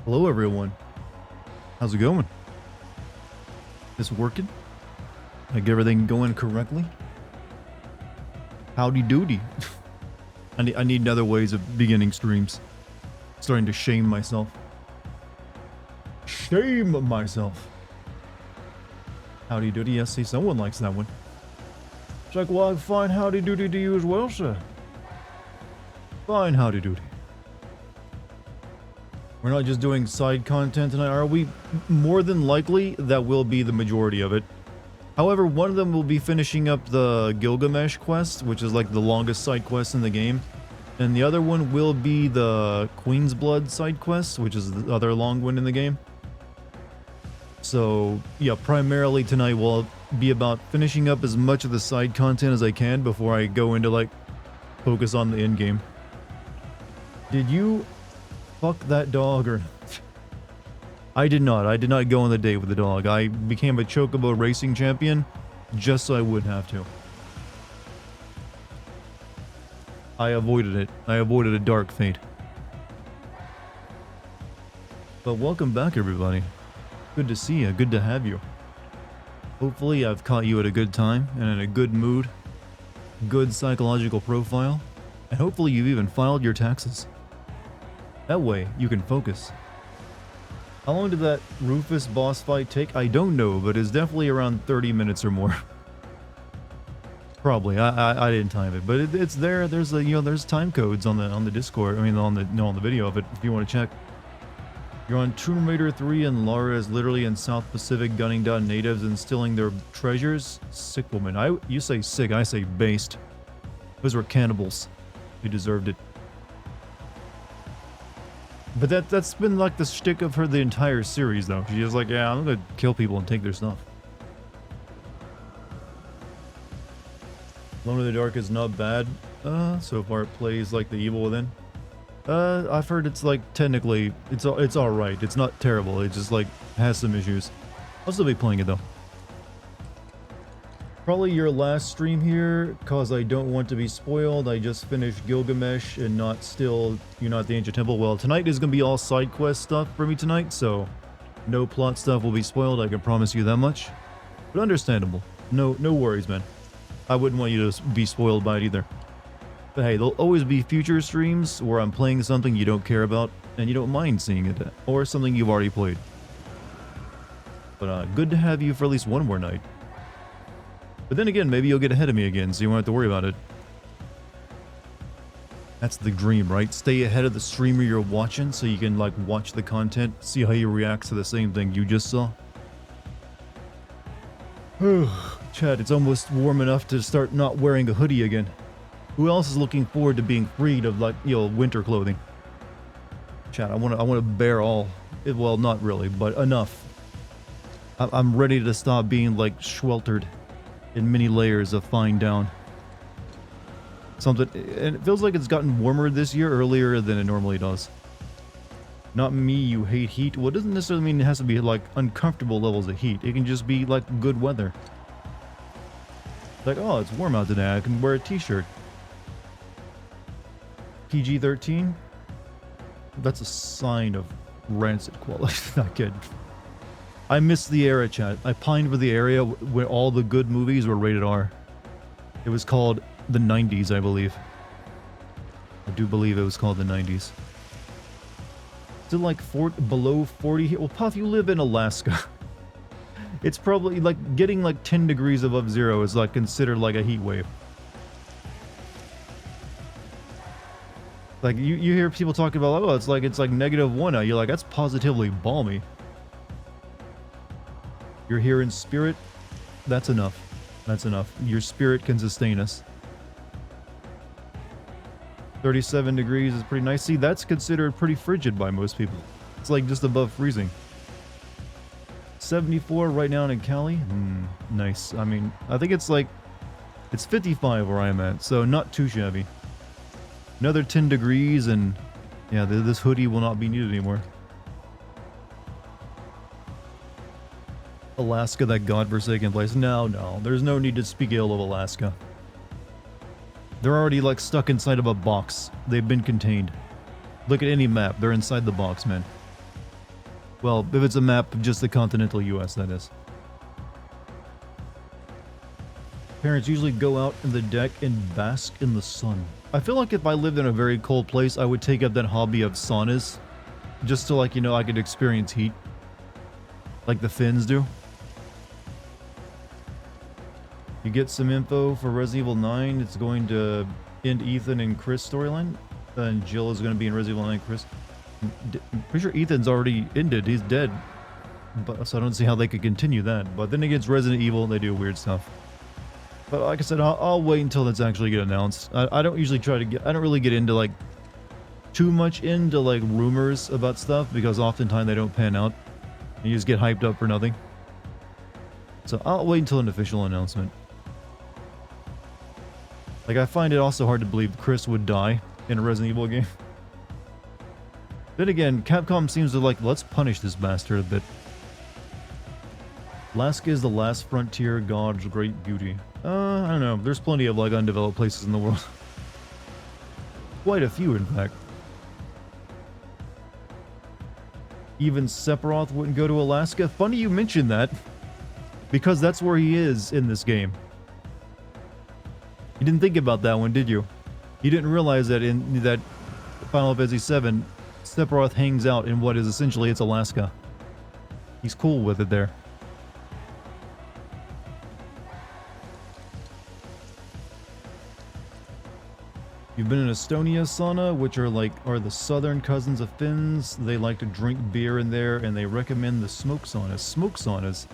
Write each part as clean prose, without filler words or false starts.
Hello everyone. How's it going? Is it working? I get everything going correctly? Howdy doody. I need other ways of beginning streams. Starting to shame myself. Shame myself. Howdy doody. Yes, see, someone likes that one. It's like, well, fine howdy doody to you as well, sir. Fine howdy doody. We're not just doing side content tonight, are we? More than likely, that will be the majority of it. However, one of them will be finishing up the Gilgamesh quest, which is like the longest side quest in the game. And the other one will be the Queen's Blood side quest, which is the other long one in the game. So, yeah, primarily tonight will be about finishing up as much of the side content as I can before I go into, like, focus on the end game. Did you fuck that dog or... I did not. I did not go on the date with the dog. I became a Chocobo racing champion just so I wouldn't have to. I avoided it. I avoided a dark fate. But welcome back, everybody. Good to see you. Good to have you. Hopefully I've caught you at a good time and in a good mood. Good psychological profile. And hopefully you've even filed your taxes. That way you can focus. How long did that Rufus boss fight take? I don't know, but it's definitely around 30 minutes or more. Probably. I didn't time it, but it's there. There's a there's time codes on the Discord. I mean on the video of it if you want to check. You're on Tomb Raider 3 and Lara is literally in South Pacific gunning down natives and stealing their treasures. Sick woman. You say sick, I say based. Those were cannibals. They deserved it. But that's been like the shtick of her the entire series though. She's just like, yeah, I'm gonna kill people and take their stuff. Alone in the Dark is not bad. So far it plays like the Evil Within. I've heard it's like technically it's alright. It's not terrible. It just like has some issues. I'll still be playing it though. Probably your last stream here, cause I don't want to be spoiled. I just finished Gilgamesh and not at the Ancient Temple. Well, tonight is gonna be all side quest stuff for me tonight, so no plot stuff will be spoiled. I can promise you that much. But understandable. No worries, man. I wouldn't want you to be spoiled by it either. But hey, there'll always be future streams where I'm playing something you don't care about and you don't mind seeing it, or something you've already played. But good to have you for at least one more night. But then again, maybe you'll get ahead of me again, so you won't have to worry about it. That's the dream, right? Stay ahead of the streamer you're watching so you can, like, watch the content, see how he reacts to the same thing you just saw. Chad, it's almost warm enough to start not wearing a hoodie again. Who else is looking forward to being freed of, like, winter clothing? Chad, I want to bear all. Well, not really, but enough. I'm ready to stop being, like, sweltered in many layers of fine down. Something, and it feels like it's gotten warmer this year earlier than it normally does. Not me, you hate heat. Well, it doesn't necessarily mean it has to be like uncomfortable levels of heat. It can just be like good weather. Like, oh, it's warm out today. I can wear a t-shirt. PG-13? That's a sign of rancid quality. Not good. I miss the era, chat. I pined for the area where all the good movies were rated R. It was called the 90s, I believe. I do believe it was called the 90s. Still like below 40 here? Well, Puff, you live in Alaska. It's probably like getting like 10 degrees above zero is like considered like a heat wave. Like you hear people talking about, oh, it's like -1 now. You're like, that's positively balmy. You're here in spirit. That's enough. That's enough. Your spirit can sustain us. 37 degrees is pretty nice. See, that's considered pretty frigid by most people. It's like just above freezing. 74 right now in Cali. Nice. I mean, I think it's 55 where I'm at, so not too shabby. Another 10 degrees and yeah, this hoodie will not be needed anymore. Alaska, that godforsaken place. No, there's no need to speak ill of Alaska. They're already like stuck inside of a box. They've been contained. Look at any map, they're inside the box, man. Well, if it's a map of just the continental US, that is. Parents usually go out in the deck and bask in the sun. I feel like if I lived in a very cold place, I would take up that hobby of saunas. Just to, like, you know, I could experience heat. Like the Finns do. You get some info for Resident Evil 9. It's going to end Ethan and Chris storyline. And Jill is going to be in Resident Evil 9 Chris. I'm pretty sure Ethan's already ended. He's dead. But, so I don't see how they could continue that. But then against Resident Evil, they do weird stuff. But like I said, I'll wait until that's actually get announced. I don't usually try to get... I don't really get into, like, too much into, like, rumors about stuff. Because oftentimes they don't pan out. And you just get hyped up for nothing. So I'll wait until an official announcement. Like, I find it also hard to believe Chris would die in a Resident Evil game. Then again, Capcom seems to like, let's punish this bastard a bit. Alaska is the last frontier, God's great beauty. I don't know. There's plenty of, like, undeveloped places in the world. Quite a few, in fact. Even Sephiroth wouldn't go to Alaska. Funny you mentioned that. Because that's where he is in this game. You didn't think about that one, did you? You didn't realize that in that Final Fantasy VII, Sephiroth hangs out in what is essentially it's Alaska. He's cool with it there. You've been in Estonia sauna, which are the southern cousins of Finns. They like to drink beer in there, and they recommend the smoke saunas. Smoke saunas.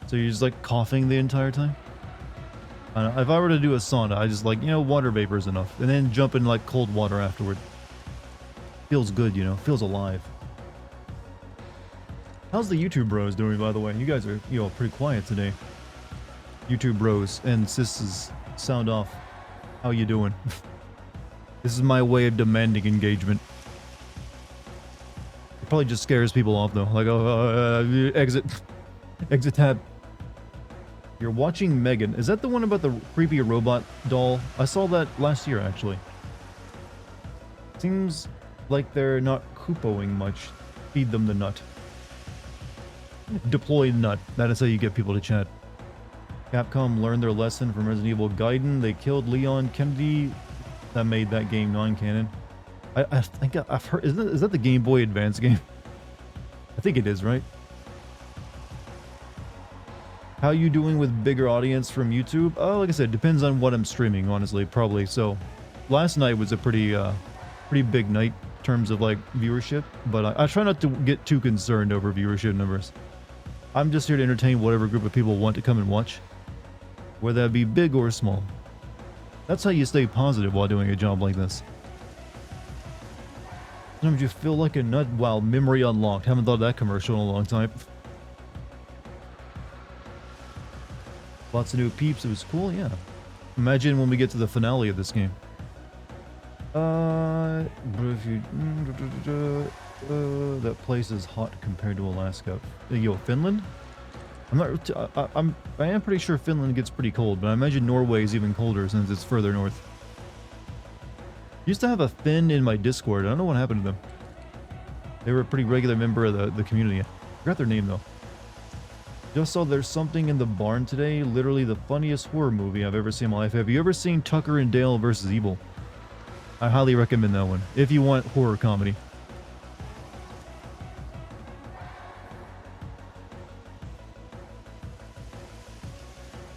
So you're just like coughing the entire time? I don't know, if I were to do a sauna, I just like, you know, water vapor is enough. And then jump in like cold water afterward. Feels good, you know, feels alive. How's the YouTube bros doing, by the way? You guys are, you know, pretty quiet today. YouTube bros and sisters, sound off. How you doing? This is my way of demanding engagement. It probably just scares people off though. Like, exit. Exit tab. You're watching Megan. Is that the one about the creepy robot doll? I saw that last year, actually. Seems like they're not kupoing much. Feed them the nut. Deploy nut. That is how you get people to chat. Capcom learned their lesson from Resident Evil Gaiden. They killed Leon Kennedy. That made that game non-canon. I think I've heard... Is that the Game Boy Advance game? I think it is, right? How you doing with bigger audience from YouTube? Like I said, depends on what I'm streaming, honestly, probably. So, last night was a pretty big night in terms of, like, viewership. But I try not to get too concerned over viewership numbers. I'm just here to entertain whatever group of people want to come and watch. Whether that be big or small. That's how you stay positive while doing a job like this. Sometimes you feel like a nut. Wow, memory unlocked. Haven't thought of that commercial in a long time. Lots of new peeps. It was cool, yeah. Imagine when we get to the finale of this game. But if you... that place is hot compared to Alaska. Yo, Finland? I am pretty sure Finland gets pretty cold, but I imagine Norway is even colder since it's further north. Used to have a Finn in my Discord. I don't know what happened to them. They were a pretty regular member of the community. I forgot their name though. Just saw There's Something in the Barn today. Literally the funniest horror movie I've ever seen in my life. Have you ever seen Tucker and Dale vs. Evil? I highly recommend that one if you want horror comedy.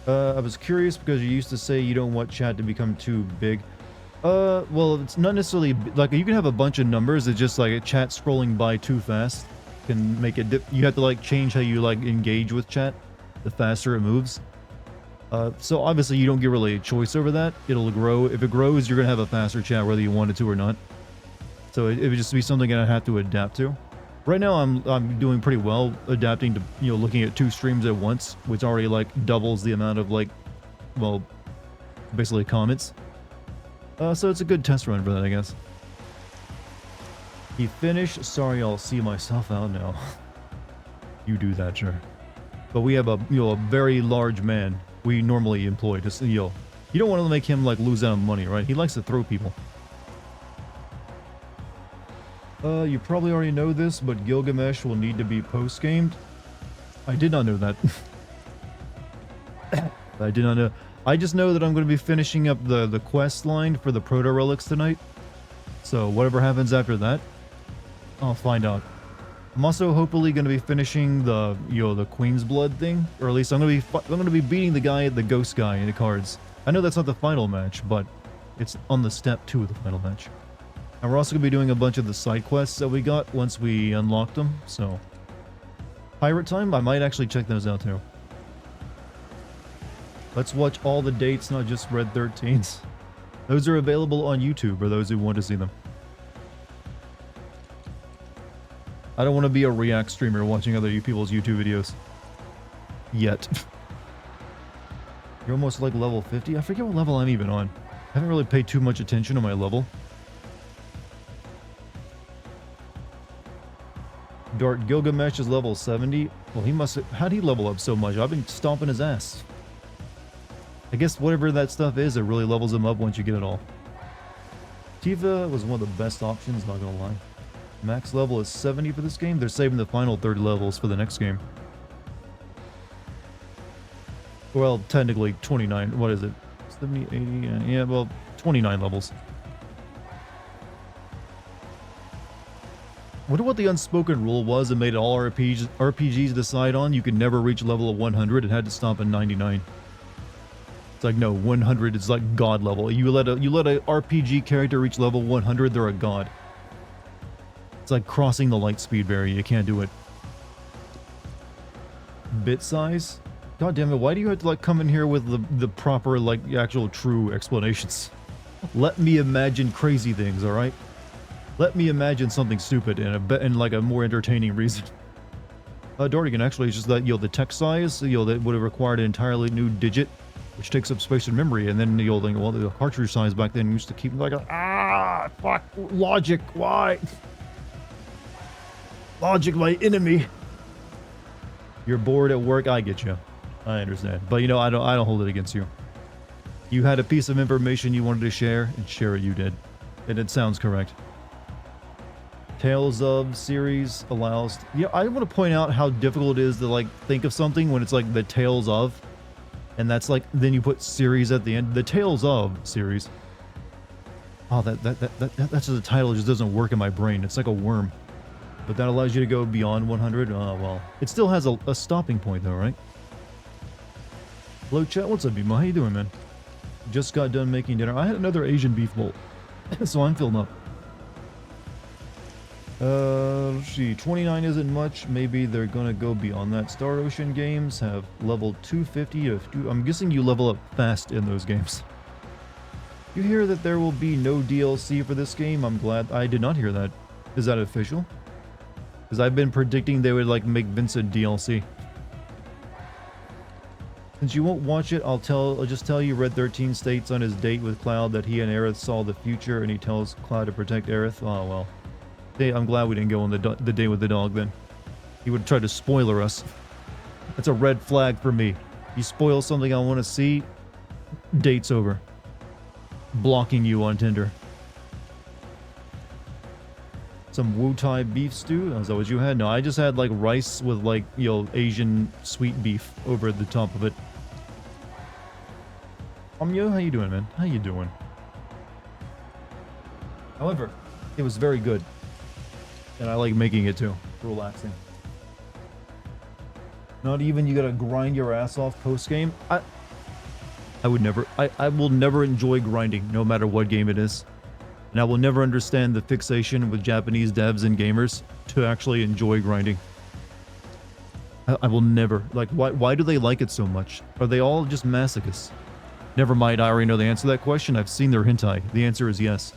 I was curious because you used to say you don't want chat to become too big. Well, it's not necessarily... Like, you can have a bunch of numbers. It's just like a chat scrolling by too fast can make it... You have to, like, change how you, like, engage with chat. The faster it moves. So, obviously, you don't get really a choice over that. It'll grow. If it grows, you're going to have a faster chat whether you want it to or not. So, it would just be something I have to adapt to. Right now, I'm doing pretty well adapting to, you know, looking at 2 streams at once, which already, like, doubles the amount of, like, well, basically comments. So it's a good test run for that, I guess. He finished. Sorry, I'll see myself out now. You do that, sure. But we have a, you know, a very large man we normally employ. Just, you know, you don't want to make him, like, lose out on money, right? He likes to throw people. You probably already know this, but Gilgamesh will need to be post-gamed. I did not know that. I did not know. I just know that I'm going to be finishing up the quest line for the proto relics tonight. So whatever happens after that, I'll find out. I'm also hopefully going to be finishing the the Queen's Blood thing, or at least I'm going to be beating the ghost guy in the cards. I know that's not the final match, but it's on the step 2 of the final match. And we're also going to be doing a bunch of the side quests that we got once we unlocked them. So Pirate Time, I might actually check those out too. Let's watch all the dates, not just Red 13s. Those are available on YouTube for those who want to see them. I don't want to be a React streamer watching other people's YouTube videos. Yet. You're almost like level 50? I forget what level I'm even on. I haven't really paid too much attention to my level. Gilgamesh is level 70. Well, he must have... How'd he level up so much? I've been stomping his ass. I guess whatever that stuff is, it really levels him up once you get it all. Tifa was one of the best options, not gonna lie. Max level is 70 for this game. They're saving the final 30 levels for the next game. Well, technically 29. What is it? 70, 80, yeah, well, 29 levels. Wonder what the unspoken rule was that made all RPGs decide on. You could never reach level of 100. It had to stop at 99. It's like, no, 100 is like god level. You let a RPG character reach level 100, they're a god. It's like crossing the light speed barrier. You can't do it. Bit size? God damn it, why do you have to like come in here with the proper like actual true explanations? Let me imagine crazy things, alright? Let me imagine something stupid and like a more entertaining reason. Dartigan actually is just that, the text size, that would have required an entirely new digit, which takes up space in memory, and then well, the cartridge size back then used to keep like fuck, logic, why? Logic, my enemy. You're bored at work, I get you. I understand. But I don't hold it against you. You had a piece of information you wanted to share, and share it you did. And it sounds correct. Tales of series allows... I want to point out how difficult it is to like think of something when it's like the Tales of. And that's like, then you put series at the end. The Tales of series. Oh, that's just a title. It just doesn't work in my brain. It's like a worm. But that allows you to go beyond 100. Oh, well. It still has a stopping point though, right? Hello, chat. What's up, Bimo? How you doing, man? Just got done making dinner. I had another Asian beef bowl. So I'm filling up. Let's see. 29 isn't much. Maybe they're gonna go beyond that. Star Ocean games have level 250 to... I'm guessing you level up fast in those games. You hear that there will be no DLC for this game? I'm glad. I did not hear that. Is that official? Because I've been predicting they would like make Vincent DLC. Since you won't watch it, I'll just tell you Red 13 states on his date with Cloud that he and Aerith saw the future, and he tells Cloud to protect Aerith. Oh well. Hey, I'm glad we didn't go on the day with the dog then. He would try to spoiler us. That's a red flag for me. You spoil something I want to see, date's over. Blocking you on Tinder. Some Wu-Tai beef stew? Is that what you had? No, I just had like rice with like, Asian sweet beef over the top of it. Yo, how you doing, man? How you doing? However, it was very good. And I like making it too. Relaxing. Not even you gotta grind your ass off post-game. I will never enjoy grinding, no matter what game it is. And I will never understand the fixation with Japanese devs and gamers to actually enjoy grinding. I will never. Like, why do they like it so much? Are they all just masochists? Never mind, I already know the answer to that question. I've seen their hentai. The answer is yes.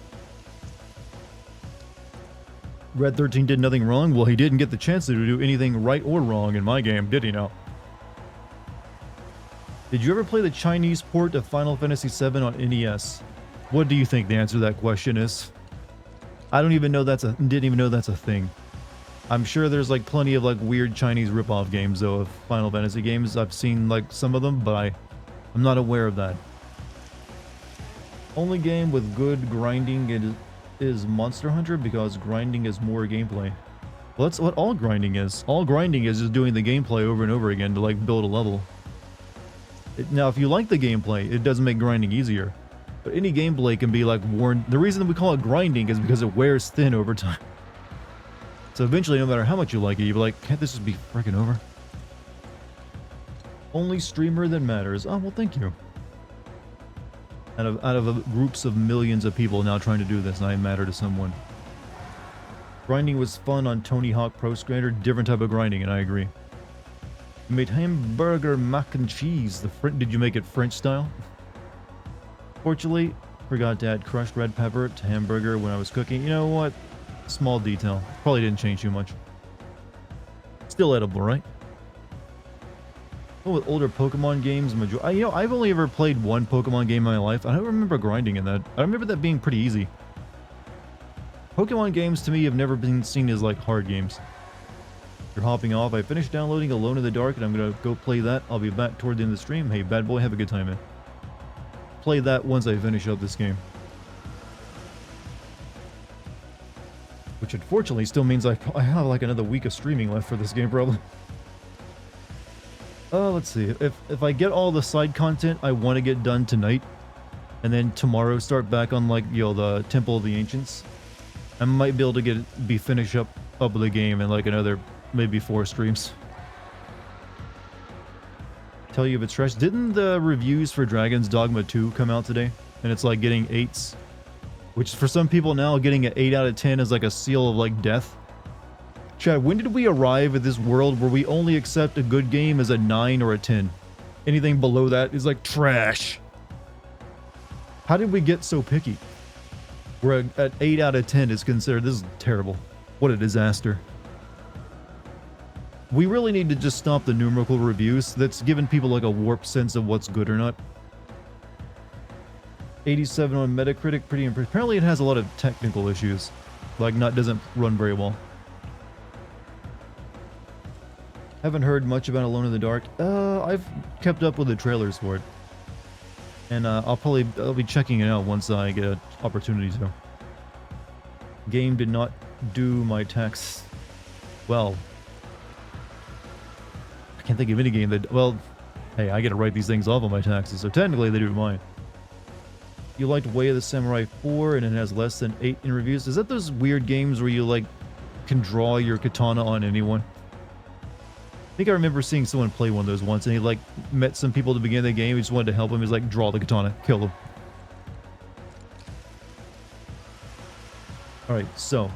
Red 13 did nothing wrong? Well, he didn't get the chance to do anything right or wrong in my game, did he now? Did you ever play the Chinese port of Final Fantasy VII on NES? What do you think the answer to that question is? I didn't even know that's a thing. I'm sure there's like plenty of like weird Chinese ripoff games though of Final Fantasy games. I've seen like some of them, but I'm not aware of that. Only game with good grinding is Monster Hunter because grinding is more gameplay. Well, that's what all grinding is. All grinding is just doing the gameplay over and over again to like build a level. Now, if you like the gameplay, it does make grinding easier. But any gameplay can be like worn. The reason that we call it grinding is because it wears thin over time. So eventually, no matter how much you like it, you'll be like, can't this just be freaking over? Only streamer that matters. Oh, well, thank you. Out of groups of millions of people now trying to do this, and I matter to someone. Grinding was fun on Tony Hawk Pro Skater. Different type of grinding, and I agree. You made hamburger mac and cheese. Did you make it French style? Fortunately, forgot to add crushed red pepper to hamburger when I was cooking. You know what? Small detail. Probably didn't change too much. Still edible, right? Well, with older Pokemon games, you know, I've only ever played one Pokemon game in my life. I don't remember grinding in that. I remember that being pretty easy. Pokemon games to me have never been seen as like hard games. You're hopping off. I finished downloading Alone in the Dark and I'm gonna go play that. I'll be back toward the end of the stream. Hey, bad boy, have a good time, man. Play that once I finish up this game. Which unfortunately still means I have like another week of streaming left for this game, probably. Let's see. If I get all the side content I want to get done tonight, and then tomorrow start back on like, you know, the Temple of the Ancients, I might be able to be finished up with the game in like another maybe 4 streams. Tell you if it's trash. Didn't the reviews for Dragon's Dogma 2 come out today? And it's like getting 8s, which for some people now getting an 8 out of 10 is like a seal of like death. Chad, when did we arrive at this world where we only accept a good game as a 9 or a 10? Anything below that is like trash. How did we get so picky? Where at 8 out of 10 is considered, this is terrible. What a disaster. We really need to just stop the numerical reviews. That's given people like a warped sense of what's good or not. 87 on Metacritic, pretty impressive. Apparently it has a lot of technical issues. Like doesn't run very well. Haven't heard much about Alone in the Dark. I've kept up with the trailers for it. And I'll be checking it out once I get an opportunity to. Game did not do my tax. Well, I can't think of any game that, well, hey, I get to write these things off on my taxes, so technically they do mine. You liked Way of the Samurai 4 and it has less than 8 in reviews. Is that those weird games where you like can draw your katana on anyone? I think I remember seeing someone play one of those once, and he like met some people at the beginning of the game. He just wanted to help him. He's like, draw the katana, kill them. All right, so,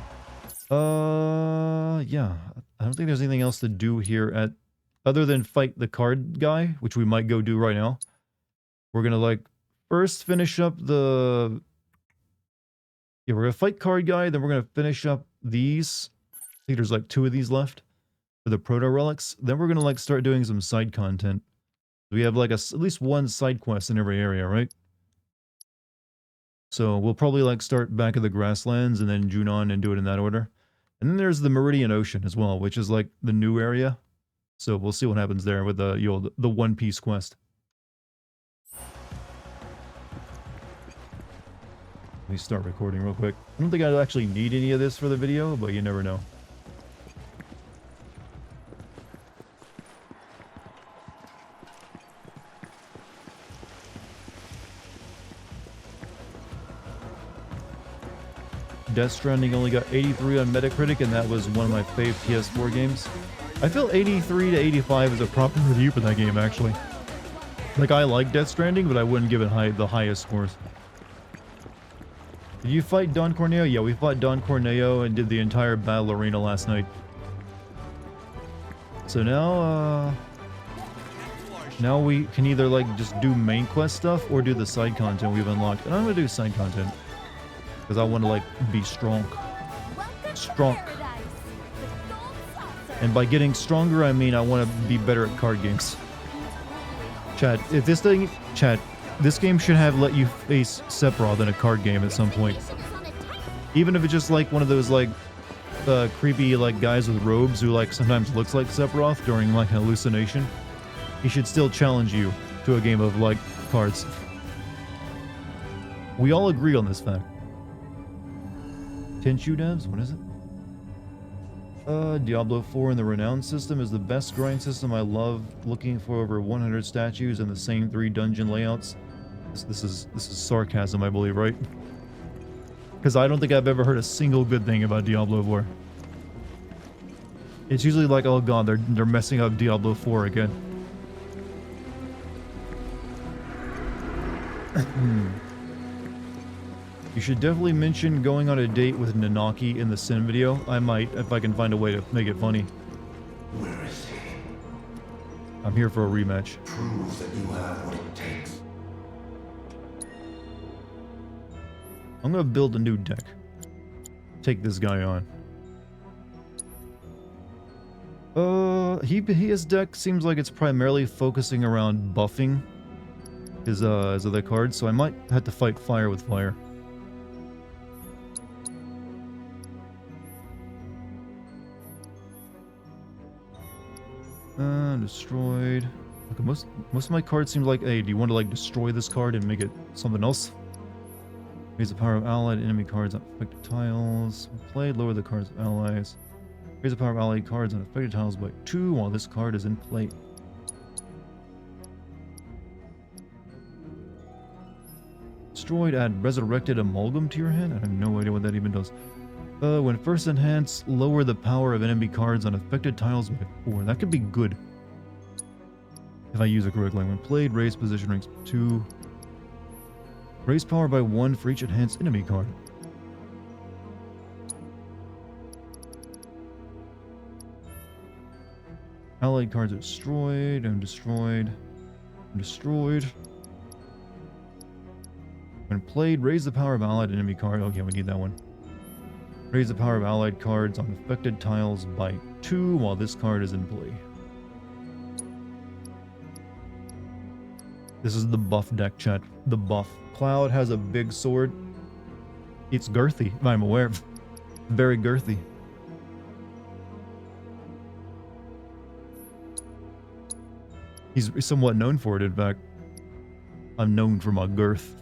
yeah, I don't think there's anything else to do here other than fight the card guy, which we might go do right now. We're gonna like first finish up we're gonna fight card guy, then we're gonna finish up these. I think there's like 2 of these left. For the proto relics, then we're gonna like start doing some side content. We have like at least 1 side quest in every area, right? So we'll probably like start back at the grasslands and then Junon and do it in that order. And then there's the Meridian Ocean as well, which is like the new area. So we'll see what happens there with the the One Piece quest. Let me start recording real quick. I don't think I actually need any of this for the video, but you never know. Death Stranding only got 83 on Metacritic, and that was one of my fave PS4 games. I feel 83 to 85 is a proper review for that game, actually. Like, I like Death Stranding, but I wouldn't give it the highest scores. Did you fight Don Corneo? Yeah, we fought Don Corneo and did the entire battle arena last night. So now, now we can either, like, just do main quest stuff or do the side content we've unlocked. And I'm gonna do side content. Because I want to, like, be strong. Strong. And by getting stronger, I mean I want to be better at card games. Chad, if this thing... Chad, this game should have let you face Sephiroth in a card game at some point. Even if it's just, like, one of those, like, creepy, like, guys with robes who, like, sometimes looks like Sephiroth during, like, an hallucination. He should still challenge you to a game of, like, cards. We all agree on this fact. Tenshu devs? What is it? Diablo 4 in the Renown system is the best grind system. I love looking for over 100 statues and the same 3 dungeon layouts. This is sarcasm, I believe, right? Because I don't think I've ever heard a single good thing about Diablo 4. It's usually like, oh god, they're messing up Diablo 4 again. You should definitely mention going on a date with Nanaki in the Sin video. I might, if I can find a way to make it funny. Where is he? I'm here for a rematch. Prove that you have what it takes. I'm gonna build a new deck. Take this guy on. His deck seems like it's primarily focusing around buffing his other cards, so I might have to fight fire with fire. Destroyed. Okay, most of my cards seem like, hey, do you want to like destroy this card and make it something else? Raise the power of allied enemy cards on affected tiles. When played, lower the cards of allies. Raise the power of allied cards on affected tiles by 2 while this card is in play. Destroyed, add resurrected amalgam to your hand? I have no idea what that even does. When first enhanced, lower the power of enemy cards on affected tiles by 4. That could be good. If I use it correctly. When played, raise position ranks 2. Raise power by 1 for each enhanced enemy card. Allied cards are destroyed. I'm destroyed. I'm destroyed. When played, raise the power of allied enemy card. Okay, we need that one. Raise the power of allied cards on affected tiles by 2 while this card is in play. This is the buff deck, chat. The buff. Cloud has a big sword. It's girthy, if I'm aware. Very girthy. He's somewhat known for it, in fact. I'm known for my girth.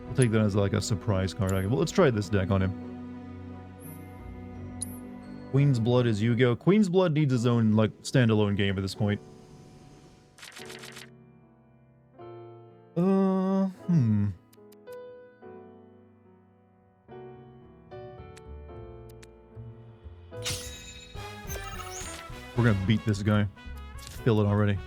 I'll take that as like a surprise card. Well, let's try this deck on him. Queen's Blood is Yu-Gi-Oh! Queen's Blood needs his own like standalone game at this point. We're gonna beat this guy. Feel it already.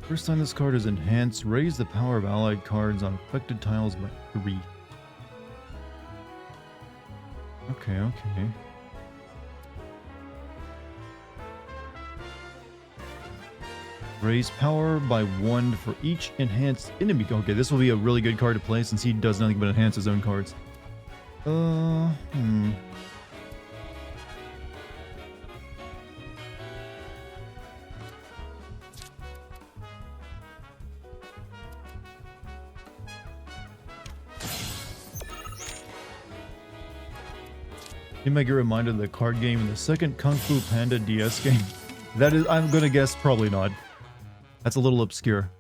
First time this card is enhanced, raise the power of allied cards on affected tiles by 3. Okay. Raise power by 1 for each enhanced enemy. Okay, this will be a really good card to play since he does nothing but enhance his own cards. You might get reminded of the card game in the second Kung Fu Panda DS game. That is, I'm gonna guess, probably not. That's a little obscure.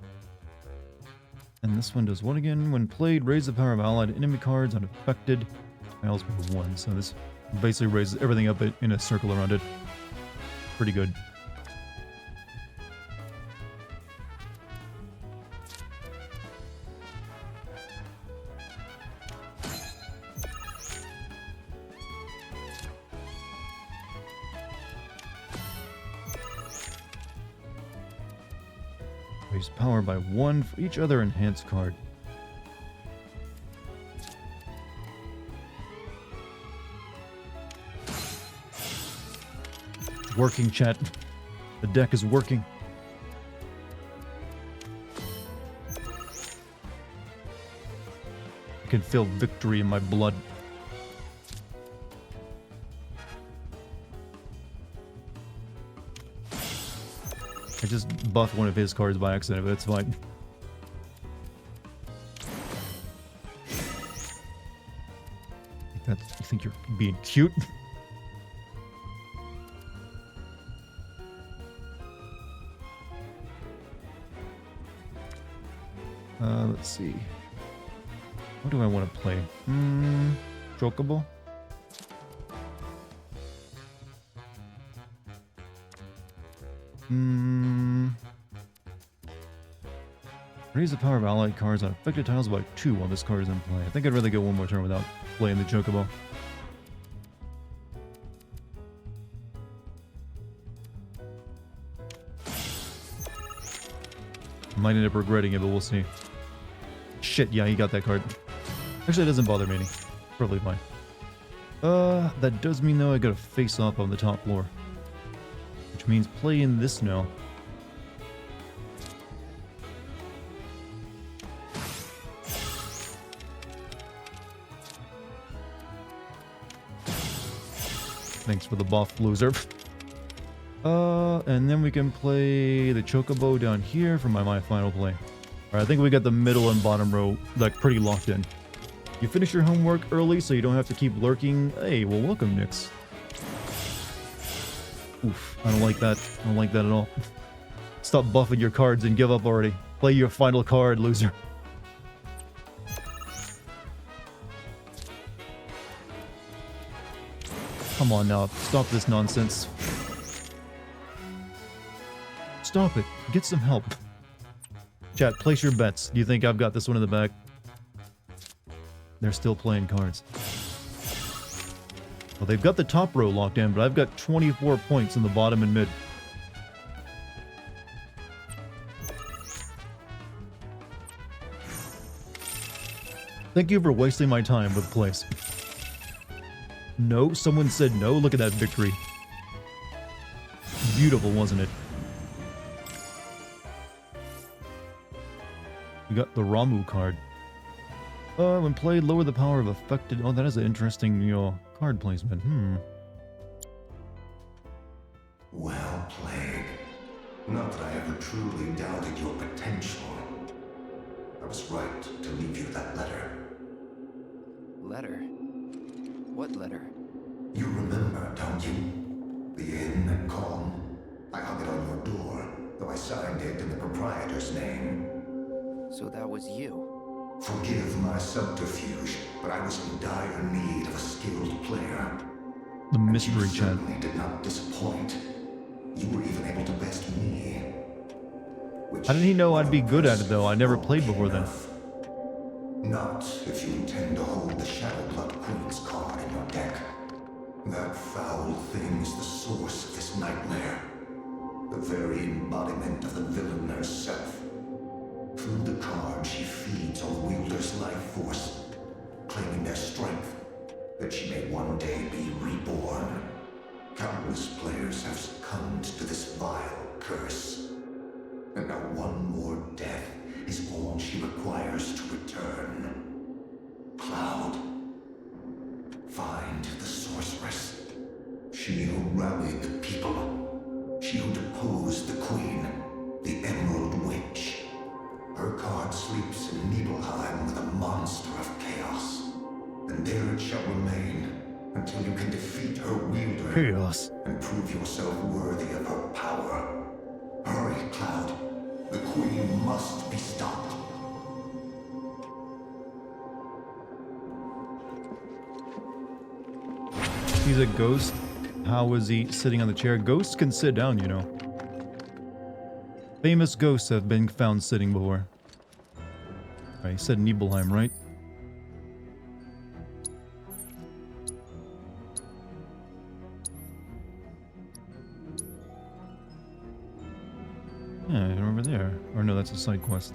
And this one does what again? When played, raise the power of allied enemy cards on affected tiles by 1. So this basically raises everything up in a circle around it. Pretty good. Raise power by 1 for each other enhanced card. Working, chat. The deck is working. I can feel victory in my blood. I just buffed one of his cards by accident, but it's fine. You think you're being cute? Let's see. What do I want to play? Chocobo? Raise the power of allied cards on affected tiles by 2 while this card is in play. I think I'd rather go one more turn without playing the Chocobo. Might end up regretting it, but we'll see. Shit, yeah, he got that card. Actually, it doesn't bother me any. Probably fine. That does mean, though, I gotta face off on the top floor. Which means playing this now. Thanks for the buff, loser. And then we can play the Chocobo down here for my final play. Alright, I think we got the middle and bottom row, like, pretty locked in. You finish your homework early so you don't have to keep lurking. Hey, well, welcome, Nyx. Oof, I don't like that. I don't like that at all. Stop buffing your cards and give up already. Play your final card, loser. Come on now, stop this nonsense. Stop it. Get some help. Chat, place your bets. Do you think I've got this one in the back? They're still playing cards. Well, they've got the top row locked in, but I've got 24 points in the bottom and mid. Thank you for wasting my time with plays. No, someone said no. Look at that victory. Beautiful, wasn't it? We got the Ramu card. When played, lower the power of affected... Oh, that is an interesting, card placement. Well played. Not that I ever truly doubted your potential. I was right to leave you that letter. Letter? What letter? You remember, don't you? The inn at Con. I hung it on your door, though I signed it in the proprietor's name. So that was you? Forgive my subterfuge, but I was in dire need of a skilled player. The mystery You chat. certainly did not disappoint. You were even able to best me. How did he know I'd be good at it, though? I never played before then. Not if you intend to hold the Shadow Blood Queen's card in your deck. That foul thing is the source of this nightmare. The very embodiment of the villain herself. Through the card, she feeds on wielders' life force, claiming their strength, that she may one day be reborn. Countless players have succumbed to this vile curse. And now one more death is all she requires to return. Cloud. Find the sorceress. She who rallied the people. She who deposed the queen, the Emerald Witch. Her card sleeps in Nibelheim with a monster of chaos. And there it shall remain until you can defeat her wielder. Chaos. And prove yourself worthy of her power. Hurry, Cloud. The queen must be stopped. He's a ghost. How was he sitting on the chair? Ghosts can sit down, you know. Famous ghosts have been found sitting before. Right, he said Nibelheim, right? Yeah, over there. Or no, that's a side quest.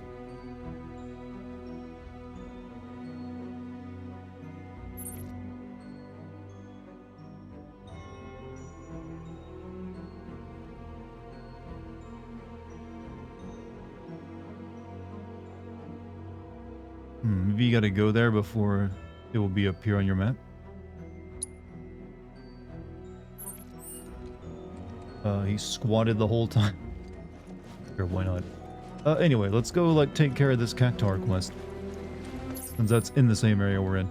Maybe you gotta go there before it will be appear on your map. He squatted the whole time. Sure, why not? Anyway, let's go, like, take care of this Cactar quest. Since that's in the same area we're in.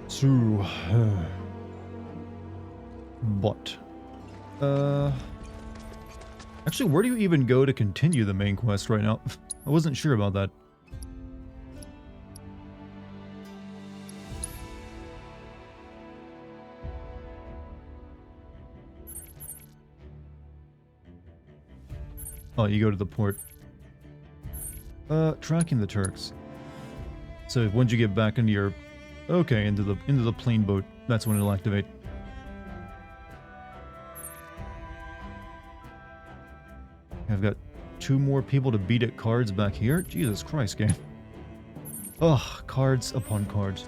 So, but, actually, where do you even go to continue the main quest right now? I wasn't sure about that. Oh, you go to the port. Tracking the Turks. So once you get back into your, okay, into the plane boat, that's when it'll activate. I've got 2 more people to beat at cards back here. Jesus Christ, game. Ugh, cards upon cards.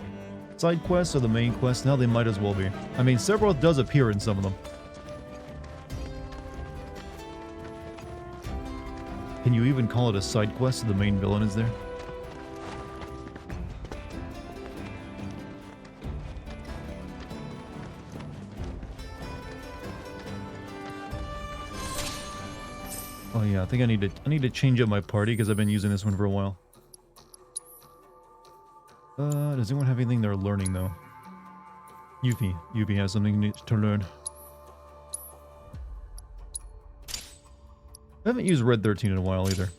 Side quests are the main quests. Now they might as well be. I mean, Sephiroth does appear in some of them. Can you even call it a side quest if the main villain is there? Oh yeah, I think I need to change up my party because I've been using this one for a while. Does anyone have anything they're learning though? Yuffie has something to learn. I haven't used Red 13 in a while either.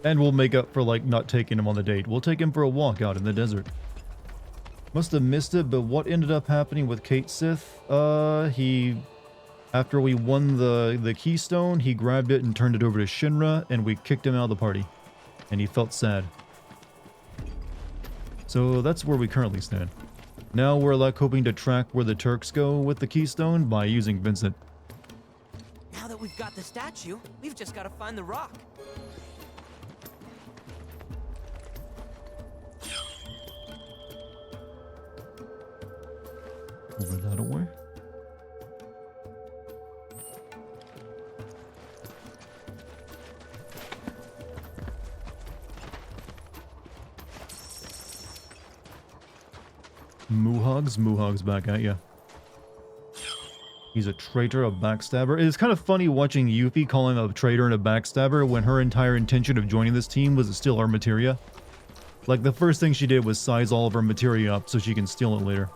And we'll make up for, like, not taking him on the date. We'll take him for a walk out in the desert. Must have missed it, but what ended up happening with Kate Sith? After we won the Keystone, he grabbed it and turned it over to Shinra, and we kicked him out of the party. And he felt sad. So that's where we currently stand. Now we're like hoping to track where the Turks go with the Keystone by using Vincent. Now that we've got the statue, we've just got to find the rock. Over that way. Muhog's back at ya. He's a traitor, a backstabber. It's kind of funny watching Yuffie calling him a traitor and a backstabber when her entire intention of joining this team was to steal our materia. Like, the first thing she did was size all of her materia up so she can steal it later.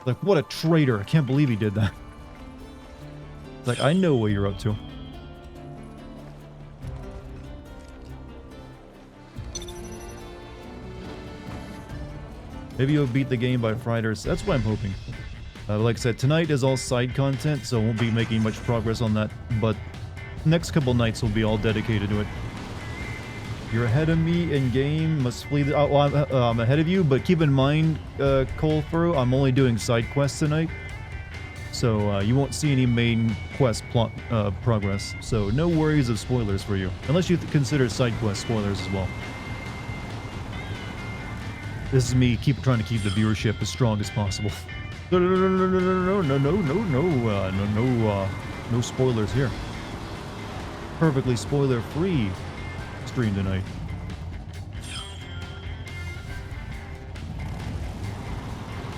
Like, what a traitor. I can't believe he did that. Like, I know what you're up to. Maybe you'll beat the game by Friday. That's what I'm hoping. Like I said, tonight is all side content, so I won't be making much progress on that. But next couple nights will be all dedicated to it. You're ahead of me in game. Must flee the... well, I'm ahead of you, but keep in mind, Cole Furrow, I'm only doing side quests tonight. So you won't see any main quest plot progress. So no worries of spoilers for you. Unless you consider side quest spoilers as well. This is me trying to keep the viewership as strong as possible. No spoilers here. Perfectly spoiler-free stream tonight.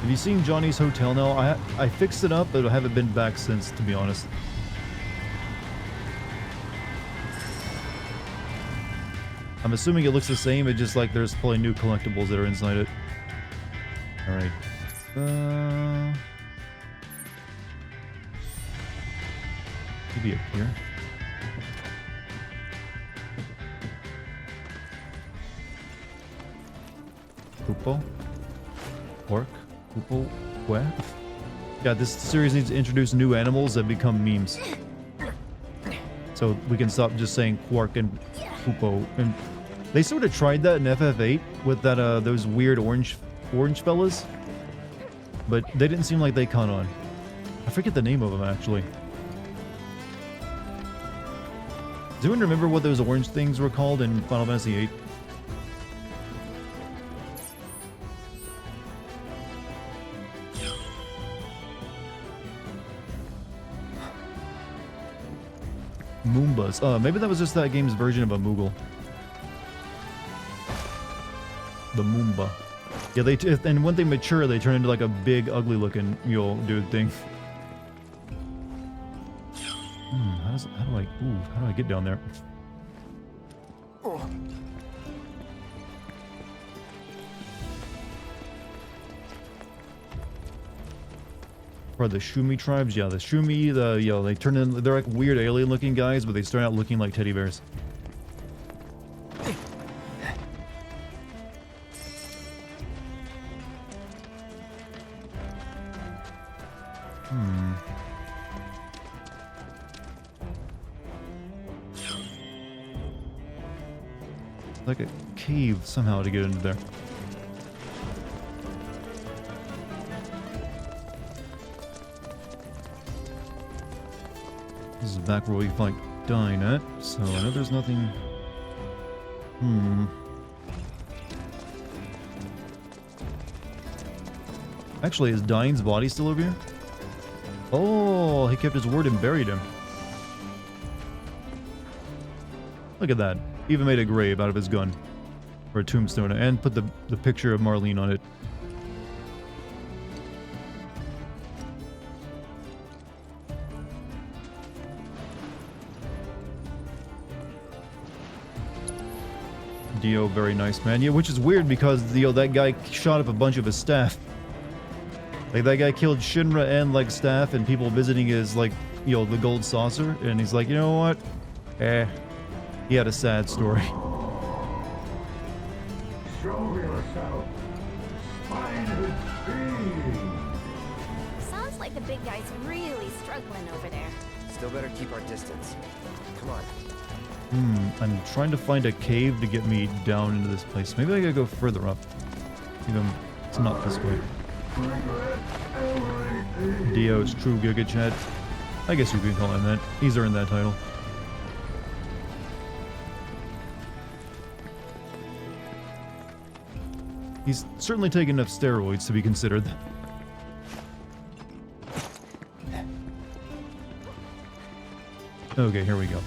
Have you seen Johnny's Hotel now? I fixed it up, but I haven't been back since, to be honest. I'm assuming it looks the same, it's just like there's probably new collectibles that are inside it. Alright. Maybe up here. Hoopo? Pork? Hoopo? Where? Yeah, this series needs to introduce new animals that become memes. So we can stop just saying Quark and Hoopo. And they sort of tried that in FF8 with that those weird orange fellas, but they didn't seem like they caught on. I forget the name of them actually. Does anyone remember what those orange things were called in Final Fantasy VIII? Moombas. Maybe that was just that game's version of a Moogle. The Moomba. Yeah, and when they mature, they turn into like a big, ugly-looking mule dude thing. How do I get down there? For the Shumi tribes, yeah, the Shumi, they turn in, they're like weird alien-looking guys, but they start out looking like teddy bears. Like a cave somehow to get into there. This is back where we fight Dyne, so I know there's nothing. Actually, is Dyne's body still over here? Oh, he kept his word and buried him. Look at that. Even made a grave out of his gun. Or a tombstone, and put the picture of Marlene on it. Dio, very nice, man. Yeah, which is weird because, that guy shot up a bunch of his staff. Like, that guy killed Shinra and, like, staff and people visiting his, like, the gold saucer. And he's like, you know what? He had a sad story. Show yourself. Spider being. Sounds like the big guy's really struggling over there. Still better keep our distance. Come on. I'm trying to find a cave to get me down into this place. Maybe I gotta go further up. It's not this way. Dio's true Giga Chad. I guess you can call him that. He's earned that title. He's certainly taken enough steroids to be considered. Okay, here we go.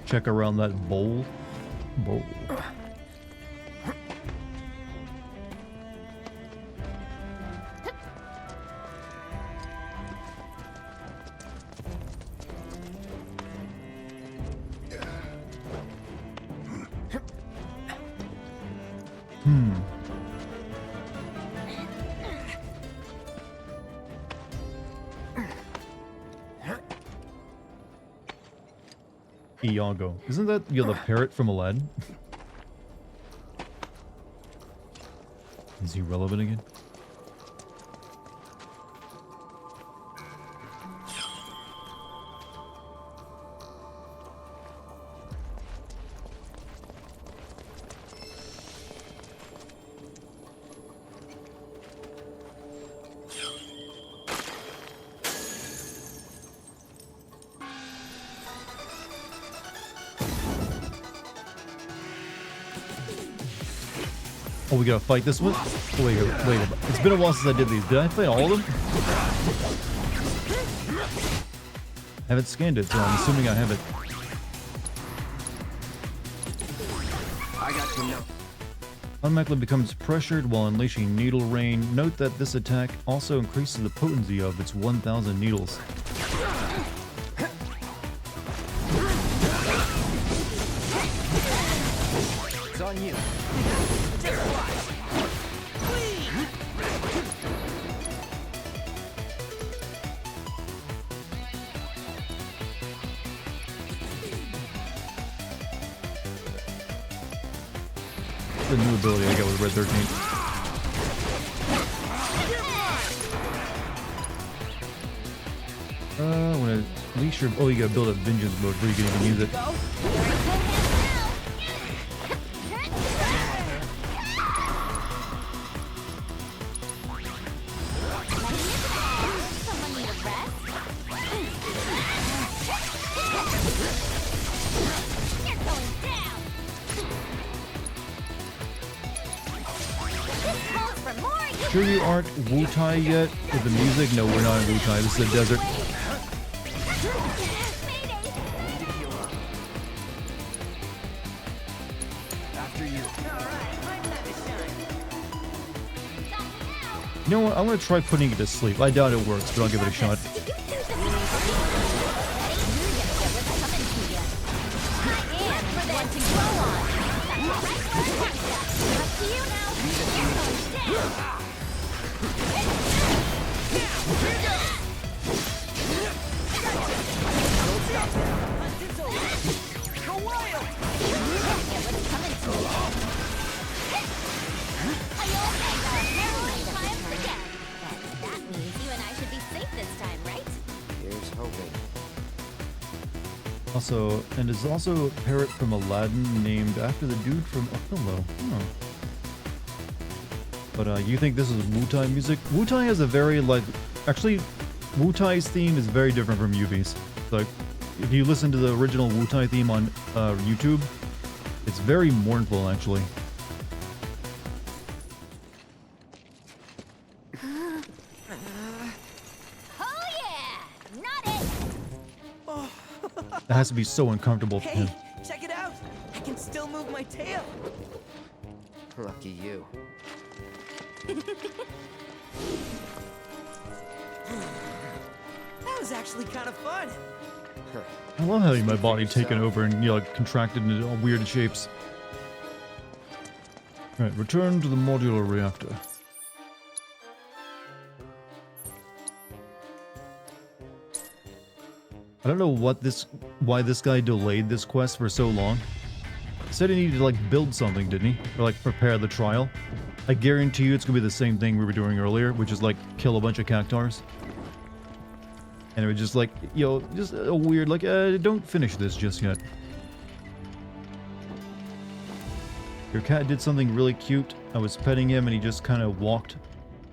Check around that bowl. Iago. Isn't that the parrot from Aladdin? Is he relevant again? Oh, we gotta fight this one? Oh, wait. It's been a while since I did these. Did I fight all of them? I haven't scanned it, so I'm assuming I have it. I got you now. Automatically becomes pressured while unleashing Needle Rain. Note that this attack also increases the potency of its 1,000 needles. It's on you. The new ability I got with Red 13. When I unleash your... Oh, you gotta build a vengeance mode before you can even use it. sure you aren't Wu-Tai yet with the music? No, we're not in Wu-Tai. This is a desert. After you. You know what? I'm gonna try putting it to sleep. I doubt it works, but I'll give it a shot. Here's hoping. Also, and there's also a parrot from Aladdin named after the dude from Othello. Huh. But you think this is Wu-Tai music? Wu-Tai has a very, like... Actually, Wu-Tai's theme is very different from Yubi's. Like, if you listen to the original Wu-Tai theme on YouTube, it's very mournful, actually. Oh yeah! Not it! That has to be so uncomfortable for him. Hey, check it out! I can still move my tail! Lucky you. That was actually kind of fun! I love having my body taken over and, you know, like, contracted into all weird shapes. Right, return to the modular reactor. I don't know why this guy delayed this quest for so long. He said he needed to, like, build something, didn't he? Or, like, prepare the trial. I guarantee you it's gonna be the same thing we were doing earlier, which is, like, kill a bunch of cactars. And it was just like, yo, just a weird, like, don't finish this just yet. Your cat did something really cute. I was petting him and he just kind of walked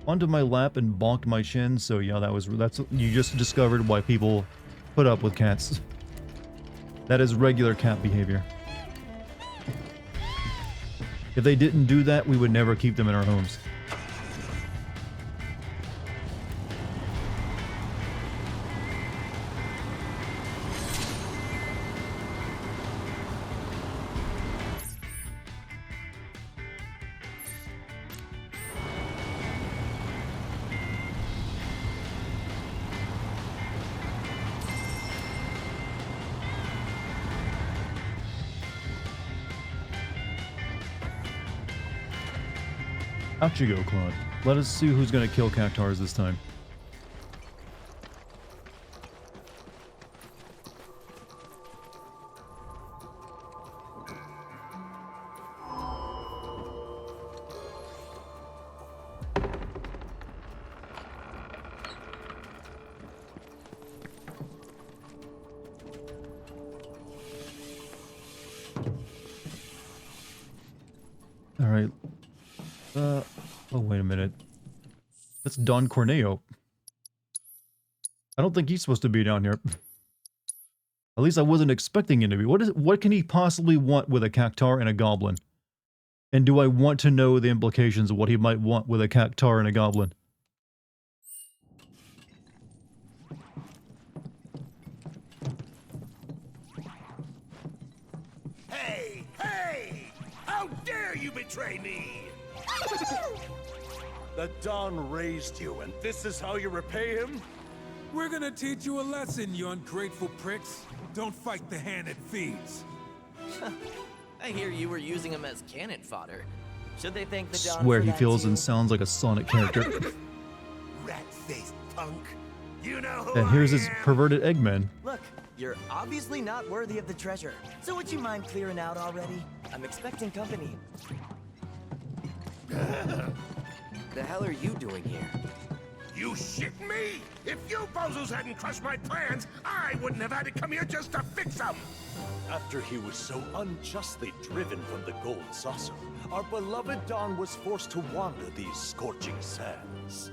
onto my lap and bonked my chin. So yeah, that's you just discovered why people put up with cats. That is regular cat behavior. If they didn't do that, we would never keep them in our homes. Out you go, Claude. Let us see who's gonna kill cactars this time. All right. Oh, wait a minute. That's Don Corneo. I don't think he's supposed to be down here. At least I wasn't expecting him to be. What can he possibly want with a cactar and a goblin? And do I want to know the implications of what he might want with a cactar and a goblin? Hey! Hey! How dare you betray me! The Don raised you, and this is how you repay him? We're gonna teach you a lesson, you ungrateful pricks. Don't fight the hand that feeds. I hear you were using him as cannon fodder. Should they thank the Don Swear for he that feels too? and sounds like a Sonic character. Rat-faced punk. You know who And here's I his am. perverted Eggman. Look, you're obviously not worthy of the treasure. So would you mind clearing out already? I'm expecting company. The hell are you doing here? You shit me? If you bozos hadn't crushed my plans, I wouldn't have had to come here just to fix them! After he was so unjustly driven from the gold saucer, our beloved Don was forced to wander these scorching sands.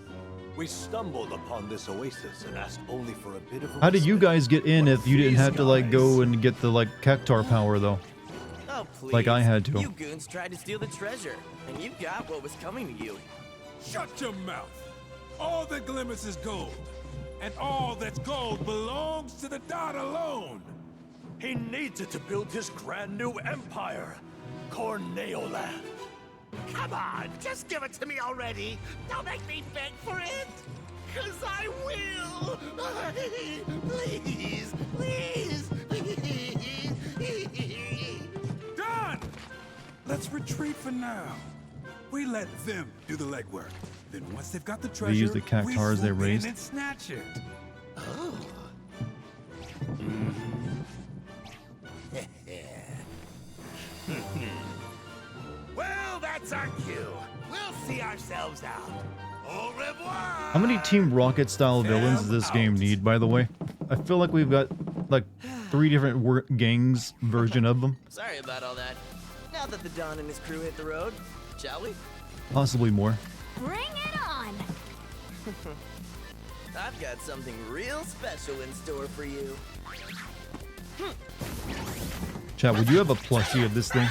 We stumbled upon this oasis and asked only for a bit of a How did you respite. guys get in But if you didn't these have to, like, go guys- and get the, like, cactar power, though? Oh, please. Like I had to. You goons tried to steal the treasure, and you got what was coming to you. Shut your mouth. All that glimmers is gold. And all that's gold belongs to the Don alone. He needs it to build his grand new empire, Corneoland. Come on, just give it to me already. Don't make me beg for it. 'Cause I will. Please, please, please. Done! Let's retreat for now. We let them do the legwork. Then once they've got the treasure, use the cactars we they swoop in raised. and snatch it. Well, that's our cue. We'll see ourselves out. Au revoir. How many Team Rocket style villains does this game need, by the way? I feel like we've got like 3 different gangs version of them. Sorry about all that. Now that the Don and his crew hit the road, shall we? Possibly more. Bring it on! I've got something real special in store for you. Chat, would you have a plushie of this thing?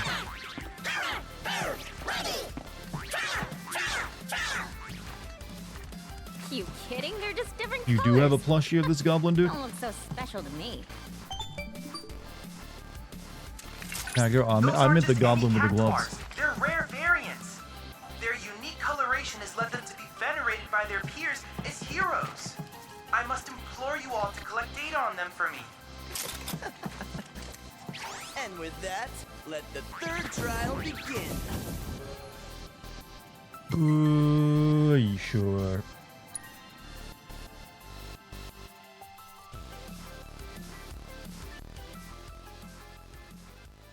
You kidding? They're just different You colors. do have a plushie of this goblin dude? Don't look so special to me. Yeah, I meant the goblin with the gloves. They're rare variants. Their unique coloration has led them to be venerated by their peers as heroes. I must implore you all to collect data on them for me. And with that, let the third trial begin. Are you sure?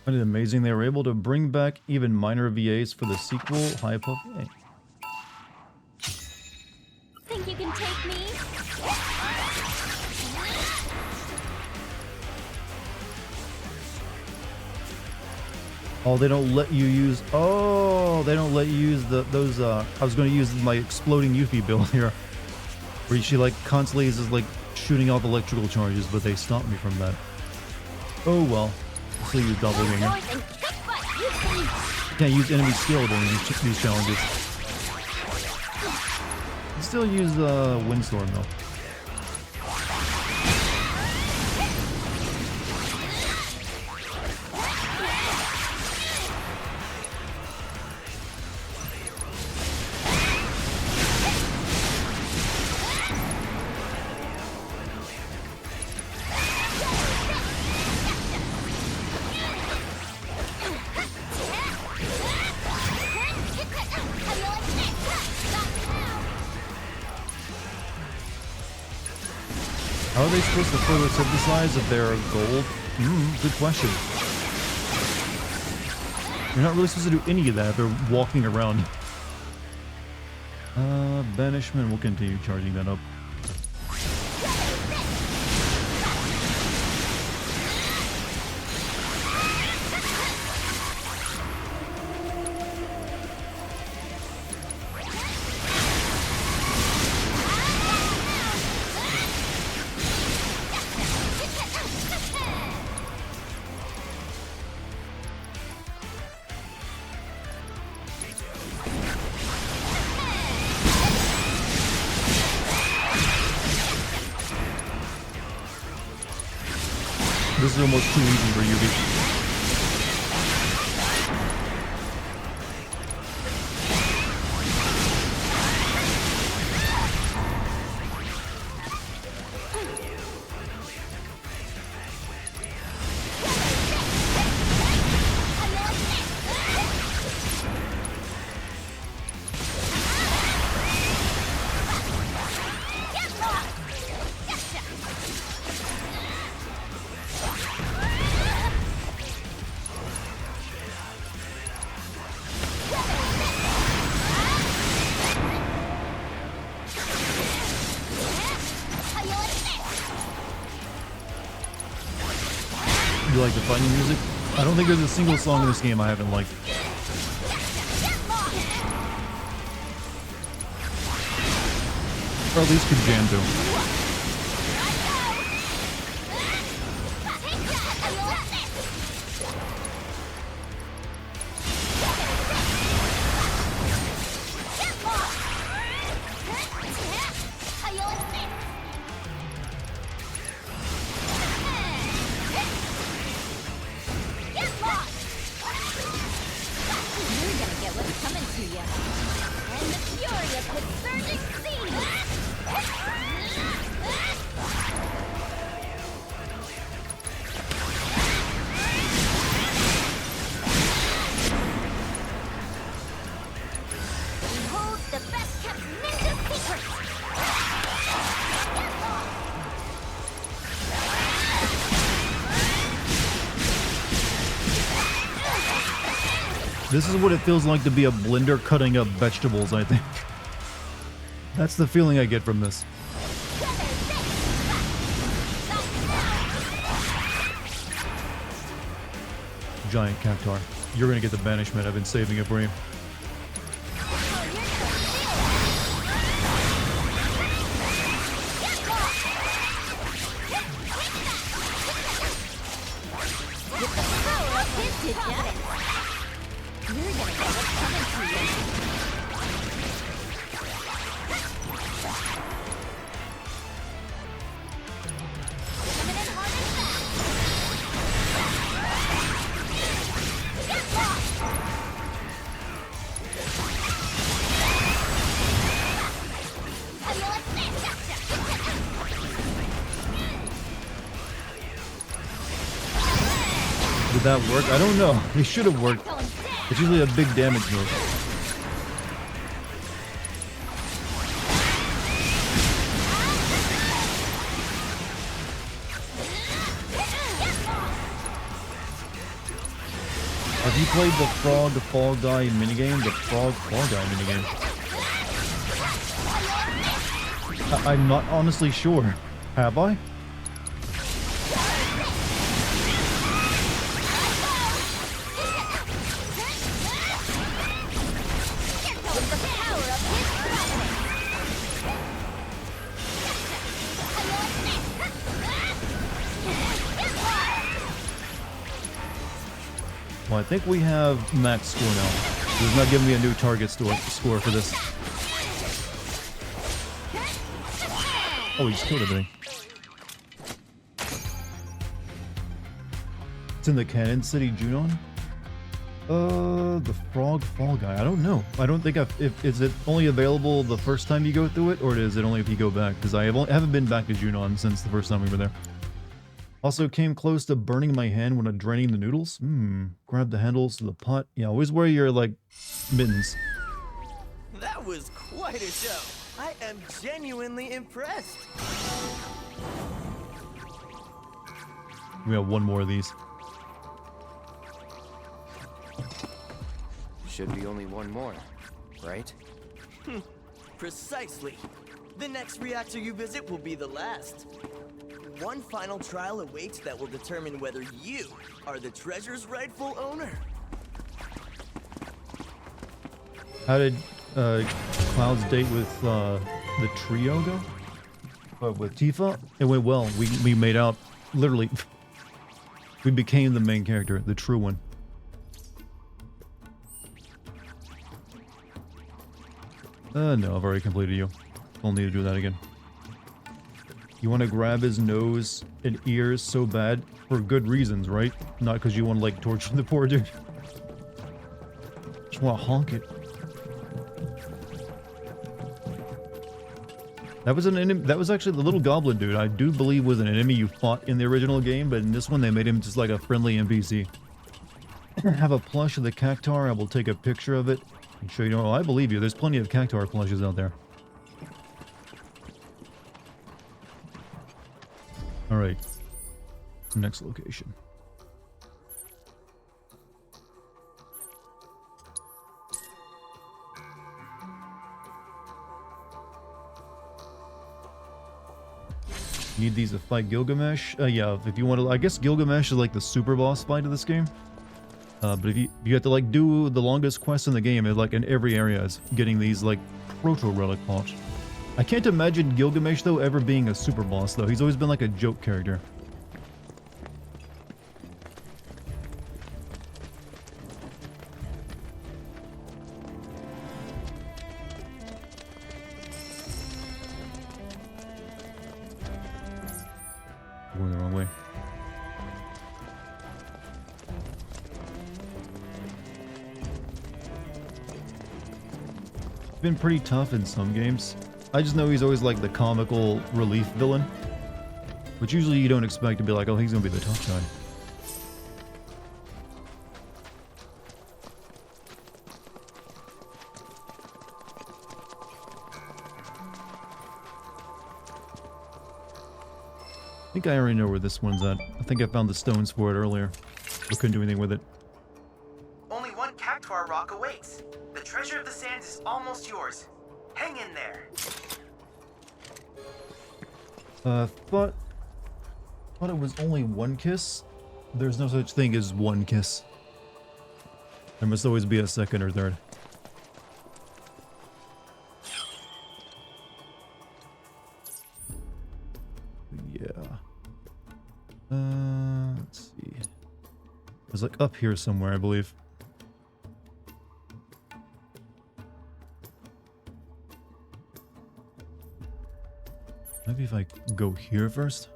Isn't it amazing they were able to bring back even minor VAs for the sequel? High Puff. Hey. Think you can take me? Oh, they don't let you use. Oh, they don't let you use those. I was going to use my exploding Yuffie build here, where she like constantly is like shooting off electrical charges, but they stopped me from that. Oh well. So you double game. Can't use enemy skill during these challenges. You still use Windstorm though. How are they supposed to photosynthesize if they're gold? Good question. You're not really supposed to do any of that if they're walking around. Banishment, we'll continue charging that up. This is almost too easy for Yugi. You like the fighting music? I don't think there's a single song in this game I haven't liked. Or at least could jam to. This is what it feels like to be a blender cutting up vegetables, I think. That's the feeling I get from this. Giant cactar. You're gonna get the banishment. I've been saving it for you. Did that work? I don't know. It should have worked. It's usually a big damage move. Have you played the Frog Fall Guy minigame? The Frog Fall Guy minigame? I'm not honestly sure. Have I? Well, I think we have max score now. It's not giving me a new target score for this. Oh, he just killed everything. It's in the Cannon City, Junon? The Frog Fall Guy. I don't know. I don't think is it only available the first time you go through it, or is it only if you go back? Because I haven't been back to Junon since the first time we were there. Also came close to burning my hand when I'm draining the noodles. Grab the handles of the pot. Yeah, always wear your, like, mittens. That was quite a show. I am genuinely impressed. We have one more of these. Should be only one more, right? Precisely. The next reactor you visit will be the last. One final trial awaits that will determine whether you are the treasure's rightful owner. How did Cloud's date with the trio go? With Tifa? It went well. We made out, literally. We became the main character, the true one. No, I've already completed you. I'll need to do that again. You want to grab his nose and ears so bad for good reasons, right? Not because you want to, like, torture the poor dude. Just want to honk it. That was an enemy. That was actually the little goblin dude. I do believe was an enemy you fought in the original game, but in this one they made him just like a friendly NPC. Have a plush of the cactar. I will take a picture of it and show you. Oh, I believe you. There's plenty of cactar plushes out there. All right. Next location. Need these to fight Gilgamesh? Yeah, if you want to, I guess Gilgamesh is like the super boss fight of this game. But if you have to like do the longest quest in the game, like in every area is getting these like proto-relic pots. I can't imagine Gilgamesh though ever being a super boss though. He's always been like a joke character. Going the wrong way. Been pretty tough in some games. I just know he's always like the comical relief villain, which usually you don't expect to be like, oh, he's gonna be the tough guy. I think I already know where this one's at. I think I found the stones for it earlier, but couldn't do anything with it. Only one cactar to our rock awaits. The treasure of the sands is almost yours. Hang in there. Thought it was only one kiss. There's no such thing as one kiss. There must always be a second or third. Yeah. Let's see. It was like up here somewhere, I believe. Maybe if I go here first?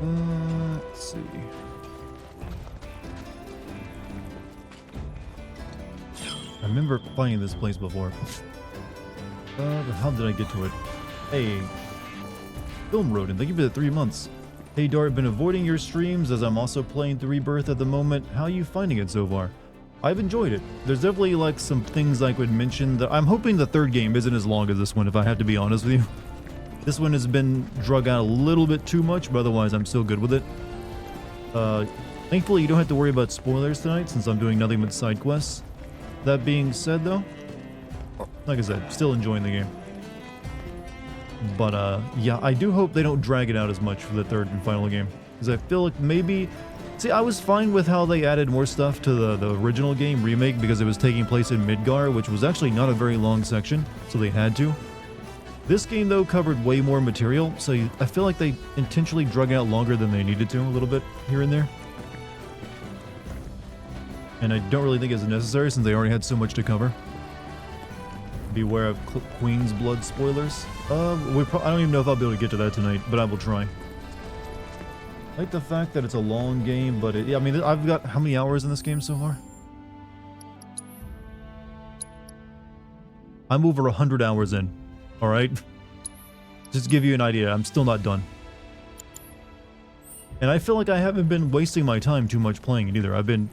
Let's see. I remember finding this place before. But how did I get to it? Hey, Film Rodent, thank you for the 3 months. Hey Dart, been avoiding your streams as I'm also playing 3 Rebirth at the moment. How are you finding it so far? I've enjoyed it. There's definitely like some things I could mention that I'm hoping the third game isn't as long as this one, if I have to be honest with you. This one has been drug out a little bit too much, but otherwise I'm still good with it. Thankfully you don't have to worry about spoilers tonight since I'm doing nothing but side quests. That being said though, like I said, still enjoying the game. But yeah, I do hope they don't drag it out as much for the third and final game. Because I feel like maybe... See, I was fine with how they added more stuff to the original game remake because it was taking place in Midgar, which was actually not a very long section, so they had to. This game, though, covered way more material, so I feel like they intentionally drug out longer than they needed to a little bit here and there. And I don't really think it's necessary since they already had so much to cover. Beware of Queen's Blood spoilers. I don't even know if I'll be able to get to that tonight, but I will try. I like the fact that it's a long game, but yeah, I mean, I've got how many hours in this game so far? I'm over 100 hours in. Alright? Just to give you an idea, I'm still not done. And I feel like I haven't been wasting my time too much playing it either. I've been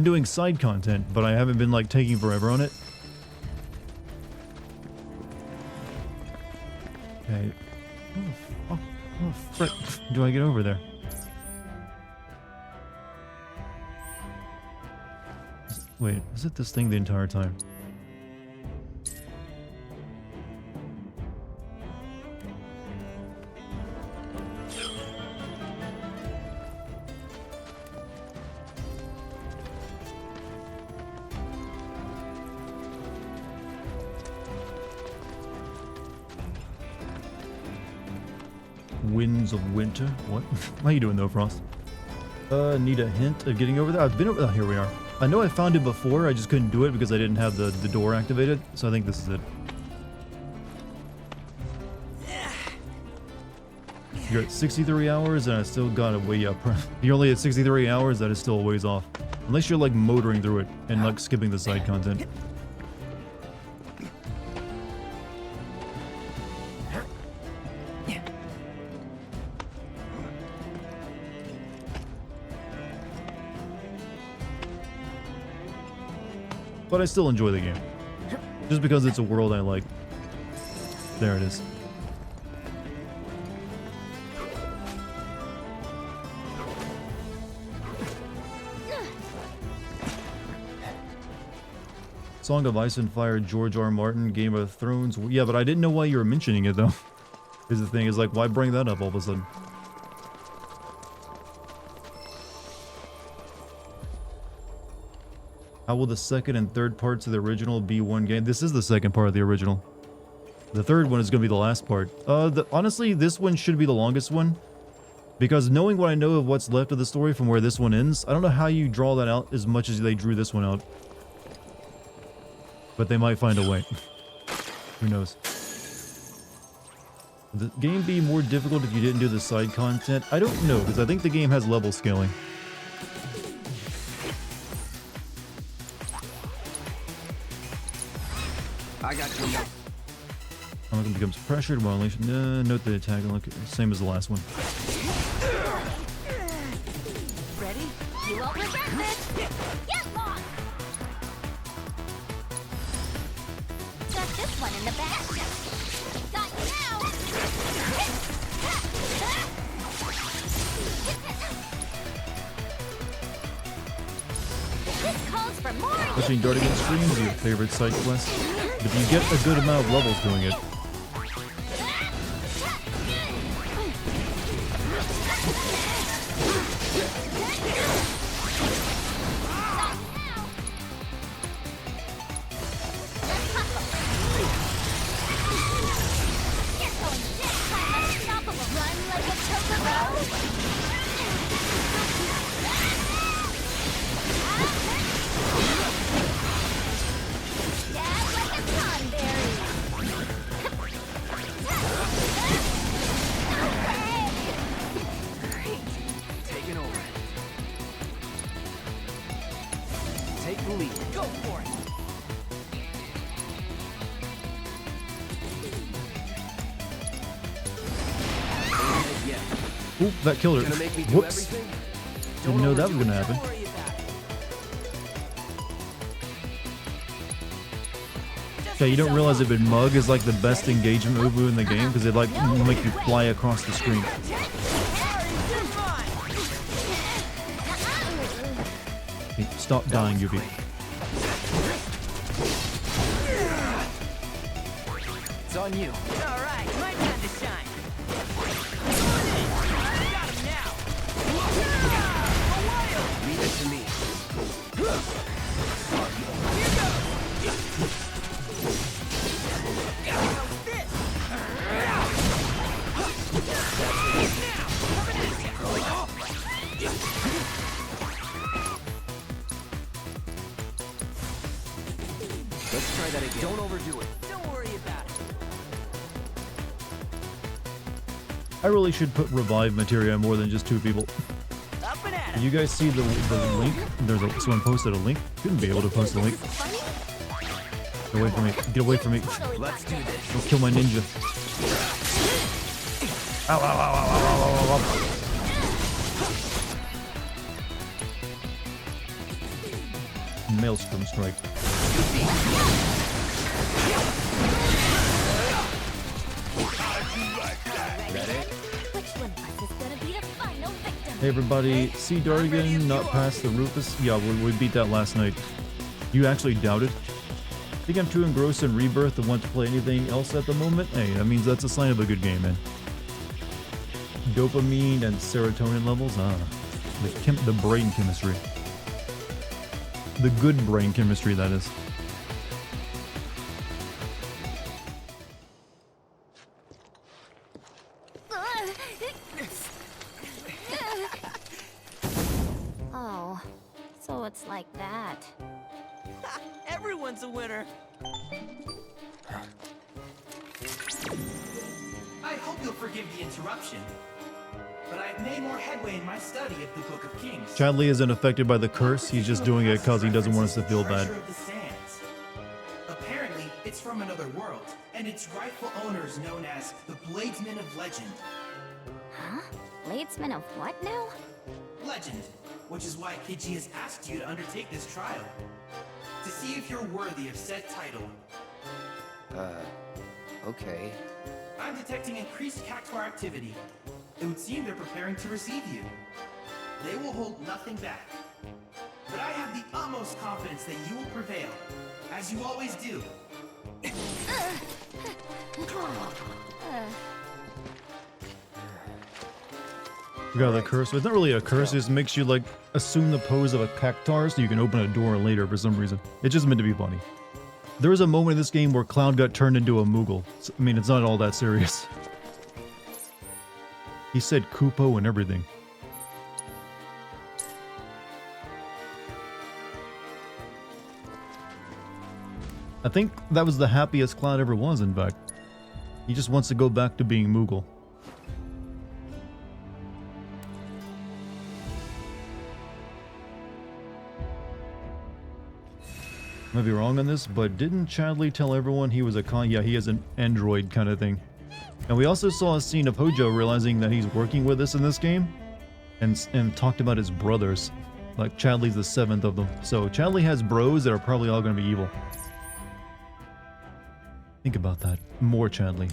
doing side content, but I haven't been like taking forever on it. Okay. How the frick do I get over there? Wait, is it this thing the entire time? Winds of Winter? What? How you doing though, Frost? Need a hint of getting over there? I've been over... Oh, here we are. I know I found it before, I just couldn't do it because I didn't have the door activated, so I think this is it. You're at 63 hours and I still got it way up. You're only at 63 hours, that is still a ways off. Unless you're like motoring through it and like skipping the side content. But I still enjoy the game. Just because it's a world I like. There it is. Song of Ice and Fire, George R. Martin, Game of Thrones. Yeah, but I didn't know why you were mentioning it though. Is the thing is like, why bring that up all of a sudden? How will the second and third parts of the original be one game? This is the second part of the original. The third one is going to be the last part. Honestly, this one should be the longest one. Because knowing what I know of what's left of the story from where this one ends, I don't know how you draw that out as much as they drew this one out. But they might find a way. Who knows? Would the game be more difficult if you didn't do the side content? I don't know, because I think the game has level scaling. I got you. Unlock becomes pressured while unleashing. Note the attack and look same as the last one. Ready? You won't regret this! Get lost! Got this one in the back. Got you now! This calls for more! Watching Dartigan streams, your favorite side quest. But you get a good amount of levels doing it. Oop, that killed her. Whoops. Didn't know that was gonna happen. Yeah, you don't realize that Mug is like the best engagement move in the game because it like make you fly across the screen. Hey, stop dying, Yubi. It's on you. All right, my time to shine. Got him now. Leave it to me. Let's try that again. Don't overdo it. Don't worry about it. I really should put revive materia more than just 2 people. Up and at it. You guys see the link? There's someone posted a link. Shouldn't be able to post a link. Get away from me. Get away from me. Let's do this. Don't kill my ninja. Ow, ow, ow, ow, ow, ow, ow, ow. Maelstrom strike. Hey everybody, see Dartigan not past the Rufus? Yeah, we beat that last night. You actually doubted? I think I'm too engrossed in Rebirth to want to play anything else at the moment? Hey, that means that's a sign of a good game, man. Dopamine and serotonin levels? The brain chemistry. The good brain chemistry, that is. Oh, so it's like that. Everyone's a winner. I hope you'll forgive the interruption, but I've made more headway in my study of the Book of Kings. Chadley isn't affected by the curse, he's just doing it because he doesn't want us to feel bad. Treasure of the Sands. Apparently, it's from another world, and its rightful owner is known as the Bladesman of Legend. Huh? Bladesman of what now? Legend, which is why Kiji has asked you to undertake this trial. To see if you're worthy of said title. Okay. I'm detecting increased Cactuar activity. It would seem they're preparing to receive you. They will hold nothing back. but I have the utmost confidence that you will prevail, as you always do. We got the curse. It's not really a curse, it just makes you like assume the pose of a cactar so you can open a door later for some reason. It's just meant to be funny. There was a moment in this game where Cloud got turned into a Moogle. I mean, it's not all that serious. He said Kupo and everything. I think that was the happiest Cloud ever was, in fact. He just wants to go back to being Moogle. I might be wrong on this, but didn't Chadley tell everyone he was a yeah, he is an android kind of thing. And we also saw a scene of Hojo realizing that he's working with us in this game and talked about his brothers. Like Chadley's the 7th of them. So Chadley has bros that are probably all going to be evil. Think about that. More Chadley.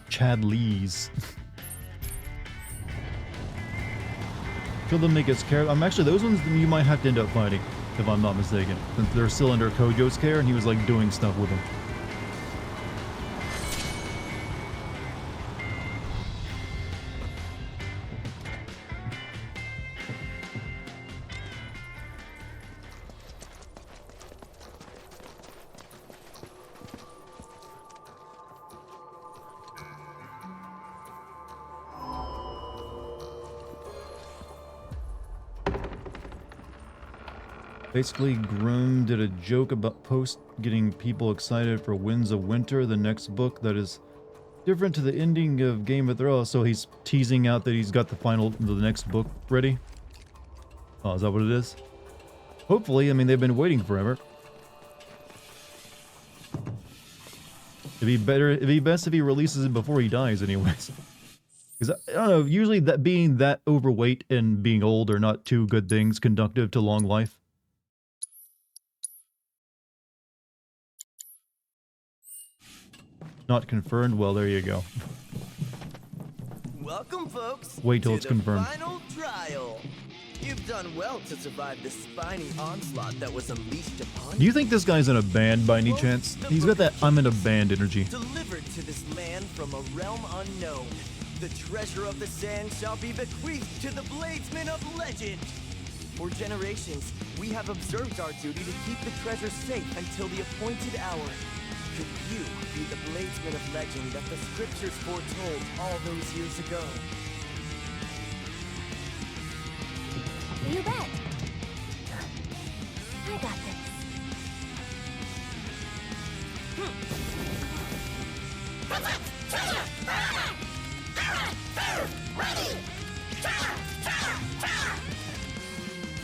Chadleys. Kill them, make his care. Actually, those ones you might have to end up fighting, if I'm not mistaken. Since they're still under Kojo's care and he was like doing stuff with them. Basically, Groom did a joke about Post getting people excited for Winds of Winter, the next book that is different to the ending of Game of Thrones. So he's teasing out that he's got the next book ready. Oh, is that what it is? Hopefully, I mean, they've been waiting forever. It'd be best if he releases it before he dies anyways. Because, I don't know, usually that being that overweight and being old are not two good things conductive to long life. Not confirmed? Well, there you go. Welcome, folks. Wait till it's confirmed. Final trial. You've done well to survive the spiny onslaught that was unleashed upon you. Do you think this guy's in a band by any chance? He's got that I'm in a band energy. Delivered to this land from a realm unknown. The treasure of the sand shall be bequeathed to the bladesmen of legend. For generations, we have observed our duty to keep the treasure safe until the appointed hour. Could you be the bladesman of legend that the scriptures foretold all those years ago? You bet. I got this.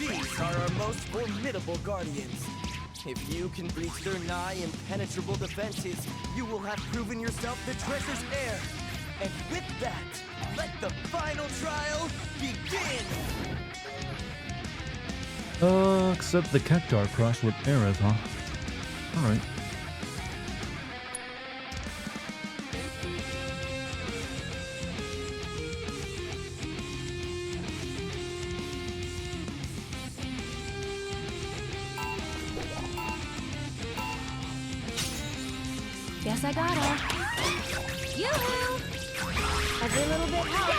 These are our most formidable guardians. If you can breach their nigh impenetrable defenses, you will have proven yourself the treasure's heir. And with that, let the final trial begin! Except the Cactar crush with Aerith, huh? Alright. Guess I got her. Yoo-hoo! Every little bit helps.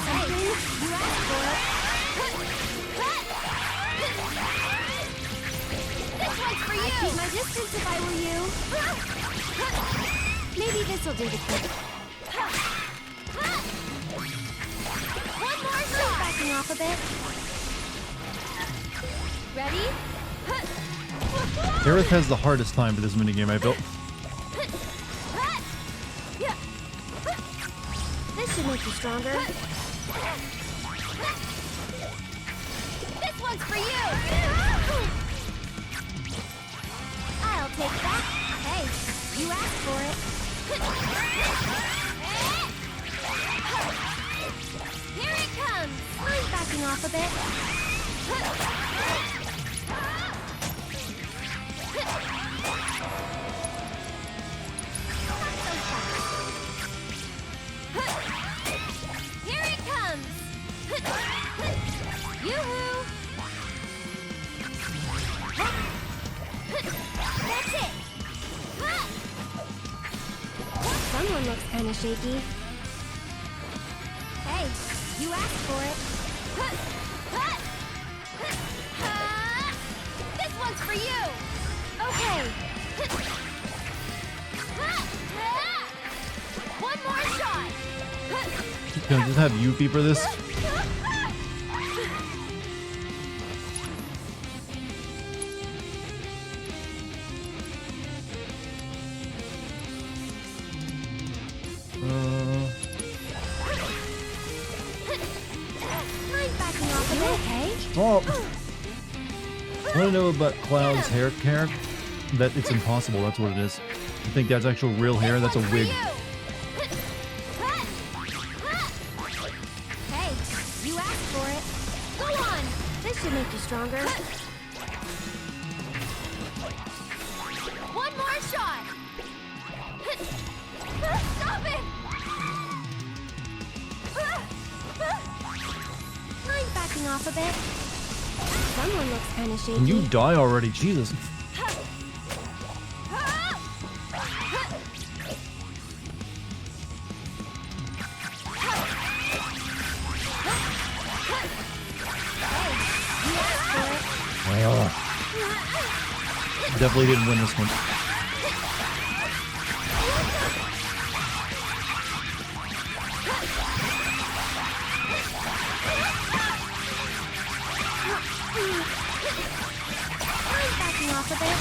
Hey, you asked for it. This one's for you! I'd keep my distance if I were you. Maybe this'll do the trick. One more shot! Backing off a bit. Ready? Aerith has the hardest time for this minigame, I felt. This should make you stronger. This one's for you! I'll take that. Hey, you asked for it. Here it comes! I'm backing off a bit. Here it comes! Yoo-hoo! That's it! Someone looks kinda shaky. Hey, you asked for it. This one's for you! Okay. One more shot! Can I just have Yuppie for this? I'm backing off a bit. Okay? Oh. I want to know about Cloud's hair care. That it's impossible. That's what it is. You think that's actual real hair? That's a wig. Hey, you asked for it. Go on! This should make you stronger. One more shot! Stop it! I'm backing off a bit. Someone looks kind of shaky. Can you die already? Jesus. Well, definitely didn't win this one. I'm backing off a bit.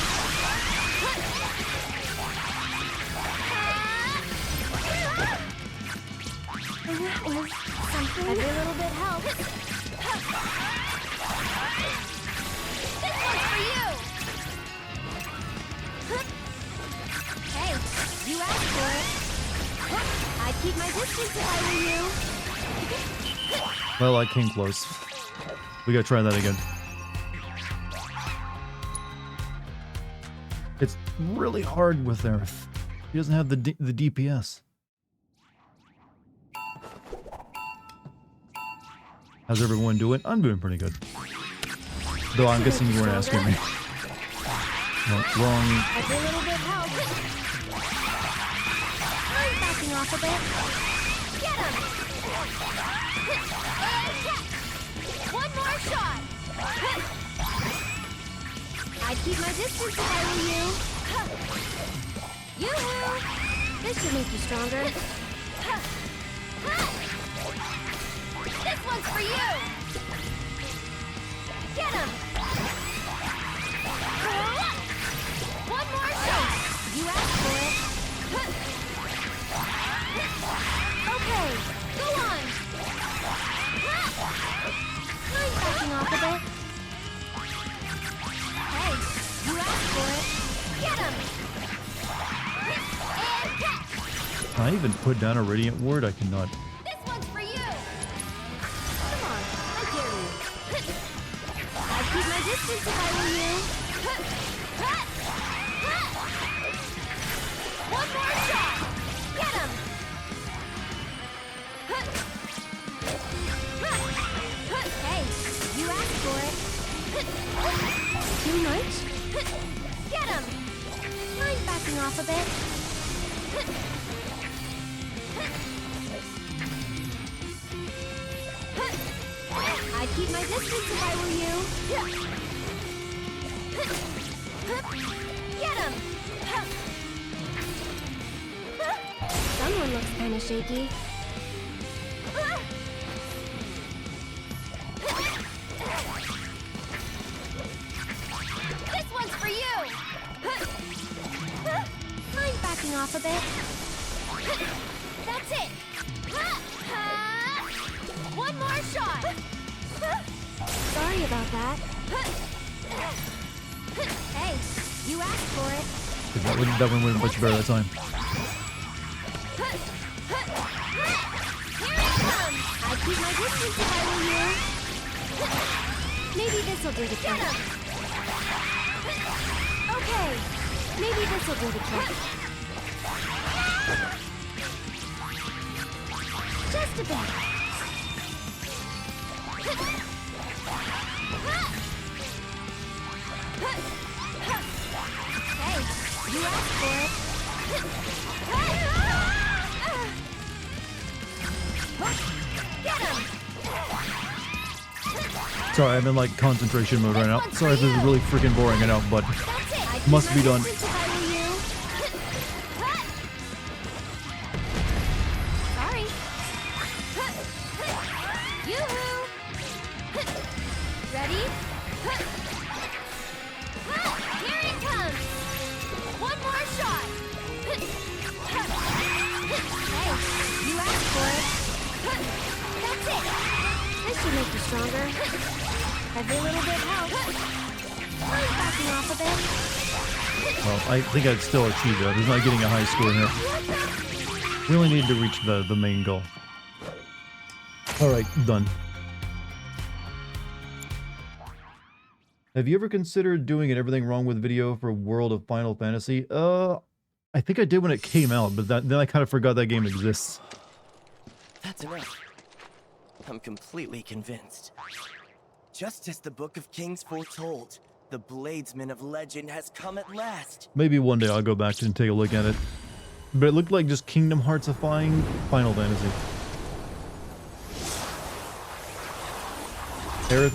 That was something. Every little bit helps. This one's for you! Hey, you asked for it. I'd keep my distance if I were you. Well, I came close. We gotta try that again. It's really hard with Aerith. He doesn't have the DPS. How's everyone doing? I'm doing pretty good. Though I'm guessing you weren't asking me. No, wrong. Every little bit helps. I'm backing off a bit. Get him! One more shot! I'd keep my distance if I were you. Yoo-hoo! This should make you stronger. This one's for you! Get him! One more shot! You asked for it. Okay, go on! I'm backing off a bit. Hey, you asked for it. Get him! And catch! Can I even put down a Radiant Ward? I cannot. This one's for you! Come on, I dare you. I'd keep my distance if I were you. One more shot! Get him! Hey, you asked for it. Too much? Get him! I'm backing off a bit. I'd keep my distance if I were you. Get him! Someone looks kind of shaky. This one's for you! I'm backing off a bit. That's it! One more shot! Sorry about that. Hey, you asked for it. That one went much better that time. keep my distance if I were you. Maybe this'll do the trick. Okay, maybe this'll do the trick. Just a bit. Hey, you asked for it. Get him! Sorry, I'm in like concentration mode right now. Sorry if this is really freaking boring, I know, but must be done. Sorry. Yoo-hoo! Ready? Here it comes! One more shot! Hey, you asked for it. That's it! This should make you stronger. Every little bit helps. I'm backing off a bit. Well, I think I'd still achieve that. It's not getting a high score here. We only need to reach the main goal. Alright, done. Have you ever considered doing an everything wrong with video for World of Final Fantasy? I think I did when it came out, but then I kind of forgot that game exists. That's enough. I'm completely convinced. Just as the Book of Kings foretold, the Bladesman of Legend has come at last. Maybe one day I'll go back and take a look at it. But it looked like just Kingdom Hearts-ifying Final Fantasy.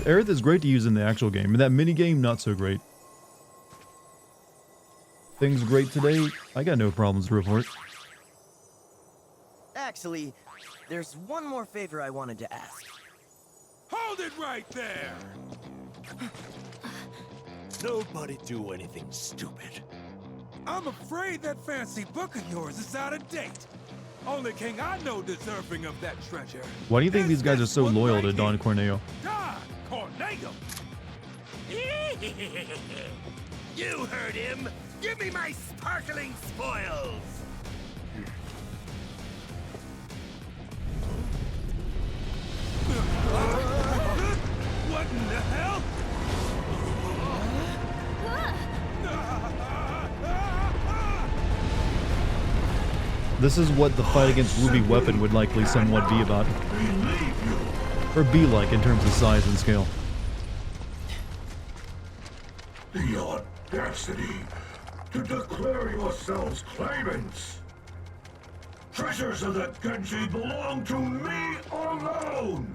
Aerith is great to use in the actual game, and that minigame, not so great. Things great today? I got no problems to report. Actually, there's one more favor I wanted to ask. Hold it right there! Nobody do anything stupid. I'm afraid that fancy book of yours is out of date. Only king I know deserving of that treasure. Why do you think these guys are so One loyal right to Don here. Corneo? Don Corneo! You heard him! Give me my sparkling spoils! What in the hell? This is what the fight against Ruby Weapon would likely somewhat be about. Or be like in terms of size and scale. The audacity to declare yourselves claimants! Treasures of the Genji belong to me alone!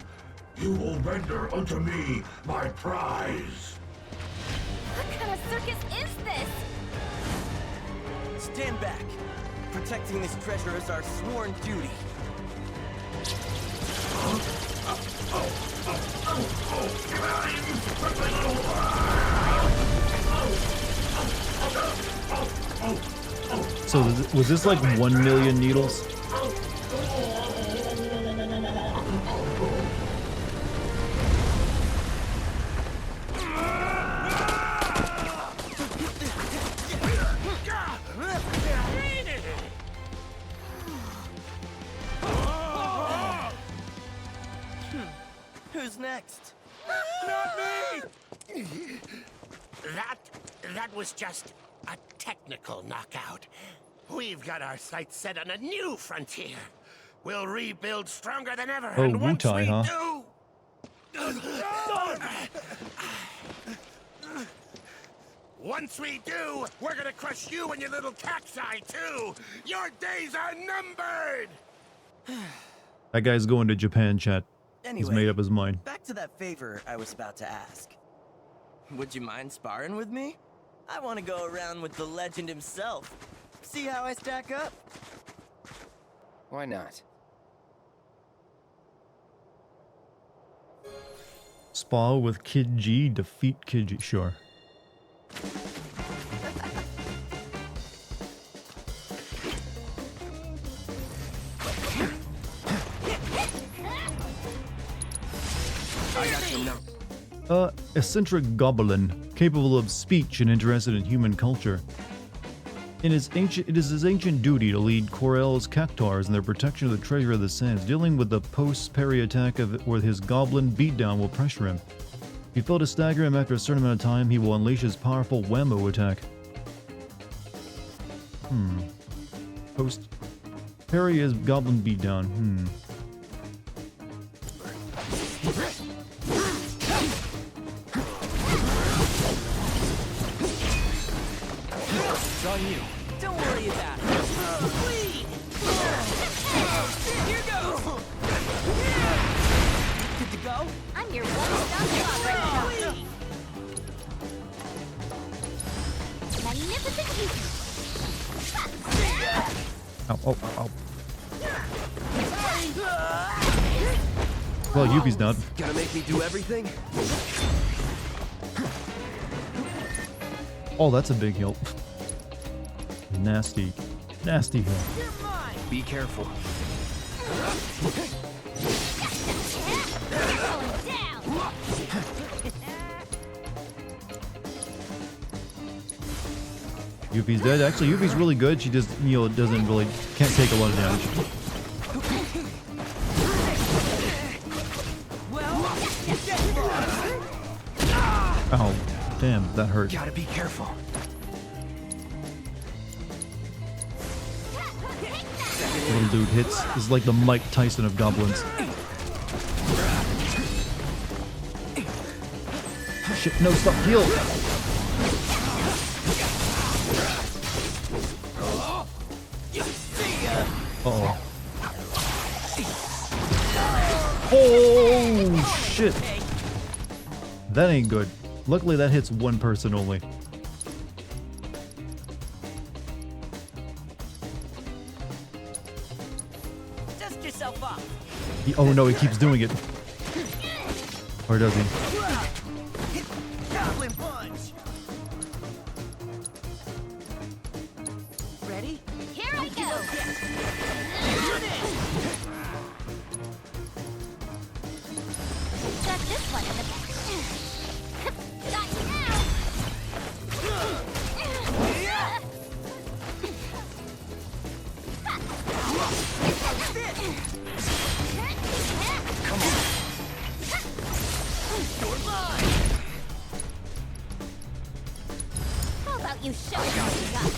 You will render unto me my prize! What kind of circus is this? Stand back. Protecting this treasure is our sworn duty. So was this like 1 million needles? Who's next? Not me! That was just a technical knockout. We've got our sights set on a new frontier. We'll rebuild stronger than ever, Oh, and once Wutai, we huh? do... Once we do, we're gonna crush you and your little cacti, too! Your days are numbered! That guy's going to Japan, chat. He's Anyway, made up his mind. back to that favor I was about to ask. Would you mind sparring with me? I want to go around with the legend himself. See how I stack up? Why not? Spa with Kid G, defeat Kid G. Sure. Eccentric goblin, capable of speech and interested in human culture. It is his ancient duty to lead Corell's Cactars in their protection of the treasure of the sands. Dealing with the post-parry attack where his goblin beatdown will pressure him. If you fail to stagger him after a certain amount of time, he will unleash his powerful whammo attack. Post-parry his goblin beatdown. It's on you. Don't worry about it. Please. Here goes. Good to go? I'm your one-stop shop right now. Magnificent use. Ow, ow, ow. Well, Yubi's done. Gonna make me do everything? Oh, that's a big hill. Nasty. Nasty hill. Be careful. Going down. Yuffie's dead. Actually, Yuffie's really good. She just, can't take a lot of damage. Oh, damn, that hurt. Gotta be careful. Little dude hits is like the Mike Tyson of goblins. Shit, no, stop, heal! Uh-oh. Oh, shit! That ain't good. Luckily, that hits one person only. Dust yourself off. Oh no, he keeps doing it. Or does he? Goblin punch. Ready? Here I go. Got this one in the back. Got you now. Come on. You're mine. How about you show me what you got?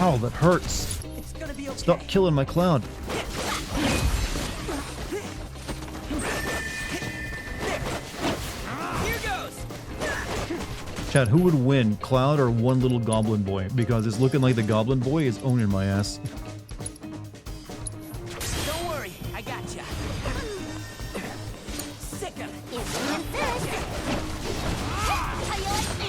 Ow, that hurts. It's gonna be okay. Stop killing my cloud. Here goes. Chad, who would win, Cloud or one little goblin boy? Because it's looking like the goblin boy is owning my ass. Don't worry, I gotcha. Sick of it. It's doing this. How you like me?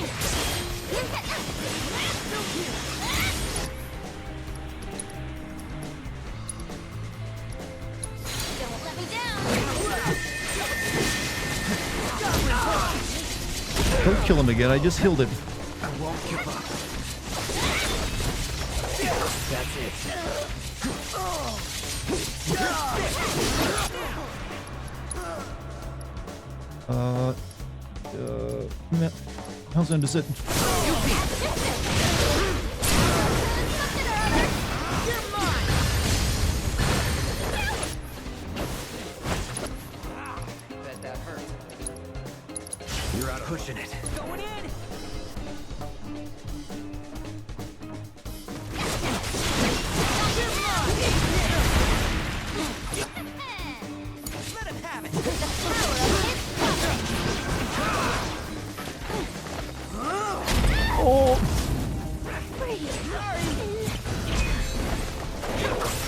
Don't let me down. Don't kill him again, I just healed him. I won't give up. That's it. How's that to sit? Bet that hurt. You're out pushing it. Going in. Let him have it. Oh!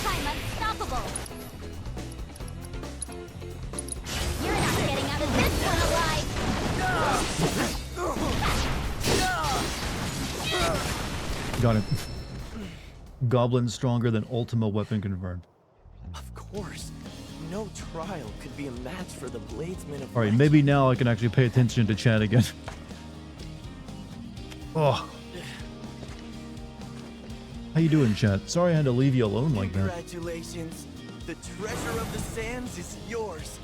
I'm unstoppable. You're not getting out of this one alive. Got it. Goblin stronger than Ultima weapon confirmed. Of course. No trial could be a match for the Bladesman of Alright, Legend. maybe now I can actually pay attention to chat again. Oh. How you doing, chat? Sorry I had to leave you alone like that. Congratulations. The treasure of the sands is yours.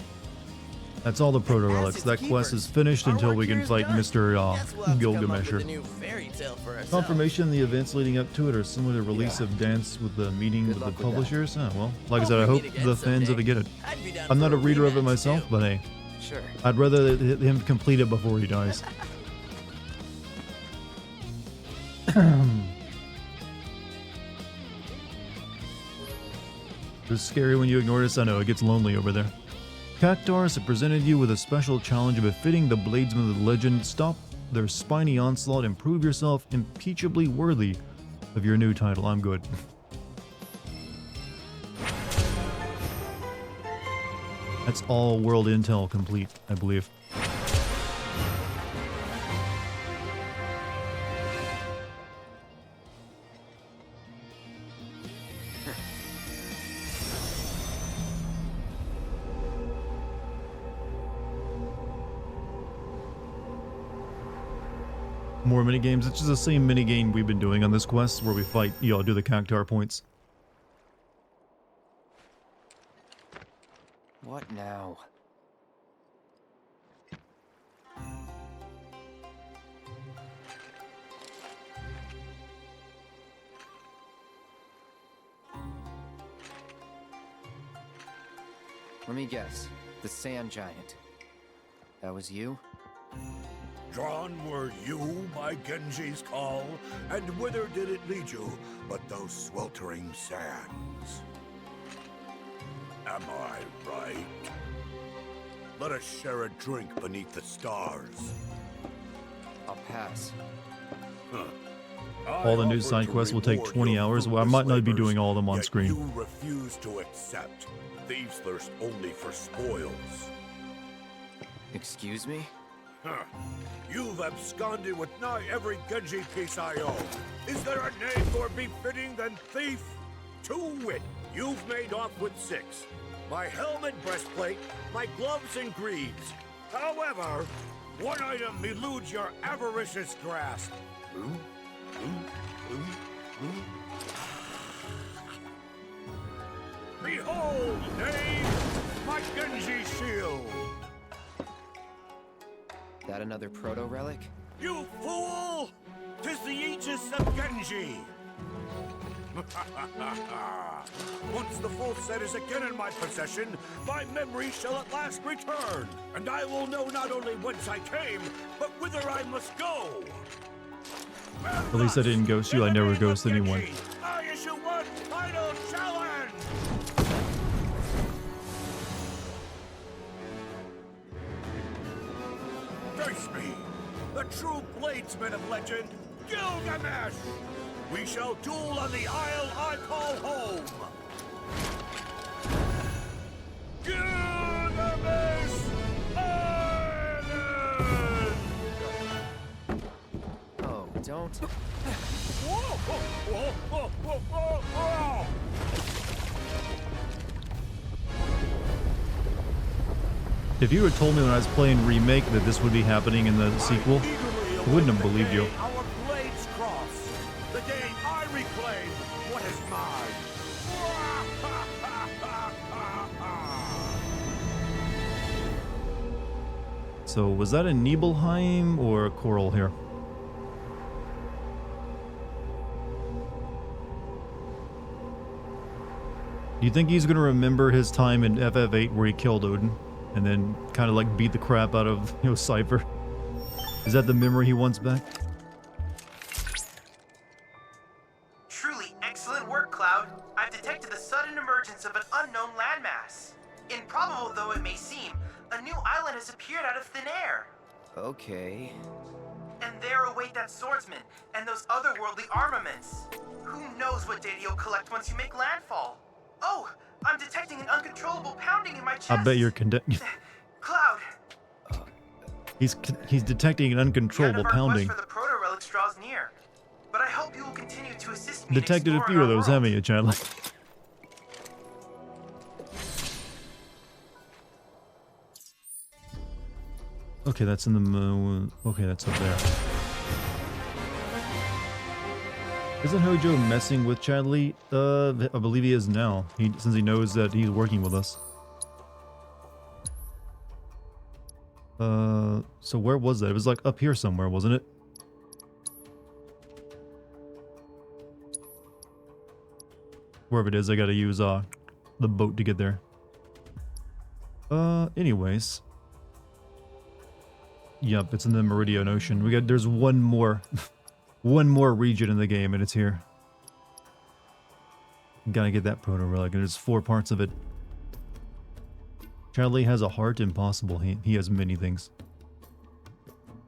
That's all the proto As relics. its That quest keepers. is finished Our until work we can here is fight done. Mr. Guess we'll have to come up with a Gilgamesher. new fairy tale for ourselves. Confirmation: the events leading up to it are similar to release Yeah. of Dance with the meeting Good with the luck with that. publishers. Oh, well, like I Hope said, I we hope meet again the fans of someday. it get it. I'd be down I'm not for a reader of it rematch, myself, too. but hey, Sure. I'd rather him complete it before he dies. It's scary when you ignore this. I know, it gets lonely over there. Cactars have presented you with a special challenge befitting the Bladesmen of the Legend. Stop their spiny onslaught and prove yourself impeachably worthy of your new title. I'm good. That's all world intel complete, I believe. More minigames. It's just the same minigame we've been doing on this quest where we fight, do the Cactar points. What now? Let me guess. The sand giant. That was you? Drawn were you by Genji's call, and whither did it lead you but those sweltering sands? Am I right? Let us share a drink beneath the stars. I'll pass. All the new side quests will take 20 hours. Well, I might not be doing all of them on screen. You refuse to accept. Thieves thirst only for spoils. Excuse me? Huh. You've absconded with nigh every Genji piece I own. Is there a name more befitting than thief? To wit, you've made off with 6. My helmet breastplate, my gloves and greaves. However, one item eludes your avaricious grasp. Behold, knave, my Genji shield! That another proto relic? You fool! 'Tis the Aegis of Genji! Once the full set is again in my possession, my memory shall at last return, and I will know not only whence I came, but whither I must go! At least I didn't ghost you. I never ghost anyone. I issue one final challenge! Face me, the true bladesman of legend, Gilgamesh! We shall duel on the isle I call home! Gilgamesh Island! Oh, don't. Whoa, whoa, whoa, whoa, whoa, whoa. If you had told me when I was playing Remake that this would be happening in the sequel, I wouldn't have believed you. Our blades cross. The day I reclaim what is mine. So was that a Nibelheim or a Coral here? Do you think he's gonna remember his time in FF8 where he killed Odin and then kind of like beat the crap out of, Cypher? Is that the memory he wants back? Truly excellent work, Cloud. I've detected the sudden emergence of an unknown landmass. Improbable though it may seem, a new island has appeared out of thin air. Okay. And there await that swordsman and those otherworldly armaments. Who knows what data you'll collect once you make landfall? Oh, I'm detecting an uncontrollable pounding in my chest. I bet you're Cloud, he's detecting an the end uncontrollable of our pounding. quest for the proto relics draws near. But I hope you will continue to assist me in Detected a exploring few of our those, world. haven't you, Chandler? Okay, that's in the moon. Okay, that's up there. Isn't Hojo messing with Chadley? I believe he is now. Since he knows that he's working with us. So where was that? It was like up here somewhere, wasn't it? Wherever it is, I gotta use the boat to get there. Anyways. Yep, it's in the Meridian Ocean. There's one more one more region in the game and it's here. Gotta get that proto relic, and there's 4 parts of it. Chadley has a heart, impossible. He has many things.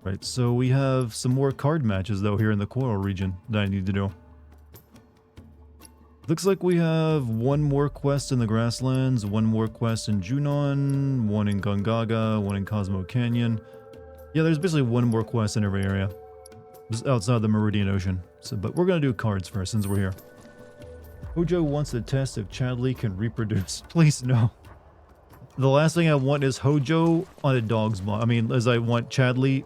Right, so we have some more card matches though here in the Coral region that I need to do. Looks like we have 1 more quest in the Grasslands, 1 more quest in Junon, 1 in Gongaga, 1 in Cosmo Canyon. Yeah, there's basically 1 more quest in every area. Just outside the Meridian Ocean. So, but we're gonna do cards first since we're here. Hojo wants to test if Chadley can reproduce. Please, no. The last thing I want is Hojo on a dog's body. I mean, as I want Chadley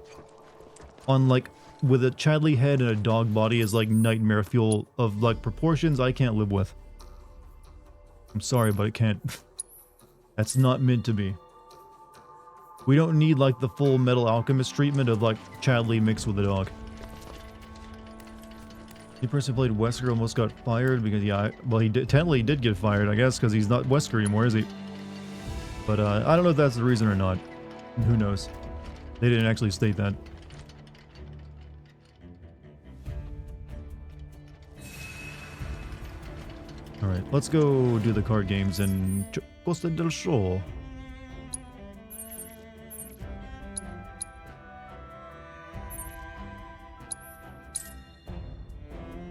on like, with a Chadley head and a dog body is like nightmare fuel of like proportions I can't live with. I'm sorry, but it can't. That's not meant to be. We don't need like the full Metal Alchemist treatment of like Chadley mixed with a dog. The person who played Wesker almost got fired because, yeah, well, he technically did get fired, I guess, because he's not Wesker anymore, is he? But I don't know if that's the reason or not. Who knows? They didn't actually state that. Alright, let's go do the card games in Costa del Sol.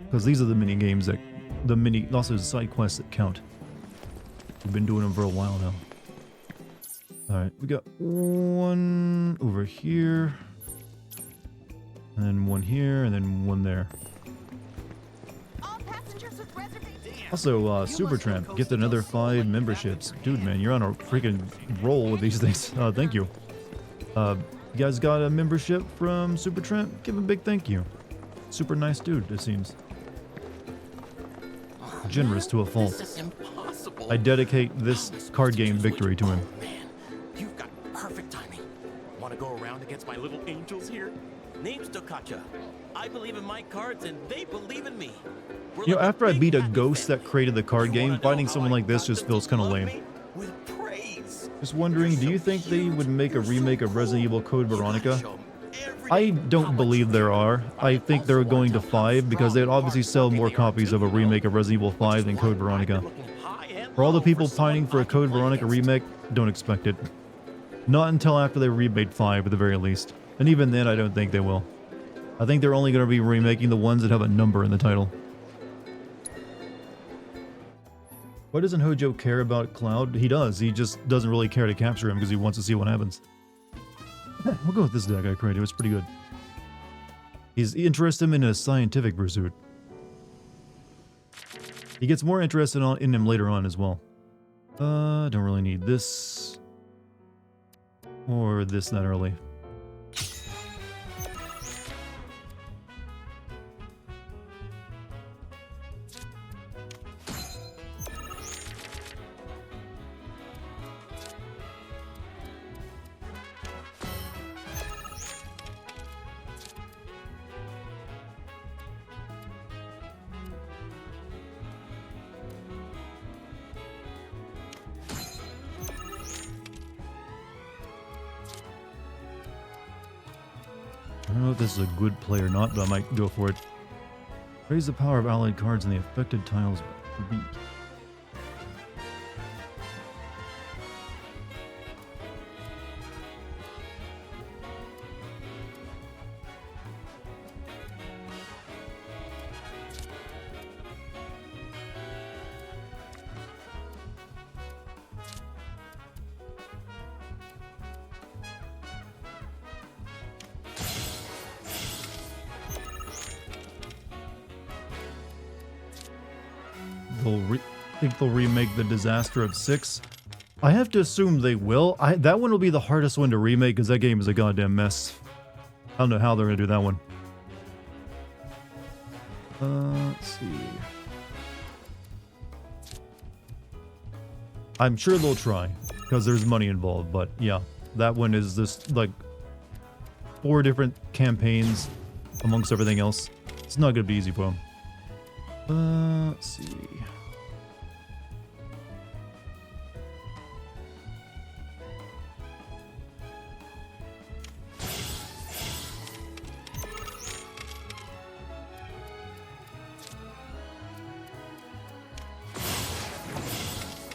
Because these are the mini games that, also side quests that count. We've been doing them for a while now. Alright, we got 1 over here. And then 1 here, and then 1 there. Also, Supertramp, get another 5 memberships. Dude, man, you're on a freaking roll with these things. Thank you. You guys got a membership from Supertramp? Give him a big thank you. Super nice dude, it seems. Generous to a fault. This is impossible. I dedicate this card game victory to him. Man, you've got perfect timing. Want to go around against my little angels here? Name's Dokkacha. I believe in my cards and they believe in me. You know, after I beat a ghost that created the card game, finding someone like this just feels kind of lame. Just wondering, do you think they would make a remake of Resident Evil Code Veronica? I don't believe there are. I think they're going to 5 because they'd obviously sell more copies of a remake of Resident Evil 5 than Code Veronica. For all the people pining for a Code Veronica remake, don't expect it. Not until after they remade 5 at the very least. And even then, I don't think they will. I think they're only going to be remaking the ones that have a number in the title. Why doesn't Hojo care about Cloud? He does. He just doesn't really care to capture him because he wants to see what happens. We'll go with this deck I created. It was pretty good. He's interested in a scientific pursuit. He gets more interested in him later on as well. Don't really need this. Or this that early. I don't know if this is a good play or not, but I might go for it. Raise the power of allied cards in the affected tiles beat. Think they'll remake the Disaster of 6. I have to assume they will. That one will be the hardest one to remake because that game is a goddamn mess. I don't know how they're gonna do that one. Let's see. I'm sure they'll try because there's money involved, but yeah, that one is this like 4 different campaigns amongst everything else. It's not gonna be easy for him. Let's see.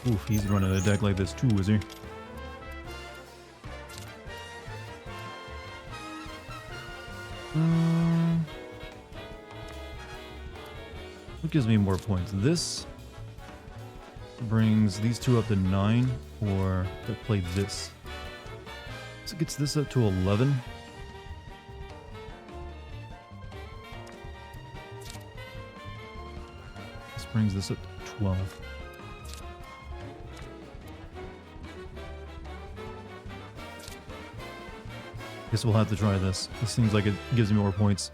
Oof, he's running a deck like this too, is he? What gives me more points? This brings these two up to 9, or I play this. So it gets this up to 11. This brings this up to 12. Guess we'll have to try this. This seems like it gives me more points.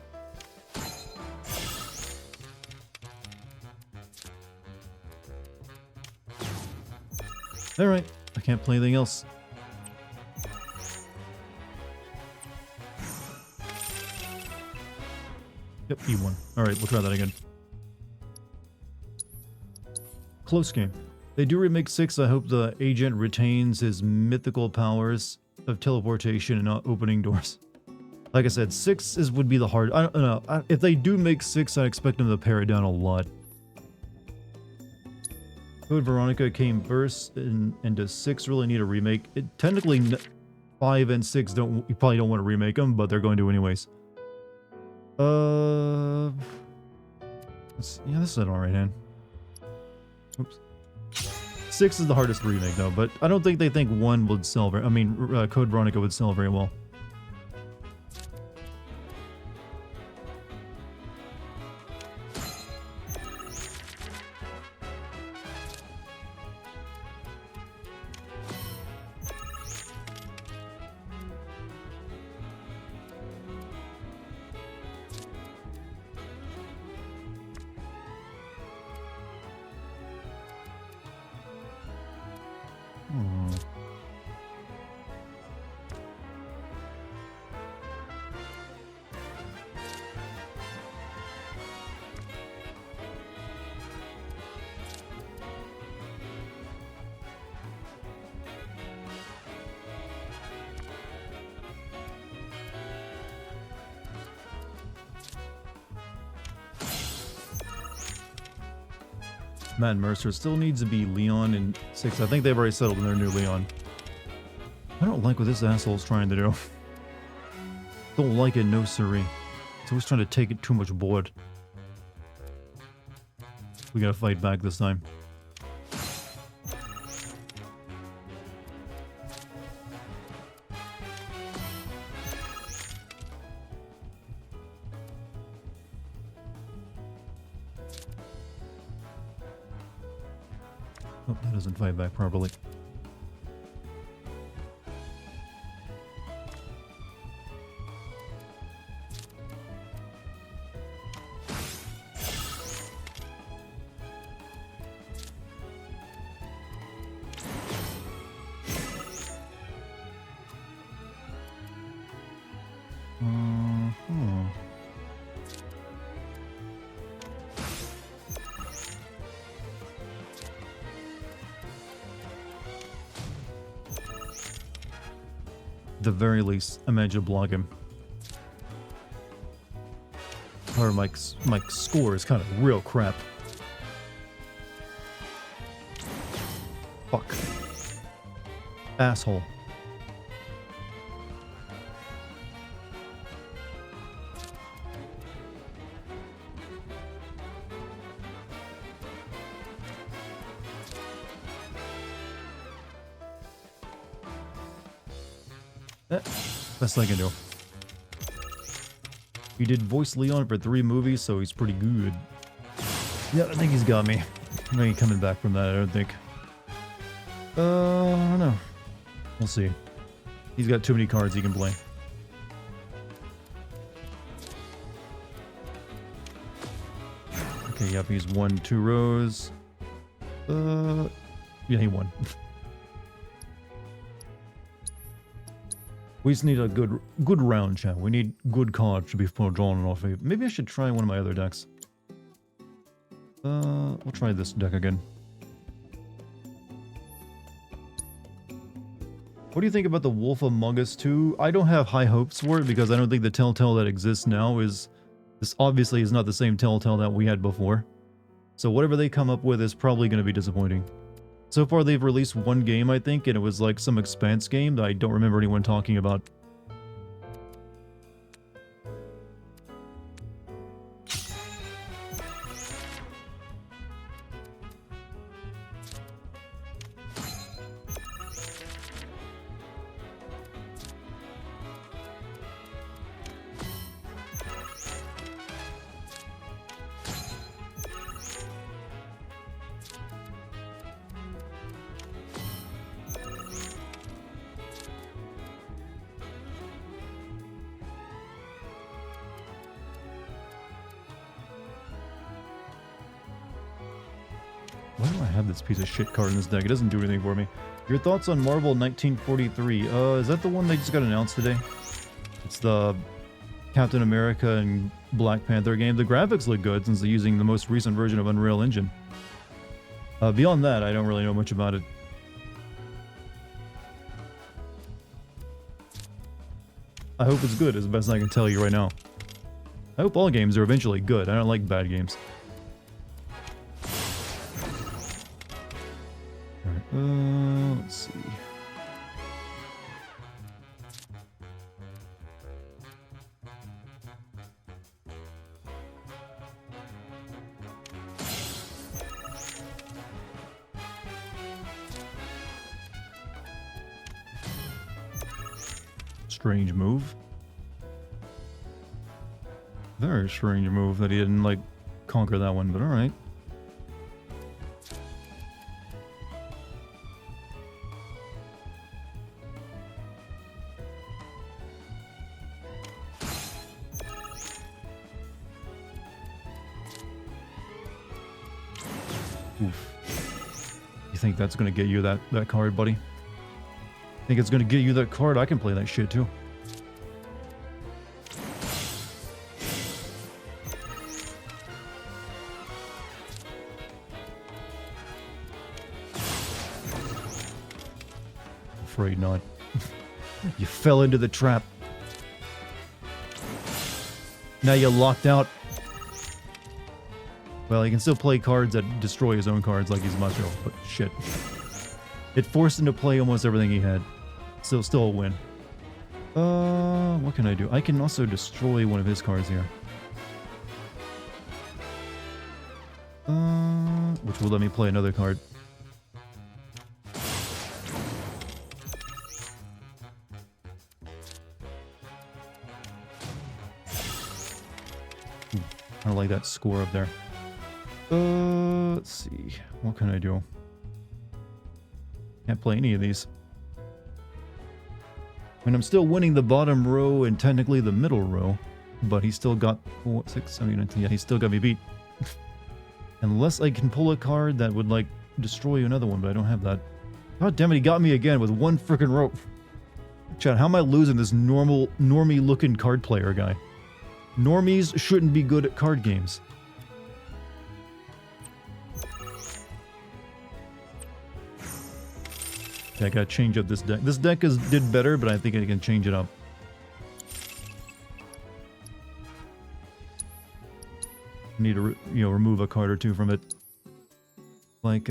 Alright, I can't play anything else. Yep, E1. Alright, we'll try that again. Close game. They do remake 6. I hope the agent retains his mythical powers of teleportation and not opening doors. Like I said, 6 would be the hard. I don't know. If they do make 6, I expect them to pare it down a lot. Code Veronica came first, and does 6 really need a remake? Technically, 5 and 6 don't. You probably don't want to remake them, but they're going to anyways. Yeah, this is an alright hand. Oops. 6 is the hardest to remake though, but I don't think they think 1 would sell very. I mean, Code Veronica would sell very well. Matt Mercer still needs to be Leon in 6. I think they've already settled on their new Leon. I don't like what this asshole's trying to do. Don't like it, no siree. He's always trying to take it too much board. We gotta fight back this time. Oh, that doesn't fight back properly. The very least, I managed to block him. Or my score is kind of real crap. Fuck. Asshole. Best I can do. He did voice Leon for 3 movies, so he's pretty good. Yeah, I think he's got me. I ain't coming back from that, I don't think. I don't know. We'll see. He's got too many cards he can play. Okay, yep, he's won 2 rows. Yeah, he won. We just need a good round, chat. We need good cards to be drawn off of. Maybe I should try one of my other decks. We'll try this deck again. What do you think about the Wolf Among Us 2? I don't have high hopes for it because I don't think the Telltale that exists now is... This obviously is not the same Telltale that we had before. So whatever they come up with is probably going to be disappointing. So far they've released one game, I think, and it was like some Expanse game that I don't remember anyone talking about. Why do I have this piece of shit card in this deck? It doesn't do anything for me. Your thoughts on Marvel 1943? Is that the one they just got announced today? It's the Captain America and Black Panther game. The graphics look good since they're using the most recent version of Unreal Engine. Beyond that, I don't really know much about it. I hope it's good, is the best I can tell you right now. I hope all games are eventually good. I don't like bad games. Let's see. Strange move. Very strange move that he didn't, like, conquer that one, but alright. Oof. You think that's gonna get you that card, buddy? Think it's gonna get you that card? I can play that shit too. Afraid not. You fell into the trap. Now you're locked out. Well, he can still play cards that destroy his own cards like he's Macho, but shit. It forced him to play almost everything he had. So still a win. What can I do? I can also destroy one of his cards here. Which will let me play another card. I don't like that score up there. Let's see. What can I do? Can't play any of these. And I'm still winning the bottom row and technically the middle row. But he still got 4, 6, 7, 19. Yeah, he still got me beat. Unless I can pull a card that would, like, destroy another one, but I don't have that. God damn it, he got me again with one freaking rope. Chad, how am I losing this normie-looking card player guy? Normies shouldn't be good at card games. Okay, I gotta change up this deck. This deck did better, but I think I can change it up. I need to, remove a card or two from it. Like,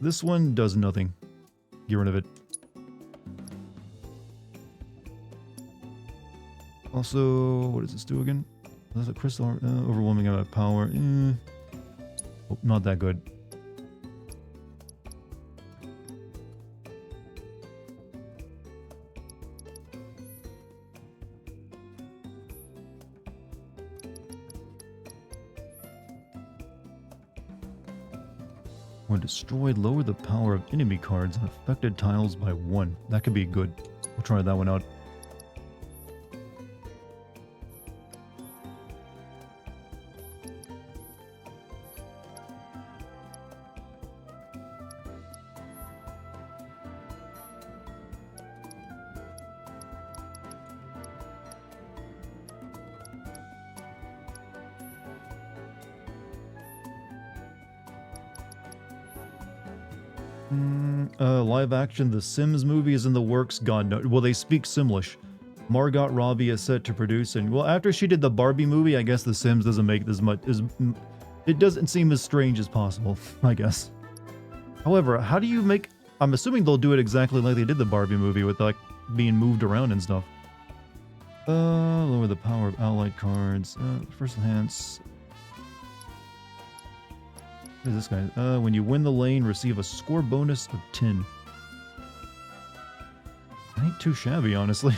this one does nothing. Get rid of it. Also, what does this do again? That's a crystal overwhelming amount of power. Oh, not that good. When destroyed, lower the power of enemy cards on affected tiles by 1. That could be good. We'll try that one out. Live action The Sims movie is in the works. God no. Well, they speak Simlish. Margot Robbie is set to produce, and well, after she did the Barbie movie, I guess The Sims doesn't make as much as it doesn't seem as strange as possible, I guess. However, how do you make? I'm assuming they'll do it exactly like they did the Barbie movie with like being moved around and stuff. Lower the power of allied cards. First enhance. What is this guy? When you win the lane, receive a score bonus of 10. Ain't too shabby, honestly.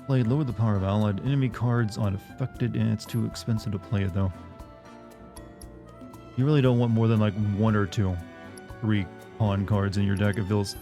Play, lower the power of allied enemy cards on affected, and it's too expensive to play it though. You really don't want more than like 1 or 2, 3 pawn cards in your deck. It feels.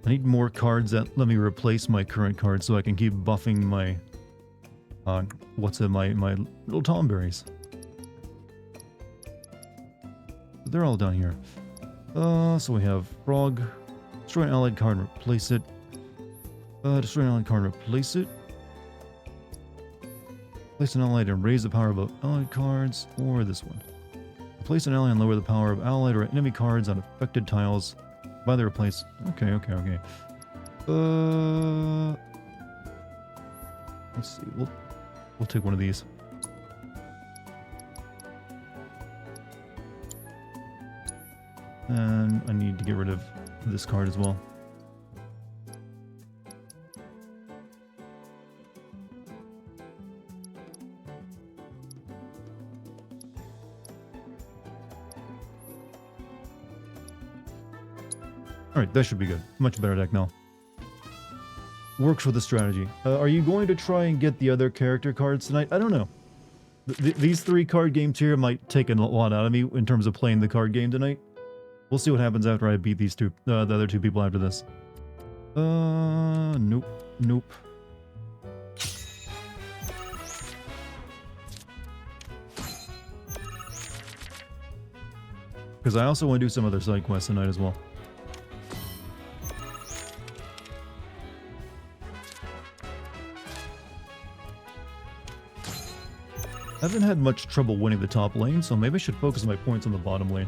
I need more cards that let me replace my current cards so I can keep buffing my, my little tomberries. They're all down here. So we have Frog, destroy an allied card and replace it. Destroy an allied card and replace it. Place an allied and raise the power of allied cards, or this one. Replace an ally and lower the power of allied or enemy cards on affected tiles. By the replace. Okay. Let's see. We'll take one of these. And I need to get rid of this card as well. Alright, that should be good. Much better deck now. Works with the strategy. Are you going to try and get the other character cards tonight? I don't know. These 3 card games here might take a lot out of me in terms of playing the card game tonight. We'll see what happens after I beat these two, the other 2 people after this. Nope. Because I also want to do some other side quests tonight as well. I haven't had much trouble winning the top lane, so maybe I should focus my points on the bottom lane.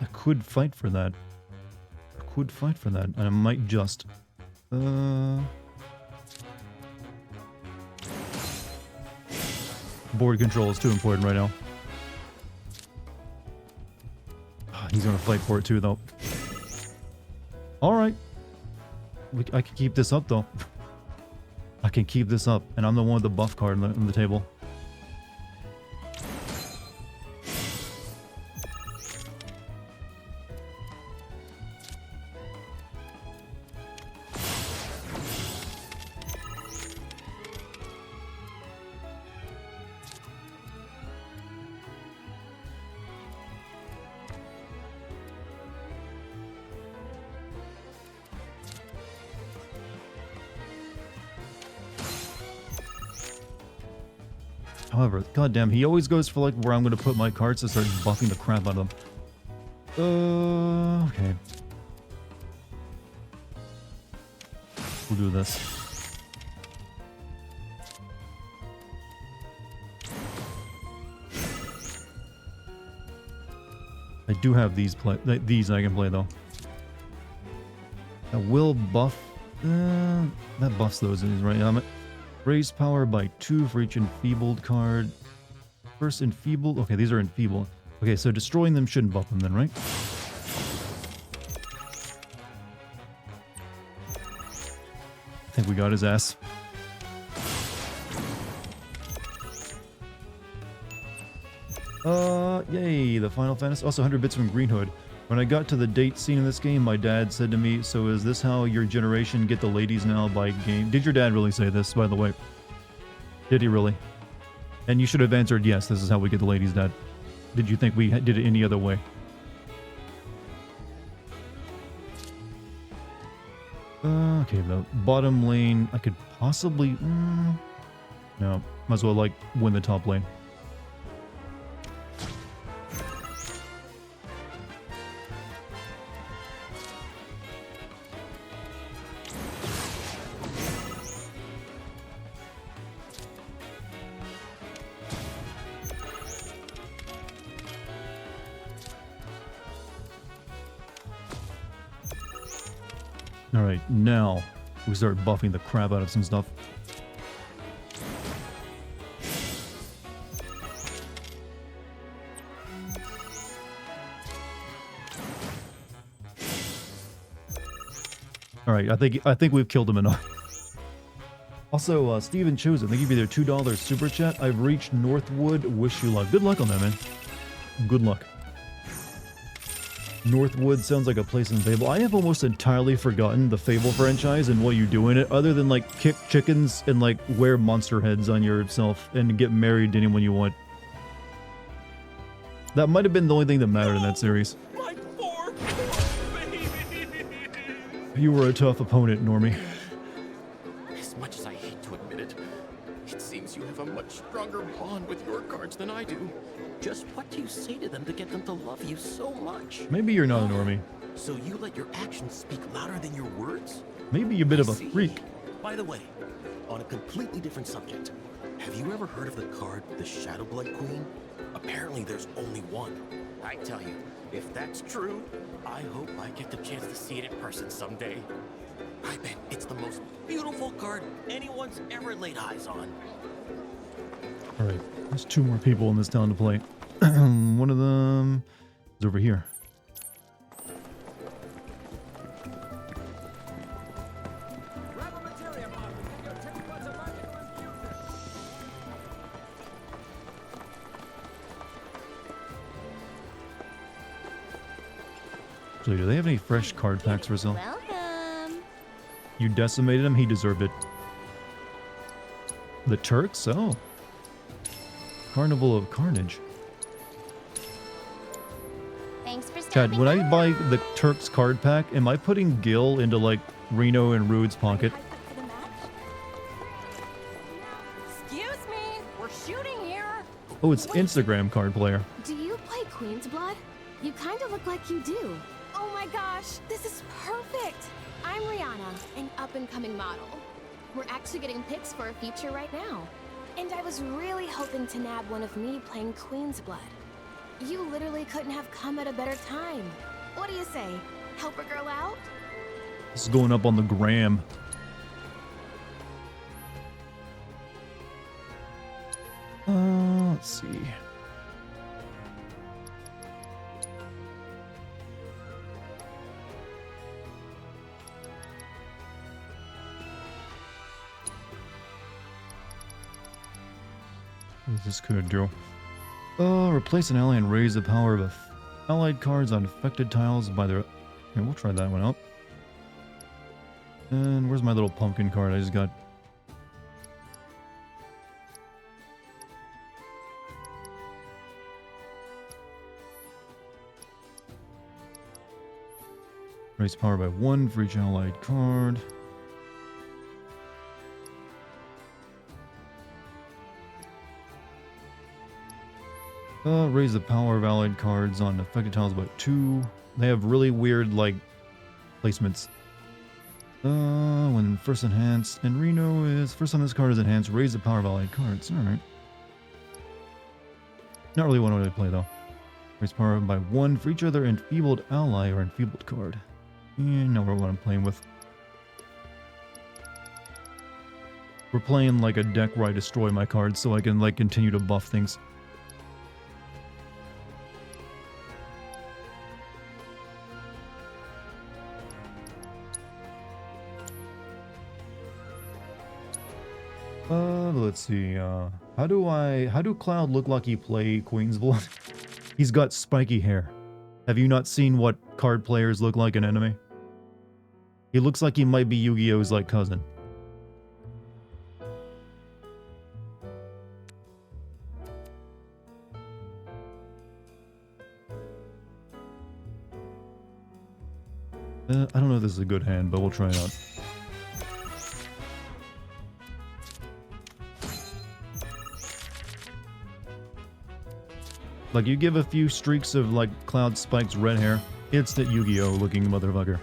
I could fight for that. And I might just... Board control is too important right now. He's gonna fight for it too, though. Alright. I can keep this up, though. I can keep this up, and I'm the one with the buff card on the table. However, goddamn, he always goes for like where I'm going to put my cards to start buffing the crap out of them. Okay. We'll do this. I do have these I can play though. That will buff. That buffs those, right? Raise power by 2 for each enfeebled card. First enfeebled. Okay, these are enfeebled. Okay, so destroying them shouldn't buff them then, right? I think we got his ass. Yay, the Final Fantasy. Also 100 bits from Green Hood. When I got to the date scene in this game, my dad said to me, "So is this how your generation get the ladies now by game?" Did your dad really say this, by the way? Did he really? And you should have answered, yes, this is how we get the ladies, Dad. Did you think we did it any other way? Okay, the bottom lane, I could possibly... no, might as well, like, win the top lane. Alright, now we start buffing the crap out of some stuff. Alright, I think we've killed him enough. Also, Steven Chosen, thank you for their $2 super chat. I've reached Northwood. Wish you luck. Good luck on that, man. Good luck. Northwood sounds like a place in Fable. I have almost entirely forgotten the Fable franchise and what you do in it, other than like kick chickens and like wear monster heads on yourself and get married to anyone you want. That might have been the only thing that mattered in that series. My poor baby. You were a tough opponent, Normie. As much as I hate to admit it, it seems you have a much stronger bond with your cards than I do. Just what do you say to them to get them to love you so much? Maybe you're not a Normie. So you let your actions speak louder than your words? Maybe you're a bit of a See? freak. By the way, on a completely different subject, have you ever heard of the card, the Shadow Blood Queen? Apparently there's only one. I tell you, if that's true, I hope I get the chance to see it in person someday. I bet it's the most beautiful card anyone's ever laid eyes on. Alright, there's 2 more people in this town to play. One of them is over here. So do they have any fresh card packs for sale? Welcome. You decimated him, he deserved it. The Turks? Oh. Carnival of Carnage. Thanks for Chad, stopping when I by. buy the Turks card pack, am I putting Gil into like Reno and Rude's pocket? Excuse me, we're shooting here. Oh, it's Instagram card player. Do you play Queen's Blood? You kind of look like you do. Oh my gosh, this is perfect. I'm Rihanna, an up-and-coming model. We're actually getting pics for a feature right now. And I was really hoping to nab one of me playing Queen's Blood. You literally couldn't have come at a better time. What do you say? Help a girl out? This is going up on the gram. Let's see. What is this could do? Replace an ally and raise the power of allied cards on affected tiles by their... Okay, we'll try that one out. And where's my little pumpkin card I just got? Raise power by 1 for each allied card. Raise the power of allied cards on affected tiles by 2. They have really weird, like, placements. When first enhanced, and Reno is first on this card is enhanced, raise the power of allied cards. Alright. Not really one way to play though. Raise power by 1 for each other enfeebled ally or enfeebled card. And now we're what I'm playing with. We're playing like a deck where I destroy my cards so I can like continue to buff things. Let's see, how do Cloud look like he play Queen's Blood? He's got spiky hair. Have you not seen what card players look like in anime? He looks like he might be Yu-Gi-Oh's like cousin. I don't know if this is a good hand, but we'll try it out. Like, you give a few streaks of, like, Cloud Spike's red hair, it's that Yu-Gi-Oh! Looking motherfucker.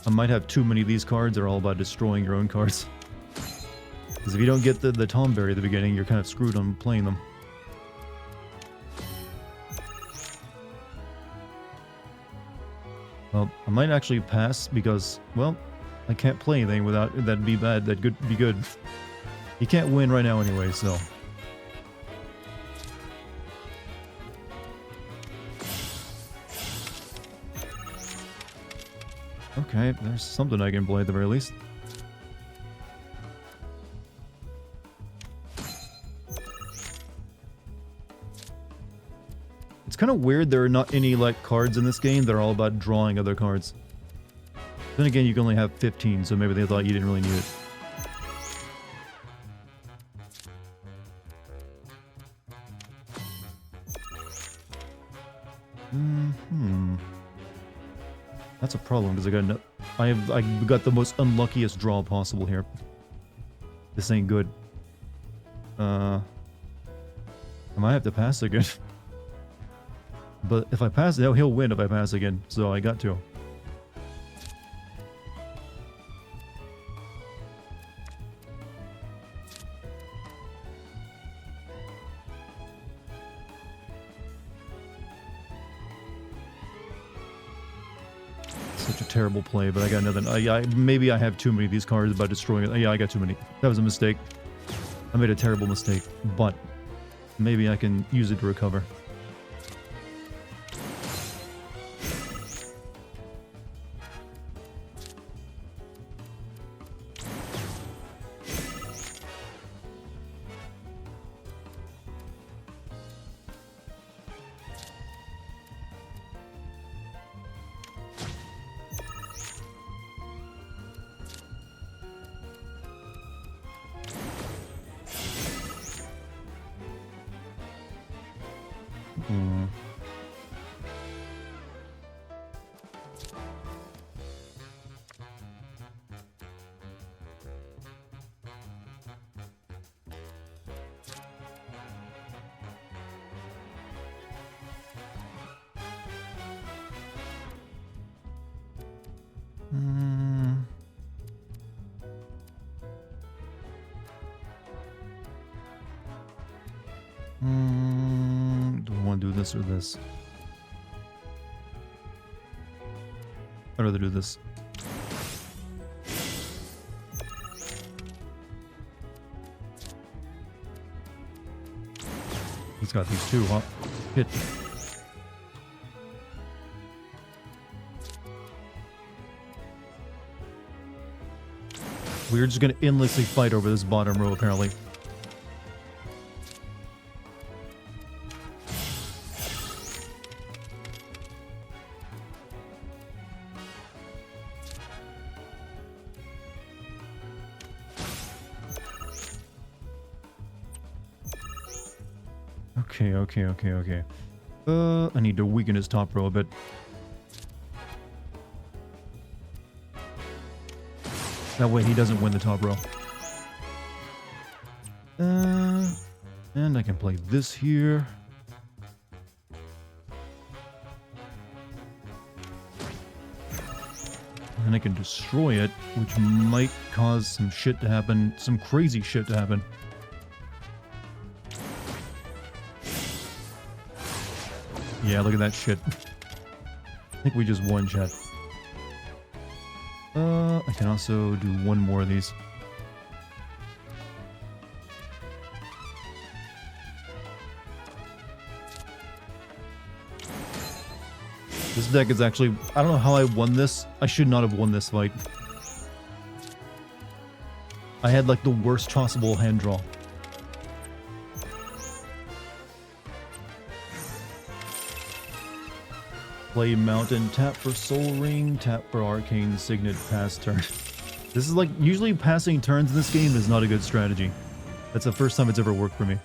I might have too many of these cards. They're all about destroying your own cards. Because if you don't get the Tomberry at the beginning, you're kind of screwed on playing them. Well, I might actually pass because, well, I can't play anything without... That'd be bad. That'd be good. You can't win right now anyway, so... Okay, there's something I can play at the very least. It's kind of weird there are not any, like, cards in this game that are all about drawing other cards. Then again, you can only have 15, so maybe they thought you didn't really need it. That's a problem because I got the most unluckiest draw possible here. This ain't good. I might have to pass again. But if I pass, he'll win if I pass again, so I got to. Such a terrible play, but I got nothing. Maybe I have too many of these cards about destroying it. Yeah, I got too many. That was a mistake. I made a terrible mistake, but maybe I can use it to recover. Do I want to do this or this? I'd rather do this. He's got these two, huh? Hit. We're just gonna endlessly fight over this bottom row, apparently. Okay. I need to weaken his top row a bit. That way he doesn't win the top row. And I can play this here. And I can destroy it, which might cause some shit to happen, some crazy shit to happen. Yeah, look at that shit. I think we just won, chat. I can also do one more of these. This deck is actually... I don't know how I won this. I should not have won this fight. I had like the worst possible hand draw. Play Mountain, tap for Soul Ring, tap for Arcane Signet, pass turn. This is like, usually passing turns in this game is not a good strategy. That's the first time it's ever worked for me.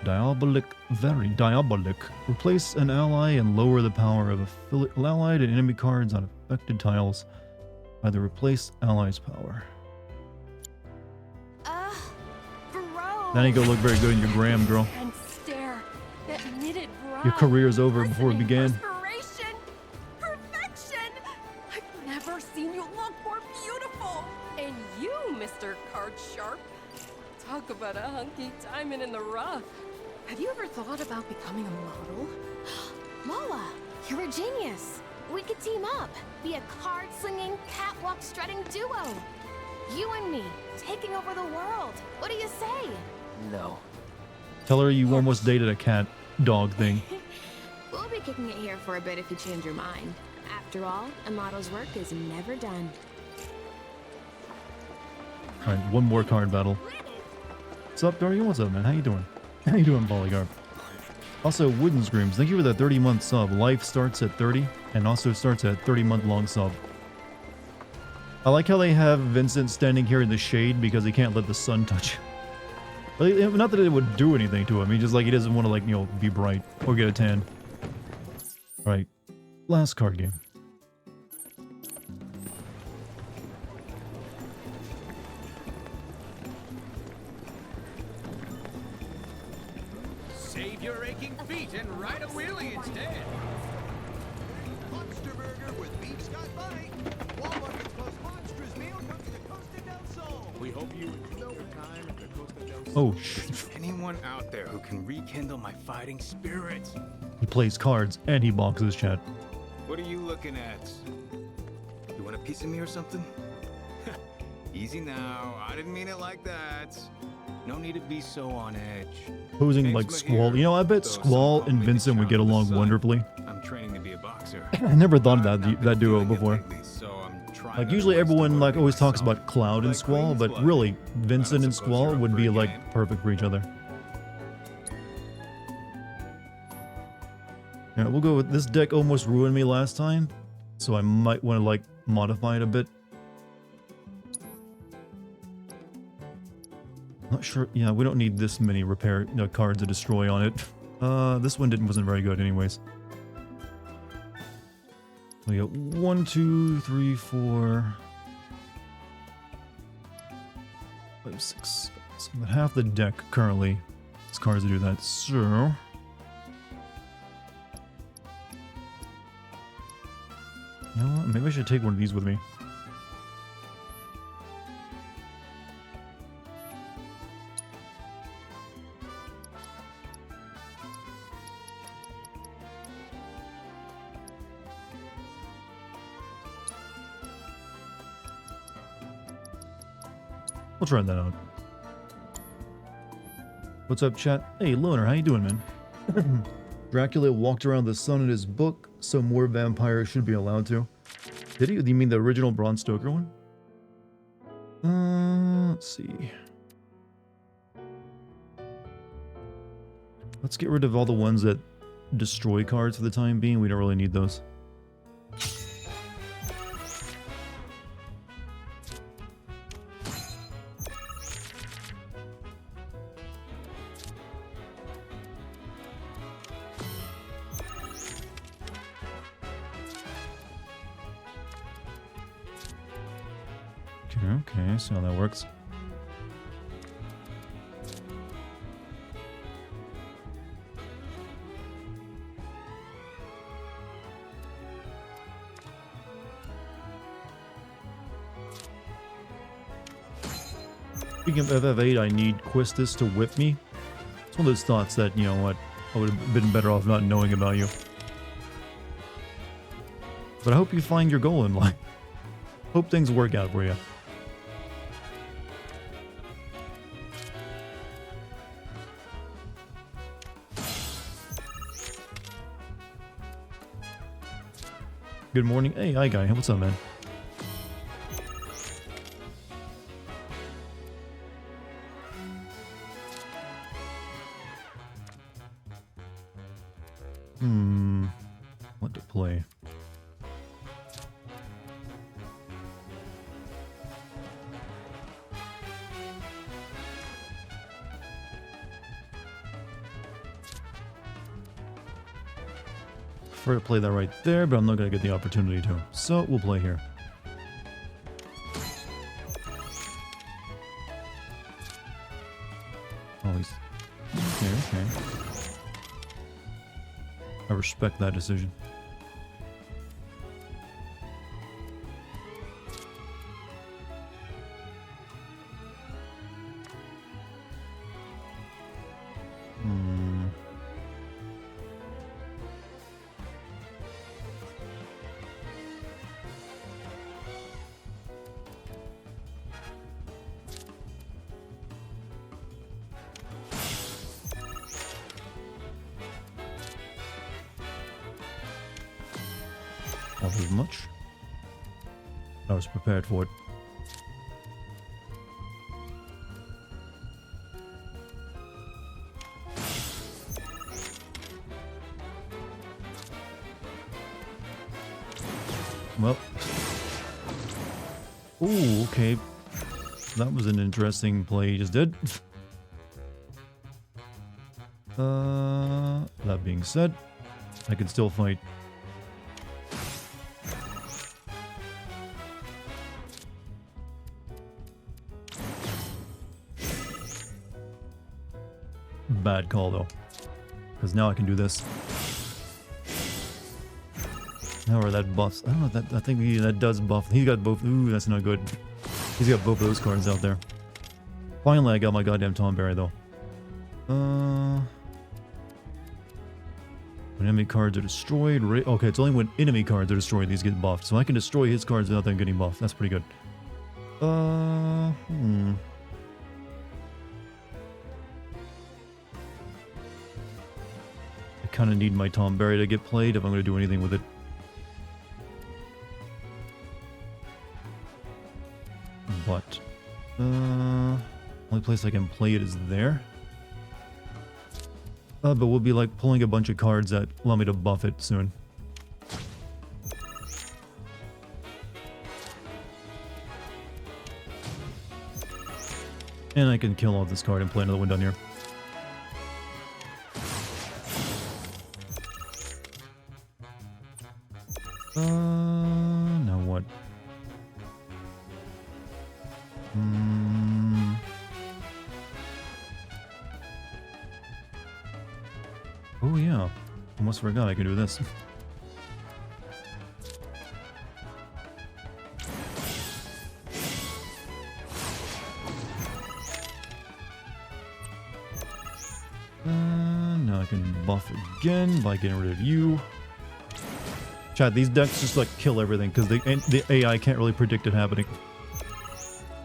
Diabolic, very diabolic. Replace an ally and lower the power of allied and enemy cards on affected tiles. Either replace ally's power. Bro. That ain't gonna look very good in your gram, girl. And stare. That knitted brow. Your career's over before it began. Perspiration. Perfection. I've never seen you look more beautiful. And you, Mr. Card Sharp. Talk about a hunky diamond in the rough. Have you ever thought about becoming a model? Lola, you're a genius. We could team up. Be a card-slinging, catwalk-strutting duo. You and me, taking over the world. What do you say? No. Tell her you almost dated a cat dog thing. We'll be kicking it here for a bit if you change your mind. After all, a model's work is never done. Alright, one more card battle. What's up, Dartigan? What's up, man? How you doing? How you doing, Polygarp? Also, Wooden Screams, thank you for that 30-month sub. Life starts at 30, and also starts at 30-month-long sub. I like how they have Vincent standing here in the shade because he can't let the sun touch him. Not that it would do anything to him, he just like, he doesn't want to like, you know, be bright or get a tan. Alright, last card game. Save your aching feet and ride a wheelie instead. Monster burger with beef Scott bite. Walmart's most monstrous meal comes to Costa del Sol. We hope you enjoy your time at the Costa del Sol. Oh, shit. Anyone out there who can rekindle my fighting spirit? He plays cards and he bonks his chat. What are you looking at? You want a piece of me or something? Easy now. I didn't mean it like that. No need to be so on edge. Posing like Squall. You know, I bet Squall and Vincent would get along wonderfully. I'm training to be a boxer. I never thought of that duo before. Like, usually everyone like always talks about Cloud and Squall, but really, Vincent and Squall would be like perfect for each other. Yeah, we'll go with this deck. Almost ruined me last time, so I might want to like modify it a bit. Not sure. Yeah, we don't need this many repair cards to destroy on it. This one wasn't very good, anyways. We got 1, 2, 3, 4, 5, 6. So about half the deck currently has cards to do that. So, you know what? Maybe I should take one of these with me. We'll try that out. What's up, chat? Hey, Loner, how you doing, man? Dracula walked around the sun in his book, so more vampires should be allowed to. Did he? You mean the original Bram Stoker one? Let's see. Let's get rid of all the ones that destroy cards for the time being. We don't really need those. Okay, see how that works. Speaking of FF8, I need Quistis to whip me. It's one of those thoughts that, you know what, I would have been better off not knowing about you. But I hope you find your goal in life. Hope things work out for you. Good morning. Hey, hi guy. What's up, man? What to play? Prefer to play that right there, but I'm not going to get the opportunity to. So we'll play here. Oh, he's... Okay. I respect that decision. Not as much. I was prepared for it. Well. Ooh, okay. That was an interesting play he just did. That being said, I can still fight. Bad call though, because now I can do this. Now are that buffs? I don't know. That I think that does buff. He got both. Ooh, that's not good. He's got both of those cards out there. Finally, I got my goddamn Tom Berry though. When enemy cards are destroyed. Okay, it's only when enemy cards are destroyed these get buffed. So I can destroy his cards without them getting buffed. That's pretty good. I kind of need my Tom Berry to get played if I'm going to do anything with it. But, only place I can play it is there. But we'll be like pulling a bunch of cards that allow me to buff it soon. And I can kill off this card and play another one down here. Now what? Oh yeah, almost forgot I could do this. Now I can buff again by getting rid of you. Chat, these decks just like kill everything because the AI can't really predict it happening.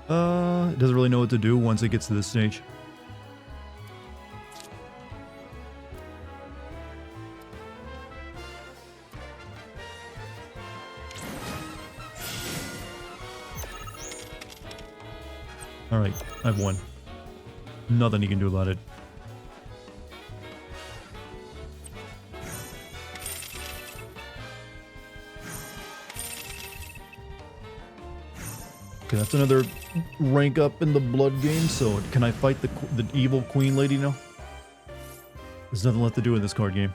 It doesn't really know what to do once it gets to this stage. Alright, I've won. Nothing you can do about it. Okay, that's another rank up in the blood game, so can I fight the evil queen lady now? There's nothing left to do in this card game.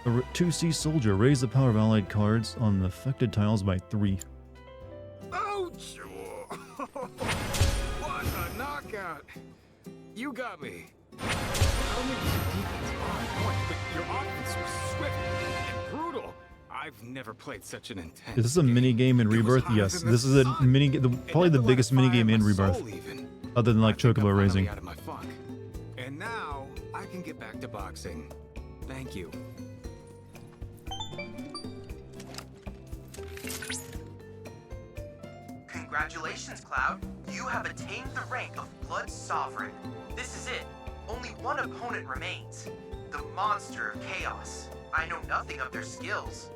A 2C soldier. Raise the power of allied cards on the affected tiles by 3. Ouch! What a knockout! You got me. Not only was your defense on point, but your offense was swift and brutal. I've never played such an intense. Is this a mini game in Rebirth? Yes, this is a mini. Probably the biggest mini game in Rebirth, other than like Chocobo Racing. Out of my funk. And now I can get back to boxing. Thank you. Congratulations, Cloud. You have attained the rank of Blood Sovereign. This is it. Only one opponent remains. The Monster of Chaos. I know nothing of their skills,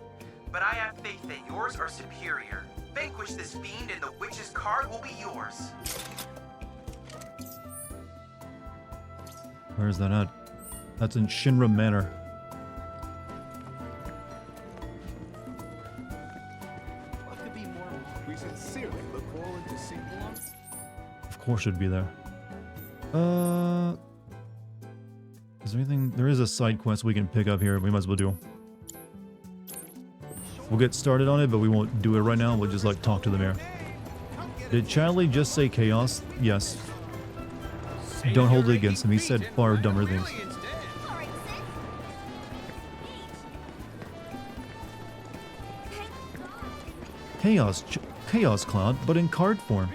but I have faith that yours are superior. Vanquish this fiend and the witch's card will be yours. Where is that at? That's in Shinra Manor. What could be more? We sincerely look forward to seeing one. Of course it'd be there. Is there anything? There is a side quest we can pick up here. We might as well do. We'll get started on it, but we won't do it right now. We'll just like talk to the mayor. Did Chadley just say chaos? Yes. Don't hold it against him. He said far dumber things. Chaos Cloud, but in card form.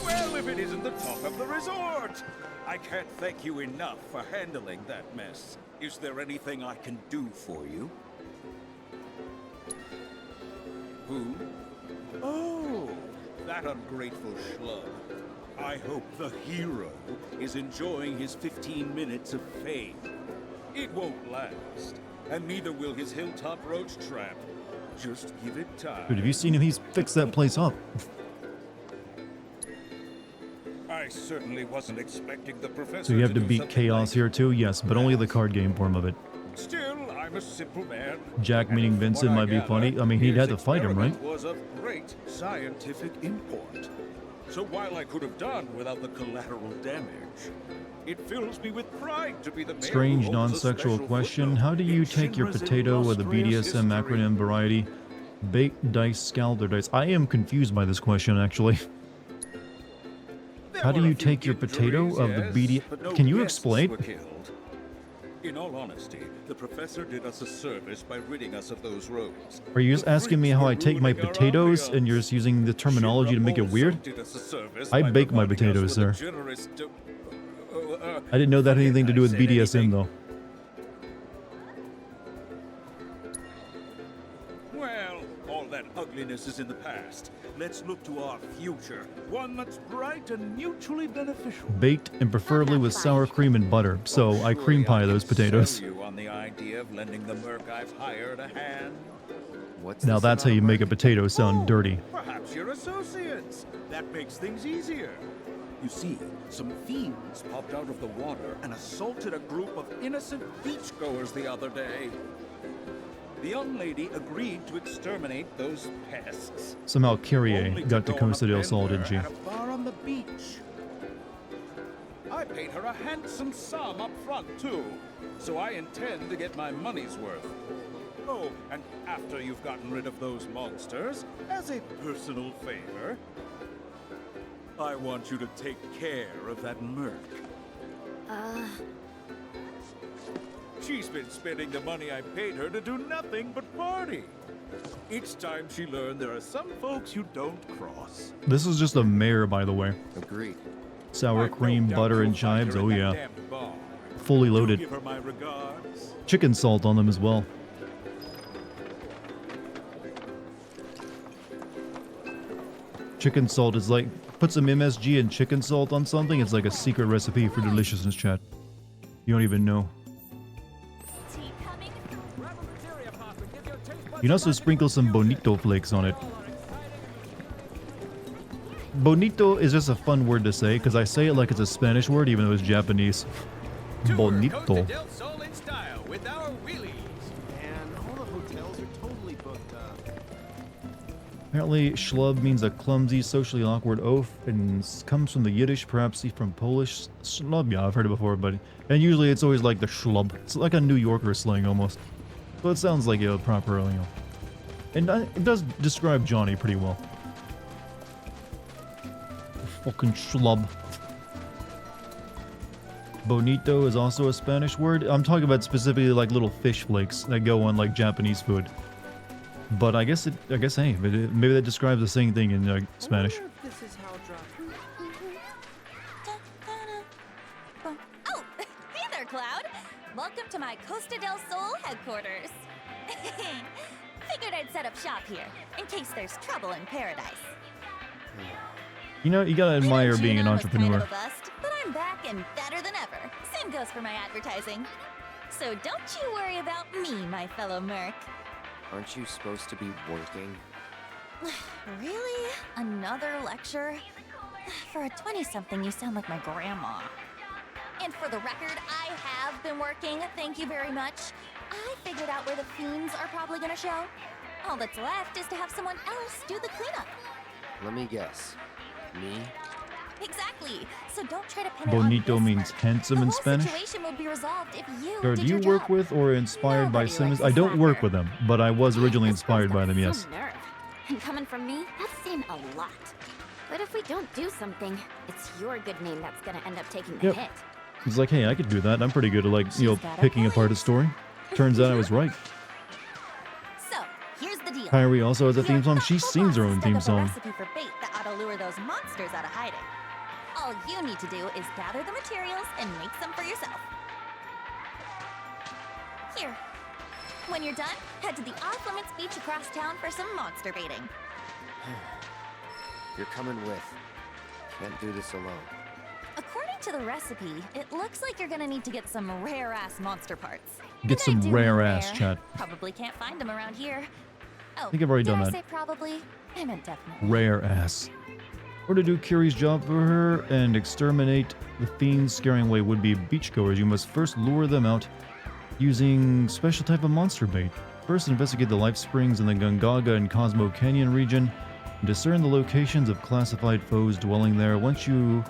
Well, if it isn't the talk of the resort! I can't thank you enough for handling that mess. Is there anything I can do for you? Who? Oh, that ungrateful schlub. I hope the hero is enjoying his 15 minutes of fame. It won't last, and neither will his hilltop roach trap. Just give it time. Dude, have you seen him? He's fixed that place up. I certainly wasn't expecting the professor. So you have to do beat something Chaos like here too? Yes, but only the card game form of it. Still, I'm a simple man. Jack and meaning from Vincent what I might be gather, funny. I mean, he'd his have to fight him, right? experiment was of great scientific import. So while I could have done without the collateral damage, it fills me with pride to be the mayor who Strange holds a non-sexual special question. footnote How do you in take your Shinra's potato with a illustrious BDSM history. acronym variety? Baked dice, scalded dice. I am confused by this question, actually. There How do were a you few take your potato injuries, of yes, the BD... but no Can you guests explain? were killed. In all honesty, the professor did us a service by ridding us of those roads. Are you just The asking me freaks how were I take my ruining our potatoes and you're ambiance. just using the terminology to make it Shinra weird? also did us a service I by bake my providing us potatoes, with a sir. generous I didn't know that had anything to do with I said BDSM anything. though. Well, all that ugliness is in the past. Let's look to our future. One that's bright and mutually beneficial. Baked and preferably with sour cream and butter. So I Surely cream pie can those potatoes. sell you on the idea of lending the merc I've hired a hand. What's Now this that's how about you make a work? potato sound dirty. Perhaps you're associates. That makes things easier. You see, some fiends popped out of the water and assaulted a group of innocent beachgoers the other day. The young lady agreed to exterminate those pests. Somehow Kyrie Only got to go on a Costa del Sol, bender didn't she? At a bar on the beach. I paid her a handsome sum up front, too, so I intend to get my money's worth. Oh, and after you've gotten rid of those monsters, as a personal favor, I want you to take care of that merc. She's been spending the money I paid her to do nothing but party. Each time she learned there are some folks you don't cross. This is just a mare, by the way. Agreed. Sour I've no cream, doubt butter, you'll and find chives. her in Oh that yeah. damned bar. Fully Do loaded. give her my regards. Chicken salt on them as well. Chicken salt is like, put some MSG and chicken salt on something, it's like a secret recipe for deliciousness, chat. You don't even know. You can also sprinkle some bonito flakes on it. Bonito is just a fun word to say, because I say it like it's a Spanish word, even though it's Japanese. Bonito. Del Sol in style with our wheelies. And all the hotels are totally booked up. Apparently, schlub means a clumsy, socially awkward oaf, and comes from the Yiddish, perhaps from Polish. Schlub, yeah, I've heard it before, but... And usually it's always like the schlub. It's like a New Yorker slang, almost. So it sounds like a proper, you know... And it does describe Johnny pretty well. Fucking schlub. Bonito is also a Spanish word. I'm talking about specifically like little fish flakes that go on like Japanese food. But I guess hey, maybe that describes the same thing in Spanish. This is how Oh, hey there, Cloud. Welcome to my Costa del Sol headquarters. Figured I'd set up shop here in case there's trouble in paradise. You know, you gotta admire being an entrepreneur. Was kind of a bust, but I'm back and better than ever. Same goes for my advertising. So don't you worry about me, my fellow merc. Aren't you supposed to be working? Really? Another lecture? For a 20-something, you sound like my grandma. And for the record, I have been working, thank you very much. I figured out where the fiends are probably gonna show. All that's left is to have someone else do the cleanup. Let me guess. Me? Exactly. So don't try to pin Bonito it on means handsome in Spanish. The whole situation would be resolved if you Or do did you your work job. with or inspired by Nobody Simmons? likes I don't a work slacker. with them, but I was originally inspired by them, yes. Some nerve. And coming from me, that's saying a lot. But if we don't do something, it's your good name that's gonna end up taking the Yep. hit. He's like, hey, I could do that. I'm pretty good at like, you know, picking apart a story. Turns out I was right. So, here's the deal. Kyrie also has a theme song. She sings her own theme Dug up a song. recipe for bait that ought to lure those monsters out of hiding. All you need to do is gather the materials and make some for yourself. Here. When you're done, head to the off-limits beach across town for some monster baiting. You're coming with. Can't do this alone. According to the recipe, it looks like you're gonna need to get some rare-ass monster parts. Get And I some do mean rare-ass, rare. chat. Probably can't find them around here. Oh, I think I've already did done I that. say probably? I meant definitely. Rare ass. Or to do Curie's job for her and exterminate the fiends scaring away would-be beachgoers, you must first lure them out using special type of monster bait. First, investigate the life springs in the Gungaga and Cosmo Canyon region. Discern the locations of classified foes dwelling there. Once you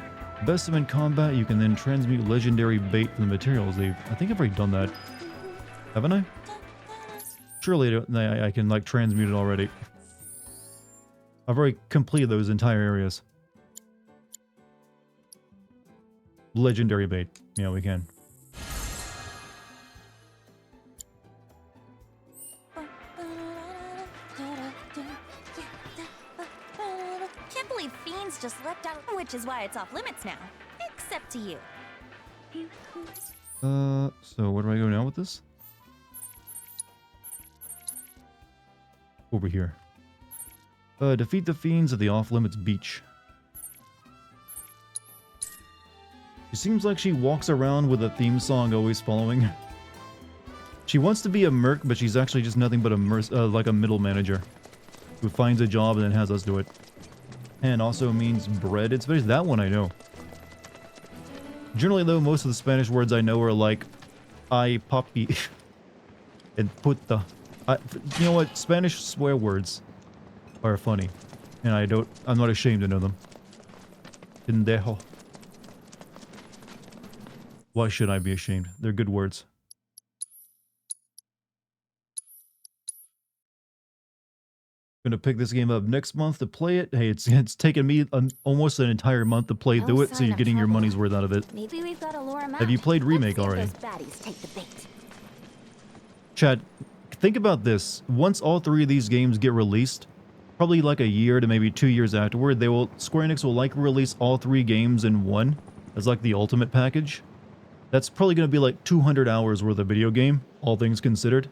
best them in combat, you can then transmute legendary bait from the materials. I think I've already done that. Haven't I? Surely I can like transmute it already. I've already completed those entire areas. Legendary bait. Yeah, we can. Can't believe fiends just leapt out, which is why it's off limits now. Except to you. So where do I go now with this? Over here. Defeat the fiends at the off-limits beach. She seems like she walks around with a theme song always following. She wants to be a merc, but she's actually just nothing but a like a middle manager who finds a job and then has us do it. And also means bread. It's basically that one I know. Generally, though, most of the Spanish words I know are like "ay papi" and "puta." You know what? Spanish swear words are funny, and I'm not ashamed to know them. Pendejo. Why should I be ashamed? They're good words. Gonna pick this game up next month to play it. Hey, it's taken me almost an entire month to play through it, so you're getting your money's worth out of it. Maybe we've got to lure 'em out. Have you played Remake already? Let's see if those baddies take the bait. Chad, think about this. Once all three of these games get released, probably like a year to maybe 2 years afterward, Square Enix will likely release all three games in one as like the ultimate package. That's probably going to be like 200 hours worth of video game, all things considered.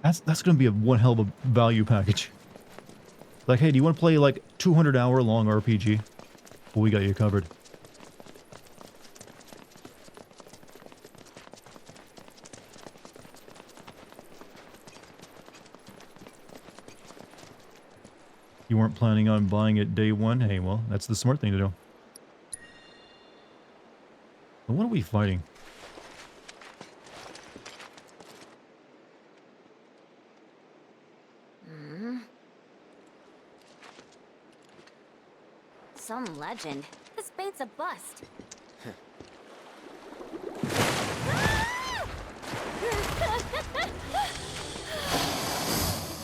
That's going to be one hell of a value package. Like, hey, do you want to play like 200-hour long RPG? Well, we got you covered. You weren't planning on buying it day one? Hey, well, that's the smart thing to do. But what are we fighting? Some legend. This bait's a bust.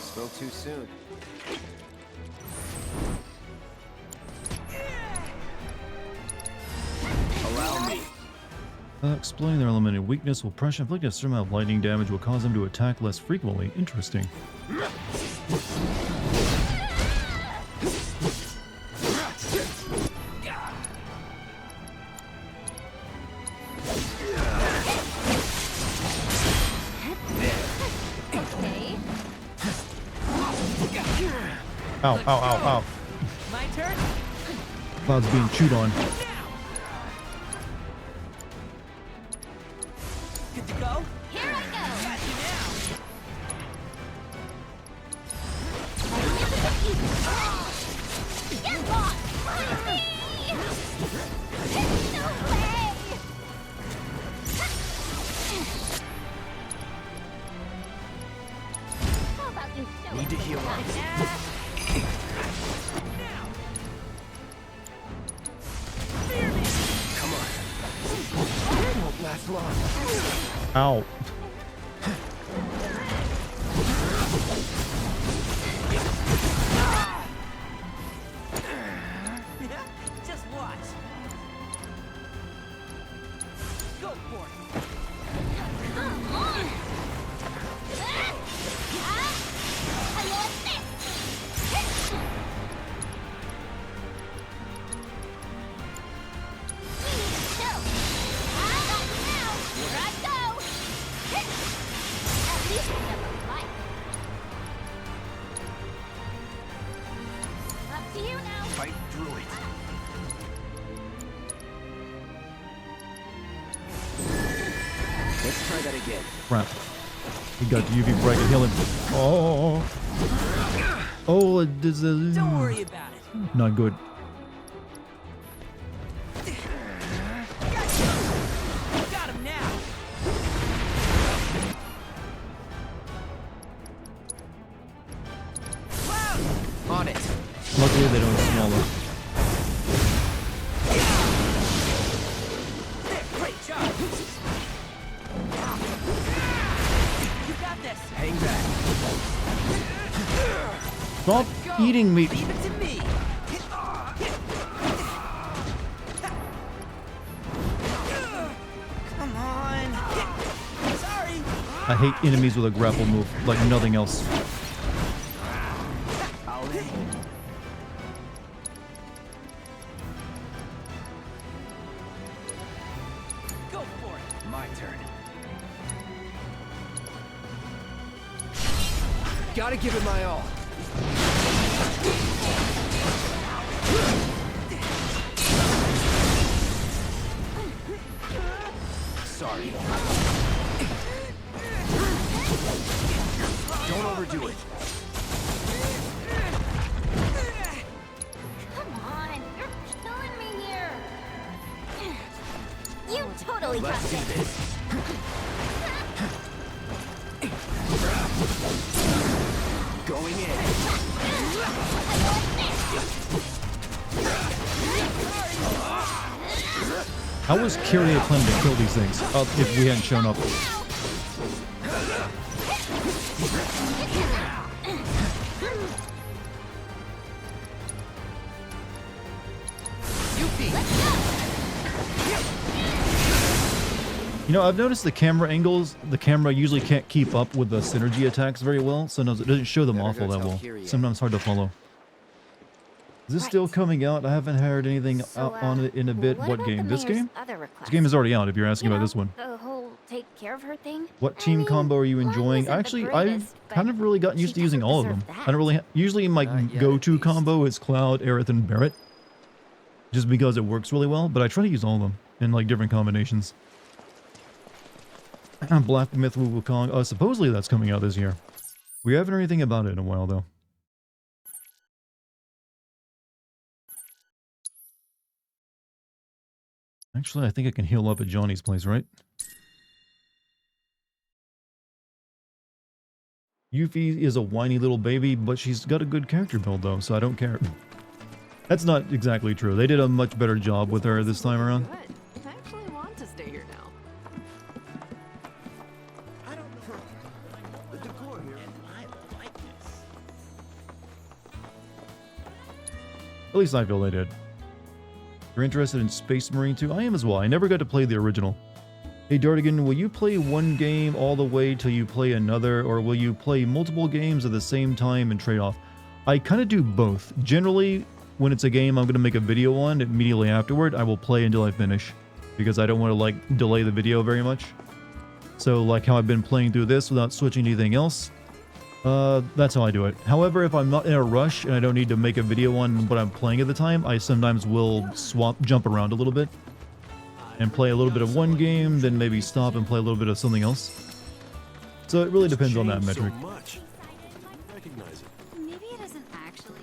Spoke too soon. Exploding their eliminated weakness will pressure inflict a certain amount of lightning damage will cause them to attack less frequently. Interesting. Ow, ow, ow, ow. My turn? Cloud's being chewed on. Good to go? Here I go! Got you now! You're gone! No way! How about you show Need to us heal what up. you got? Come on. It won't last long. Ow. Just watch. Go for it. Come on! How you like this? We need to chill. Not now. Here I go. At least we have a fight. Up to you now. Fight through it. Let's try that again. Crap. He got the UV bright to heal him. Oh. Oh, it is Don't worry about it. not good. Got him now. On it. Luckily, they don't swallow. There, great job. You got this. Hang back. Stop eating me. Leave it to me. Come on. Sorry. I hate enemies with a grapple move like nothing else. I'll let you. Go for it. My turn. Gotta give it my all. Sorry. Don't overdo it. Come on, you're killing me here. You totally got Let's do this. this. Going in. How was Kyria planning to kill these things if we hadn't shown up? You know, I've noticed the camera angles, the camera usually can't keep up with the synergy attacks very well. Sometimes it doesn't show them off all that well. Sometimes hard to follow. Is this still coming out? I haven't heard anything out on it in a bit. What game? This game? This game is already out if you're asking about this one. The whole take care of her thing. What team combo are you enjoying? Actually, I've kind of really gotten used to using all of them. I don't really... Usually my go-to combo is Cloud, Aerith, and Barret. Just because it works really well, but I try to use all of them in like different combinations. Black Myth Wukong. Supposedly that's coming out this year. We haven't heard anything about it in a while, though. Actually, I think I can heal up at Johnny's place, right? Yuffie is a whiny little baby, but she's got a good character build, though, so I don't care. That's not exactly true. They did a much better job with her this time around. Good. I actually want to stay here now. I don't know. The decor here. I like this. At least I feel they did. You're interested in Space Marine 2? I am as well. I never got to play the original. Hey Dartigan, will you play one game all the way till you play another, or will you play multiple games at the same time and trade off? I kind of do both. Generally, when it's a game I'm going to make a video on, immediately afterward, I will play until I finish, because I don't want to, like, delay the video very much. So, like how I've been playing through this without switching to anything else, that's how I do it. However, if I'm not in a rush and I don't need to make a video on what I'm playing at the time, I sometimes will jump around a little bit and play a little bit of one game, then maybe stop and play a little bit of something else. So it really depends on that metric. Maybe it isn't actually.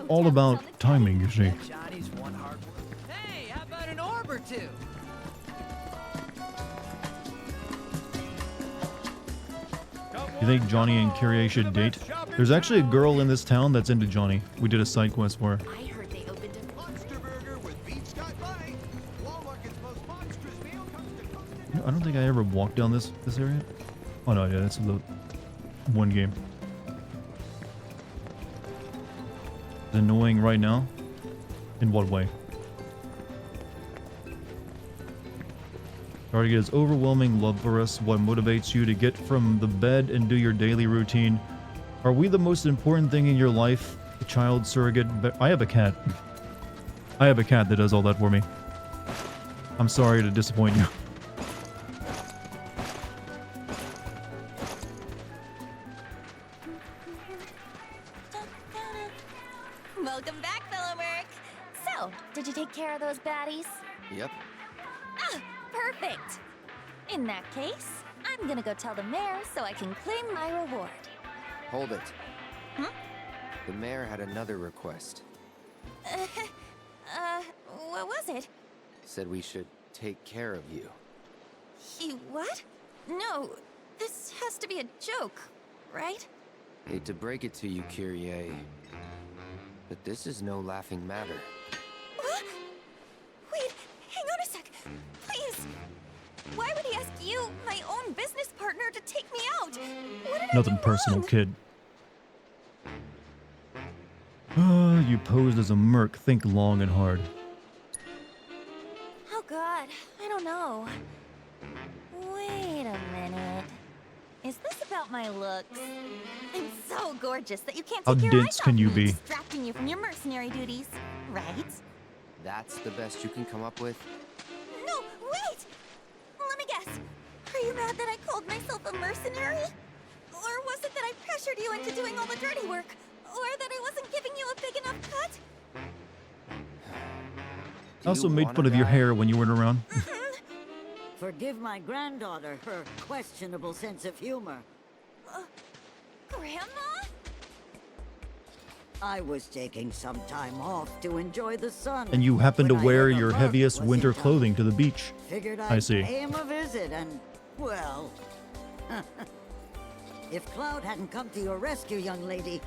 All about timing, you see. Johnny's one hard work. Hey, how about an orb or two? You think Johnny and Kyrie should date? There's actually a girl in this town that's into Johnny. We did a side quest for her. I heard they opened a Monster Burger with beef Scott Bite. Walmart's most monstrous meal comes to coast. I don't think I ever walked down this area. Oh no, yeah, that's the one game. It's annoying right now. In what way? Dartigan's overwhelming love for us, what motivates you to get from the bed and do your daily routine. Are we the most important thing in your life? A child surrogate? I have a cat. I have a cat that does all that for me. I'm sorry to disappoint you. Welcome back, fellow merc. So, did you take care of those baddies? Yep. Ah, perfect. In that case, I'm gonna go tell the mayor so I can claim my reward. Hold it. Hmm? The mayor had another request. What was it? Said we should take care of you. He what? No, this has to be a joke, right? Hate to break it to you, Kyrie, but this is no laughing matter. What? Wait, hang on a sec. Please. Why would he ask you, my own business partner, to take me out? What did Nothing I do personal, wrong? kid. You posed as a merc. Think long and hard. Oh god, I don't know. Wait a minute. Is this about my looks? I'm so gorgeous that you can't How take your dense eyes can off you me, be? distracting you from your mercenary duties, right? That's the best you can come up with? No, wait! Let me guess. Are you mad that I called myself a mercenary? Or was it that I pressured you into doing all the dirty work? Or that I wasn't giving you a big enough cut? I also made fun of your hair when you weren't around. Forgive my granddaughter her questionable sense of humor. Grandma? I was taking some time off to enjoy the sun. And you happen to when I wear heard a your merc heaviest was winter in town. clothing to the beach. Figured I I'd see. pay him a visit and, well... if Cloud hadn't come to your rescue, young lady,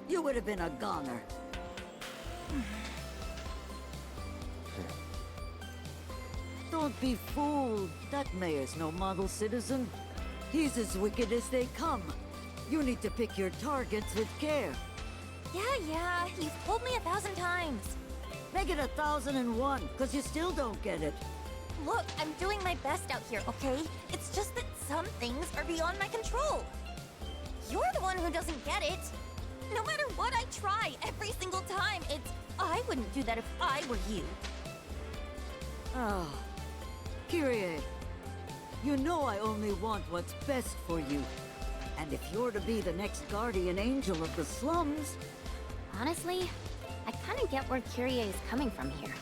you would have been a goner. Don't be fooled. That mayor's no model citizen. He's as wicked as they come. You need to pick your targets with care. Yeah, you've told me 1,000 times. Make it 1,001, because you still don't get it. Look, I'm doing my best out here, okay? It's just that some things are beyond my control. You're the one who doesn't get it. No matter what I try, every single time, I wouldn't do that if I were you. Ah, Kyrie, you know I only want what's best for you. And if you're to be the next guardian angel of the slums... Honestly, I kind of get where Kyrie is coming from here.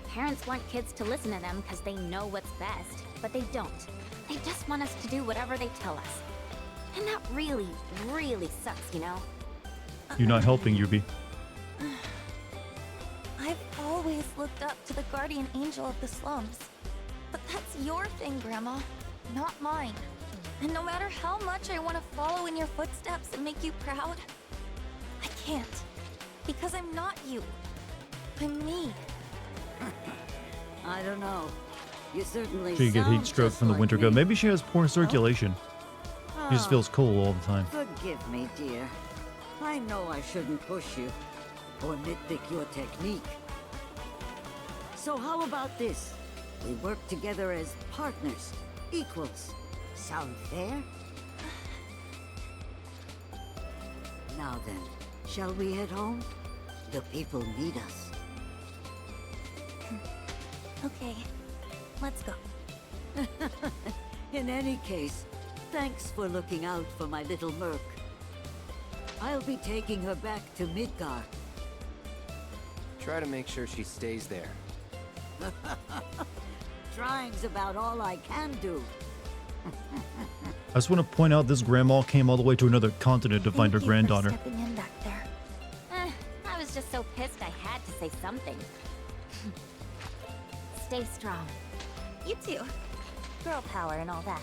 Parents want kids to listen to them because they know what's best, but they don't. They just want us to do whatever they tell us. And that really, really sucks, you know? You're not helping, Yubi. I've always looked up to the guardian angel of the slums. But that's your thing, Grandma, not mine. And no matter how much I want to follow in your footsteps and make you proud, I can't. Because I'm not you. I'm me. I don't know. You certainly She get heat sound stroke just from the like winter me. coat. Maybe she has poor circulation. She just Ah, feels cold all the time. Forgive me, dear. I know I shouldn't push you or nitpick your technique. So how about this? We work together as partners, equals. Sound fair? Now then, shall we head home? The people need us. Okay, let's go. In any case, thanks for looking out for my little merc. I'll be taking her back to Midgard. Try to make sure she stays there. Trying's about all I can do. I just want to point out this grandma came all the way to another continent to find her granddaughter. Stepping in back there. I was just so pissed I had to say something. Stay strong. You too. Girl power and all that.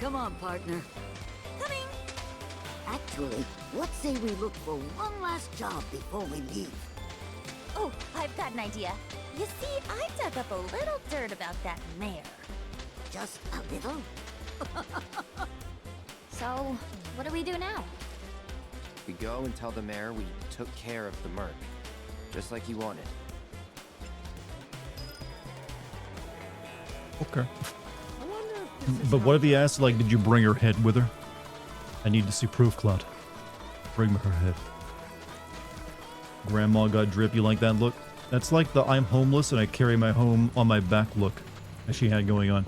Come on, partner. Coming. Actually, what say we look for one last job before we leave? Oh, I've got an idea. You see, I dug up a little dirt about that mayor. Just a little? So, what do we do now? We go and tell the mayor we took care of the merc, just like you wanted. Okay. But what if he asks, like, did you bring her head with her? I need to see proof, Cloud. Bring her head. Grandma got drip. You like that look? That's like the I'm homeless and I carry my home on my back look that she had going on.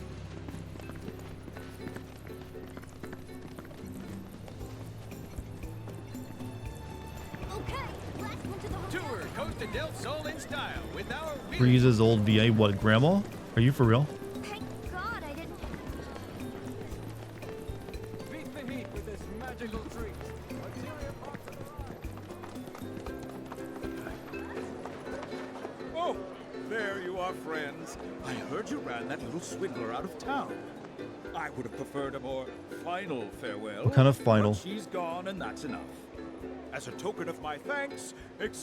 Tour Costa del Sol in style with our Breeze's old VA. What, Grandma? Are you for real? Thank God I didn't. Beat the heat with this magical treat. Interior parts of Oh, there you are, friends. I heard you ran that little swindler out of town. I would have preferred a more final farewell. What kind of final? But she's gone, and that's enough. As a token of my thanks,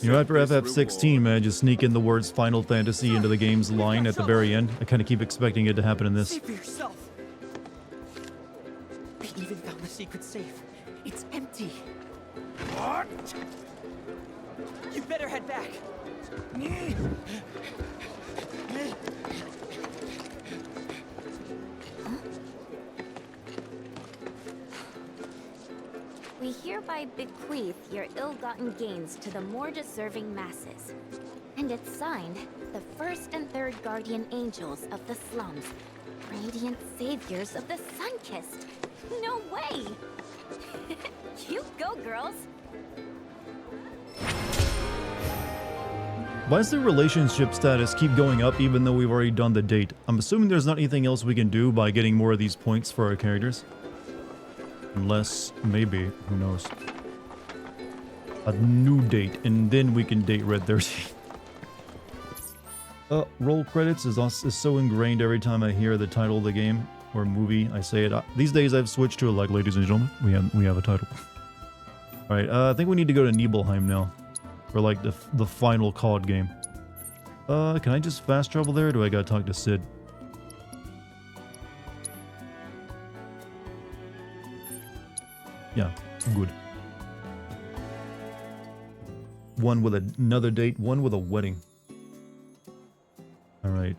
You know, after accept this FF16, man, just sneak in the words Final Fantasy into the game's line at the very end. I kind of keep expecting it to happen in this. See for yourself. They even found the secret safe. It's empty. What? You better head back. We hereby bequeath your ill-gotten gains to the more deserving masses. And it's signed, the first and third guardian angels of the slums, radiant saviors of the sun-kissed. No way! You go, girls! Why does the relationship status keep going up even though we've already done the date? I'm assuming there's not anything else we can do by getting more of these points for our characters. Unless, maybe, who knows. A new date, and then we can date Red 13. Roll credits is so ingrained every time I hear the title of the game or movie, I say it. These days I've switched to it like, ladies and gentlemen, we have a title. Alright, I think we need to go to Nibelheim now. For like the final COD game. Can I just fast travel there, or do I gotta talk to Sid? Yeah, good. One with another date, one with a wedding. Alright.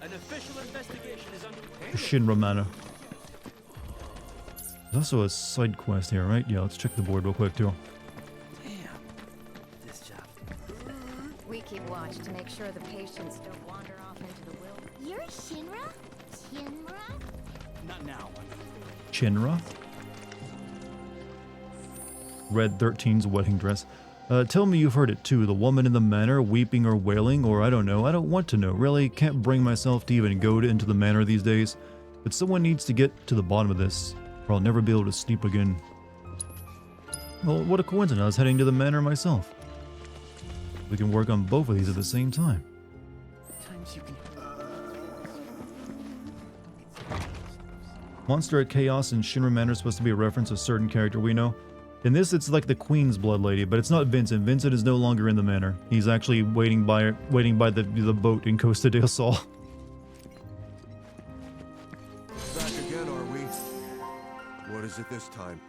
An official investigation is underway. Shinra Manor. There's also a side quest here, right? Yeah, let's check the board real quick too. This job. We keep watch to make sure the patients don't wander off into the wilderness. You're Shinra? Shinra? Not now. Shinra? Red 13's wedding dress. Tell me you've heard it too. The woman in the manor weeping or wailing, or I don't know. I don't want to know. Really, can't bring myself to even go into the manor these days. But someone needs to get to the bottom of this, or I'll never be able to sleep again. Well, what a coincidence. I was heading to the manor myself. We can work on both of these at the same time. Times you can. Monster at Chaos in Shinra Manor is supposed to be a reference to a certain character we know. In this, it's like the Queen's Blood Lady, but it's not Vincent. Vincent is no longer in the manor. He's actually waiting by the boat in Costa del Sol. Back again, are we? What is it this time?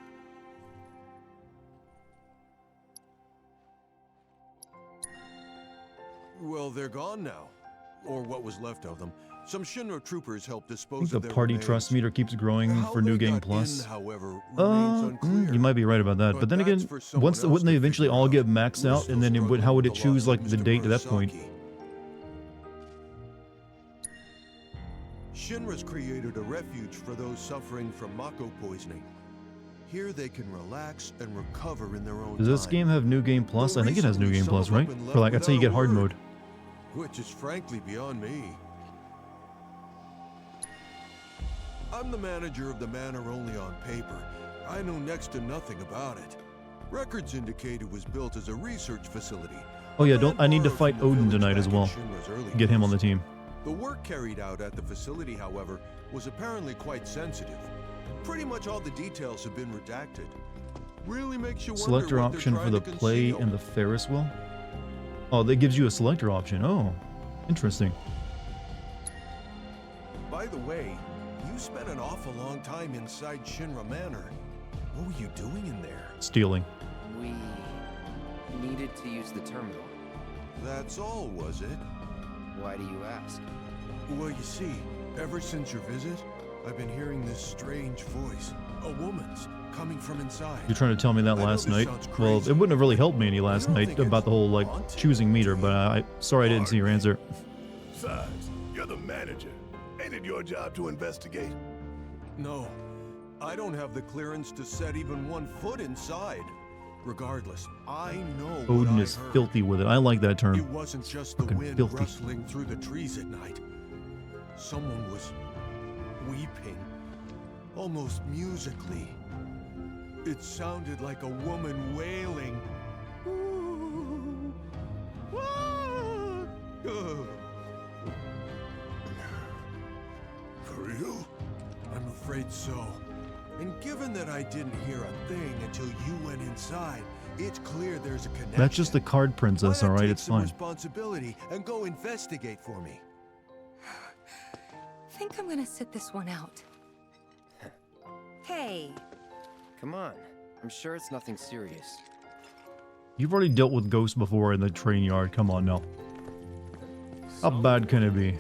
Well, they're gone now. or what was left of them. Some Shinra troopers helped I dispose think of the their party remains. trust meter keeps growing How for New they Game got Plus. in, however, remains unclear. You might be right about that. But then that's again, for someone once else wouldn't they to eventually figure all out. get maxed We're out, still and then struggling how would with it the choose loss like of the Mr. date at that point? Murasaki. Shinra's created a refuge for those suffering from Mako poisoning. Here they can relax and recover in their own Does this time. game have New Game Plus? I think it has New Recently, Game some Plus, of them right? have been For like, left that's how you get without a hard word, mode. which is frankly beyond me. I'm the manager of the manor only on paper. I know next to nothing about it. Records indicate it was built as a research facility. Oh yeah, I need to borrowed fight from the Odin village tonight as back in well. Shinra's early Get him on the days. team. The work carried out at the facility, however, was apparently quite sensitive. Pretty much all the details have been redacted. Really makes you wonder Selector what they're option for trying the to play conceal. and the Ferris wheel. Oh, that gives you a selector option. Oh, interesting. By the way, you spent an awful long time inside Shinra Manor. What were you doing in there? Stealing. We needed to use the terminal. That's all, was it? Why do you ask? Well, you see, ever since your visit, I've been hearing this strange voice. A woman's, coming from inside. You're trying to tell me that I know last this night? sounds Well, crazy. it wouldn't have really helped me any last night think about it's the whole like haunted, choosing meter, but sorry I didn't see your answer. Besides, you're the manager. Ain't it your job to investigate? No, I don't have the clearance to set even 1 foot inside. Regardless, I know what Odin I is heard. filthy with it. I like that It term. wasn't just the Fucking wind filthy. rustling through the trees at night. Someone was weeping, almost musically. It sounded like a woman wailing. For real? I'm afraid so. And given that I didn't hear a thing until you went inside, it's clear there's a connection. That's just the card princess, Why not alright? take It's some fine. responsibility and go investigate for me. Think I'm gonna sit this one out. Hey, Come on. I'm sure it's nothing serious. You've already dealt with ghosts before in the train yard. Come on now. How bad can it be?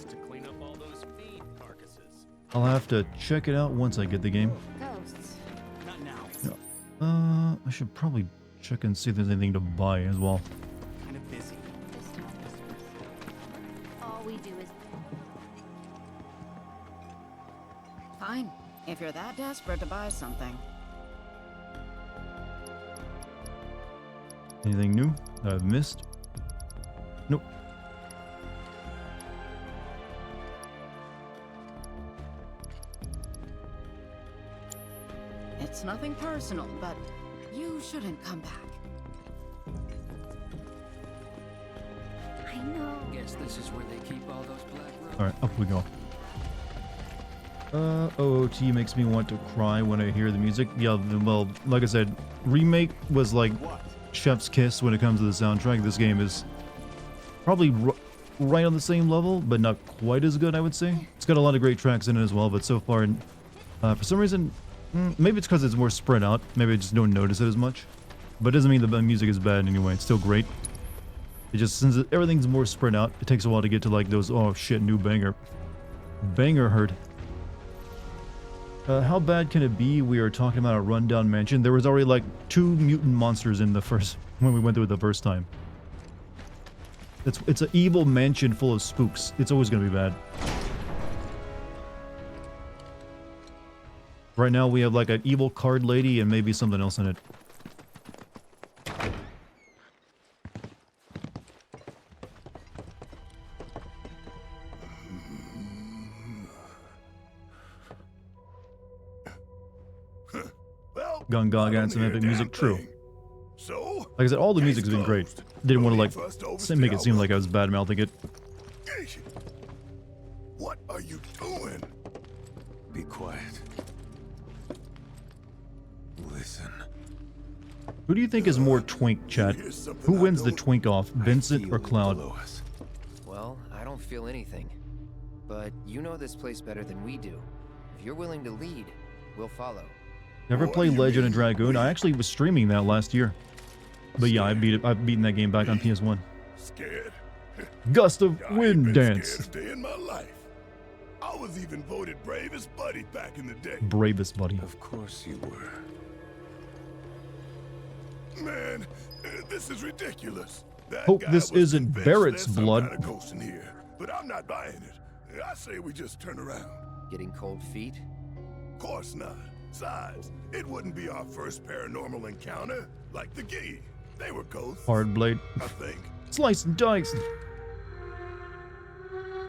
I'll have to check it out once I get the game. ghosts. Not now. I should probably check and see if there's anything to buy as well. Kind of busy. All we do is Fine, if you're that desperate to buy something. Anything new that I've missed? Nope. It's nothing personal, but you shouldn't come back. I know. Guess this is where they keep all those black robes. Alright, up we go. OOT makes me want to cry when I hear the music. Yeah, well, like I said, Remake was like chef's kiss when it comes to the soundtrack. This game is probably right on the same level, but not quite as good, I would say. It's got a lot of great tracks in it as well, but so far, for some reason, maybe it's because it's more spread out. Maybe I just don't notice it as much. But it doesn't mean the music is bad anyway. It's still great. It just, since everything's more spread out, it takes a while to get to like those, oh shit, new banger. Banger heard. How bad can it be? We are talking about a rundown mansion. There was already like 2 mutant monsters in the first, when we went through it the first time. It's an evil mansion full of spooks. It's always gonna be bad. Right now we have like an evil card lady and maybe something else in it. Gun Gog and some epic music, true. So? Like I said, all the music's been great. Didn't want to like make it seem like I was bad mouthing it. What are you doing? Be quiet. Listen. Who do you think is more twink, Chad? Who wins the twink off, Vincent or Cloud? Well, I don't feel anything. But you know this place better than we do. If you're willing to lead, we'll follow. Never played Legend of Dragoon. I actually was streaming that last year. But yeah, I've beaten that game back on PS1. Scared? Gust of I ain't wind been dance. scared a day in my life. I was even voted bravest buddy back in the day. Bravest buddy. Of course you were. Man, this is ridiculous. That Hope guy this was isn't convinced Barrett's there's some blood. kind of ghost in here, but I'm not buying it. I say we just turn around. Getting cold feet? Course not. Besides, it wouldn't be our first paranormal encounter. Like the Gee. They were ghosts. Hard blade. I think. Slice and dice.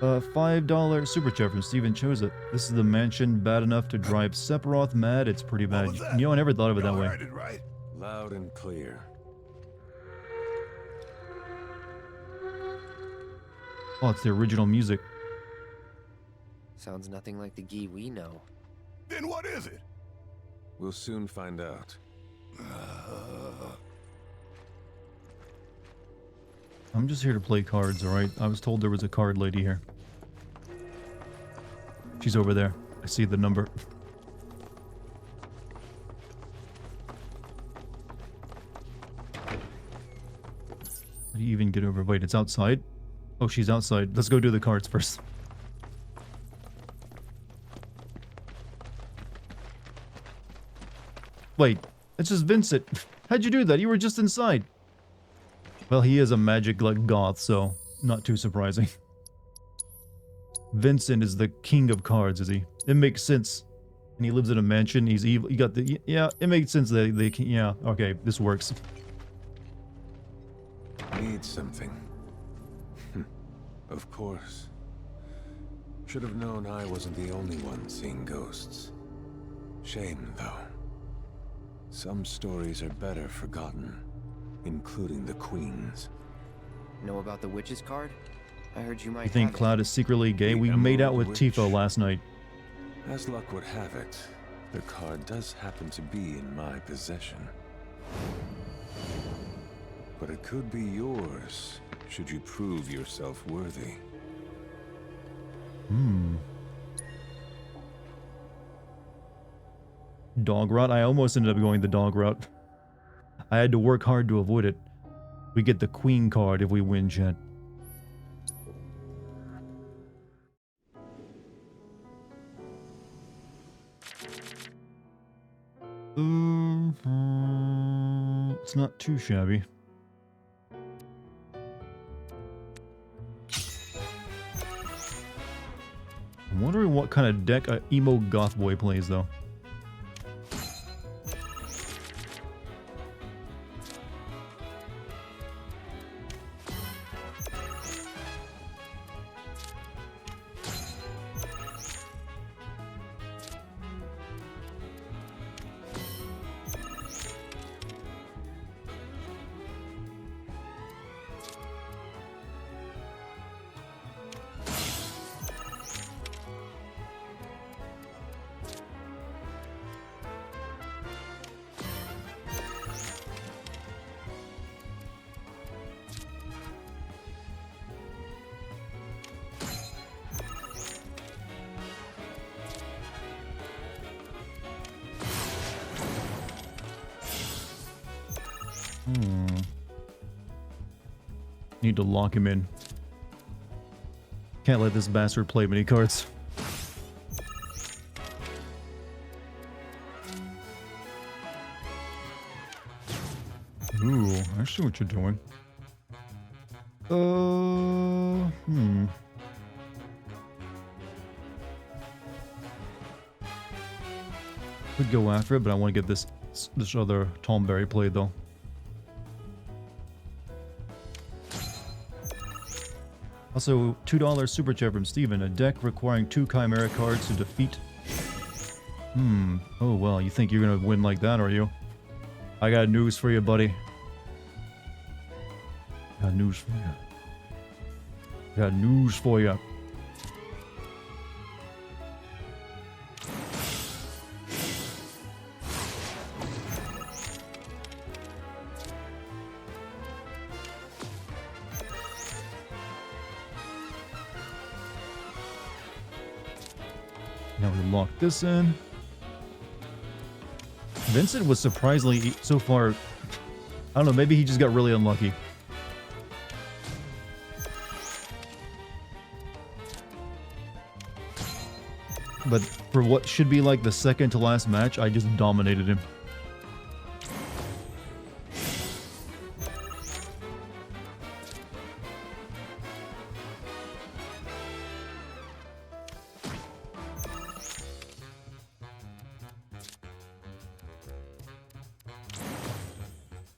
$5 super chat from Steven chose it. This is the mansion bad enough to drive Sephiroth mad. It's pretty bad. You know, I never thought of it that way. Heard it right. Loud and clear. Oh, it's the original music. Sounds nothing like the Gee we know. Then what is it? We'll soon find out. I'm just here to play cards, alright? I was told there was a card lady here. She's over there. I see the number. How do you even get over? Wait, it's outside? Oh, she's outside. Let's go do the cards first. Wait, it's just Vincent. How'd you do that? You were just inside. Well, he is a magic like goth, so not too surprising. Vincent is the king of cards, is he? It makes sense. And he lives in a mansion. He's evil. You got the... Yeah, it makes sense that they can... Yeah, okay, this works. Need something. Of course. Should have known I wasn't the only one seeing ghosts. Shame, though. Some stories are better forgotten, including the Queen's. Know about the witch's card? I heard you might You think have Cloud is secretly gay? The We made out with Emerald Tifa Witch. last night. As luck would have it, the card does happen to be in my possession. But it could be yours, should you prove yourself worthy. Dog route? I almost ended up going the dog route. I had to work hard to avoid it. We get the Queen card if we win, chat. It's not too shabby. I'm wondering what kind of deck a emo goth boy plays, though. Need to lock him in. Can't let this bastard play many cards. Ooh, I see what you're doing. Could go after it, but I want to get this other Tomberry played though. Also, $2 super chat from Steven. A deck requiring 2 Chimera cards to defeat. Oh well, you think you're gonna win like that, are you? I got news for you, buddy. Got news for you. Got news for you. Now we lock this in. Vincent was surprisingly, so far, I don't know, maybe he just got really unlucky. But for what should be like the second to last match, I just dominated him.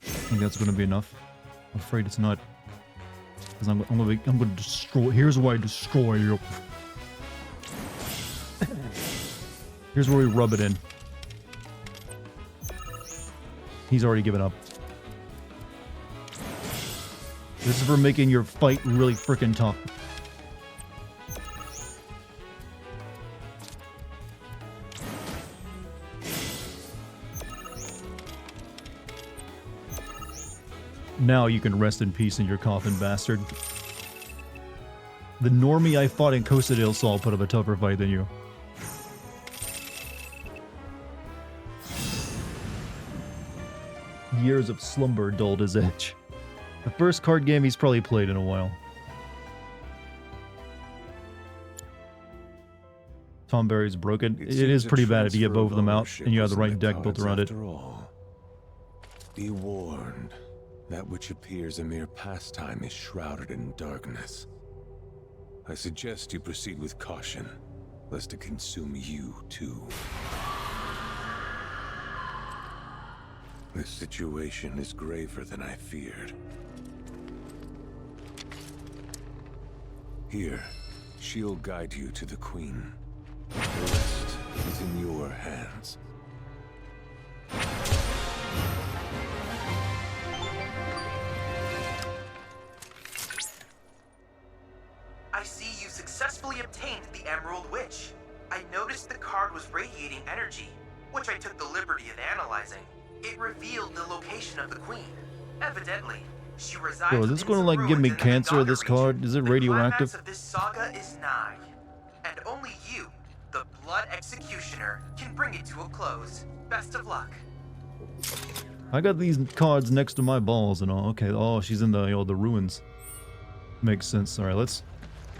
I think that's going to be enough. I'm afraid it's not. Because I'm going to destroy. Here's why I destroy you. Here's where we rub it in. He's already given up. This is for making your fight really freaking tough. Now you can rest in peace in your coffin, bastard. The normie I fought in Costa del Sol put up a tougher fight than you. Years of slumber dulled his edge. The first card game he's probably played in a while. Tom Berry's broken. It is pretty bad if you get both of them out and you have the right deck built around it. Be warned. That which appears a mere pastime is shrouded in darkness. I suggest you proceed with caution, lest it consume you too. This situation is graver than I feared. Here, she'll guide you to the Queen. The rest is in your hands. I see you successfully obtained the Emerald Witch. I noticed the card was radiating energy, which I took the liberty of analyzing. It revealed the location of the Queen. Evidently, she resides. Bro, is this going to like give me cancer? This card is it radioactive? The climax of this saga is nigh, and only you, the Blood Executioner, can bring it to a close. Best of luck. I got these cards next to my balls and all. Okay, oh, she's in the the ruins. Makes sense. All right, let's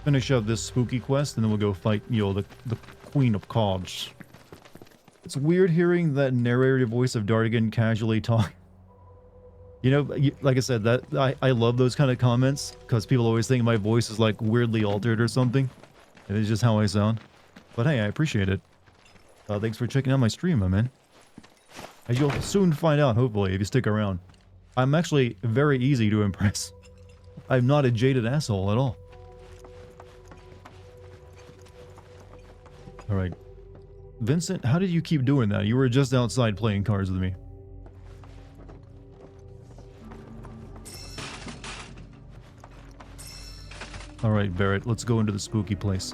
finish up this spooky quest and then we'll go fight the Queen of Cards. It's weird hearing that narrator voice of Dartigan casually talk. You know, like I said, that I love those kind of comments because people always think my voice is like weirdly altered or something. And it's just how I sound. But hey, I appreciate it. Thanks for checking out my stream, my man. As you'll soon find out, hopefully, if you stick around. I'm actually very easy to impress. I'm not a jaded asshole at all. Alright. Vincent, how did you keep doing that? You were just outside playing cards with me. Alright, Barrett, let's go into the spooky place.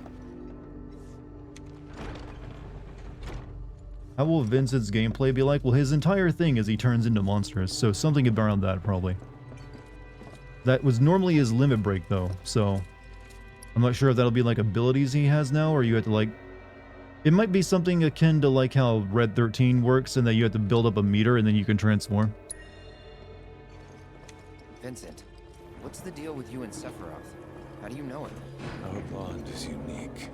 How will Vincent's gameplay be like? Well, his entire thing is he turns into monsters, so something around that, probably. That was normally his limit break, though, so... I'm not sure if that'll be like abilities he has now, or you have to like... It might be something akin to like how Red 13 works, and that you have to build up a meter and then you can transform. Vincent, what's the deal with you and Sephiroth? How do you know him? Our bond is unique.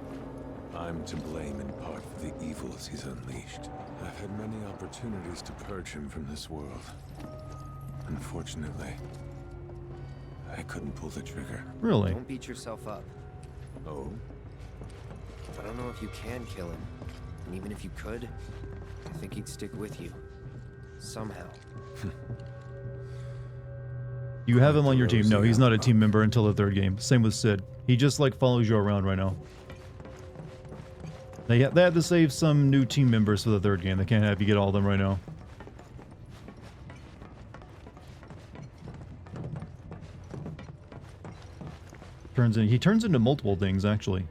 I'm to blame in part for the evils he's unleashed. I've had many opportunities to purge him from this world. Unfortunately, I couldn't pull the trigger. Really? Don't beat yourself up. Oh? I don't know if you can kill him. And even if you could, I think he'd stick with you. Somehow. You have him on your team. No, he's not a team member until the third game. Same with Sid. He just like follows you around right now. They have to save some new team members for the third game. They can't have you get all of them right now. He turns into multiple things, actually.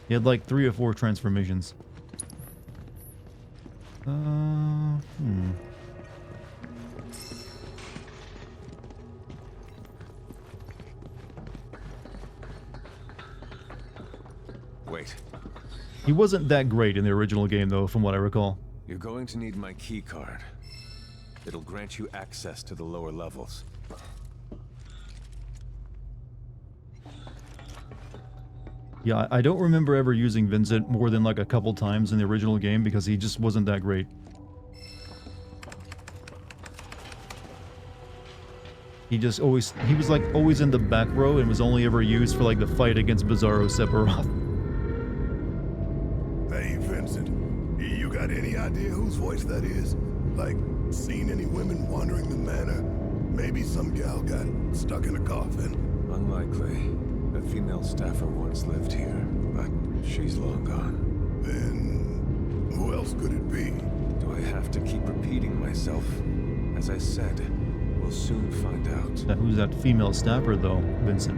He had like 3 or 4 transformations. Wait. He wasn't that great in the original game, though, from what I recall. You're going to need my key card. It'll grant you access to the lower levels. Yeah, I don't remember ever using Vincent more than like a couple times in the original game because he just wasn't that great. He was like always in the back row and was only ever used for like the fight against Bizarro Sephiroth. Hey, Vincent, you got any idea whose voice that is? Like, seen any women wandering the manor? Maybe some gal got stuck in a coffin. Unlikely. A female staffer once lived here, but she's long gone. Then who else could it be? Do I have to keep repeating myself? As I said, we'll soon find out. Now, who's that female staffer, though, Vincent?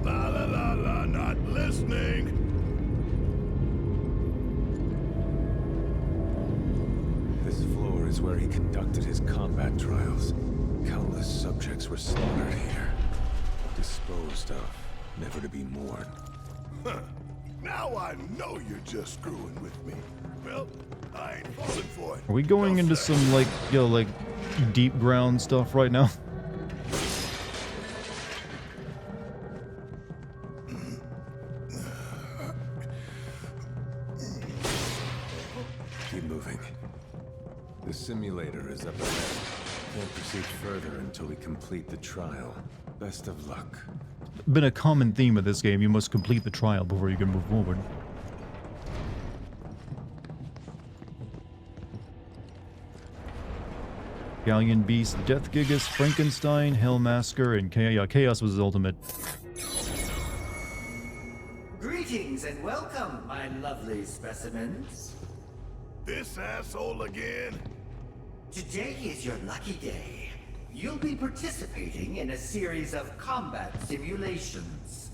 La la la la, not listening. This floor is where he conducted his combat trials. Countless subjects were slaughtered here. Disposed of, never to be mourned. Huh. Now I know you're just screwing with me. Well, I ain't falling for it. Are we going into some like, like deep ground stuff right now? Keep moving. The simulator is up ahead. Can't proceed further until we complete the trial. Best of luck. Been a common theme of this game. You must complete the trial before you can move forward. Galleon Beast, Death Gigas, Frankenstein, Hellmasker, and Chaos was his ultimate. Greetings and welcome, my lovely specimens. This asshole again? Today is your lucky day. You'll be participating in a series of combat simulations.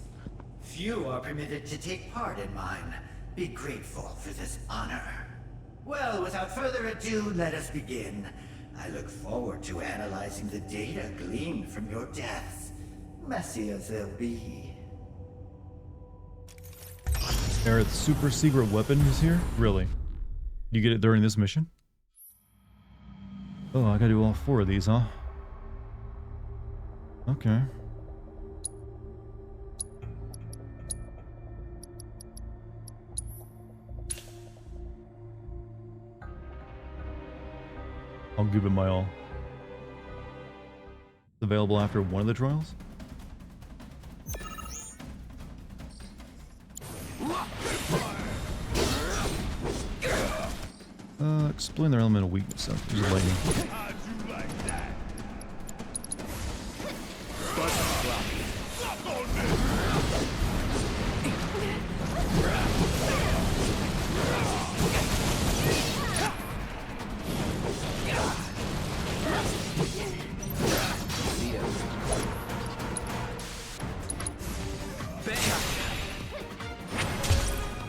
Few are permitted to take part in mine. Be grateful for this honor. Well, without further ado, let us begin. I look forward to analyzing the data gleaned from your deaths, messy as they'll be. Aerith's super secret weapon is here? Really? You get it during this mission? Oh, I gotta do all 4 of these, huh? Okay. I'll give it my all. Available after one of the trials? Explain their elemental weakness. Use lightning.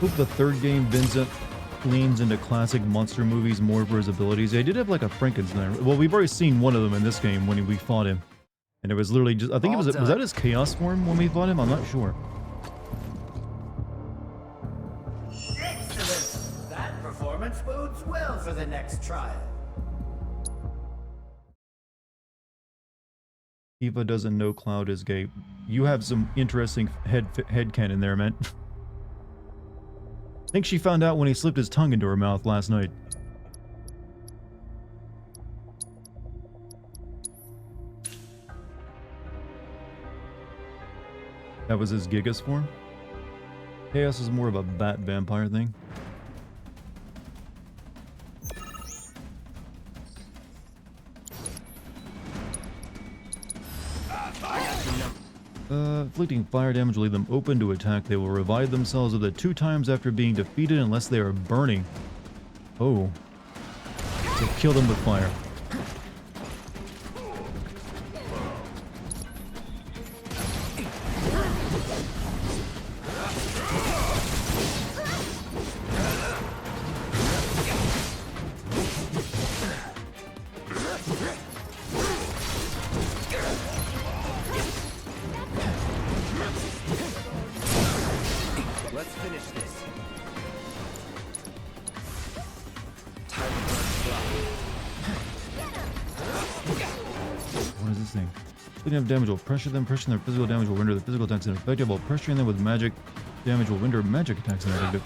Hope the third game Vincent leans into classic monster movies more for his abilities. They did have like a Frankenstein. Well, we've already seen one of them in this game when we fought him. And it was literally just, I think it was that his chaos form when we fought him? I'm not sure. Excellent! That performance bodes well for the next trial. Eva doesn't know Cloud is gay. You have some interesting headcanon there, man. I think she found out when he slipped his tongue into her mouth last night. That was his Gigas form? Chaos is more of a bat vampire thing. Inflicting fire damage will leave them open to attack. They will revive themselves with it 2 times after being defeated unless they are burning. Oh. So kill them with fire. Let's finish this. What is this thing? Physical damage will pressure them. Pressuring their physical damage will render their physical attacks ineffective, while pressuring them with magic damage will render magic attacks ineffective.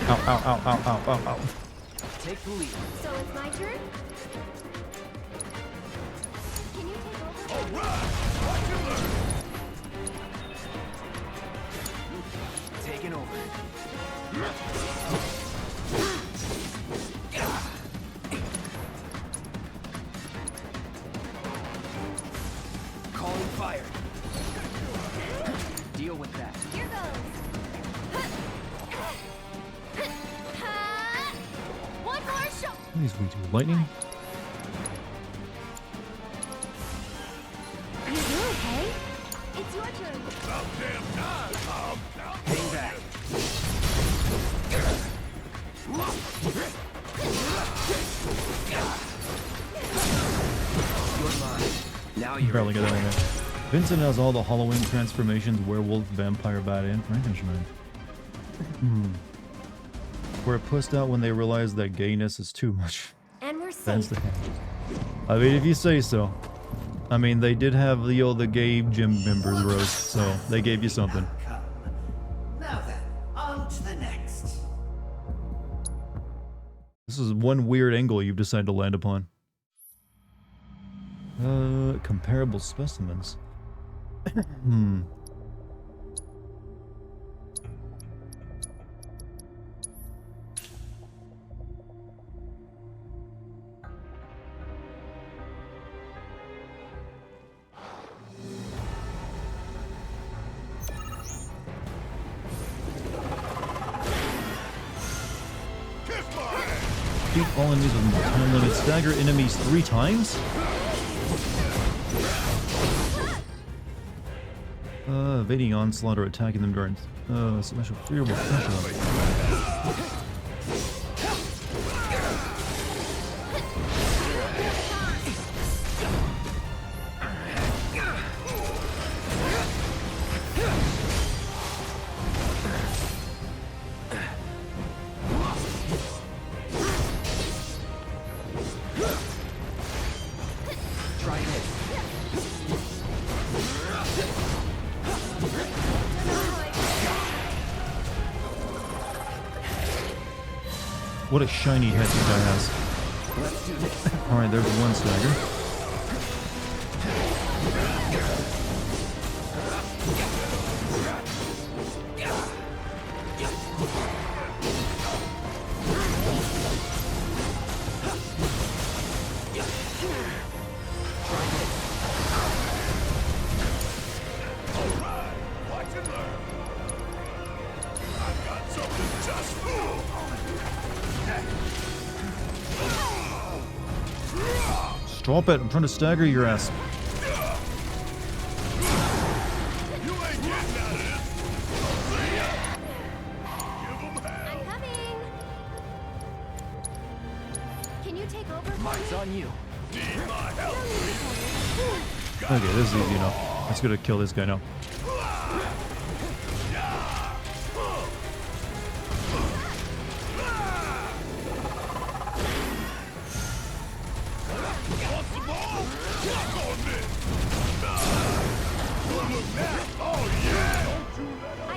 Ow, ow, ow, ow, ow, ow, ow. Take the lead. So it's my turn? Can you take over? Alright! Watch and learn! Taking over. Calling fire. Deal with that. Here goes. One more shot. These we do lightning. You do okay? It's your turn. About damn time! Hang back. You're mine. Now you're Barely got that one. Vincent has all the Halloween transformations: werewolf, vampire, bat, and Frankenstein. Were pushed out when they realized that gayness is too much. And we're That's safe. the I mean, if you say so. I mean, they did have the gay gym members roast, so they gave you something. Now then, on to the next. This is one weird angle you've decided to land upon. Comparable specimens. Beat all enemies with time limit. Stagger enemies 3 times? Evading onslaught or attacking them during special favorable pressure. What a shiny head this guy has. Alright, there's one stagger. Stop it, I'm trying to stagger your ass. I'm coming. Can you take over for Mine's me? on you. Okay, this is easy enough. Let's go to kill this guy now.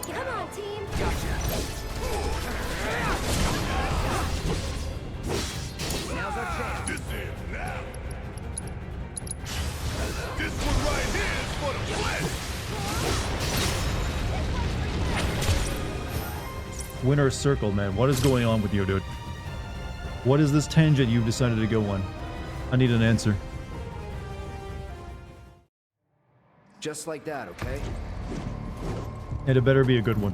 Come on, team. Now's our chance. This is now. This one right here is for the flesh. Winner's Circle, man. What is going on with you, dude? What is this tangent you've decided to go on? I need an answer. Just like that, okay? And it better be a good one.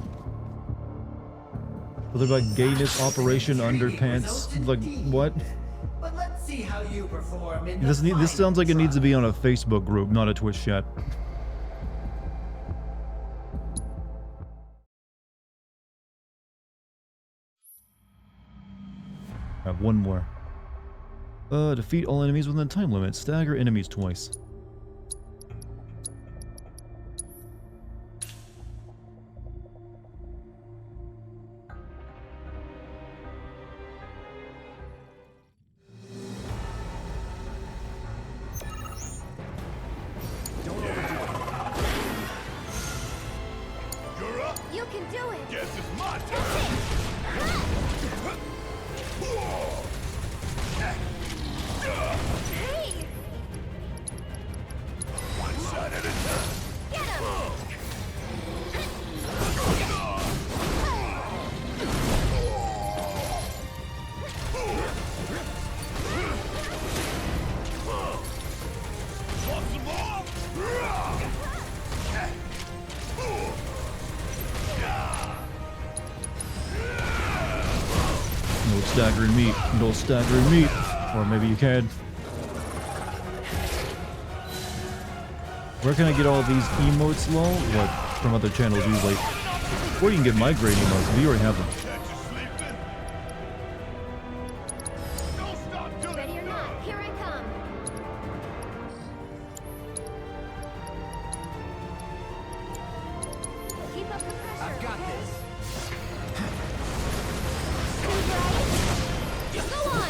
What about gayness operation underpants? Like, what? But let's see how you perform in This sounds like it needs to be on a Facebook group, not a Twitch chat. have one more. Defeat all enemies within a time limit. Stagger enemies twice. You can do it! Guess it's my turn. Hey! One shot at a time. Get him! Want some more? No staggering meat. No staggering meat. Or maybe you can. Where can I get all these emotes, lol? What? From other channels usually. Or you can get my great emotes if you already have them. Ready or not, here I come. Keep up the pressure. I've got this. Go on.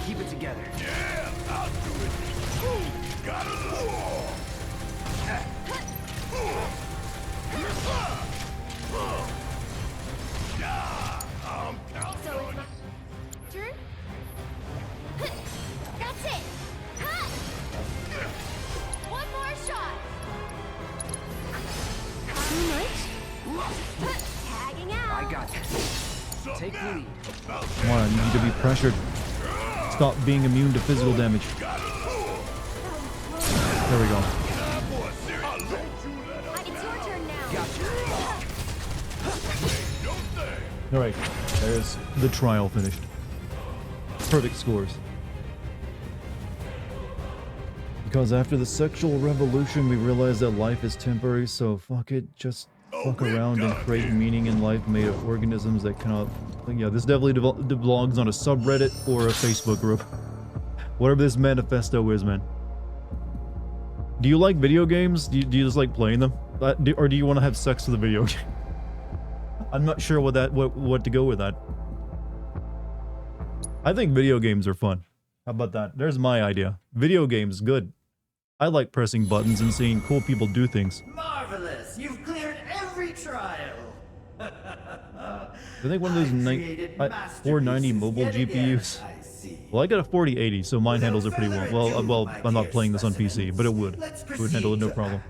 Keep it together. Yeah, I'll do it. Got it. I'm counting So it's my turn. That's it. One more shot. Too much? Tagging out. I got this. Take the lead. Come on, you need to be pressured. Stop being immune to physical damage. There we go. It's your turn now. Alright, there's the trial finished. Perfect scores. Because after the sexual revolution, we realized that life is temporary, so fuck it, just fuck around and create meaning in life made of organisms that cannot... Yeah, this definitely belongs on a subreddit or a Facebook group. Whatever this manifesto is, man. Do you like video games? Do you just like playing them? Or do you want to have sex with a video game? I'm not sure what to go with that. I think video games are fun. How about that? There's my idea. Video games, good. I like pressing buttons and seeing cool people do things. Marvelous! You've cleared every trial! I think one of those 490 mobile GPUs. Well, I got a 4080, so mine handles it pretty well. Well, I'm not playing this on PC, but it would handle it no problem.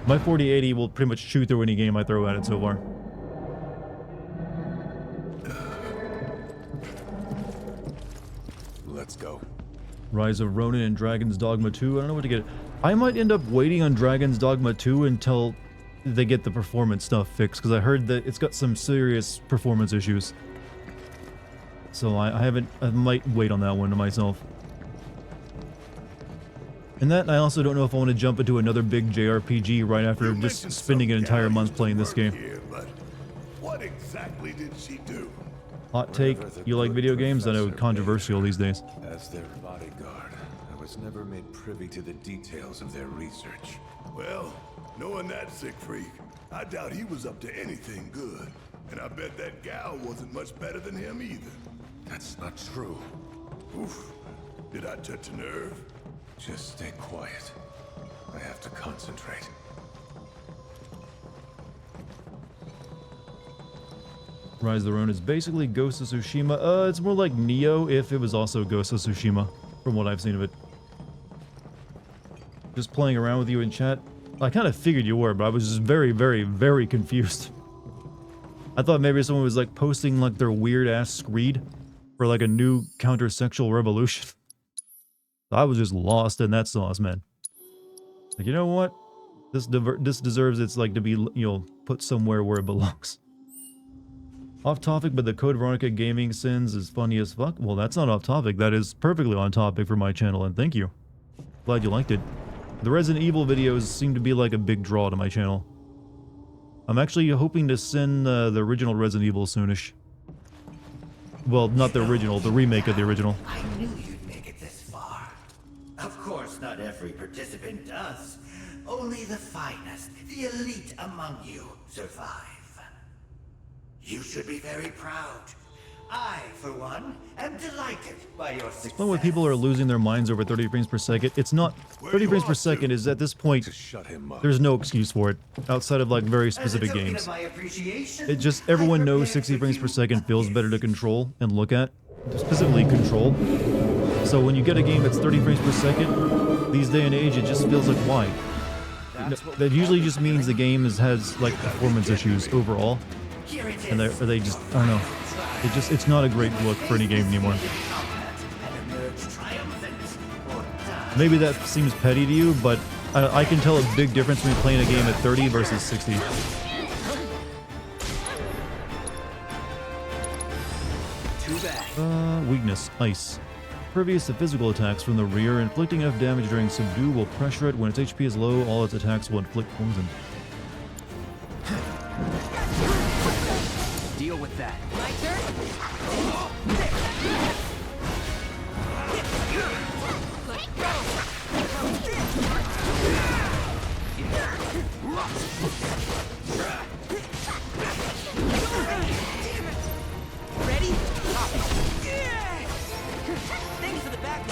My 4080 will pretty much chew through any game I throw at it so far. Let's go. Rise of Ronin and Dragon's Dogma 2. I don't know what to get. I might end up waiting on Dragon's Dogma 2 until they get the performance stuff fixed, because I heard that it's got some serious performance issues. So I might wait on that one to myself. And that, I also don't know if I want to jump into another big JRPG right after just spending an entire month playing this game. But what exactly did she do? Hot take, you like video games? I know, controversial these days. As their bodyguard, I was never made privy to the details of their research. Well, knowing that sick freak, I doubt he was up to anything good. And I bet that gal wasn't much better than him either. That's not true. Oof. Did I touch a nerve? Just stay quiet. I have to concentrate. Rise of the Ronin is basically Ghost of Tsushima. It's more like Neo if it was also Ghost of Tsushima, from what I've seen of it. Just playing around with you in chat. I kind of figured you were, but I was just very, very, very confused. I thought maybe someone was like posting like their weird-ass screed for like a new counter-sexual revolution. I was just lost in that sauce, man. Like, you know what? This deserves its like to be, you know, put somewhere where it belongs. Off topic, but the Code Veronica gaming sins is funny as fuck. Well, that's not off topic. That is perfectly on topic for my channel, and thank you. Glad you liked it. The Resident Evil videos seem to be like a big draw to my channel. I'm actually hoping to send the original Resident Evil soonish. Well, not the original, the remake of the original. I knew you'd make it this far. Of course, not every participant does. Only the finest, the elite among you, survive. You should be very proud. I, for one, am delighted by your success. When people are losing their minds over 30 frames per second, it's not... 30 frames per second is, at this point, there's no excuse for it, outside of, like, very specific games. It just, everyone knows 60 frames per second feels better to control and look at, specifically control. So when you get a game that's 30 frames per second, these day and age, it just feels like, why? That usually just means the game has like, performance issues overall. And they just, I don't know. It's not a great look for any game anymore. Maybe that seems petty to you, but I can tell a big difference between playing a game at 30 versus 60. Weakness, ice. Pervious to physical attacks from the rear, inflicting enough damage during subdue will pressure it. When its HP is low, all its attacks will inflict poison. Deal with that. My turn? Ready? Thanks for the back.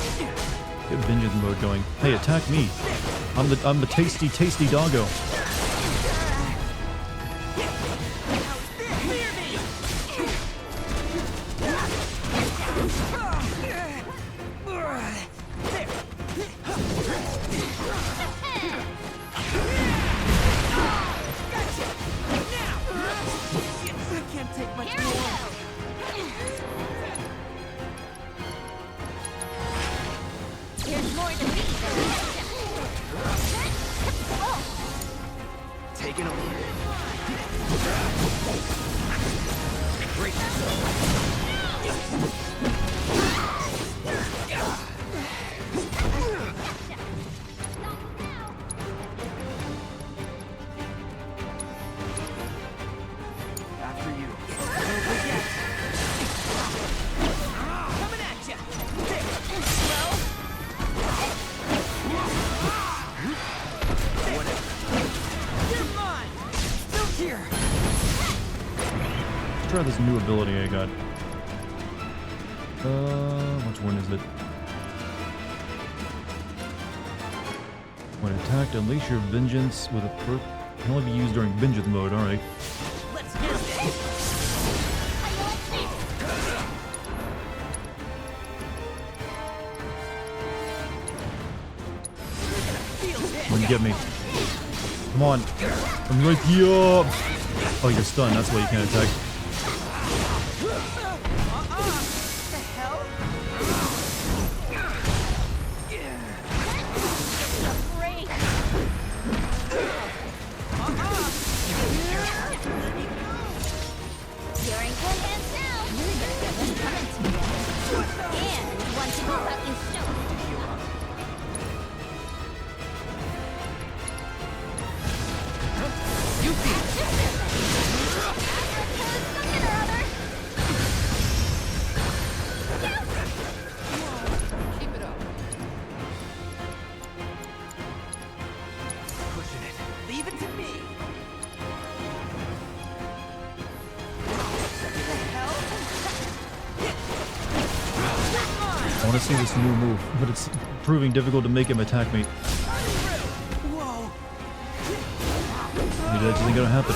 Get vengeance mode going. Hey, attack me. I'm the tasty doggo. Taking over. Great. After you. Coming at ya! You're mine! Still here! Let's try this new ability I got. Which one is it? When attacked, unleash your vengeance with a perk. Can only be used during vengeance mode, alright. Let's do this! Come on, get me. Come on. I'm right here. Oh, you're stunned. That's why you can't attack. You're in good hands now. You're gonna get what's coming to you. And once you pull out, you show. You beat Something or other. Keep it up. pushing it. Leave it to me. I want to see this new move, but it's proving difficult to make him attack me. Maybe that isn't gonna happen.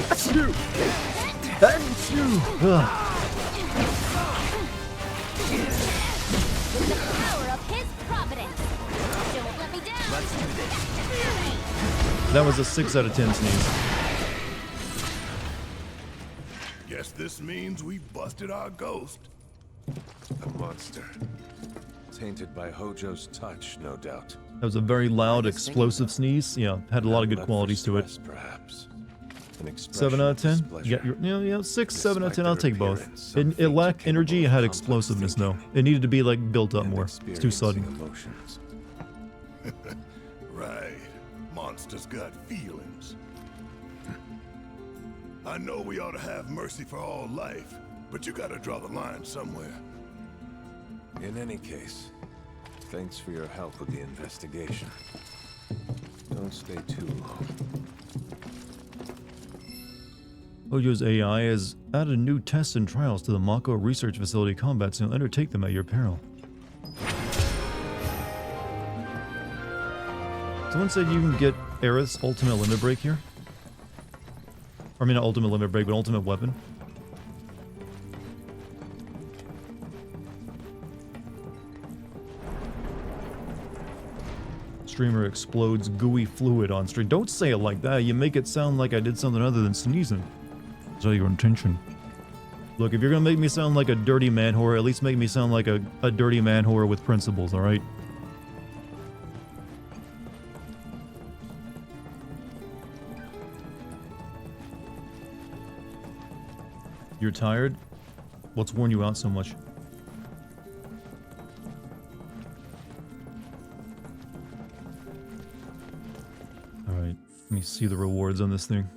That's you! That's you! Ugh. The power of his providence. Don't let me down. Let's do this. That was a 6 out of 10 sneeze. Guess this means we busted our ghost. A monster. Tainted by Hojo's touch, no doubt. That was a very loud, explosive sneeze. Yeah, had a lot of good qualities to it. Perhaps. 7 out of 10? Yeah, 6, 7 out of 10. I'll take both. It lacked energy, it had explosiveness, though. It needed to be, like, built up more. It's too sudden. Right. Monsters got feelings. I know we ought to have mercy for all life, but you gotta draw the line somewhere. In any case, thanks for your help with the investigation. Don't stay too long. Hojo's AI has added new tests and trials to the Mako Research Facility combat, so undertake them at your peril. Someone said you can get Aerith's ultimate limit break here. I mean, not ultimate limit break, but ultimate weapon. Streamer explodes gooey fluid on stream. Don't say it like that. You make it sound like I did something other than sneezing. Is that your intention? Look, if you're gonna make me sound like a dirty man whore, at least make me sound like a dirty man whore with principles, alright? You're tired? What's worn you out so much? Alright, let me see the rewards on this thing.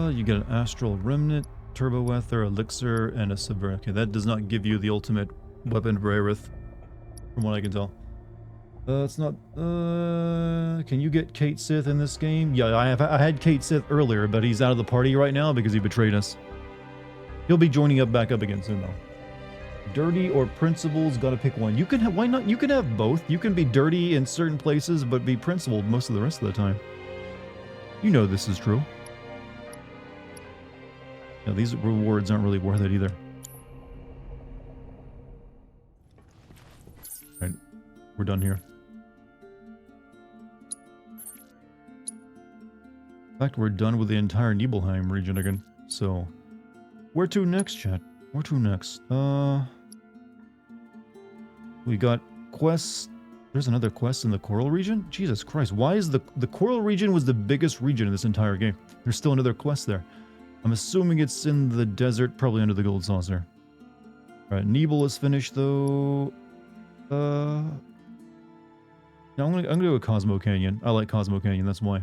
You get an Astral Remnant, Turbo Ether, Elixir, and a Subvert. Okay, that does not give you the ultimate weapon for Aerith, from what I can tell. It's not... can you get Kate Sith in this game? Yeah, I had Kate Sith earlier, but he's out of the party right now because he betrayed us. He'll be joining up back up again soon, though. Dirty or principles, gotta pick one. You can have... Why not? You can have both. You can be dirty in certain places, but be principled most of the rest of the time. You know this is true. Yeah, these rewards aren't really worth it either. Alright, we're done here. In fact, we're done with the entire Nibelheim region again. So, where to next, chat? Where to next? We got quests. There's another quest in the Coral region? Jesus Christ, why is the Coral region was the biggest region in this entire game? There's still another quest there. I'm assuming it's in the desert, probably under the gold saucer. Alright, Nibel is finished though. No, I'm gonna go with Cosmo Canyon. I like Cosmo Canyon, that's why.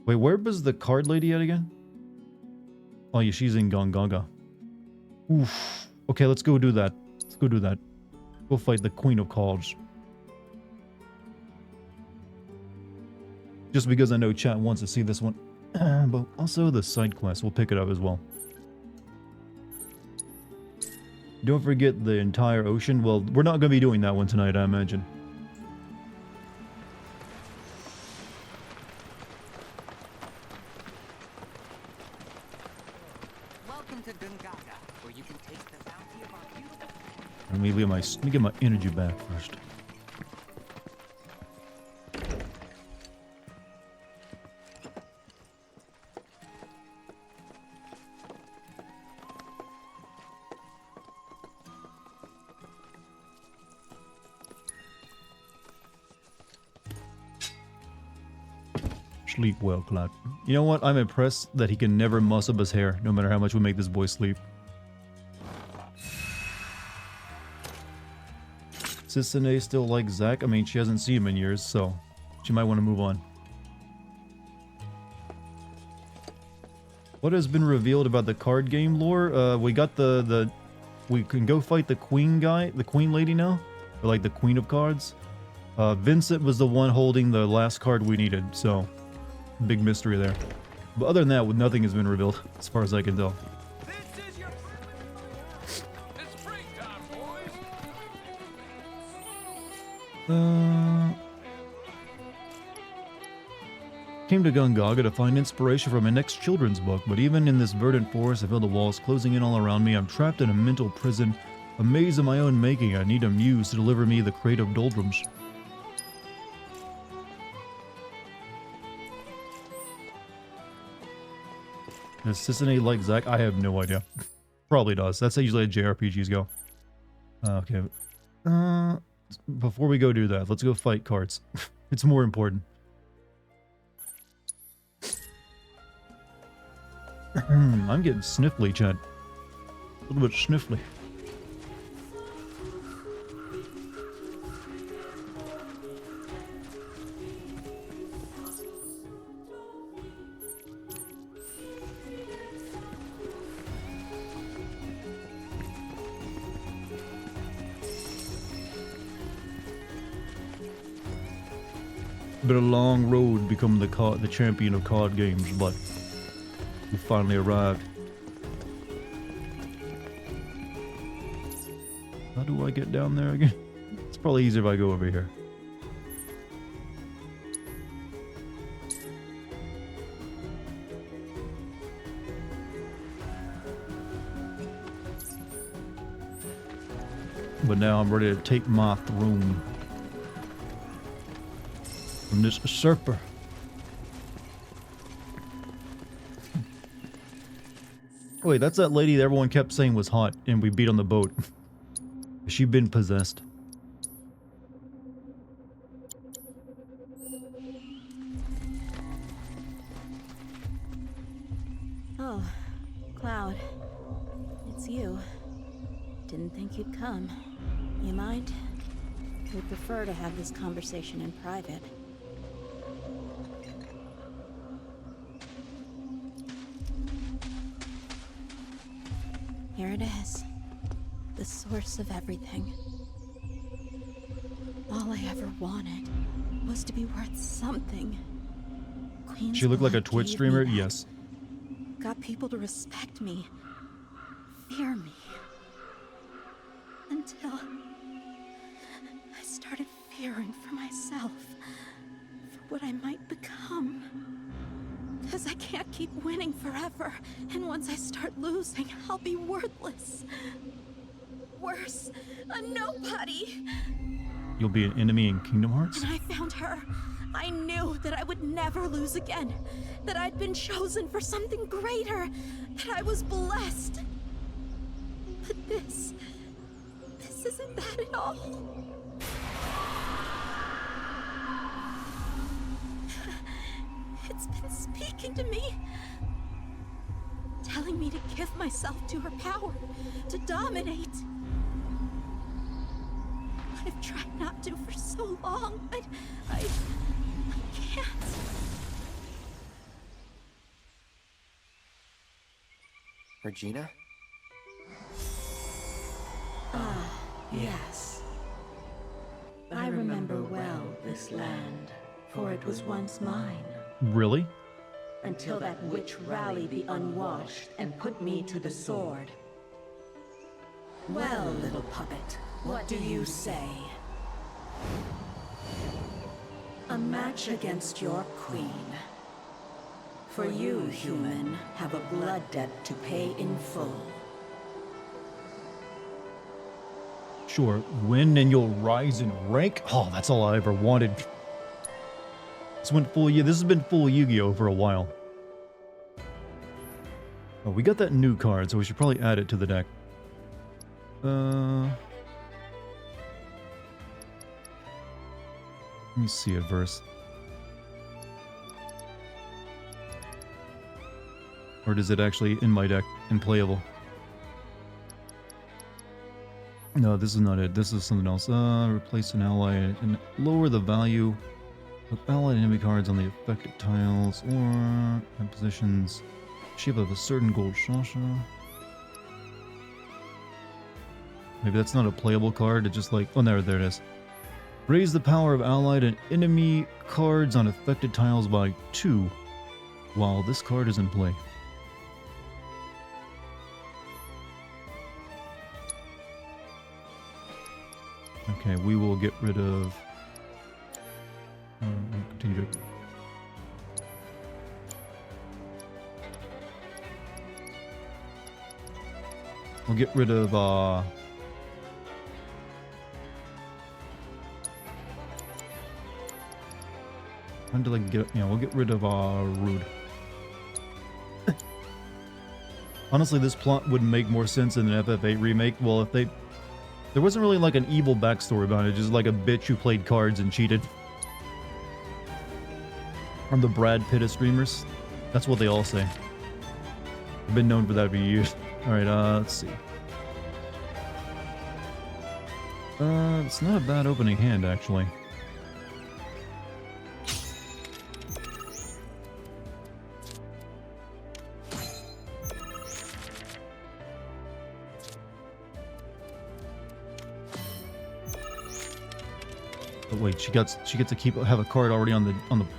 Wait, where was the card lady at again? Oh yeah, she's in Gongaga. Oof. Okay, let's go do that. Let's go do that. Go fight the Queen of Cards. Just because I know chat wants to see this one. But also the side quest, we'll pick it up as well. Don't forget the entire ocean. Well, we're not going to be doing that one tonight, I imagine. Welcome to Gungaga, where you can taste the bounty of our beautiful... Let me get my energy back first. Sleep well, Cloud. You know what? I'm impressed that he can never muss up his hair, no matter how much we make this boy sleep. Sisane still likes Zack. I mean, she hasn't seen him in years, so she might want to move on. What has been revealed about the card game lore? We got we can go fight the queen guy, the queen lady now, or like the queen of cards. Vincent was the one holding the last card we needed, so big mystery there. But other than that, nothing has been revealed, as far as I can tell. Came to Gungaga to find inspiration for my next children's book, but even in this verdant forest, I feel the walls closing in all around me. I'm trapped in a mental prison, a maze of my own making. I need a muse to deliver me the creative doldrums. Does Sisane like Zack? I have no idea. Probably does. That's how usually JRPGs go. Okay. Before we go do that, let's go fight cards. It's more important. I'm getting sniffly, Chad. A little bit sniffly. Been a long road to become the champion of card games, but we finally arrived. How do I get down there again? It's probably easier if I go over here. But now I'm ready to take my throne from this usurper. Wait, that's that lady that everyone kept saying was hot and we beat on the boat. Has she been possessed? Oh, Cloud. It's you. Didn't think you'd come. You mind? We'd prefer to have this conversation in private. Here it is. The source of everything. All I ever wanted was to be worth something. Queen's She looked like a blood Twitch gave streamer? me that. Yes. Got people to respect me, fear me. Until I started fearing for myself, for what I might become. Because I can't keep winning forever, and once I start losing, I'll be worthless. Worse, a nobody. You'll be an enemy in Kingdom Hearts? And I found her. I knew that I would never lose again, that I'd been chosen for something greater, that I was blessed. But this isn't that at all. It's been speaking to me, telling me to give myself to her power, to dominate. I've tried not to for so long, but I can't. Regina? Ah, yes. I remember well this land, for it was once mine. Really? Until that witch rallied the unwashed and put me to the sword. Well, little puppet, what do you say? A match against your queen. For you, human, have a blood debt to pay in full. Sure, win and you'll rise in rank? Oh, that's all I ever wanted. This has been full Yu-Gi-Oh for a while. Oh, we got that new card, so we should probably add it to the deck. Let me see a verse. Or is it actually in my deck and playable? No, this is not it. This is something else. Replace an ally and lower the value of allied enemy cards on the affected tiles or in positions shape of a certain gold shasha. Maybe that's not a playable card. It's just like, oh, there it is. Raise the power of allied and enemy cards on affected tiles by 2 while this card is in play. Okay, we will get rid of... continue to... We'll get rid of until I can get, we'll get rid of Rude. Honestly, this plot would make more sense in an FF8 remake. Well, if there wasn't really like an evil backstory about it, just like a bitch who played cards and cheated. From the Brad Pitt of streamers. That's what they all say. I've been known for that for years. Alright, let's see. It's not a bad opening hand, actually. Oh, wait, she gets to have a card already on the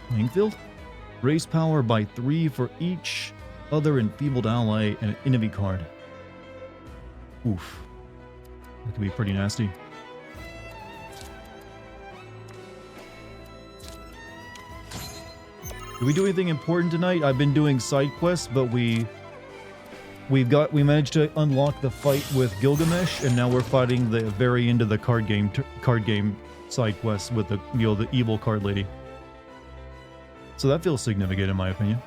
playing field? Raise power by 3 for each other enfeebled ally and an enemy card. Oof. That could be pretty nasty. Did we do anything important tonight? I've been doing side quests, but we managed to unlock the fight with Gilgamesh, and now we're fighting the very end of the card game side quest with the the evil card lady. So that feels significant in my opinion.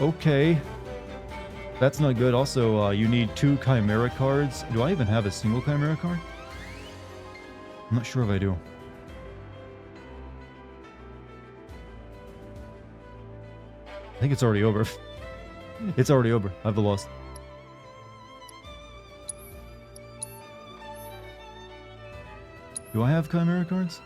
Okay. That's not good. Also, you need 2 Chimera cards. Do I even have a single Chimera card? I'm not sure if I do. I think it's already over. It's already over. I've lost. Do I have Chimera cards?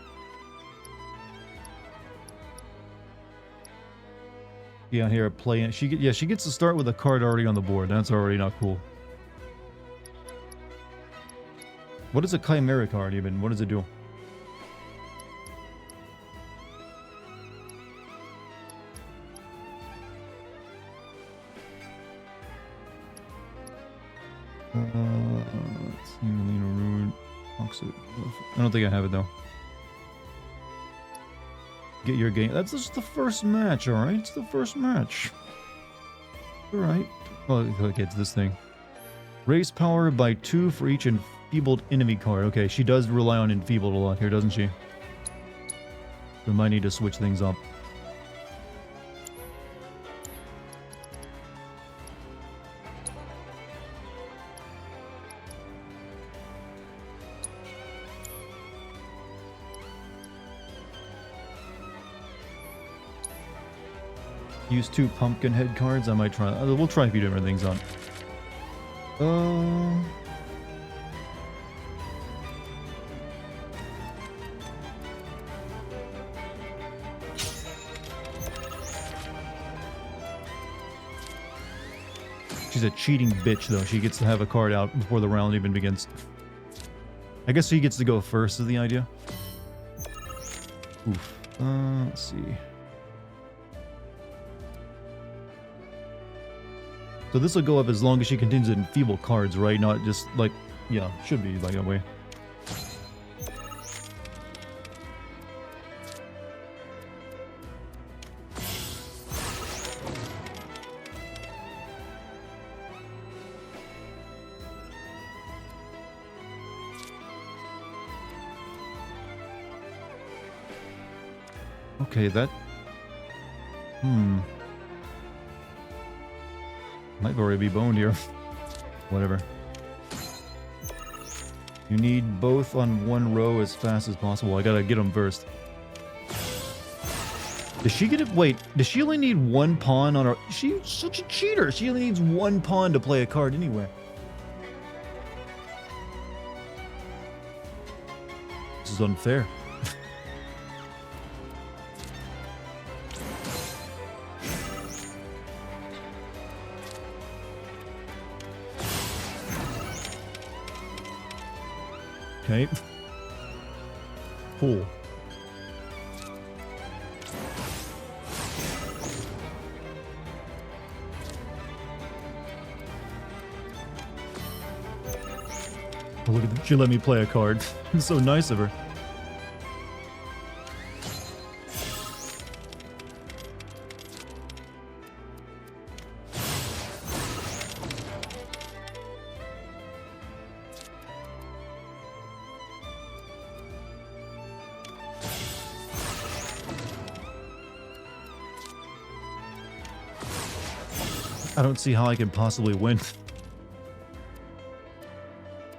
Yeah, here playing. She gets to start with a card already on the board. That's already not cool. What is a Chimera card even? What does it do? Let's see, Melina Rude. I don't think I have it though. Get your game. That's just the first match, alright? It's the first match. Alright. Oh, okay, it's this thing. Raise power by 2 for each enfeebled enemy card. Okay, she does rely on enfeebled a lot here, doesn't she? We might need to switch things up. Use 2 pumpkin head cards. I might try. We'll try a few different things on. She's a cheating bitch, though. She gets to have a card out before the round even begins. I guess she gets to go first, is the idea. Oof. Let's see. So this will go up as long as she continues to enfeeble cards, right? Not just like, yeah, should be like that way. Okay, that... Might already be boned here. Whatever. You need both on one row as fast as possible. I gotta get them first. Does she get it? Wait, does she only need 1 pawn on her? She's such a cheater. She only needs 1 pawn to play a card anyway. This is unfair. Okay. Cool. Oh, look at that. She let me play a card. It's so nice of her. I don't see how I can possibly win.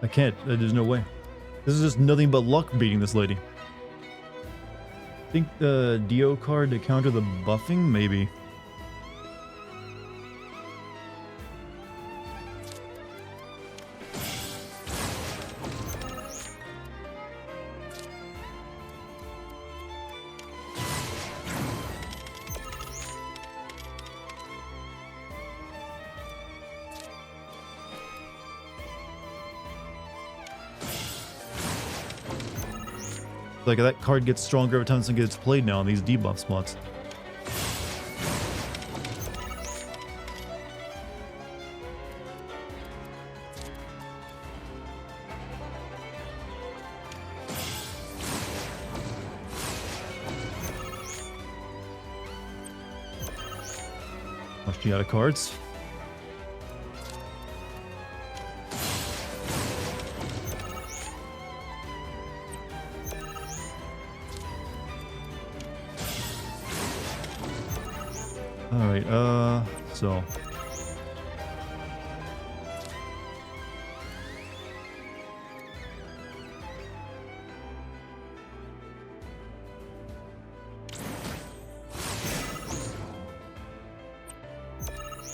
I can't. There's no way. This is just nothing but luck beating this lady. I think the Dio card to counter the buffing, maybe. Like, that card gets stronger every time something gets played now in these debuff spots. Watch you out of cards. Alright, so.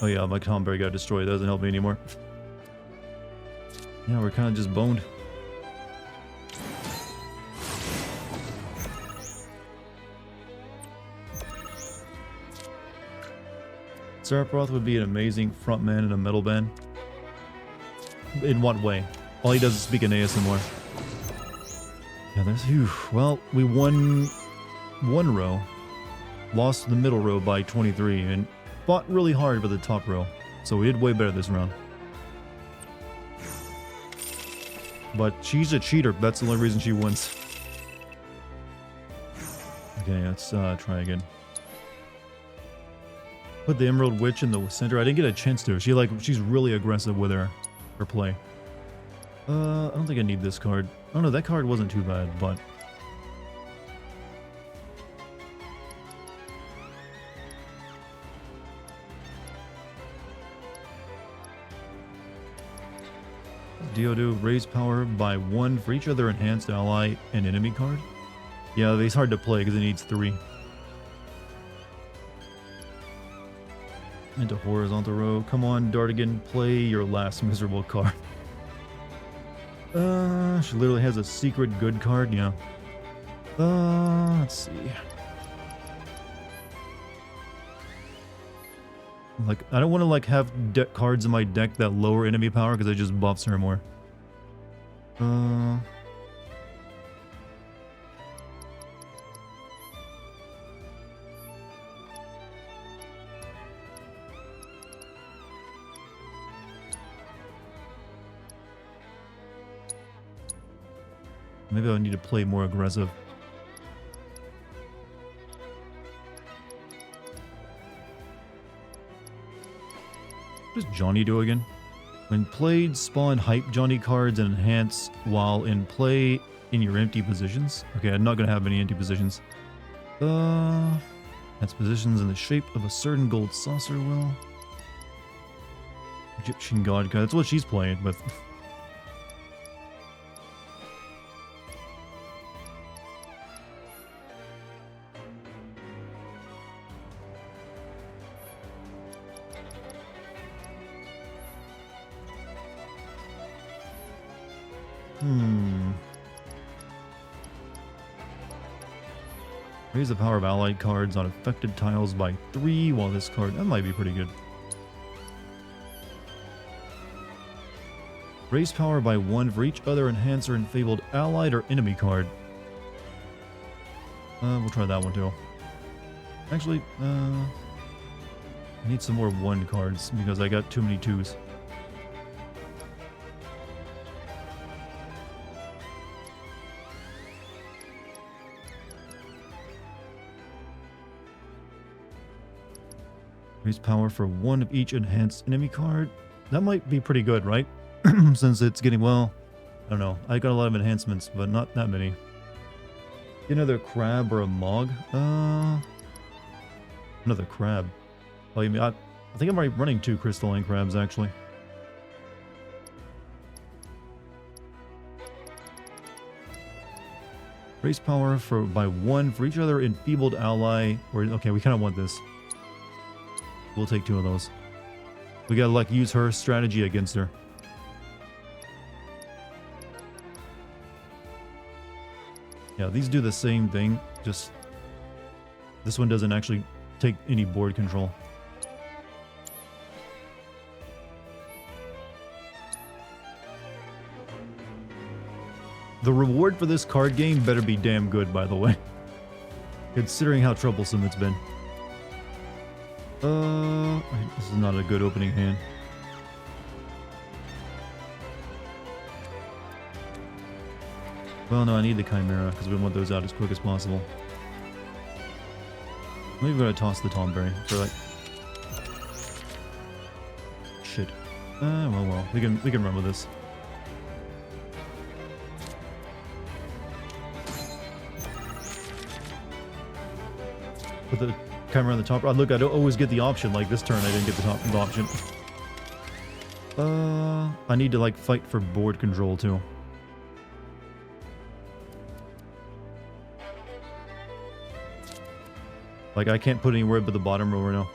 Oh yeah, my comberry got destroyed. That doesn't help me anymore. Yeah, we're kind of just boned. Sephiroth would be an amazing frontman in a metal band. In what way? All he does is speak in ASMR. Yeah, there's... Whew. Well, we won one row. Lost the middle row by 23, and fought really hard for the top row. So we did way better this round. But she's a cheater. That's the only reason she wins. Okay, let's try again. Put the Emerald Witch in the center. I didn't get a chance to. She's really aggressive with her play. I don't think I need this card. Oh no, that card wasn't too bad, but... Deodo, raise power by 1 for each other enhanced ally and enemy card. Yeah, he's hard to play because it needs 3. Into horizontal row. Come on, Dartigan, play your last miserable card. She literally has a secret good card, yeah. Let's see. Like, I don't want to like have cards in my deck that lower enemy power because it just buffs her more. Maybe I need to play more aggressive. What does Johnny do again? When played, spawn hype Johnny cards and enhance while in play in your empty positions. Okay, I'm not going to have any empty positions. That's positions in the shape of a certain gold saucer will. Egyptian god card. That's what she's playing with. Raise the power of allied cards on affected tiles by 3 while this card... That might be pretty good. Raise power by 1 for each other enhancer and fabled allied or enemy card. We'll try that one too. Actually, I need some more 1 cards because I got too many 2s. Raise power for 1 of each enhanced enemy card. That might be pretty good, right? Since it's getting, well, I don't know. I got a lot of enhancements, but not that many. Another crab or a mog? Another crab. Oh, you mean, I think I'm already running 2 crystalline crabs, actually. Raise power by 1 for each other enfeebled ally. Or okay, we kind of want this. We'll take 2 of those. We gotta like use her strategy against her. Yeah, these do the same thing, just this one doesn't actually take any board control. The reward for this card game better be damn good, by the way. Considering how troublesome it's been. This is not a good opening hand. Well, no, I need the Chimera, because we want those out as quick as possible. Maybe we're gonna toss the Tomberry for like... Shit. Well, we can run with this. Put the Chimera on the top. Oh, look, I don't always get the option. Like this turn, I didn't get the top option. I need to like fight for board control too. Like, I can't put anywhere but the bottom row right now.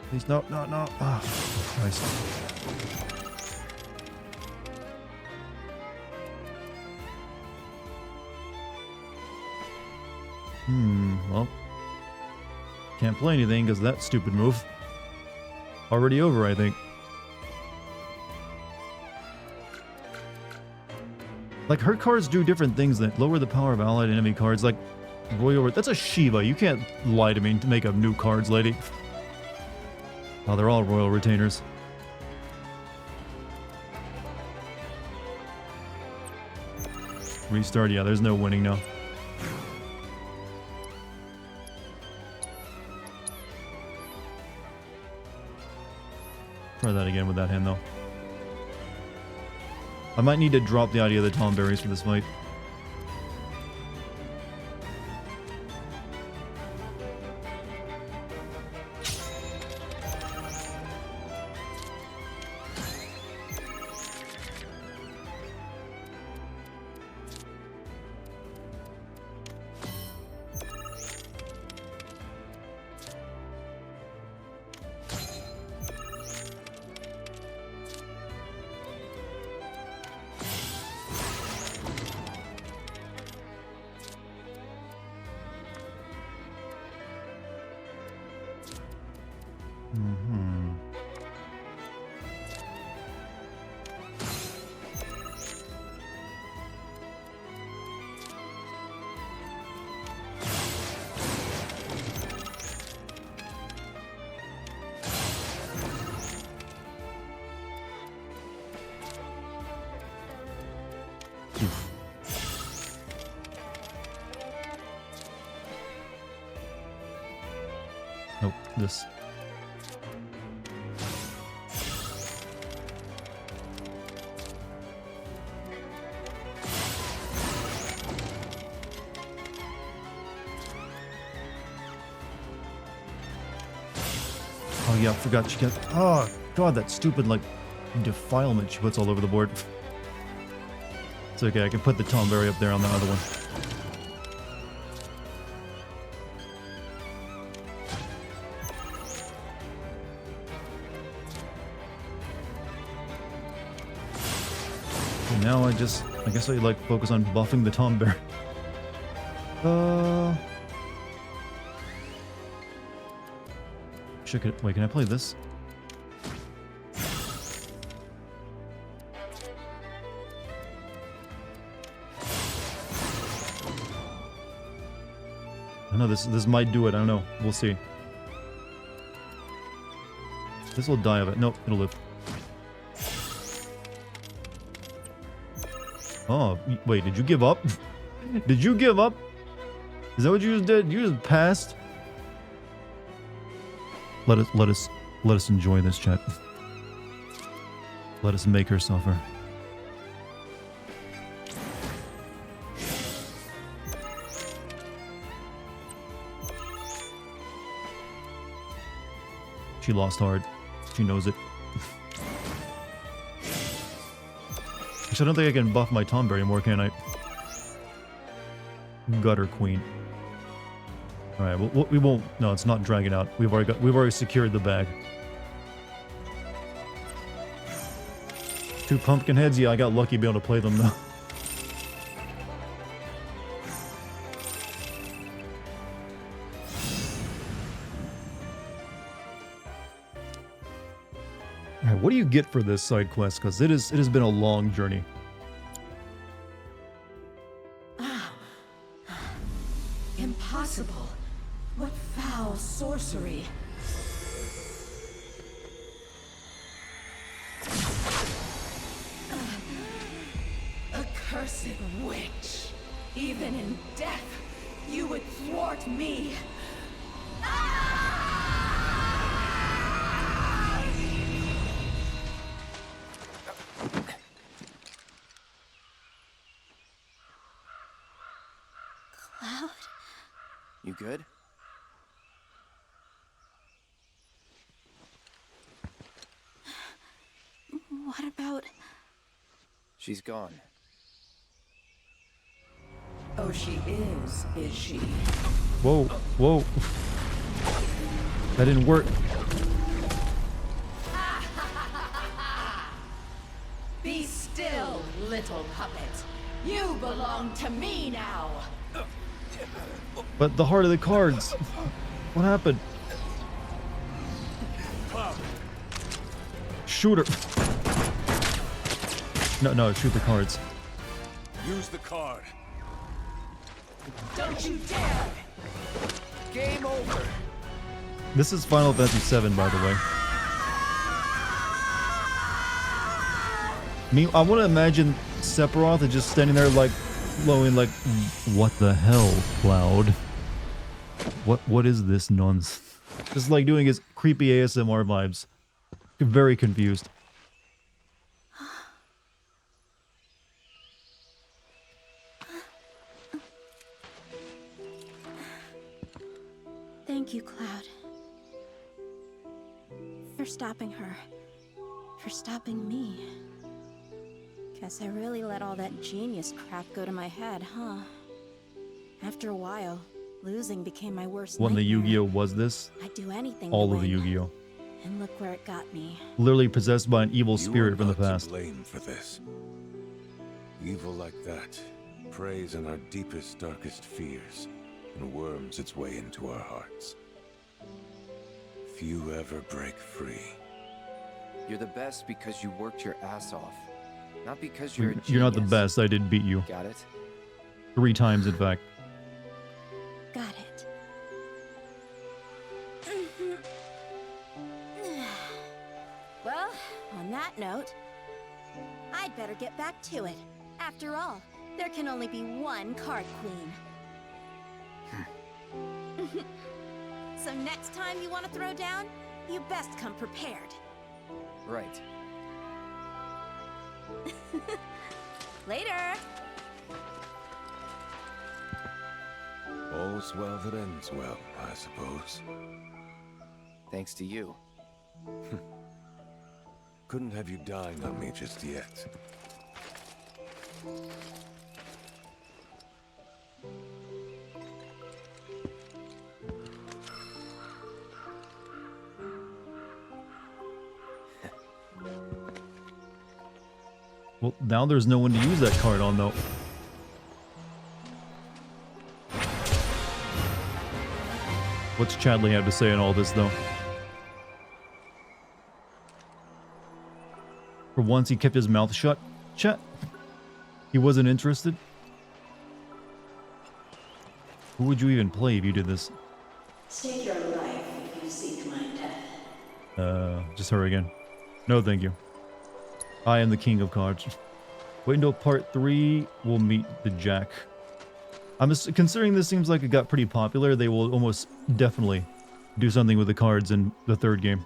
Please, no. Oh, Christ. Well, can't play anything because of that stupid move. Already over, I think. Like, her cards do different things that lower the power of allied enemy cards, like Royal... That's a Shiva. You can't lie to me to make up new cards, lady. Oh, they're all Royal Retainers. Restart, yeah, there's no winning now. Try that again with that hand, though. I might need to drop the idea of the Tomberries for this fight. Nope, this. Oh yeah, I forgot you got... Oh, God, that stupid, like, defilement she puts all over the board. It's okay, I can put the Tomberry up there on the other one. And now I guess I like focus on buffing the Tomberry. Wait, can I play this? I know this might do it. I don't know. We'll see. This will die of it. Nope, it'll live. Oh, wait, did you give up? Did you give up? Is that what you just did? You just passed? Let us enjoy this, chat. Let us make her suffer. She lost hard. She knows it. Actually, I don't think I can buff my Tomberry anymore, can I? Gutter Queen. Alright, well, we won't... No, it's not dragging out. We've already secured the bag. 2 pumpkin heads? Yeah, I got lucky being able to play them, though. Alright, what do you get for this side quest? Because it has been a long journey. Impossible. What foul sorcery. Accursed witch. Even in death, you would thwart me. Cloud? You good? What about... She's gone. Oh, she is she? Whoa, whoa. That didn't work. Be still, little puppet. You belong to me now. But the heart of the cards. What happened? Shoot her. No, shoot the cards. Use the card. Don't you dare! Game over. This is Final Fantasy VII, by the way. I want to imagine Sephiroth is just standing there like, glowing like, what the hell, Cloud? What is this nonsense? Just like doing his creepy ASMR vibes. Very confused. Thank you, Cloud. For stopping her. For stopping me. Guess I really let all that genius crap go to my head, huh? After a while, losing became my worst What in the nightmare. Yu-Gi-Oh was this? I'd do anything All to of the win. Yu-Gi-Oh. And look where it got me. Literally possessed by an evil spirit from the You are not past. to blame for this. Evil like that preys on our deepest, darkest fears and worms its way into our hearts. Few ever break free. You're the best because you worked your ass off. Not because you're a genius. You're not the best. I did beat you. Got it? 3 times, in fact. Got it. Well, on that note, I'd better get back to it. After all, there can only be one card queen. So next time you want to throw down, you best come prepared. Right. Later! All's well that ends well, I suppose. Thanks to you. couldn't have you dying on me just yet. Well, now there's no one to use that card on, though. What's Chadley have to say on all this, though? For once, he kept his mouth shut. Chat. He wasn't interested. Who would you even play if you did this? Stake your life if you seek my death. Just her again. No, thank you. I am the king of cards. Wait until part 3, we'll meet the Jack. I'm just considering this seems like it got pretty popular, they will almost definitely do something with the cards in the 3rd game.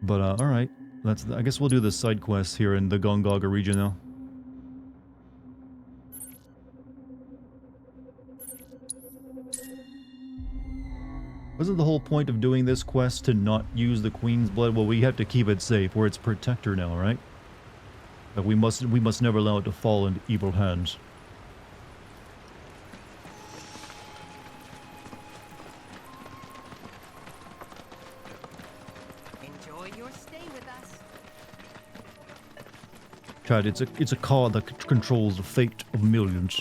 But, alright. I guess we'll do the side quests here in the Gongaga region now. Wasn't the whole point of doing this quest to not use the Queen's blood? Well, we have to keep it safe. We're its protector now, right? But we must never allow it to fall into evil hands. Enjoy your stay with us. Chad, it's a card that controls the fate of millions.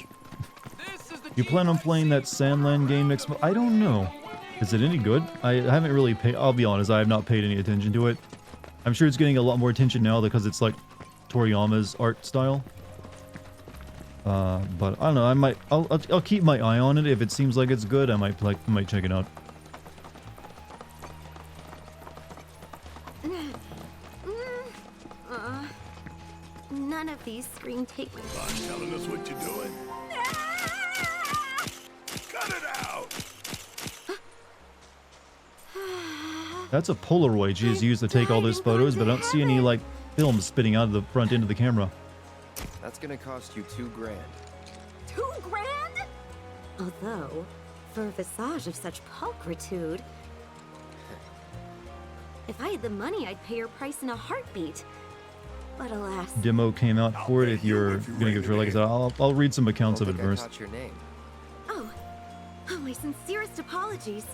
You plan on playing that Sandland game next month? I don't know. Is it any good? I haven't really paid... I'll be honest, I have not paid any attention to it. I'm sure it's getting a lot more attention now because it's like Toriyama's art style. But I don't know, I'll keep my eye on it. If it seems like it's good, I might check it out. None of these scream take my... Telling us what you're doing? Cut it out! That's a Polaroid she has used to take all those photos, but I don't see any, like, film spitting out of the front end of the camera. That's gonna cost you $2 grand. $2 grand? Although, for a visage of such pulchritude... If I had the money, I'd pay her price in a heartbeat. But alas... Demo came out for it if you're gonna give it to her. Like I said, I'll read some accounts of it first. What's your name? Oh, my sincerest apologies.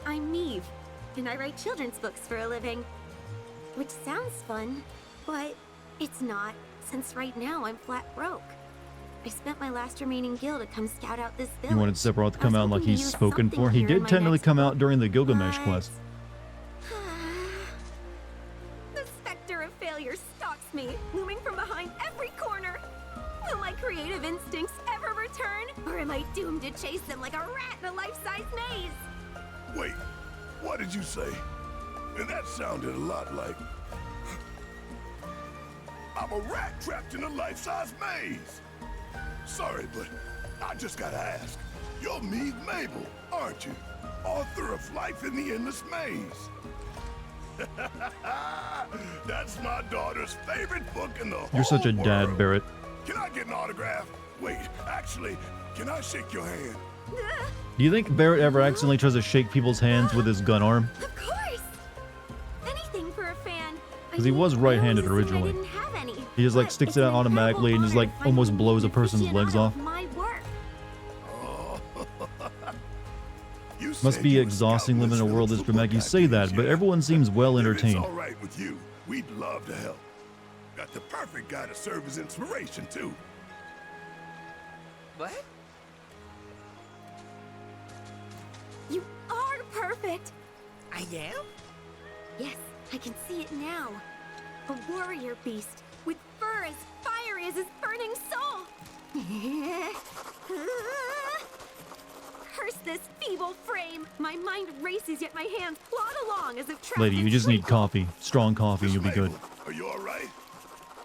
I'm Neve, and I write children's books for a living. Which sounds fun, but it's not, since right now I'm flat broke. I spent my last remaining gil to come scout out this village. You wanted Sephiroth to come out like he's spoken for? He did technically come out during the Gilgamesh quest. The specter of failure stalks me, looming from behind every corner. Will my creative instincts ever return, or am I doomed to chase them like a rat in a life-size maze? Wait, what did you say? And that sounded a lot like... I'm a rat trapped in a life-size maze. Sorry, but I just gotta ask. You're Meave Mabel, aren't you? Author of Life in the Endless Maze. That's my daughter's favorite book in the whole world. You're such a dad, Barrett. Can I get an autograph? Wait, actually, can I shake your hand? Do you think Barrett ever accidentally tries to shake people's hands with his gun arm? Of course! Anything for a fan. Because he was right-handed originally. He just like sticks it out automatically and just like almost blows a person's legs off. My work. Must be exhausting living in a world this dramatic. You say that, but everyone seems well entertained. It's all right with you. We'd love to help. Got the perfect guy to serve as inspiration, too. What? You are perfect! I am? Yes, I can see it now. A warrior beast with fur as fiery as his burning soul. Curse this feeble frame! My mind races, yet my hands plod along as if trapped. Lady, you just need coffee. Strong coffee and you'll be good. Are you all right?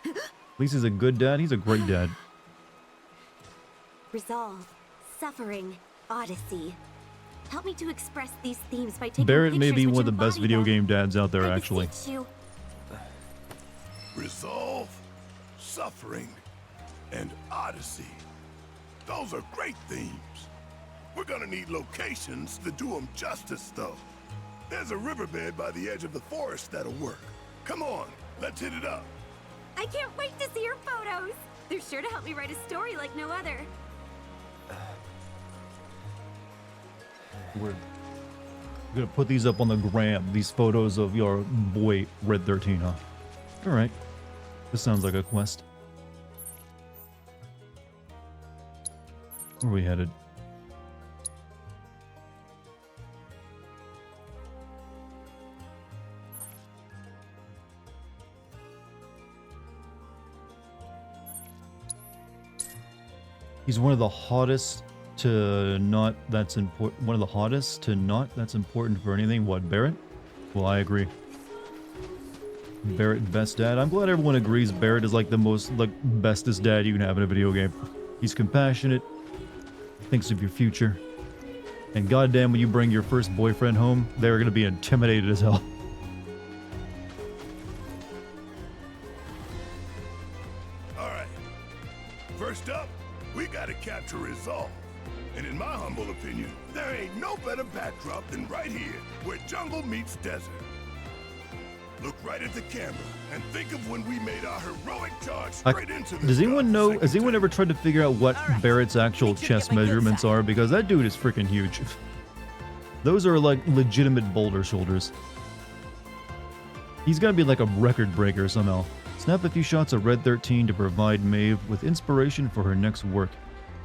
At least he's a good dad. He's a great dad. Resolve, suffering, odyssey. Help me to express these themes by taking Barrett may pictures be which one of the best embody video them. game dads out there, I actually. beseech you. Resolve, suffering, and odyssey. Those are great themes. We're gonna need locations to do them justice, though. There's a riverbed by the edge of the forest that'll work. Come on, let's hit it up. I can't wait to see your photos. They're sure to help me write a story like no other. We're gonna put these up on the gram. These photos of your boy Red 13, huh? All right. This sounds like a quest. Where are we headed? He's one of the hottest to not that's important. One of the hottest to not that's important for anything. What, Barrett? Well, I agree. Barrett, best dad. I'm glad everyone agrees Barrett is like the most, like, bestest dad you can have in a video game. He's compassionate, thinks of your future, and goddamn, when you bring your first boyfriend home, they're gonna be intimidated as hell. All right. First up, we gotta capture Resolve. And in my humble opinion, there ain't no better backdrop than right here, where jungle meets desert. Look right at the camera and think of when we made our heroic charge straight into the Does anyone know, has anyone ever tried to figure out what Barrett's actual chest measurements are? Because that dude is freaking huge. Those are like legitimate boulder shoulders. He's gonna be like a record breaker somehow. Snap a few shots of Red 13 to provide Maeve with inspiration for her next work.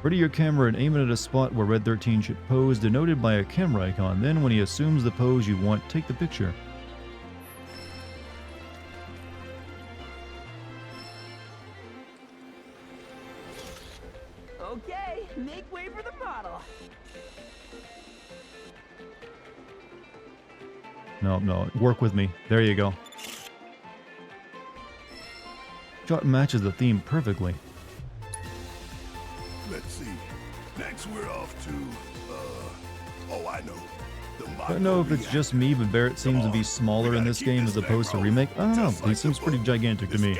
Ready your camera and aim it at a spot where Red 13 should pose, denoted by a camera icon. Then when he assumes the pose you want, take the picture. Okay, make way for the model. No, work with me. There you go. Shot matches the theme perfectly. Let's see. Next we're off to, oh, I know. I don't know if it's just me, but Barrett seems to be smaller in this game as opposed to remake. I don't know. He seems pretty gigantic to me.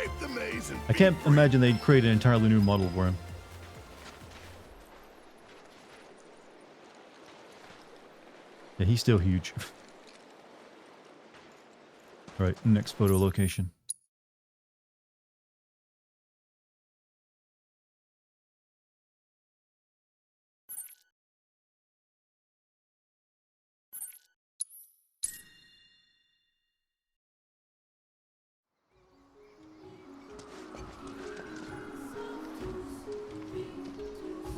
I can't imagine they'd create an entirely new model for him. Yeah, he's still huge. Alright, next photo location.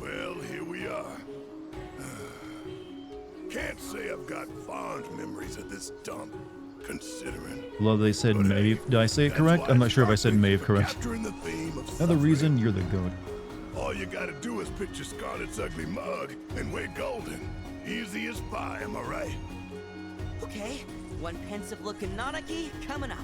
Well, here we are. Can't say I've got fond memories of this dump, considering. Love they said Maeve. Did I say it correct? I'm not sure if I said Maeve correct. Another reason you're the goat. All you gotta do is picture Scarlet's ugly mug, and we're golden. Easy as pie, am I right? Okay, one pensive-looking Nanaki coming up.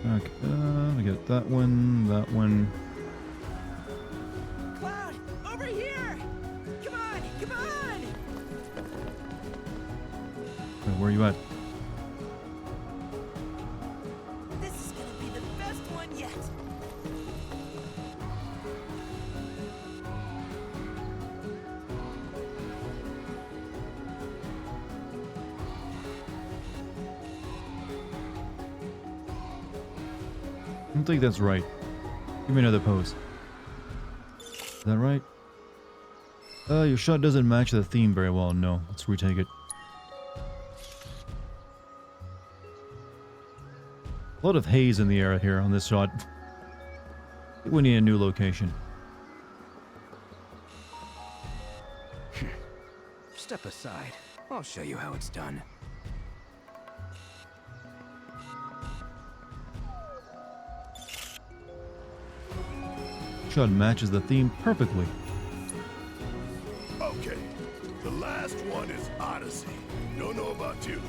Okay, we got that one, that one. Cloud, over here! Come on, come on! Where are you at? This is gonna be the best one yet. I don't think that's right. Give me another pose. Is that right? Your shot doesn't match the theme very well. No, let's retake it. A lot of haze in the air here on this shot. We need a new location. Step aside. I'll show you how it's done. Shot matches the theme perfectly. Okay, the last one is Odyssey. Don't know about you,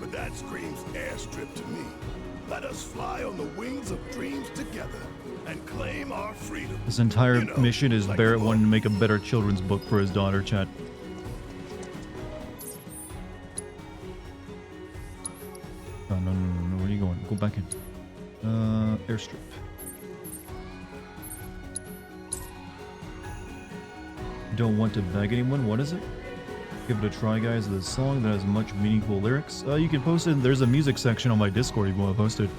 but that screams airstrip to me. Let us fly on the wings of dreams together and claim our freedom. This entire You know, mission is like Barrett the wanting to make a better children's book for his daughter, chat. Oh, no, where are you going? Go back in. Airstrip. Don't want to beg anyone. What is it? Give it a try, guys. The song that has much meaningful lyrics. You can post it. There's a music section on my Discord if you want to post it.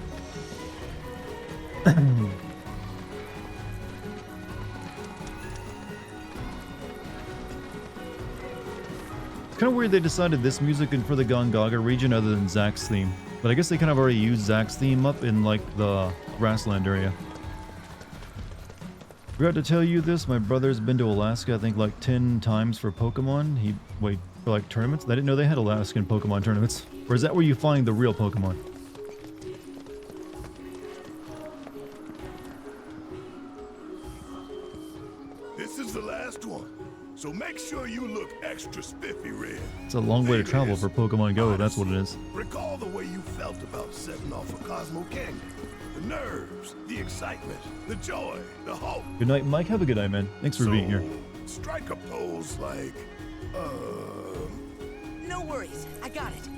It's kind of weird they decided this music for the Gongaga region other than Zack's theme. But I guess they kind of already used Zack's theme up in, like, the grassland area. Forgot to tell you this, my brother's been to Alaska, I think, like 10 times for Pokemon. Wait, for, like, tournaments? I didn't know they had Alaskan Pokemon tournaments. Or is that where you find the real Pokemon? This is the last one, so make sure you look extra spiffy, Red. It's a long way to travel for Pokemon Go, that's what it is. Recall the way you felt about setting off for Cosmo Canyon. The nerves, the excitement, the joy, the hope. Good night, Mike. Have a good night, man. Thanks for being here. Strike a pose like, No worries, I got it.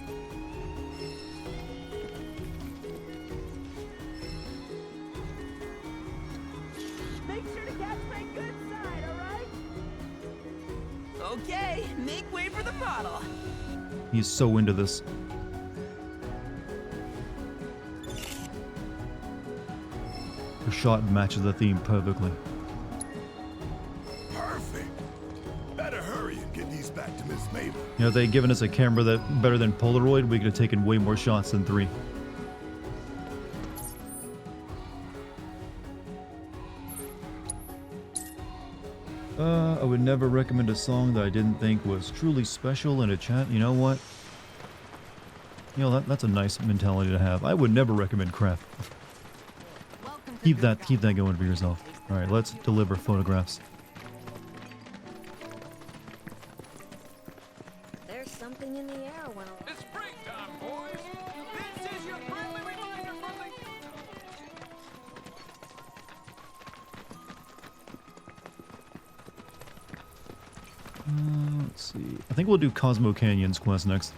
Make sure to catch my good side, alright? Okay, make way for the bottle. He's so into this. The shot matches the theme perfectly. perfect. Better hurry and get these back to Miss Mabel. You know, if they'd given us a camera that better than Polaroid, we could have taken way more shots than 3. I would never recommend a song that I didn't think was truly special in a chat. You know what? You know, that's a nice mentality to have. I would never recommend crap. Keep that going for yourself. All right, let's deliver photographs. There's something in the air when It's springtime, boys. This is your friendly reminder from Let's see. I think we'll do Cosmo Canyon's quest next.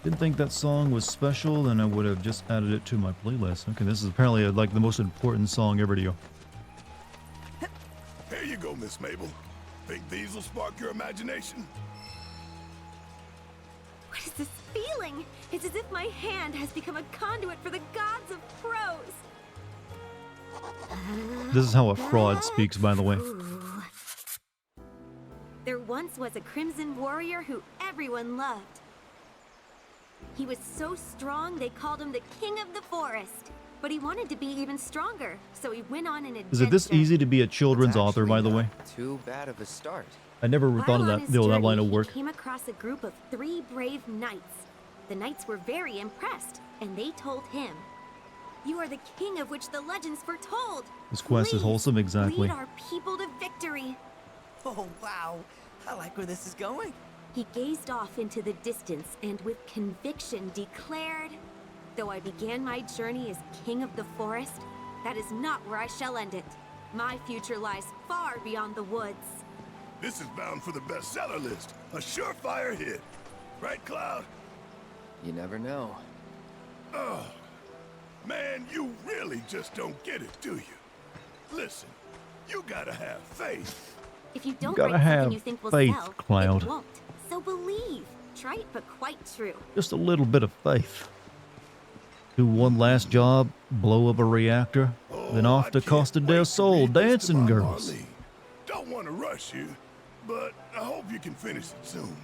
Didn't think that song was special, and I would have just added it to my playlist. Okay, this is apparently like the most important song ever to you. Here you go, Miss Mabel. Think these will spark your imagination? What is this feeling? It's as if my hand has become a conduit for the gods of prose. This is how a fraud speaks, by the way. There once was a crimson warrior who everyone loved. He was so strong they called him the King of the Forest. But he wanted to be even stronger, so he went on an adventure. Is it this easy to be a children's author, by the way? Too bad of a start. I never thought of that, that line of work. He came across a group of 3 brave knights. The knights were very impressed, and they told him, "You are the king of which the legends foretold. This quest is wholesome, exactly. Lead our people to victory." Oh, wow. I like where this is going. He gazed off into the distance and with conviction declared, "Though I began my journey as king of the forest, that is not where I shall end it. My future lies far beyond the woods." This is bound for the bestseller list. A surefire hit. Right, Cloud? You never know. Oh, man, you really just don't get it, do you? Listen, you gotta have faith. If you don't gotta write have something you think will faith, sell, Cloud. it won't. So believe. Trite but quite true. Just a little bit of faith. Do one last job, blow up a reactor, then off to Costa del Sol, dancing girls. Don't want to rush you, but I hope you can finish it soon.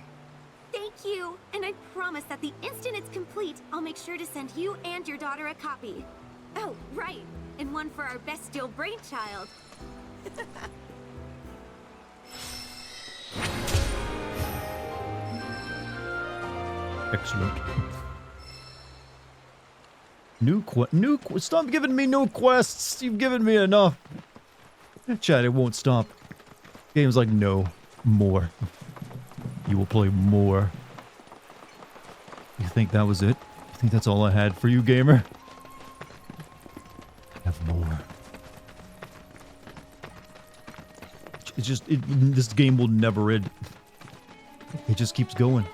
Thank you. And I promise that the instant it's complete, I'll make sure to send you and your daughter a copy. Oh, right. And one for our bestial brainchild. Excellent. Stop giving me new quests. You've given me enough. Chat, it won't stop. Game's like, no, more. You will play more. You think that was it? You think that's all I had for you, gamer? Have more. It's just, this game will never end. It just keeps going.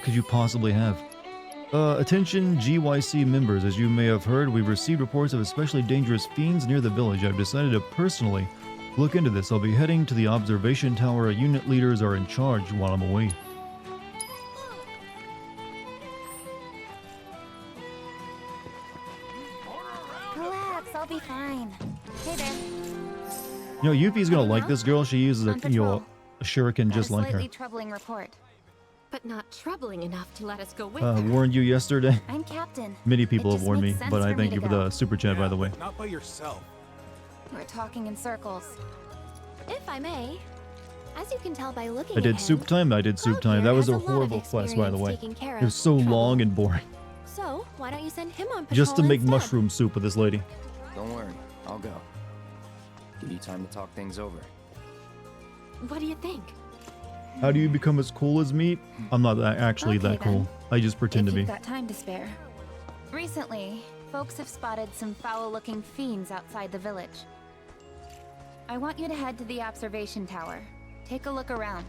could you possibly have? Attention GYC members, as you may have heard, we've received reports of especially dangerous fiends near the village. I've decided to personally look into this. I'll be heading to the observation tower. Unit leaders are in charge while I'm away. Relax, I'll be fine. Hey there. You know, Yuffie's gonna like this girl. She uses a shuriken just like her. Slightly troubling report. But not troubling enough to let us go with Warned you yesterday. I'm Captain. Many people have warned me, makes sense but I for me thank to you for go. the super chat, by the way. Not by yourself. We're talking in circles. If I may, as you can tell by looking I at did him, soup time. I did soup time. That was a horrible quest, by the way. It was so long and boring. So, why don't you send him on patrol Just to make instead? mushroom soup with this lady. Don't worry, I'll go. Give you time to talk things over. What do you think? How do you become as cool as me? I'm not actually Okay, that cool. then. I just pretend If to be. you've got time to spare. Recently, folks have spotted some foul-looking fiends outside the village. I want you to head to the observation tower. Take a look around.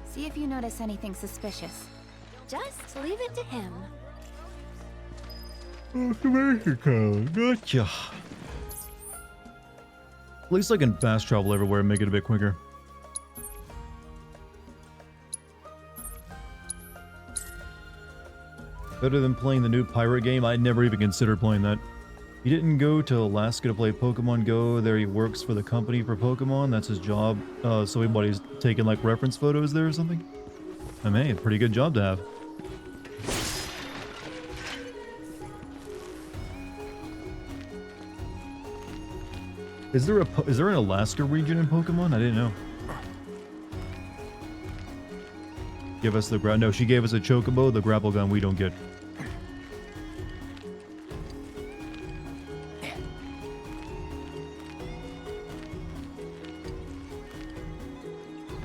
See if you notice anything suspicious. Just leave it to him. Gotcha. At least I can fast travel everywhere and make it a bit quicker. Better than playing the new pirate game? I'd never even considered playing that. He didn't go to Alaska to play Pokemon Go. There he works for the company for Pokemon. That's his job. So everybody's taking like reference photos there or something? I mean, a pretty good job to have. Is there an Alaska region in Pokemon? I didn't know. Give us the no, she gave us a chocobo, the grapple gun we don't get.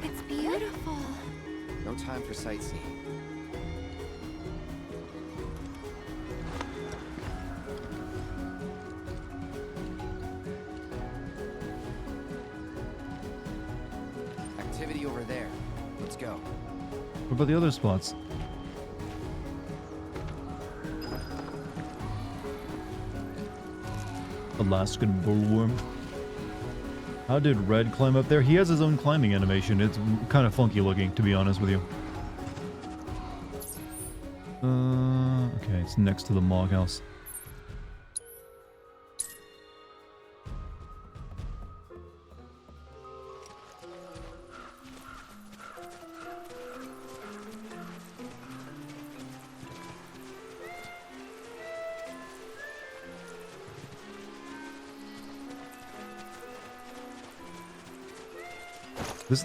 It's beautiful. No time for sightseeing. Activity over there. Let's go. What about the other spots? Alaskan bullworm. How did Red climb up there? He has his own climbing animation. It's kind of funky looking, to be honest with you. Okay, it's next to the Mog House.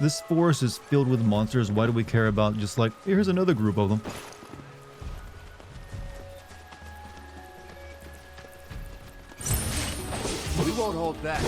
This forest is filled with monsters. Why do we care about just like, here's another group of them? We won't hold back.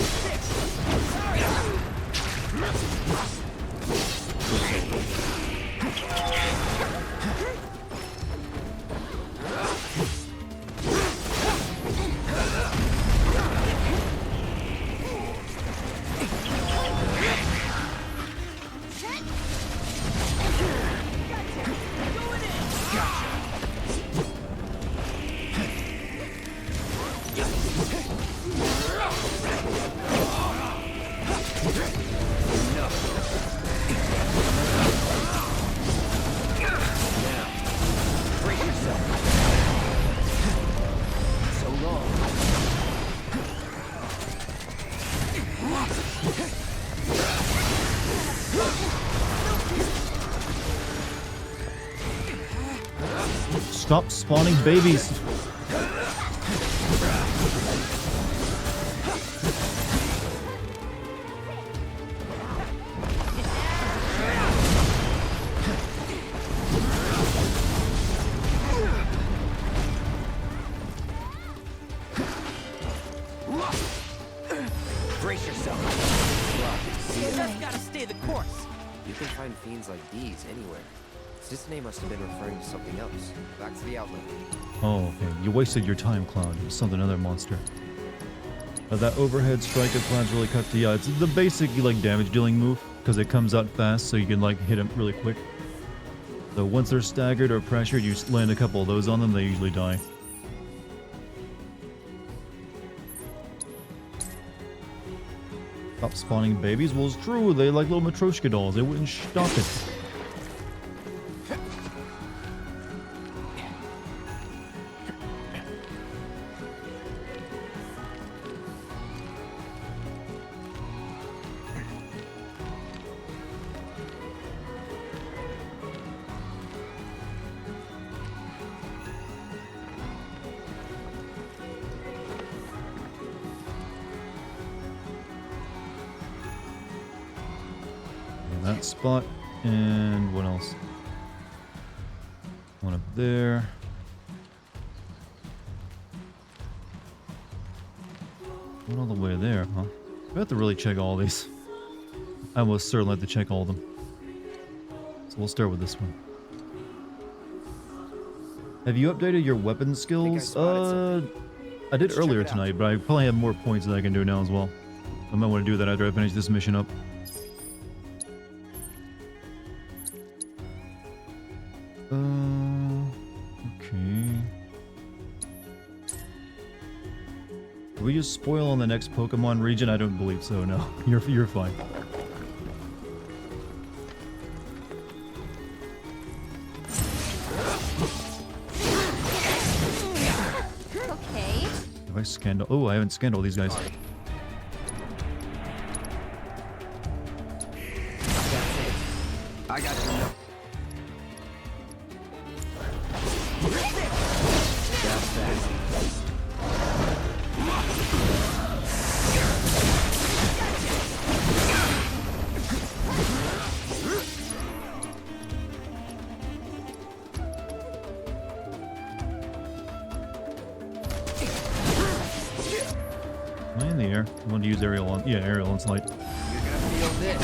Stop spawning babies. Brace yourself. You just gotta stay the course. You can find fiends like these anywhere. This name must have been referring to something else. Back to the outlet. Oh, okay. You wasted your time, Cloud. It was something other monster. That overhead strike of Cloud's really cut the... it's the basic, like, damage dealing move. Because it comes out fast, so you can, like, hit him really quick. So once they're staggered or pressured, you land a couple of those on them, they usually die. Stop spawning babies? Well, it's true. They like little Matryoshka dolls. They wouldn't stop it. That spot, and what else? One up there. One all the way there, huh? I have to really check all these. I most certainly have to check all of them. So we'll start with this one. Have you updated your weapon skills? I did earlier tonight, but I probably have more points that I can do now as well. I might want to do that after I finish this mission up. Okay. Did we just spoil on the next Pokemon region? I don't believe so, no. You're fine. Okay. Have I scanned? Oh, I haven't scanned all these guys. I got you. Am I in the air? I want to use aerial on. Yeah, aerial on slide. You're gonna feel this.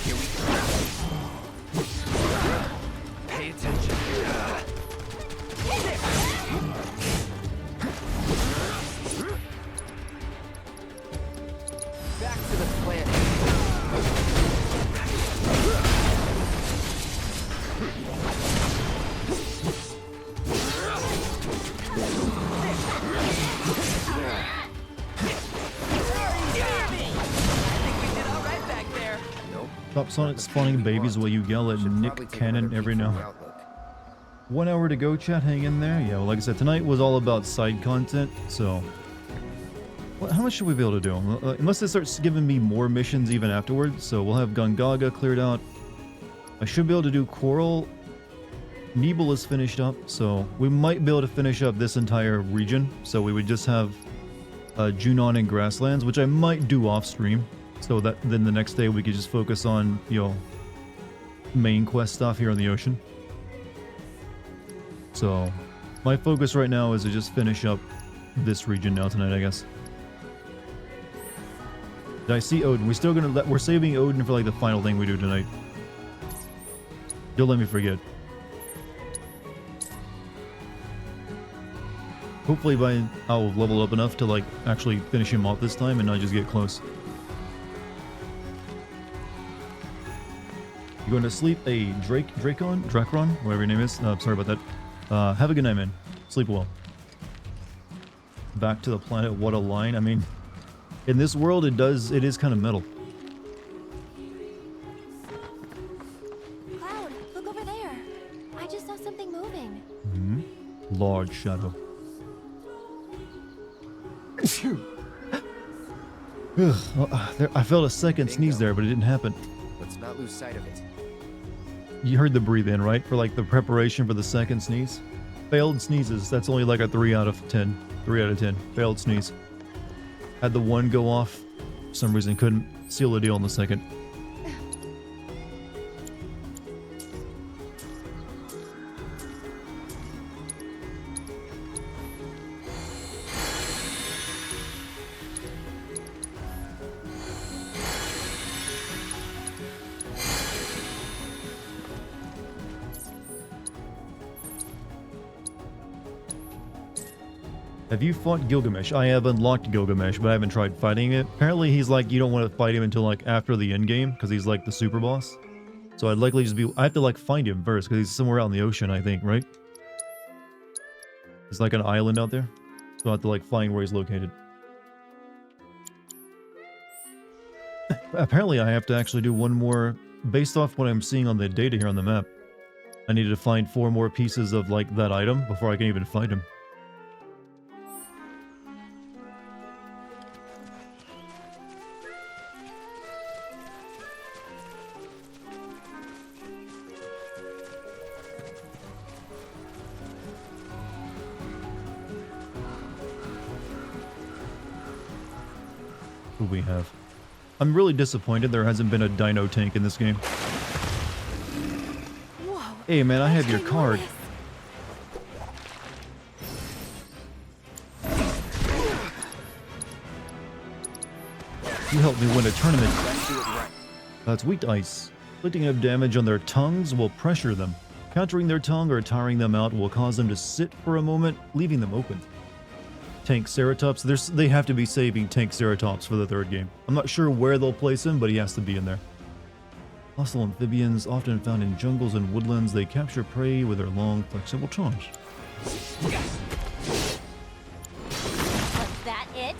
Here we go. Pay attention. Back to the planet. Stop Sonic spawning babies while you yell at Nick Cannon every now. 1 hour to go, chat. Hang in there. Yeah, well, like I said, tonight was all about side content, so... How much should we be able to do? Unless it starts giving me more missions even afterwards, so we'll have Gungaga cleared out. I should be able to do Coral. Nebel is finished up, so we might be able to finish up this entire region, so we would just have Junon and Grasslands, which I might do off stream. So that then the next day we could just focus on, you know, main quest stuff here on the ocean. So my focus right now is to just finish up this region now tonight, I guess. Did I see Odin? We're saving Odin for like the final thing we do tonight. Don't let me forget. Hopefully I'll level up enough to like actually finish him off this time and not just get close. You going to sleep, a Drakron, whatever your name is. Sorry about that. Have a good night, man. Sleep well. Back to the planet. What a line. I mean, in this world, it is kind of metal. Cloud, look over there. I just saw something moving. Mm-hmm. Large shadow. I felt a second sneeze there, but it didn't happen. Let's not lose sight of it. You heard the breathe in, right? For like the preparation for the second sneeze. Failed sneezes. That's only like a 3 out of 10. 3 out of 10. Failed sneeze. Had the one go off. For some reason couldn't seal the deal on the second. Have you fought Gilgamesh? I have unlocked Gilgamesh, but I haven't tried fighting it. Apparently he's like, you don't want to fight him until like after the end game, because he's like the super boss. So I'd likely just be, I have to like find him first, because he's somewhere out in the ocean, I think, right? He's like an island out there. So I have to like find where he's located. Apparently I have to actually do one more, based off what I'm seeing on the data here on the map. I needed to find 4 more pieces of like that item before I can even fight him. Who we have? I'm really disappointed there hasn't been a dino tank in this game. Whoa, hey man, I have your card. You helped me win a tournament. That's weak ice. Inflicting enough damage on their tongues will pressure them. Countering their tongue or tiring them out will cause them to sit for a moment, leaving them open. Tank Ceratops. They have to be saving Tank Ceratops for the 3rd game. I'm not sure where they'll place him, but he has to be in there. Hostile amphibians, often found in jungles and woodlands, they capture prey with their long, flexible tongues. Was that it?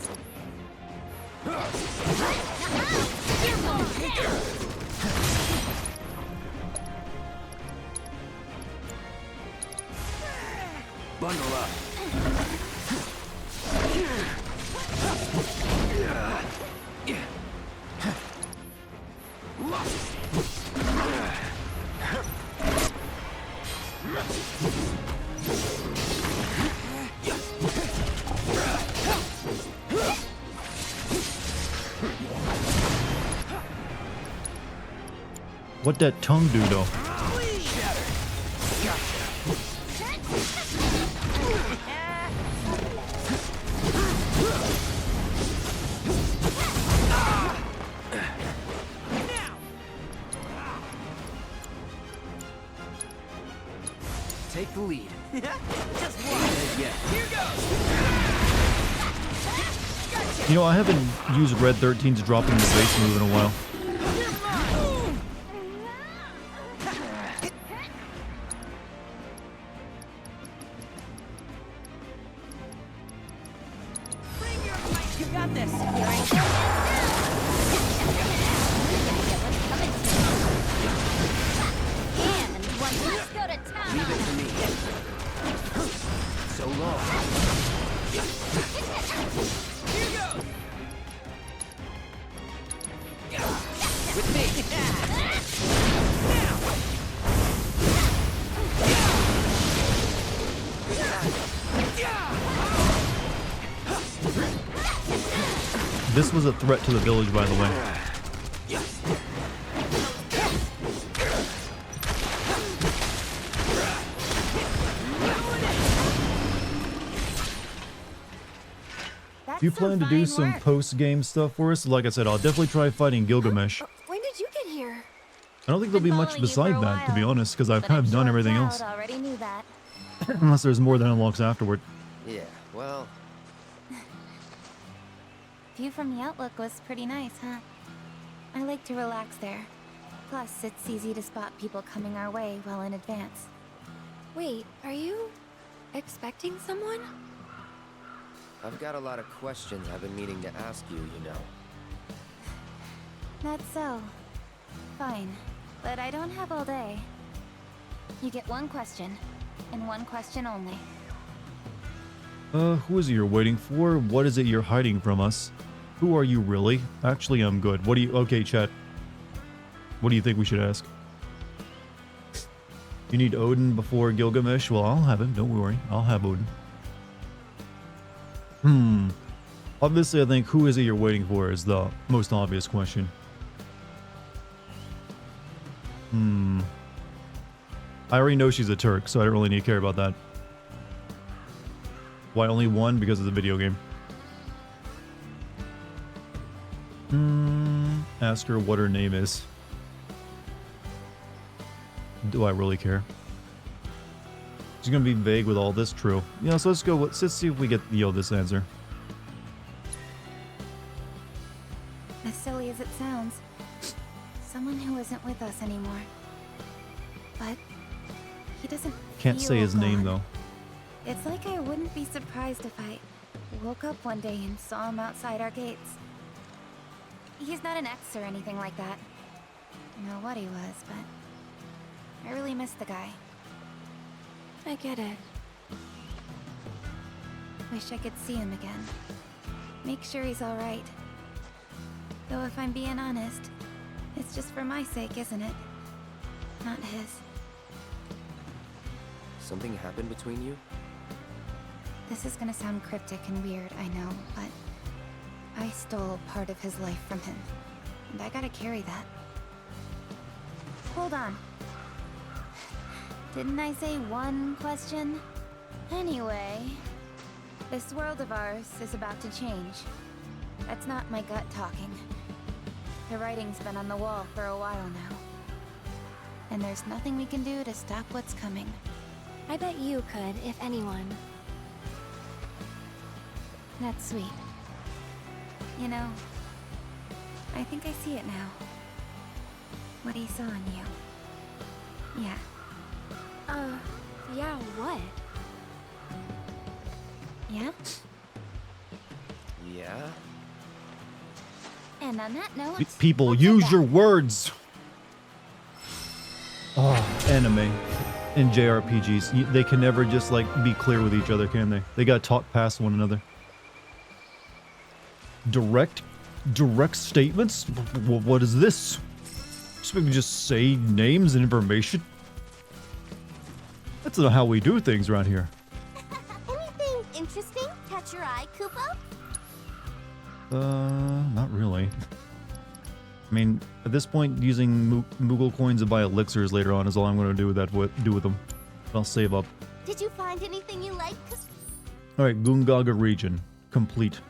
Bundle up. What that tongue do though? Take the lead. Just one. Yeah. Here goes. You know, I haven't used Red 13's dropping the base move in a while. You got this. Leave it to me. So long. Here goes. With me. This was a threat to the village, by the way. Do you plan to do some post-game stuff for us? Like I said, I'll definitely try fighting Gilgamesh. When did you get here? I don't think there'll be much beside that, to be honest, because I've kind of done everything else. Already knew that. Unless there's more that unlocks afterward. Yeah, well... View from the Outlook was pretty nice, huh? I like to relax there. Plus, it's easy to spot people coming our way well in advance. Wait, are you expecting someone? I've got a lot of questions I've been meaning to ask you, you know. That's so. Fine. But I don't have all day. You get one question, and one question only. Who is it you're waiting for? What is it you're hiding from us? Who are you really? Actually, I'm good. What do you... Okay, chat. What do you think we should ask? You need Odin before Gilgamesh? Well, I'll have him. Don't worry. I'll have Odin. Obviously, I think who is it you're waiting for is the most obvious question. I already know she's a Turk, so I don't really need to care about that. Why only one? Because of the video game. Ask her what her name is. Do I really care? She's gonna be vague with all this, true. You know, so let's go, let's see if we get, you know, this answer. As silly as it sounds, someone who isn't with us anymore. But he doesn't Can't say feel his name, gone. though. It's like I wouldn't be surprised if I woke up one day and saw him outside our gates. He's not an ex or anything like that. I know what he was, but I really miss the guy. I get it. Wish I could see him again. Make sure he's alright. Though if I'm being honest, it's just for my sake, isn't it? Not his. Something happened between you? This is gonna sound cryptic and weird, I know, but I stole part of his life from him. And I gotta carry that. Hold on. Didn't I say one question? Anyway, this world of ours is about to change. That's not my gut talking. The writing's been on the wall for a while now. And there's nothing we can do to stop what's coming. I bet you could, if anyone. That's sweet. You know, I think I see it now. What he saw in you. Yeah. Yeah, what? Yeah? Yeah? And on that note, People, use your words! Oh, anime and JRPGs. They can never just, like, be clear with each other, can they? They gotta talk past one another. Direct statements? What is this? So we can just say names and information? That's not how we do things around here. Anything interesting catch your eye, Kupo? Not really. I mean, at this point, using Moogle coins to buy elixirs later on is all I'm going to do with that. Do with them. I'll save up. Did you find anything you like? All right, Gungaga region complete.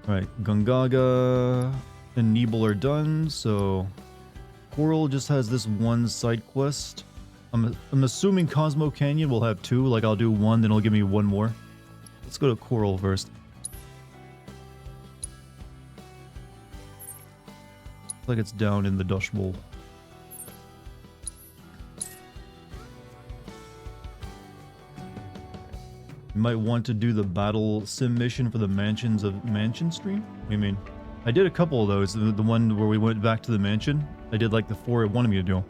All right, Gungaga and Nebel are done. So, Coral just has this one side quest. I'm assuming Cosmo Canyon will have two. Like I'll do one, then it'll give me one more. Let's go to Coral first. Like it's down in the Dush Bowl. You might want to do the battle sim mission for the mansions of Mansion Stream. What do you mean? I did a couple of those. The one where we went back to the mansion. I did like the 4 it wanted me to do.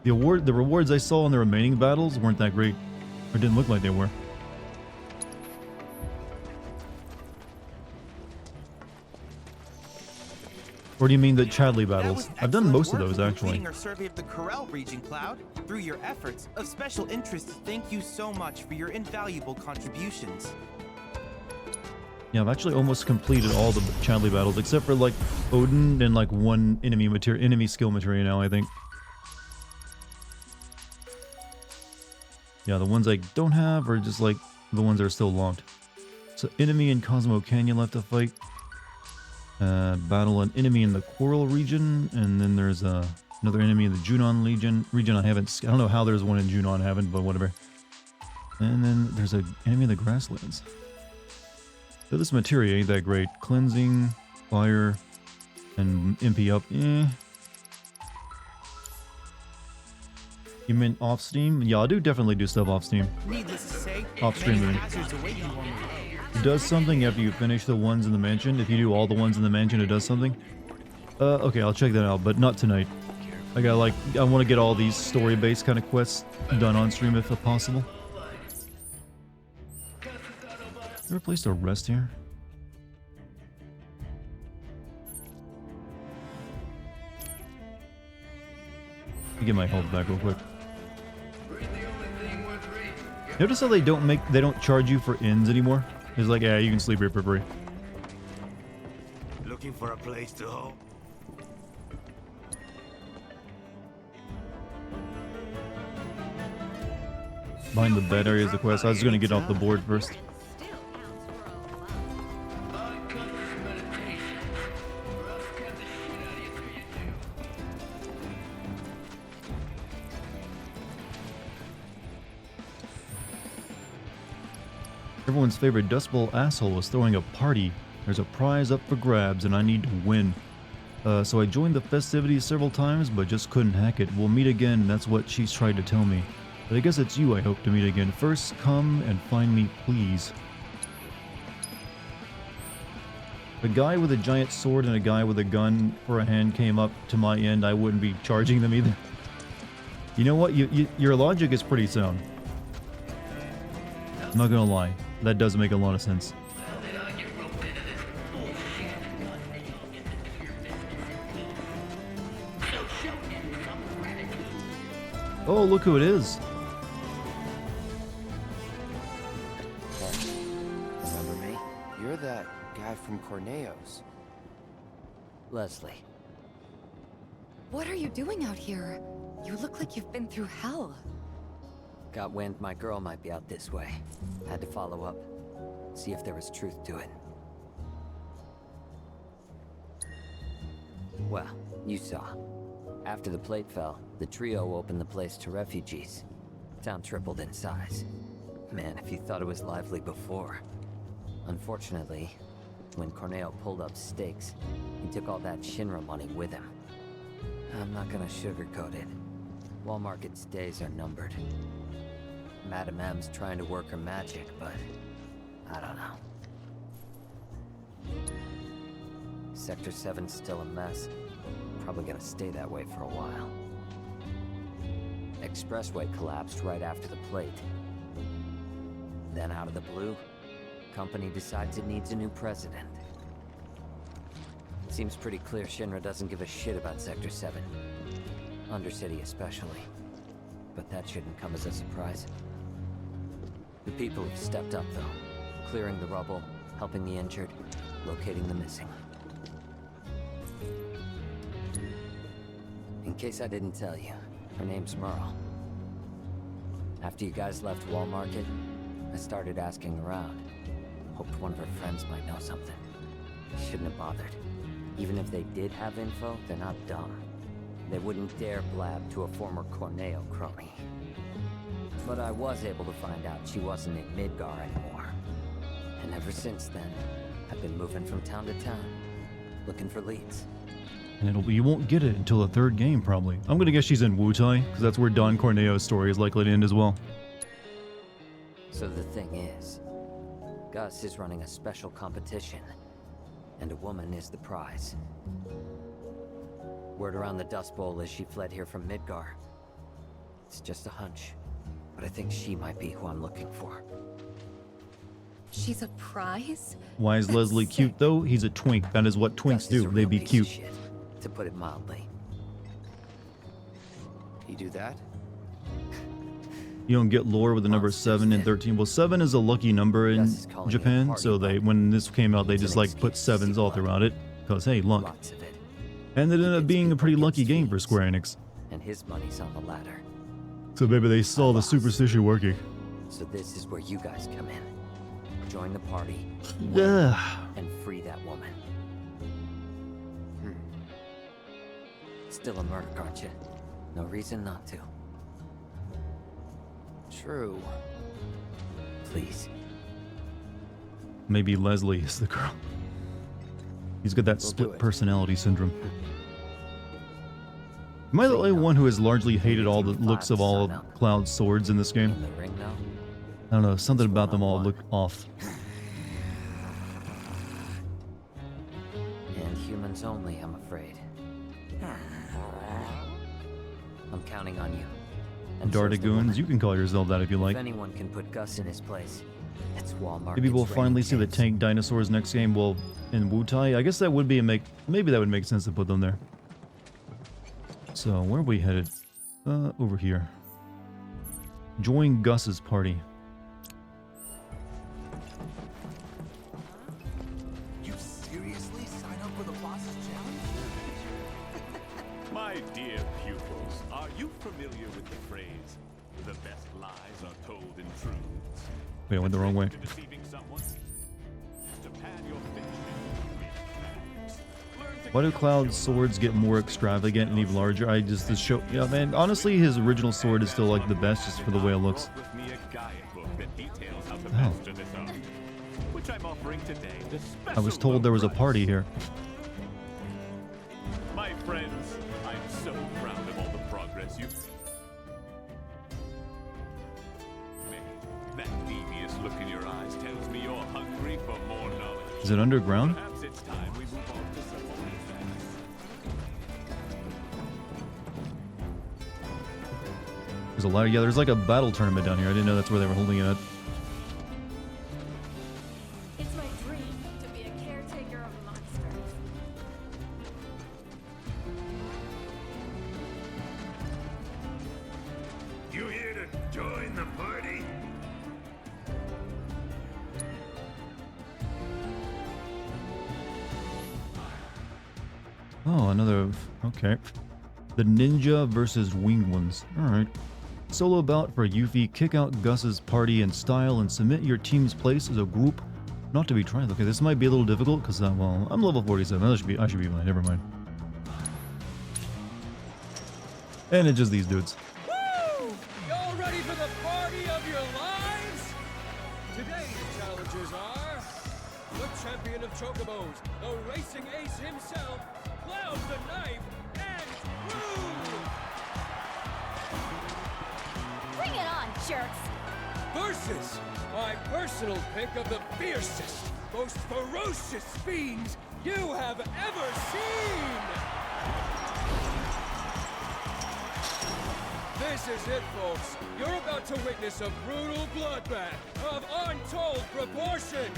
The rewards I saw in the remaining battles weren't that great, or didn't look like they were. Or do you mean the Chadley battles? I've done most of those actually. Our survey of the Corel region, Cloud. Through your efforts, of special interest, thank you so much for your invaluable contributions. Yeah, I've actually almost completed all the Chadley battles except for like Odin and like one enemy skill material now, I think. Yeah, the ones I don't have are just like the ones that are still locked. So enemy in Cosmo Canyon left to fight. Battle an enemy in the Coral region, and then there's another enemy in the Junon region. I don't know how there's one in Junon, I haven't, but whatever. And then there's an enemy in the Grasslands. So this materia ain't that great. Cleansing, fire, and MP up. You meant off Steam? Yeah, I do definitely do stuff off Steam. Needless to say, Off stream, I mean. hazards await you on the road. It does something after you finish the ones in the mansion. If you do all the ones in the mansion, it does something. Okay, I'll check that out, but not tonight. I want to get all these story-based kind of quests done on stream if possible. Is there a place to rest here? Let me get my health back real quick. Notice how they don't charge you for inns anymore? It's like, yeah, you can sleep here for free. Looking for a place to home? Behind the bed area is the quest. I was gonna get off the board first. Everyone's favorite Dust Bowl asshole is throwing a party. There's a prize up for grabs and I need to win. So I joined the festivities several times but just couldn't hack it. We'll meet again, that's what she's tried to tell me. But I guess it's you I hope to meet again. First, come and find me, please. A guy with a giant sword and a guy with a gun for a hand came up to my end. I wouldn't be charging them either. You know what? Your logic is pretty sound. I'm not gonna lie. That does make a lot of sense. Oh, look who it is. Remember me? You're that guy from Corneo's. Leslie. What are you doing out here? You look like you've been through hell. Got wind my girl might be out this way. Had to follow up. See if there was truth to it. Well, you saw. After the plate fell, the trio opened the place to refugees. Town tripled in size. Man, if you thought it was lively before. Unfortunately, when Corneo pulled up stakes, he took all that Shinra money with him. I'm not gonna sugarcoat it. Wall Market's days are numbered. Madame M's trying to work her magic, but I don't know. Sector 7's still a mess. Probably gonna stay that way for a while. Expressway collapsed right after the plate. Then out of the blue, company decides it needs a new president. Seems pretty clear Shinra doesn't give a shit about Sector 7. Undercity especially. But that shouldn't come as a surprise. The people have stepped up though, clearing the rubble, helping the injured, locating the missing. In case I didn't tell you, her name's Merle. After you guys left Wall Market, I started asking around. Hoped one of her friends might know something. Shouldn't have bothered. Even if they did have info, they're not dumb. They wouldn't dare blab to a former Corneo crony. But I was able to find out she wasn't in Midgar anymore. And ever since then, I've been moving from town to town, looking for leads. And you won't get it until the third game, probably. I'm gonna guess she's in Wutai, because that's where Don Corneo's story is likely to end as well. So the thing is, Gus is running a special competition, and a woman is the prize. Word around the Dust Bowl is she fled here from Midgar. It's just a hunch, but I think she might be who I'm looking for. She's a prize? Why is Leslie cute, though? He's a twink. That is what twinks do. They be cute. Shit, to put it mildly. You do that? You don't get lore with the number 7 and 13. Well, 7 is a lucky number in Japan, so when this came out, they just like put 7s all throughout it, because hey, luck. And it ended up being a pretty lucky game for Square Enix. And his money's on the ladder. So maybe they saw the superstition working. So this is where you guys come in. Join the party, and free that woman. Still a merc, aren't you? No reason not to. True. Please. Maybe Leslie is the girl. He's got that split personality syndrome. Am I the only one who has largely hated all the looks of all of Cloud's swords in this game? I don't know, something about them all look off. And humans only, I'm afraid. I'm counting on you. Dartigoons, you can call yourself that if you like. If anyone can put Gus in his place, it's Walmart. Maybe we'll finally see the tank dinosaurs next game. Well, in Wutai, I guess that would be maybe that would make sense to put them there. So where are we headed? Over here. Join Gus's party. You seriously sign up for the boss's challenge? My dear pupils, are you familiar with the phrase, the best lies are told in truths? Wait, I went the wrong way. To deceiving someone? To pad your fiction with Why do Cloud's swords get more extravagant and even larger? Yeah, man, honestly, his original sword is still like the best just for the way it looks. with me a guidebook that details how to Oh. master this art, which I'm offering today. The I was special told there was a price. party here. My friends, I'm so proud of all the progress you've made. That devious look in your eyes tells me you're hungry for more knowledge. Is it underground? Perhaps it's time we move on to some more facts. There's a lot of, yeah, there's like a battle tournament down here. I didn't know that's where they were holding it at. It's my dream to be a caretaker of monsters. You here to join the party? Oh, another, okay. The ninja versus winged ones. Alright. Solo bout for Yuffie. Kick out Gus's party in style and submit your team's place as a group. Not to be tried. Okay, this might be a little difficult because, well, I'm level 47. I should be fine. Never mind. And it's just these dudes. Woo! Y'all ready for the party of your lives? Today's challengers are the champion of chocobos, the racing ace himself, Cloud the Knife, and Groove! Bring it on, jerks! Versus my personal pick of the fiercest, most ferocious fiends you have ever seen! This is it, folks. You're about to witness a brutal bloodbath of untold proportion.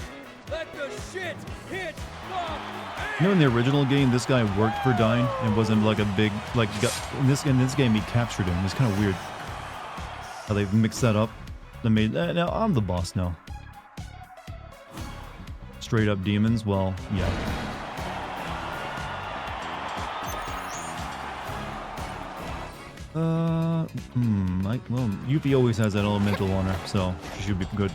Let the shit hit the You know, in the original game, this guy worked for Dyne and wasn't like a big, like, in this game, he captured him. It's kind of weird how they've mixed that up. They made, now I'm the boss now. Straight up demons, well, yeah. Well, Yuffie always has that elemental on her, so she should be good.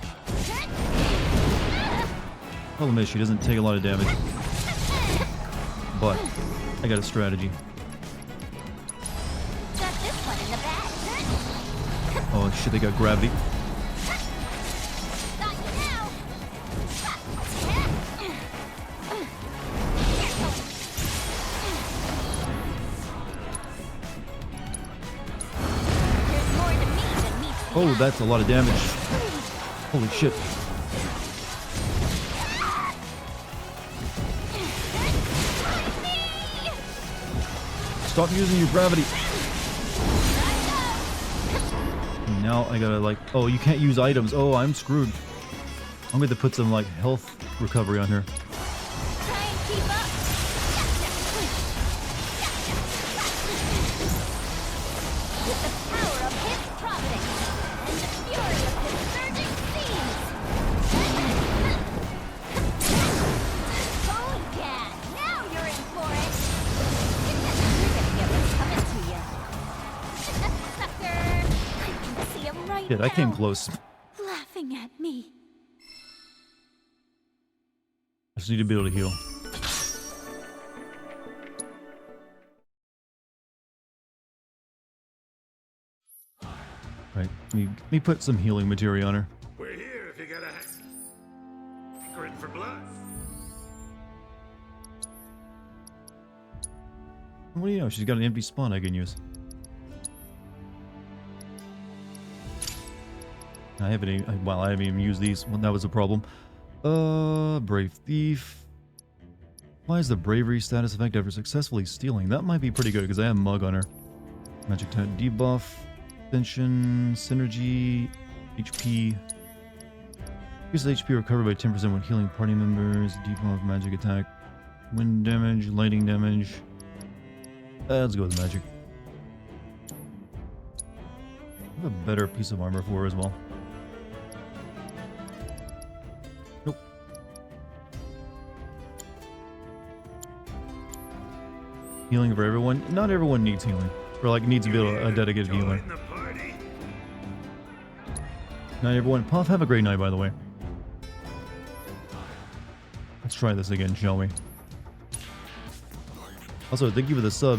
Problem is, she doesn't take a lot of damage. But, I got a strategy. Got this one in the bag. Oh shit, they got gravity. Got you now. There's more to me than meets the Oh, eye. that's a lot of damage. Holy shit. Stop using your gravity. Now I gotta like, oh, you can't use items. Oh, I'm screwed. I'm going to put some like health recovery on her. Try and keep up. With the power of his providence and the fury of his surging seas. Oh yeah, now you're in for it. You're gonna get what's coming to you. Sucker! I can see him right Shit, now. I came close. Laughing at me. I just need to be able to heal. Right, let me put some healing materia on her. We're here if you got a grin for blood. What do you know? She's got an empty spawn I can use. I haven't even used these. Well, that was a problem. Brave Thief. Why is the bravery status effect after successfully stealing? That might be pretty good because I have Mug on her. Magic attack debuff, extension, synergy, HP. Increases HP recovered by 10% when healing party members. Debuff, magic attack, wind damage, lightning damage. Let's go with magic. I have a better piece of armor for her as well. Nope. Healing for everyone. Not everyone needs healing. Or like needs to be a dedicated healer. Night everyone. Puff, have a great night by the way. Let's try this again, shall we? Also, thank you for the sub.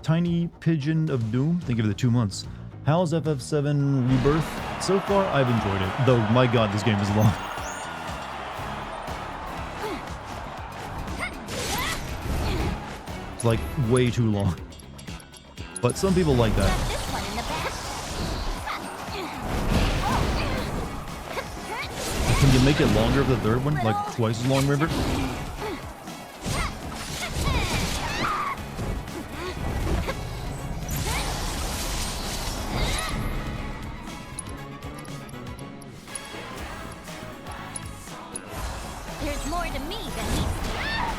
Tiny Pigeon of Doom, thank you for the 2 months. How's FF7 Rebirth? So far, I've enjoyed it. Though, my god, this game is long. It's like way too long. But some people like that. Can you make it longer for the third one? Like twice as long, remember? There's more to me than meets the eye.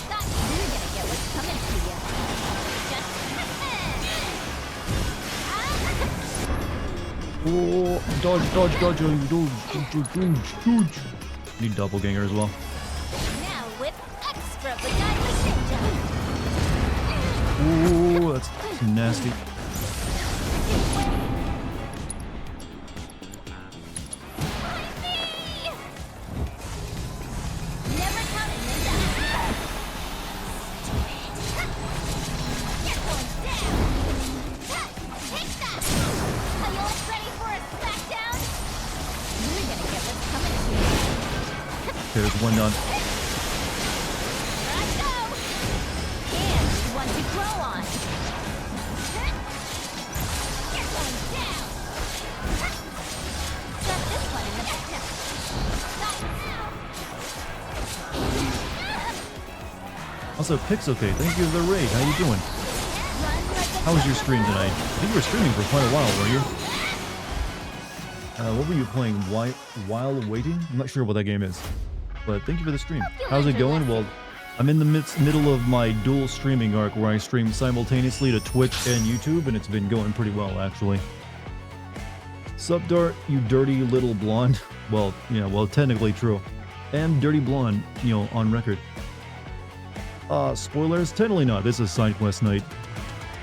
Thought you were gonna get what's coming to you. Oh, dodge, dodge, dodge, dodge. Need doppelganger as well. Now with extra vagina ninja. Oh, that's nasty. Never counted ninja. You're going down. Take that. Are you all ready for a smackdown? You're gonna get what's coming to you. Okay, there's one done. Here I go. And one to grow on. You're going down. Shove this one in the back. Not now. Also, Pixelcade, thank you for the raid. How you doing? How was your stream tonight? I think you were streaming for quite a while, were you? What were you playing? While Waiting? I'm not sure what that game is. But thank you for the stream. How's it going? Well, I'm in the middle of my dual streaming arc where I stream simultaneously to Twitch and YouTube, and it's been going pretty well, actually. Sup, Dart, you dirty little blonde. Well, yeah, well, technically true. And dirty blonde, you know, on record. Spoilers? Technically not. This is side quest night.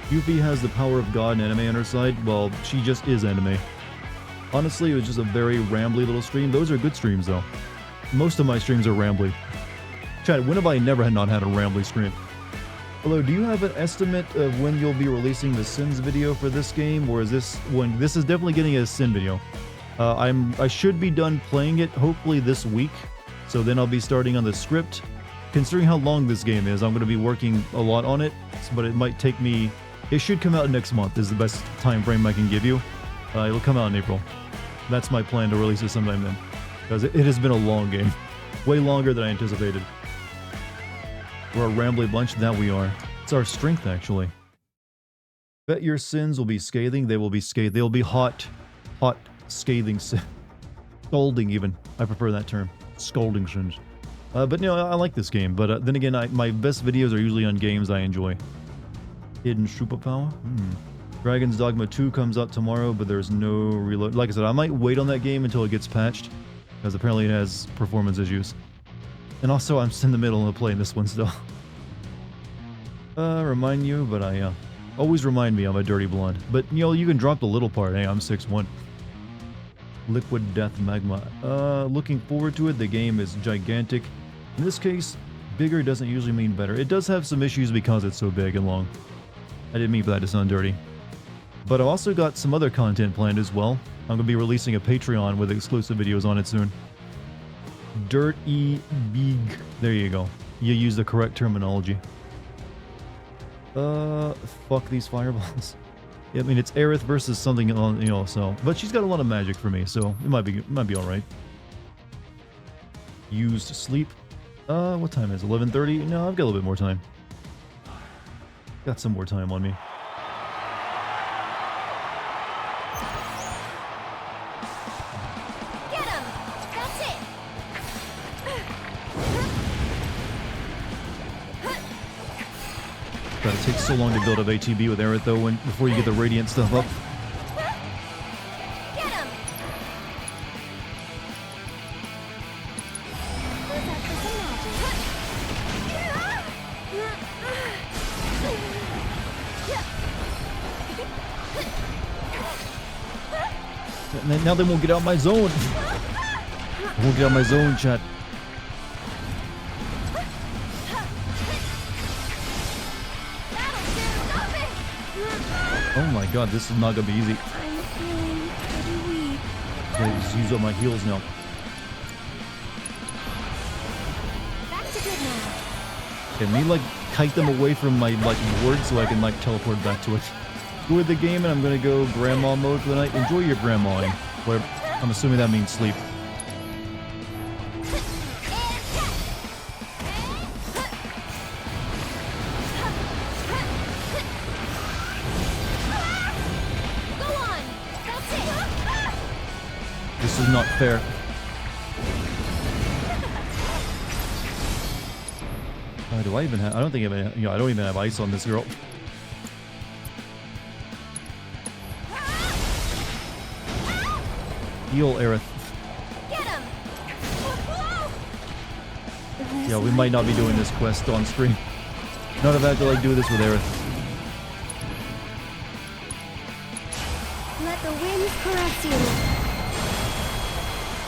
Yuffie has the power of God and anime on her side. Well, she just is anime. Honestly, it was just a very rambly little stream. Those are good streams, though. Most of my streams are rambly. Chad, when have I never not had a rambly stream? Although, do you have an estimate of when you'll be releasing the Sins video for this game? Or is this when... This is definitely getting a Sin video. I should be done playing it, hopefully this week. So then I'll be starting on the script. Considering how long this game is, I'm going to be working a lot on it, but it might take me... It should come out next month is the best time frame I can give you. It'll come out in April. That's my plan to release it sometime then. Because it has been a long game. Way longer than I anticipated. We're a rambly bunch, that we are. It's our strength, actually. Bet your sins will be scathing, they will be They'll be hot, scathing sin. Scolding, even. I prefer that term. Scolding sins. But no, I like this game. But then again, my best videos are usually on games I enjoy. Hidden superpower? Dragon's Dogma 2 comes out tomorrow, but there's no reload. Like I said, I might wait on that game until it gets patched, because apparently it has performance issues. And also, I'm in the middle of playing this one still. Remind you, but I always remind me I'm a dirty blonde. But, you know, you can drop the little part. Hey, I'm 6'1". Liquid Death Magma. Looking forward to it. The game is gigantic. In this case, bigger doesn't usually mean better. It does have some issues because it's so big and long. I didn't mean for that to sound dirty. But I've also got some other content planned as well. I'm going to be releasing a Patreon with exclusive videos on it soon. Dirt-y big. There you go. You use the correct terminology. Fuck these fireballs. I mean, it's Aerith versus something on, you know, so... But she's got a lot of magic for me, so it might be alright. Used sleep. What time is it? 11:30? No, I've got a little bit more time. Got some more time on me. Get him! That's it! God, it takes so long to build up ATB with Aerith, though, before you get the Radiant stuff up. Get him! Now they won't get out my zone. They won't get out my zone, chat. Oh my god, this is not gonna be easy. I'm feeling pretty weak. Okay, just use up my heals now. Back to good now. Can me like kite them away from my like board so I can like teleport back to it. Go with the game and I'm gonna go grandma mode for the night. Enjoy your grandmaing. Where I'm assuming that means sleep. This is not fair. Do I even have? I don't think I have. I don't even have ice on this girl. Heal Aerith. Get him. Yeah, we might not be doing this quest on stream. Not about to like do this with Aerith. Let the winds caress you.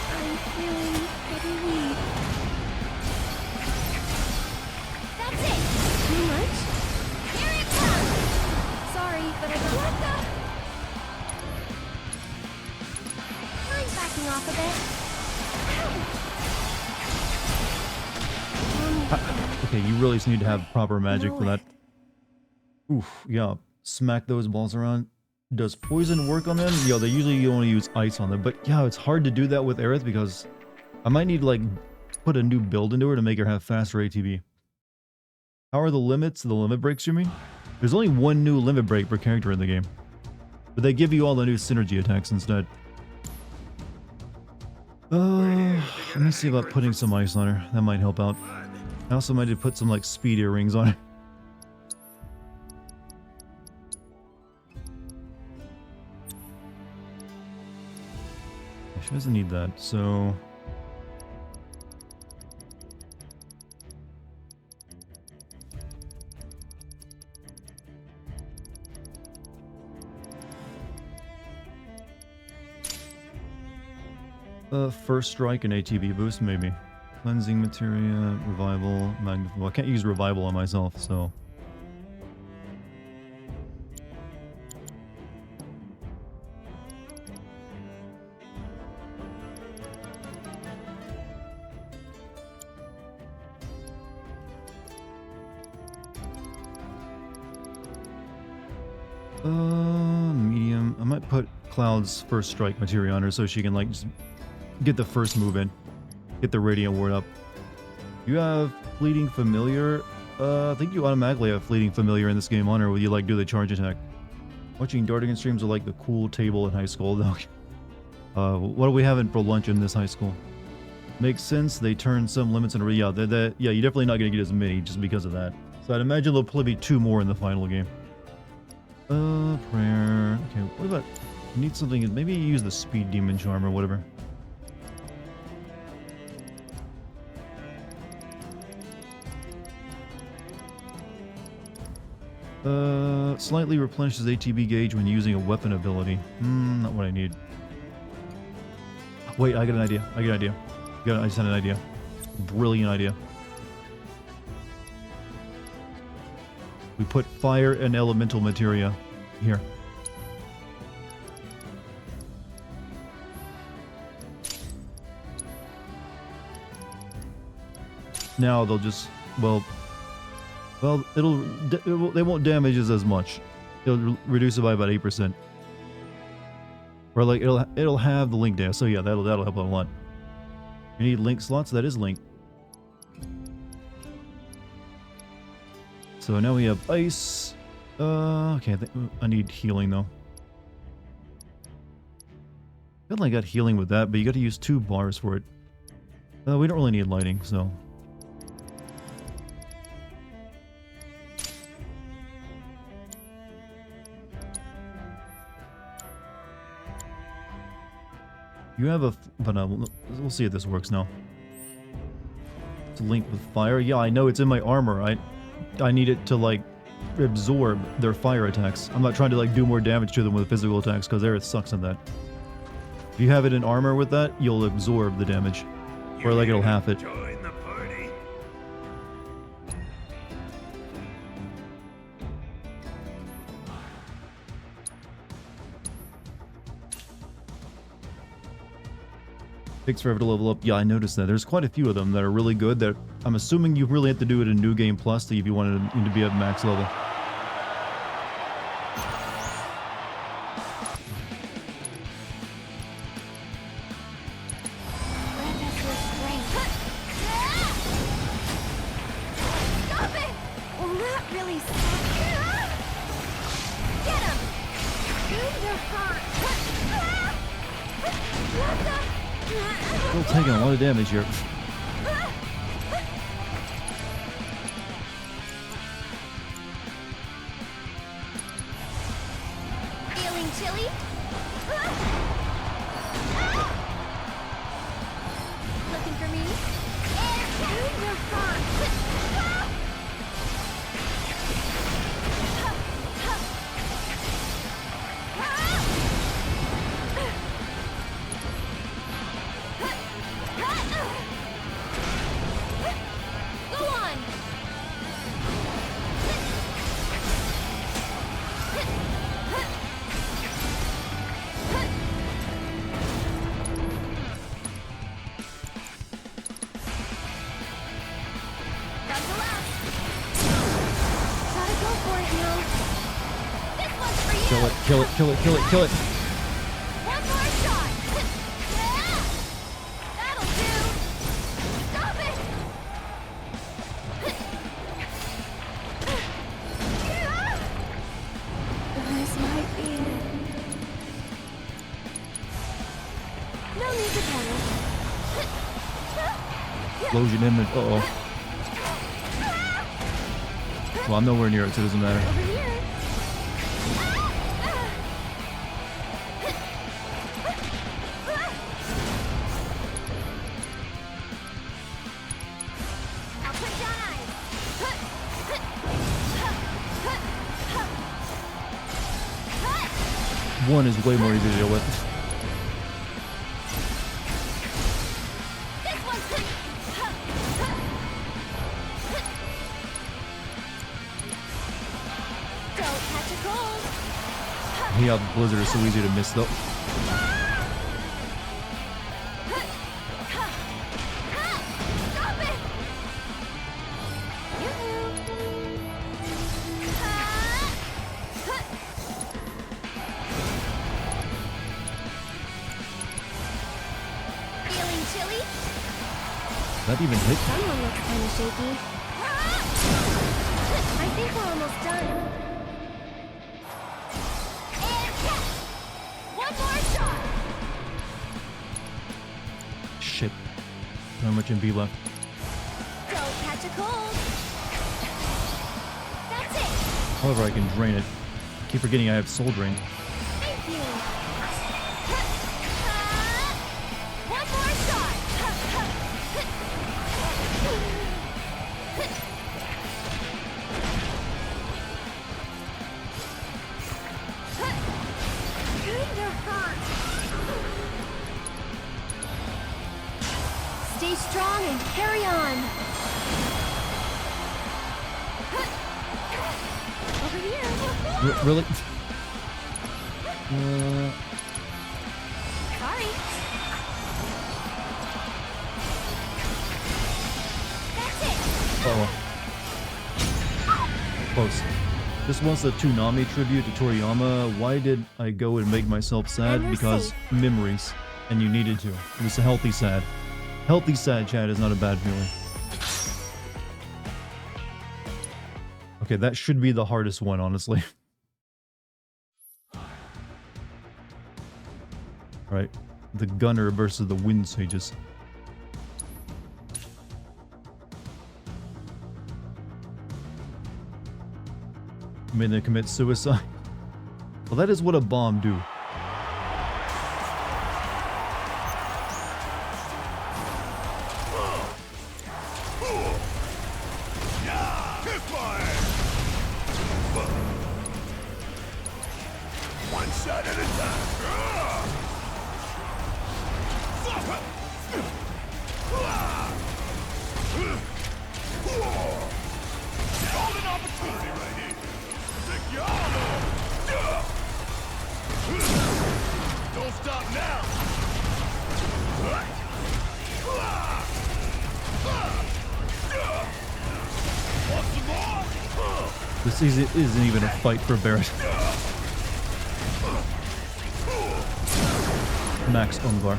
I'm feeling pretty weak. That's it. Too much? Here it comes. Sorry, but I don't. What the? Mind backing off a bit? Okay, you really just need to have proper magic for that. Oof, yeah. Smack those balls around. Does poison work on them? Yeah, they usually only use ice on them. But yeah, it's hard to do that with Aerith because I might need to like put a new build into her to make her have faster ATB. How are the limits? The limit breaks, you mean? There's only one new limit break per character in the game. But they give you all the new synergy attacks instead. Let me see about putting some ice on her. That might help out. I also might need to put some like speed earrings on her. She doesn't need that, so... First strike and ATB boost, maybe. Cleansing materia, revival, magnify. Well, I can't use revival on myself, so... medium. I might put Cloud's first strike materia on her so she can like just get the first move in. Get the Radiant Ward up. You have Fleeting Familiar. I think you automatically have Fleeting Familiar in this game on her when you like do the charge attack. Watching Dartigan streams are like the cool table in high school though. What are we having for lunch in this high school? Makes sense. They turn some limits into yeah, yeah, you're definitely not gonna get as many just because of that. So I'd imagine there'll probably be 2 more in the final game. Prayer. Okay, what about... Need something... Maybe use the Speed Demon Charm or whatever. Slightly replenishes ATB gauge when using a weapon ability. Not what I need. Wait, I got an idea. I just had an idea. Brilliant idea. We put fire and elemental materia here. Now they'll just, well, they won't damage us as much. It'll reduce it by about 8%. Or like it'll have the link there. So yeah, that'll help a lot. You need link slots. That is link. So now we have ice. Okay, I need healing though. I feel like I got healing with that, but you got to use 2 bars for it. We don't really need lighting, so. You have a, but we'll see if this works now. It's linked with fire. Yeah, I know it's in my armor. I need it to like absorb their fire attacks. I'm not trying to like do more damage to them with physical attacks because Aerith sucks at that. If you have it in armor with that, you'll absorb the damage, or like it'll half it. Join the party. Takes forever to level up. Yeah, I noticed that. There's quite a few of them that are really good that I'm assuming you really have to do it in New Game Plus if you wanted to be at max level. Still taking a lot of damage here. Feeling chilly? Looking for me? You're fine. Go on. Buckle up. Gotta go for it now. This one's for you. Kill it, kill it, kill it, kill it, kill it. One more shot. Yeah. That'll do. Stop it. This might be it. No need to panic. Explosion image. Uh-oh. Well, I'm nowhere near it, so it doesn't matter. Over here. I'll put down eyes. One is way more easy to deal with. This one's Don't catch a cold. Yeah, Blizzard is so easy to miss, though. Stop it. Feeling chilly? That even hit? Someone looks kind of shaky. I think we're almost done. And catch! One more shot! Shit. Not much MP left. Don't catch a cold. That's it. However, I can drain it. Keep forgetting I have Soul Drain. Thank you. One more shot. Kinda hurt. Stay strong and carry on. Over here. Really? Sorry. That's it. Uh-oh. Close. This was a Toonami tribute to Toriyama. Why did I go and make myself sad? And we're Because safe. memories. And you needed to. It was a healthy sad. Healthy sad, Chad, is not a bad feeling. Okay, that should be the hardest one, honestly. Right. The Gunner versus the Wind Sages. Made them commit suicide. Well, that is what a bomb do. One shot at a time. Golden opportunity right here. Stick your arm on. This isn't even a fight for Barret. Max Ungar.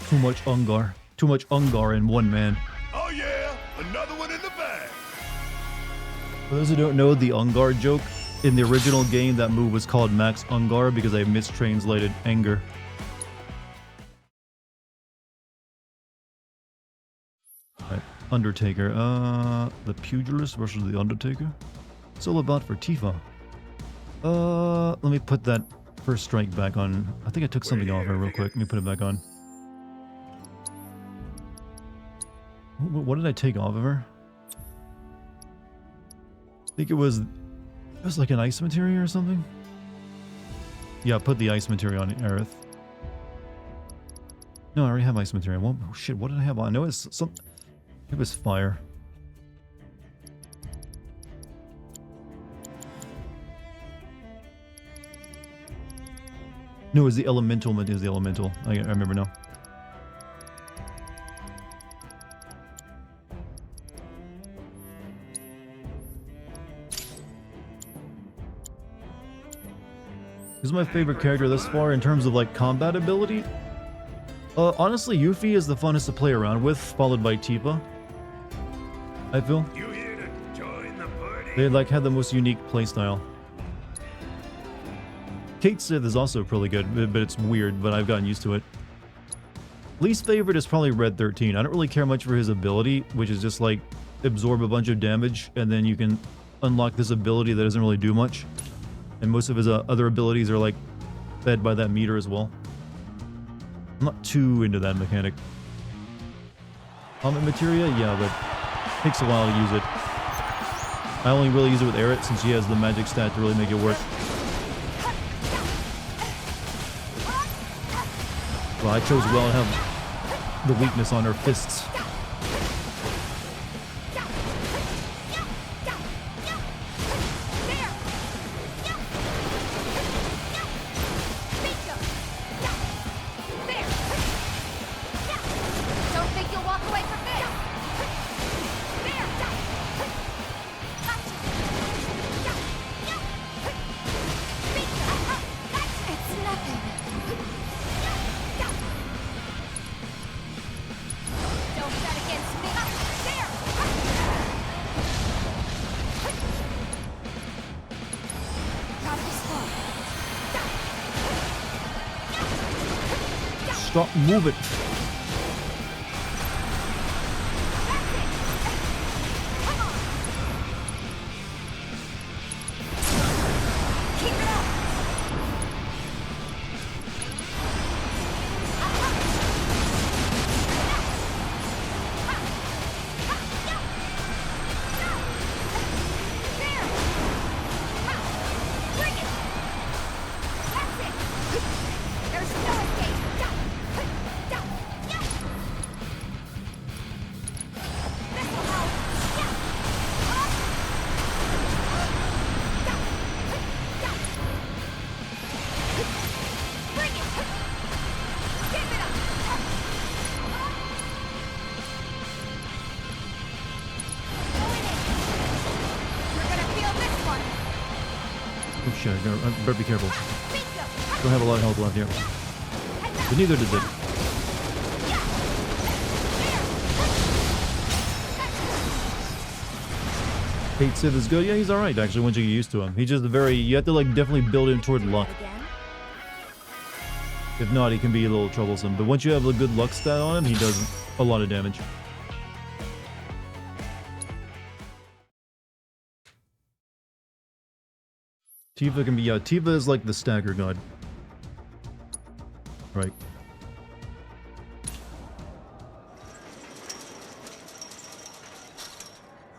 Too much Ungar. Too much Ungar in one man. Oh yeah, another one in the bag. For those who don't know the Ungar joke, in the original game that move was called Max Ungar because I mistranslated anger. Right, Undertaker. The Pugilist versus the Undertaker. It's all about for Tifa. Let me put that first strike back on. I think I took something off her real quick. Let me put it back on. What did I take off of her? I think it was like an ice material or something. Yeah, put the ice material on Aerith. No, I already have ice material. Oh shit, what did I have on? No, it's some. It was fire. No, it was the elemental. It was the elemental. I remember now. Who's my favorite character thus far in terms of like combat ability? Honestly, Yuffie is the funnest to play around with, followed by Tifa. I feel. They like had the most unique playstyle. Kate Sith is also pretty good, but it's weird, but I've gotten used to it. Least favorite is probably Red 13. I don't really care much for his ability, which is just like absorb a bunch of damage, and then you can unlock this ability that doesn't really do much. And most of his other abilities are like fed by that meter as well. I'm not too into that mechanic. Helmet materia, yeah, but it takes a while to use it. I only really use it with Aerith since she has the magic stat to really make it work. Well, I chose well to have the weakness on her fists. Stop moving. Oh shit, I better be careful. Don't have a lot of health left here. But neither does it. Kate Sith is good. Yeah, he's alright actually once you get used to him. He's just you have to like definitely build him toward luck. If not, he can be a little troublesome. But once you have a good luck stat on him, he does a lot of damage. Tifa can be, yeah, Tifa is like the stagger god. Right.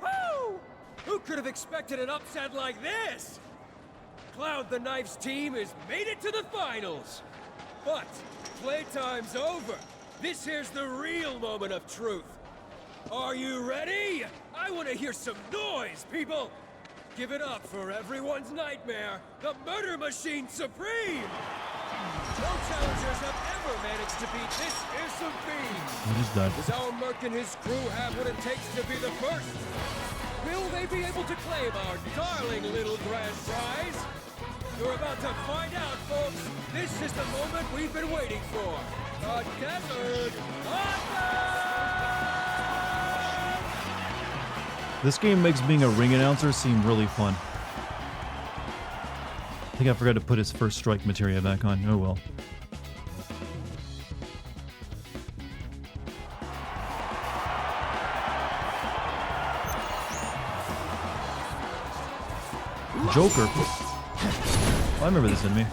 Woo! Who could have expected an upset like this? Cloud the Knife's team has made it to the finals. But playtime's over. This here's the real moment of truth. Are you ready? I want to hear some noise, people! Give it up for everyone's nightmare, the Murder Machine Supreme! No challengers have ever managed to beat this fearsome being. What is that? Does our merc and his crew have what it takes to be the first? Will they be able to claim our darling little grand prize? You're about to find out, folks. This is the moment we've been waiting for. The Desert Thunder! This game makes being a ring announcer seem really fun. I think I forgot to put his first strike materia back on. Oh well. Joker. Oh, I remember this enemy.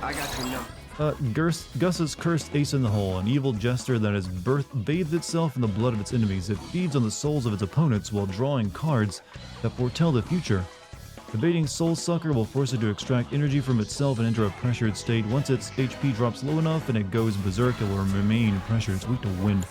I got your number. Gus's cursed ace in the hole, an evil jester that has bathed itself in the blood of its enemies. It feeds on the souls of its opponents while drawing cards that foretell the future. The baiting soul sucker will force it to extract energy from itself and enter a pressured state. Once its HP drops low enough and it goes berserk, it will remain pressured. It's weak to wind.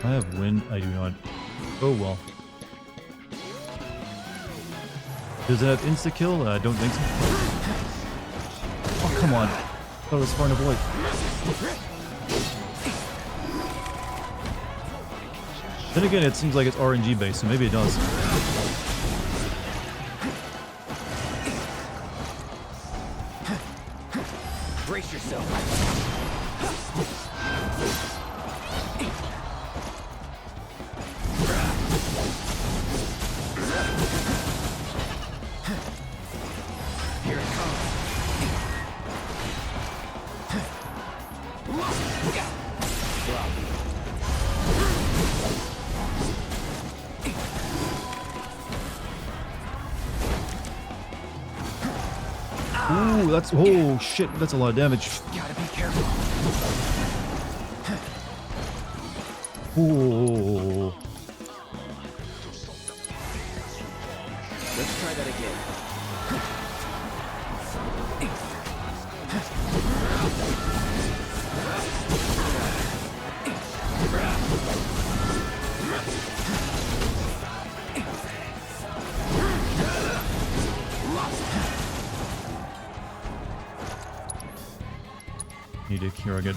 I have wind. I do not. Oh well. Does it have insta kill? I don't think so. Oh come on! Thought it was far enough away. Then again, it seems like it's RNG based, so maybe it does. Brace yourself. Ooh, that's oh shit, that's a lot of damage. Gotta be careful. Ooh. Let's try that again. Need to cure again.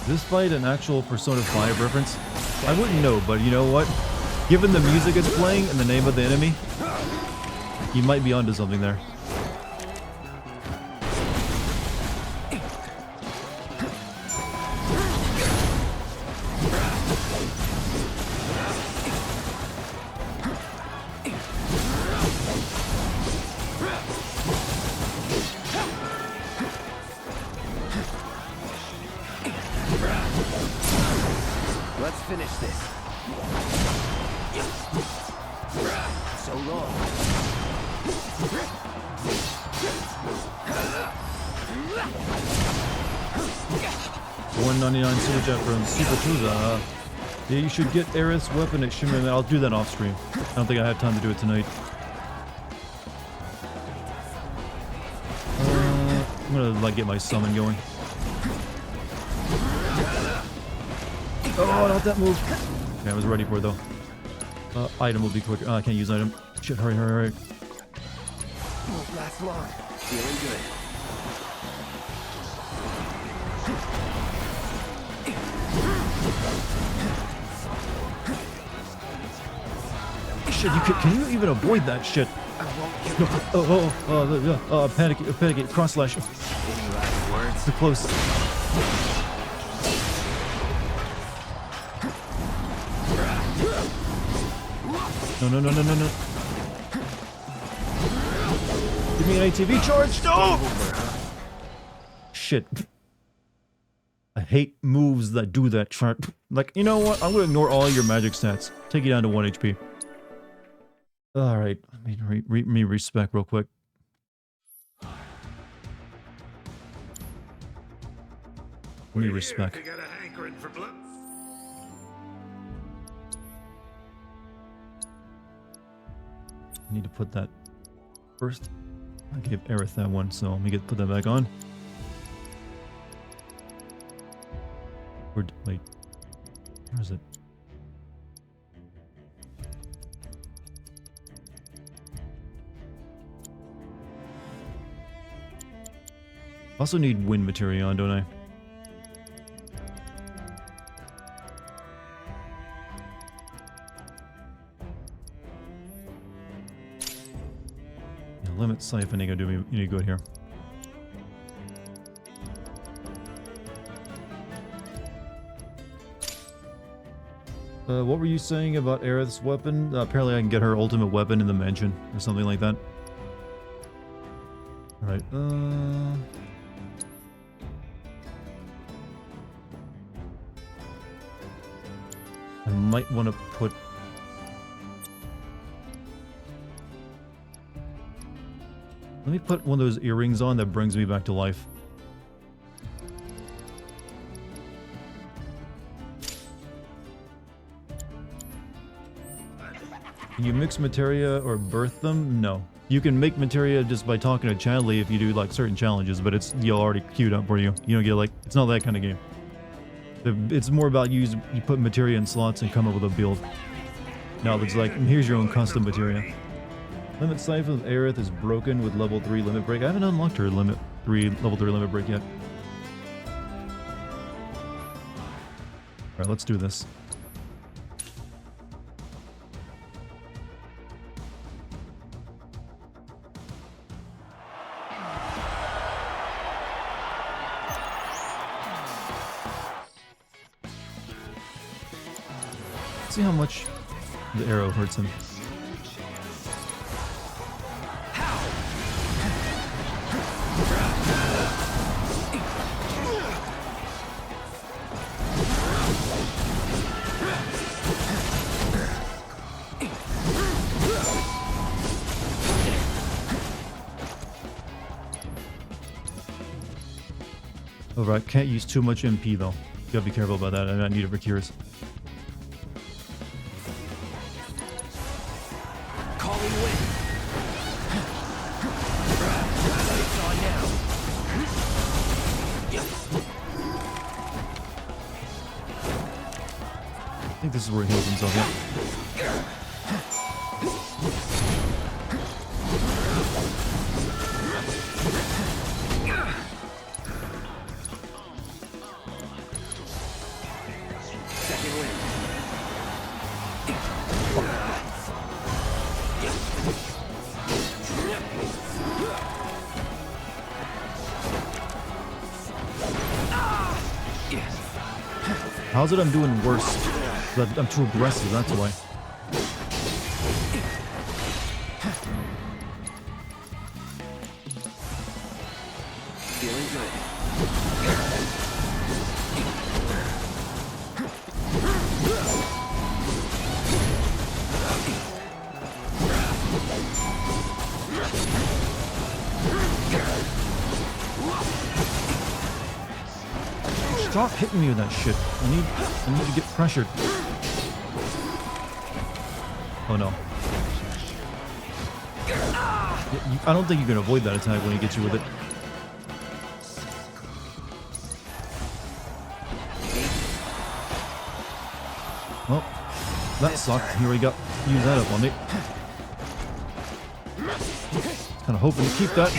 Is this fight an actual Persona 5 reference? I wouldn't know, but you know what? Given the music it's playing and the name of the enemy, you might be onto something there. Let's finish this. So long. 199 super chat from Super Tuza. Yeah, you should get Aerith's weapon at Shimmer. I'll do that off stream. I don't think I have time to do it tonight. I'm gonna like get my summon going. Oh, not that move. Okay, I was ready for it though. Item will be quicker. Oh, I can't use item. Shit, hurry, hurry, hurry. Won't last long. Feeling good. Shit, can you even avoid that shit? No, panic, cross slash. Too close. No. Give me an ATV charge. No! Shit. I hate moves that do that. Like, you know what? I'm gonna ignore all your magic stats. Take you down to 1 HP. All right, let me respec real quick. Let me respec. If you got a hankering for blood. I need to put that first. I gave Aerith that one, so let me put that back on. Wait, where is it? Also need wind material on, don't I? Yeah, limit siphoning, you need to go here. What were you saying about Aerith's weapon? Apparently I can get her ultimate weapon in the mansion, or something like that. Alright, I might want to put... Let me put one of those earrings on that brings me back to life. Can you mix materia or birth them? No. You can make materia just by talking to Chadley if you do like certain challenges, but it's already queued up for you. You don't get like, it's not that kind of game. It's more about you put materia in slots and come up with a build. Now it's like, here's your own custom materia. Limit siphon with Aerith is broken with level 3 limit break. I haven't unlocked her level 3 limit break yet. Alright, let's do this. See how much the arrow hurts him. Alright, can't use too much MP though. You gotta be careful about that. I might need it for cures. I think this is where he heals himself, yeah. How's it I'm doing worse? I'm too aggressive, that's why. Feeling good. Stop hitting me with that shit. I need to get pressured. Oh no. I don't think you can avoid that attack when he gets you with it. Well, that sucked. Here we go. Use that up on me. Kind of hoping to keep that.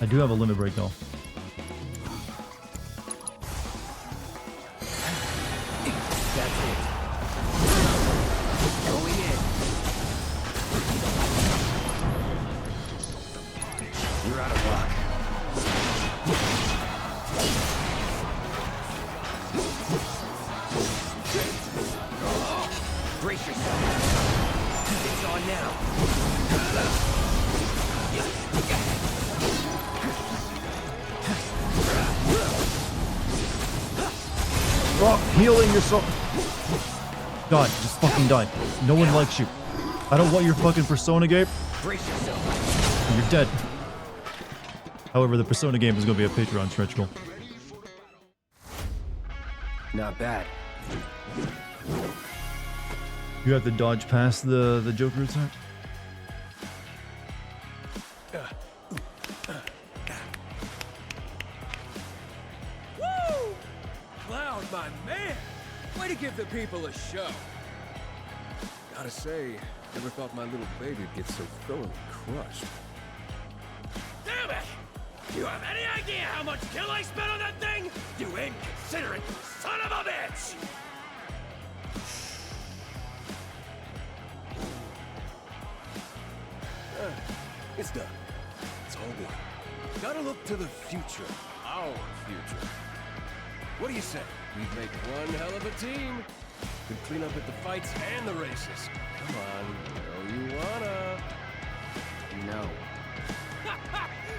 I do have a limit break though. That's it. Going in. You're out of luck. Brace yourself. It's on now. Stop healing yourself. God, just fucking die. No one likes you. I don't want your fucking Persona game. Brace yourself. You're dead. However, the Persona game is going to be a Patreon stretch goal. Not bad. You have to dodge past the Joker attack? Woo! Cloud, my man! Way to give the people a show. Gotta say, never thought my little baby'd get so thoroughly crushed. Damn it! Do you have any idea how much kill I spent on that thing? You inconsiderate son of a bitch! It's done. It's all good. Gotta look to the future. Our future. What do you say? We'd make one hell of a team. Could clean up at the fights and the races. Come on, you know you wanna. No.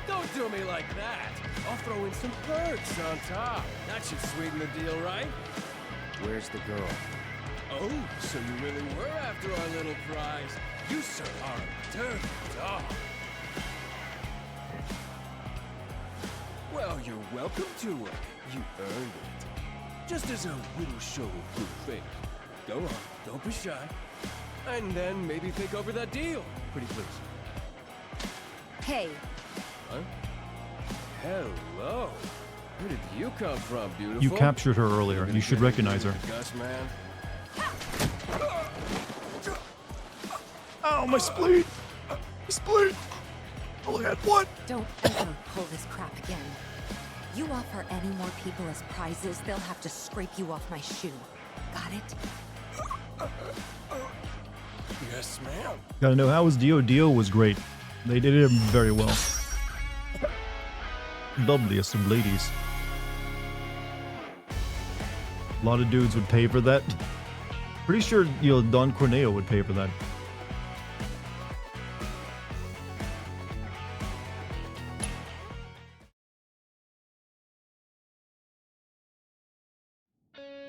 Don't do me like that. I'll throw in some perks on top. That should sweeten the deal, right? Where's the girl? Oh, so you really were after our little prize. You, sir, are a dirty dog. Well, you're welcome to it. You earned it. Just as a little show of good faith. Go on, don't be shy. And then maybe think over that deal. Pretty please. Hey. Huh? Hello. Where did you come from, beautiful? You captured her earlier. You should recognize her. Gus, man. Ow, my spleen! My spleen! Only had one! Don't ever pull this crap again. You offer any more people as prizes, they'll have to scrape you off my shoe. Got it? Yes, ma'am. Gotta know, how was Dio? Dio was great. They did him very well. Loveliest of ladies. A lot of dudes would pay for that. Pretty sure, Don Corneo would pay for that.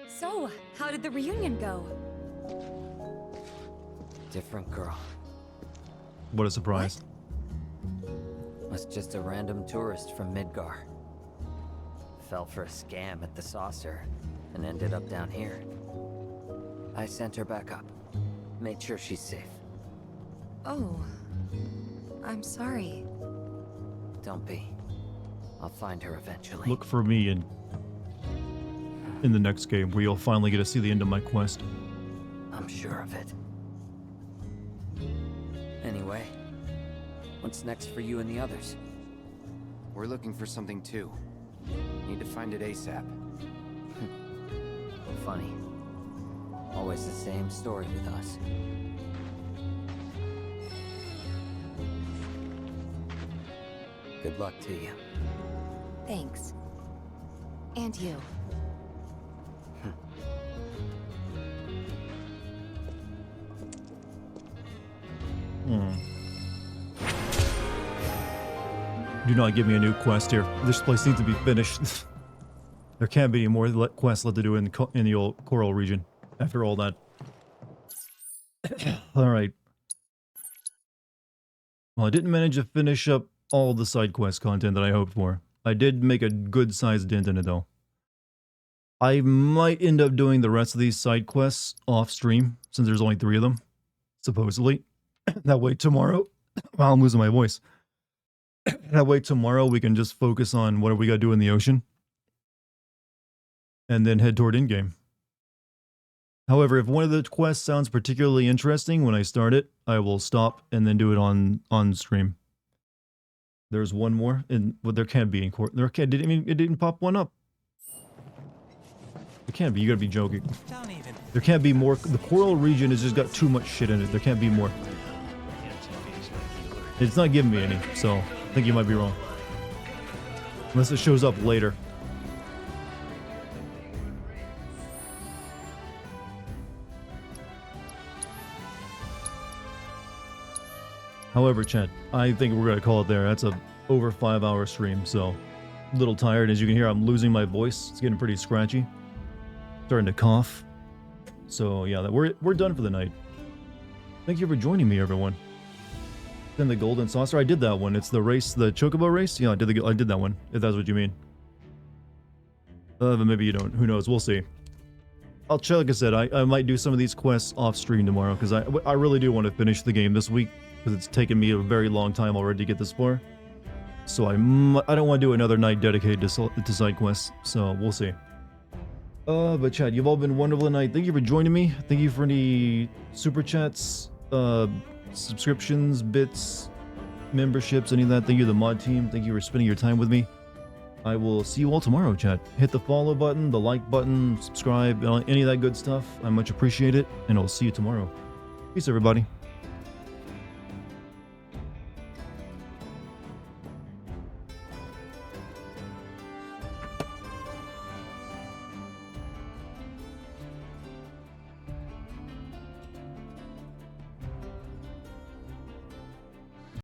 So, how did the reunion go? Different girl. What a surprise. Was just a random tourist from Midgar. Fell for a scam at the saucer and ended up down here. I sent her back up. Made sure she's safe. Oh. I'm sorry. Don't be. I'll find her eventually. Look for me in the next game where you'll finally get to see the end of my quest. I'm sure of it. Anyway, what's next for you and the others? We're looking for something too. Need to find it ASAP. Funny. Always the same story with us. Good luck to you. Thanks. And you. Do not give me a new quest here. This place needs to be finished. There can't be any more quests left to do in the old Coral region after all that. Alright. Well, I didn't manage to finish up all the side quest content that I hoped for. I did make a good sized dent in it though. I might end up doing the rest of these side quests off stream, since there's only 3 of them, supposedly. That way tomorrow, well, I'm losing my voice. That way tomorrow we can just focus on what we gotta do in the ocean. And then head toward in-game. However, if one of the quests sounds particularly interesting when I start it, I will stop and then do it on stream. There's one more, and well, there can't be in court. There can't. It didn't pop one up. It can't be. You gotta be joking. There can't be more. The Coral region has just got too much shit in it. There can't be more. It's not giving me any, so I think you might be wrong. Unless it shows up later. However, chat, I think we're gonna call it there. That's a over 5-hour stream, so a little tired. As you can hear, I'm losing my voice. It's getting pretty scratchy. Starting to cough. So yeah, we're done for the night. Thank you for joining me, everyone. Then the golden saucer. I did that one. It's the race, the chocobo race. Yeah, I did that one. If that's what you mean. But maybe you don't. Who knows? We'll see. I'll check. Like I said, I might do some of these quests off stream tomorrow because I really do want to finish the game this week because it's taken me a very long time already to get this far. So I don't want to do another night dedicated to side quests. So we'll see. But chat, you've all been wonderful tonight. Thank you for joining me. Thank you for any super chats, subscriptions, bits, memberships, any of that. Thank you to the mod team. Thank you for spending your time with me. I will see you all tomorrow, chat. Hit the follow button, the like button, subscribe, any of that good stuff. I much appreciate it, and I'll see you tomorrow. Peace, everybody.